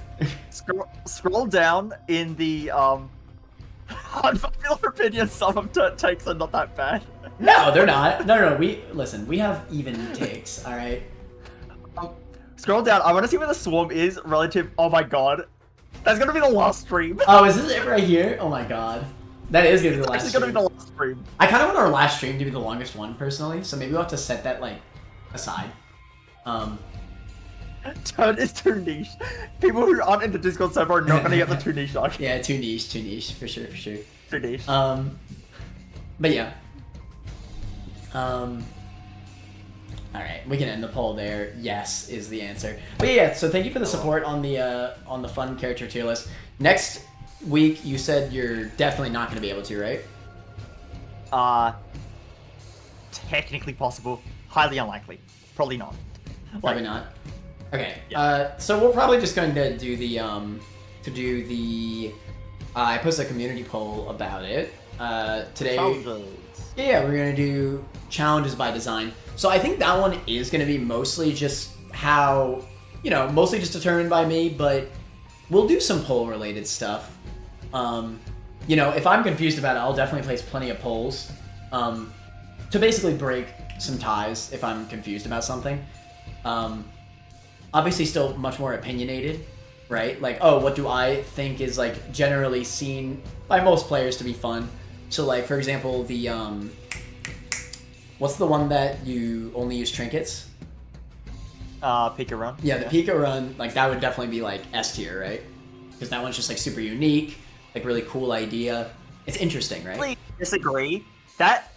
Scroll down in the unpopular opinion. Some of Turt takes are not that bad. No, they're not. No. We have even takes. All right. Scroll down. I want to see where the swarm is relative. Oh my god, that's gonna be the last stream. Oh, is this it right here? Oh my god, that is gonna be the last. It's gonna be the last stream. I kind of want our last stream to be the longest one personally, so maybe we'll have to set that like aside. Turt is too niche. People who aren't in the Discord server are not gonna get the too niche argument. Yeah, too niche, for sure. Too niche. But yeah. Alright, we can end the poll there. Yes is the answer. But yeah, so thank you for the support on the fun character tier list. Next week, you said you're definitely not going to be able to, right? Technically possible. Highly unlikely. Probably not. Probably not. Okay. Yeah. So we're probably just going to do the I posted a community poll about it today. Challenges. Yeah, we're gonna do challenges by design. So I think that one is gonna be mostly just how, mostly just determined by me, but we'll do some poll related stuff. If I'm confused about it, I'll definitely place plenty of polls to basically break some ties if I'm confused about something. Obviously still much more opinionated, right? Like, oh, what do I think is like generally seen by most players to be fun? So like, for example, the what's the one that you only use trinkets? Pika Run. Yeah, the Pika Run, like that would definitely be like S tier, right? Because that one's just like super unique, like really cool idea. It's interesting, right? I disagree. That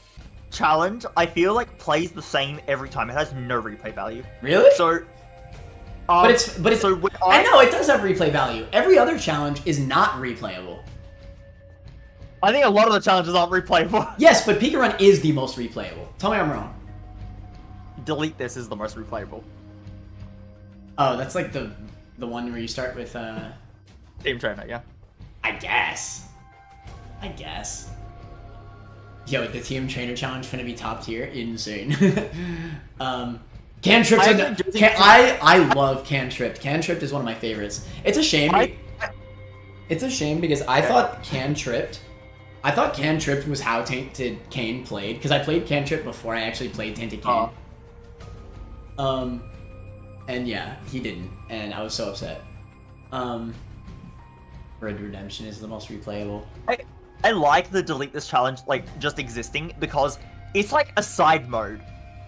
challenge, I feel like plays the same every time. It has no replay value. Really? So, but it's so I know it does have replay value. Every other challenge is not replayable. I think a lot of the challenges aren't replayable. Yes, but Pika Run is the most replayable. Tell me I'm wrong. Delete this is the most replayable. Oh, that's like the one where you start with Team Trainer, yeah. I guess. Yo, the Team Trainer challenge finna be top tier. Insane. Cantripped. I love Cantripped. Cantripped is one of my favorites. It's a shame. It's a shame because I thought Cantripped was how Tainted Cain played, because I played Cantrip before I actually played Tainted Cain. And yeah, he didn't, and I was so upset. Red Redemption is the most replayable. I like the delete this challenge, like, just existing, because it's like a side mode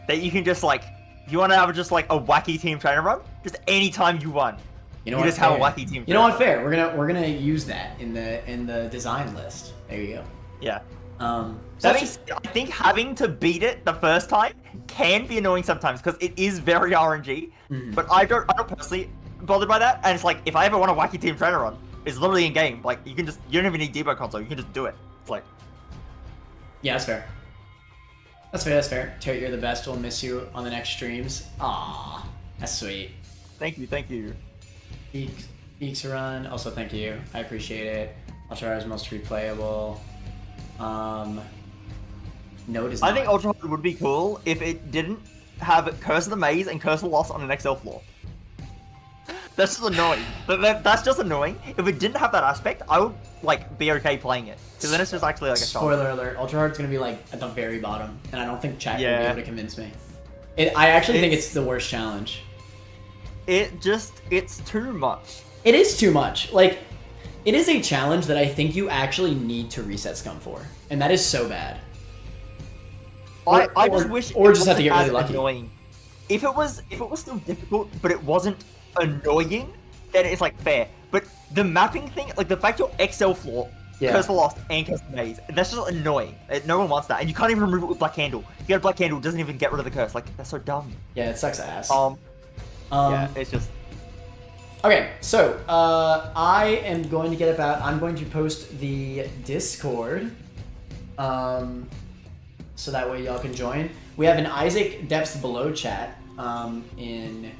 that you can just, like, if you want to have just, like, a wacky Team Trainer run, just anytime you want. You just have a wacky Team Trainer. You know what, fair. We're gonna use that in the design list. There you go. Yeah. So I think having to beat it the first time can be annoying sometimes, because it is very RNG, but I don't personally bothered by that, and it's like, if I ever want a wacky Team Trainer run, it's literally in game. Like, you don't even need debug console. You can just do it. It's like, yeah, that's fair. That's fair. Turt, you're the best. We'll miss you on the next streams. Aww, that's sweet. Thank you. Beaks run. Also, thank you. I appreciate it. Ultra is most replayable. No, it is not. I think Ultra Hard would be cool if it didn't have Curse of the Maze and Curse of the Lost on an XL floor. That's just annoying. That's just annoying. If it didn't have that aspect, I would like be okay playing it, because then it's just actually like a spoiler alert. Ultra Hard's gonna be like at the very bottom, and I don't think chat will be able to convince me. I actually think it's the worst challenge. It's too much. It is too much. Like, it is a challenge that I think you actually need to reset scum for, and that is so bad. I just wish, or just have to get really lucky. Annoying. If it was still difficult, but it wasn't annoying, then it's like fair. But the mapping thing, like the fact your XL floor, Curse of the Lost, and Curse of the Maze, that's just annoying. No one wants that, and you can't even remove it with Black Candle. You get a Black Candle, it doesn't even get rid of the curse. Like, that's so dumb. Yeah, it sucks ass. Yeah, it's just. Okay, so I'm going to post the Discord, so that way y'all can join. We have an Isaac Depths Below chat in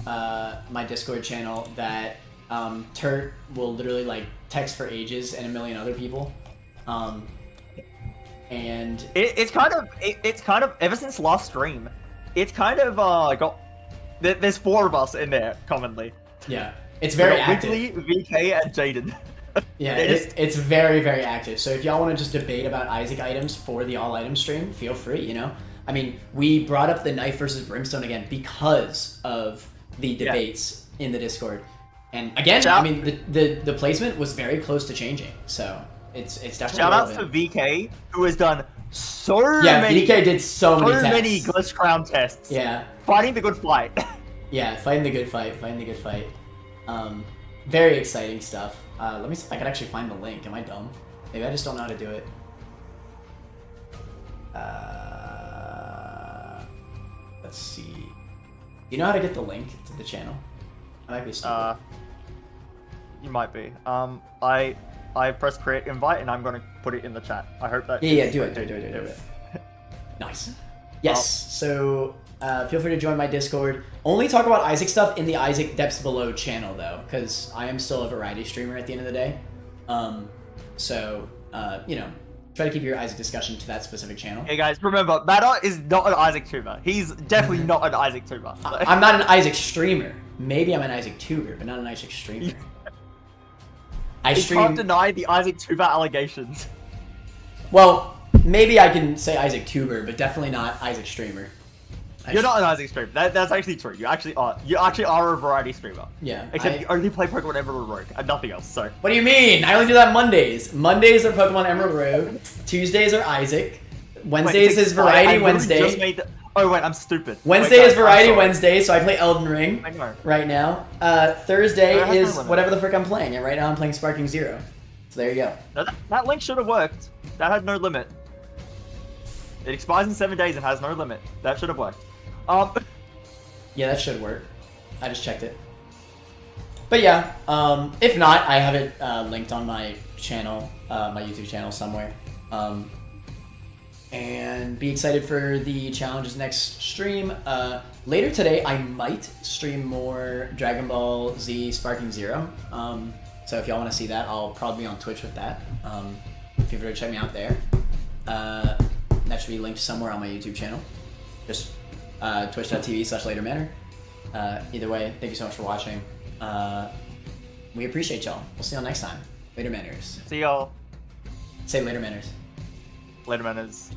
my Discord channel that Turt will literally like text for ages and a million other people, and it's kind of ever since last stream, it's kind of got. There's 4 of us in there commonly. Yeah, it's very active. Weekly, VK, and Jaden. Yeah, it's very, very active. So if y'all want to just debate about Isaac items for the all item stream, feel free, I mean, we brought up the knife versus brimstone again because of the debates in the Discord. And again, I mean, the placement was very close to changing. So it's definitely shout outs to VK, who has done so many. Yeah, VK did so many glitch crown tests. Yeah. Fighting the good fight. Yeah, fighting the good fight. Very exciting stuff. Let me see if I can actually find the link. Am I dumb? Maybe I just don't know how to do it. Let's see. You know how to get the link to the channel? I might be stupid. You might be. I pressed create invite and I'm gonna put it in the chat. I hope that. Yeah, do it. Nice. Yes. So feel free to join my Discord. Only talk about Isaac stuff in the Isaac Depths Below channel though, because I am still a variety streamer at the end of the day. You know, try to keep your Isaac discussion to that specific channel. Hey guys, remember, Matter is not an Isaac tuber. He's definitely not an Isaac tuber. I'm not an Isaac streamer. Maybe I'm an Isaac tuber, but not an Isaac streamer. I can't deny the Isaac tuber allegations. Well, maybe I can say Isaac tuber, but definitely not Isaac streamer. You're not an Isaac streamer. That's actually true. You actually are. You actually are a variety streamer. Yeah. Except you only play Pokemon Emerald Rogue and nothing else. So. What do you mean? I only do that Mondays. Mondays are Pokemon Emerald Rogue. Tuesdays are Isaac. Wednesdays is Variety Wednesday. Oh wait, I'm stupid. Wednesday is Variety Wednesday, so I play Elden Ring right now. Thursday is whatever the frick I'm playing, and right now I'm playing Sparking Zero. So there you go. That link should have worked. That had no limit. It expires in 7 days and has no limit. That should have worked. Yeah, that should work. I just checked it. But yeah, if not, I have it linked on my channel, my YouTube channel somewhere. And be excited for the challenges next stream. Later today, I might stream more Dragon Ball Z Sparking Zero. So if y'all want to see that, I'll probably be on Twitch with that. Feel free to check me out there. That should be linked somewhere on my YouTube channel. Just twitch.tv/latermanner. Either way, thank you so much for watching. We appreciate y'all. We'll see y'all next time. Later Manners. See y'all. Say later Manners. Later Manners.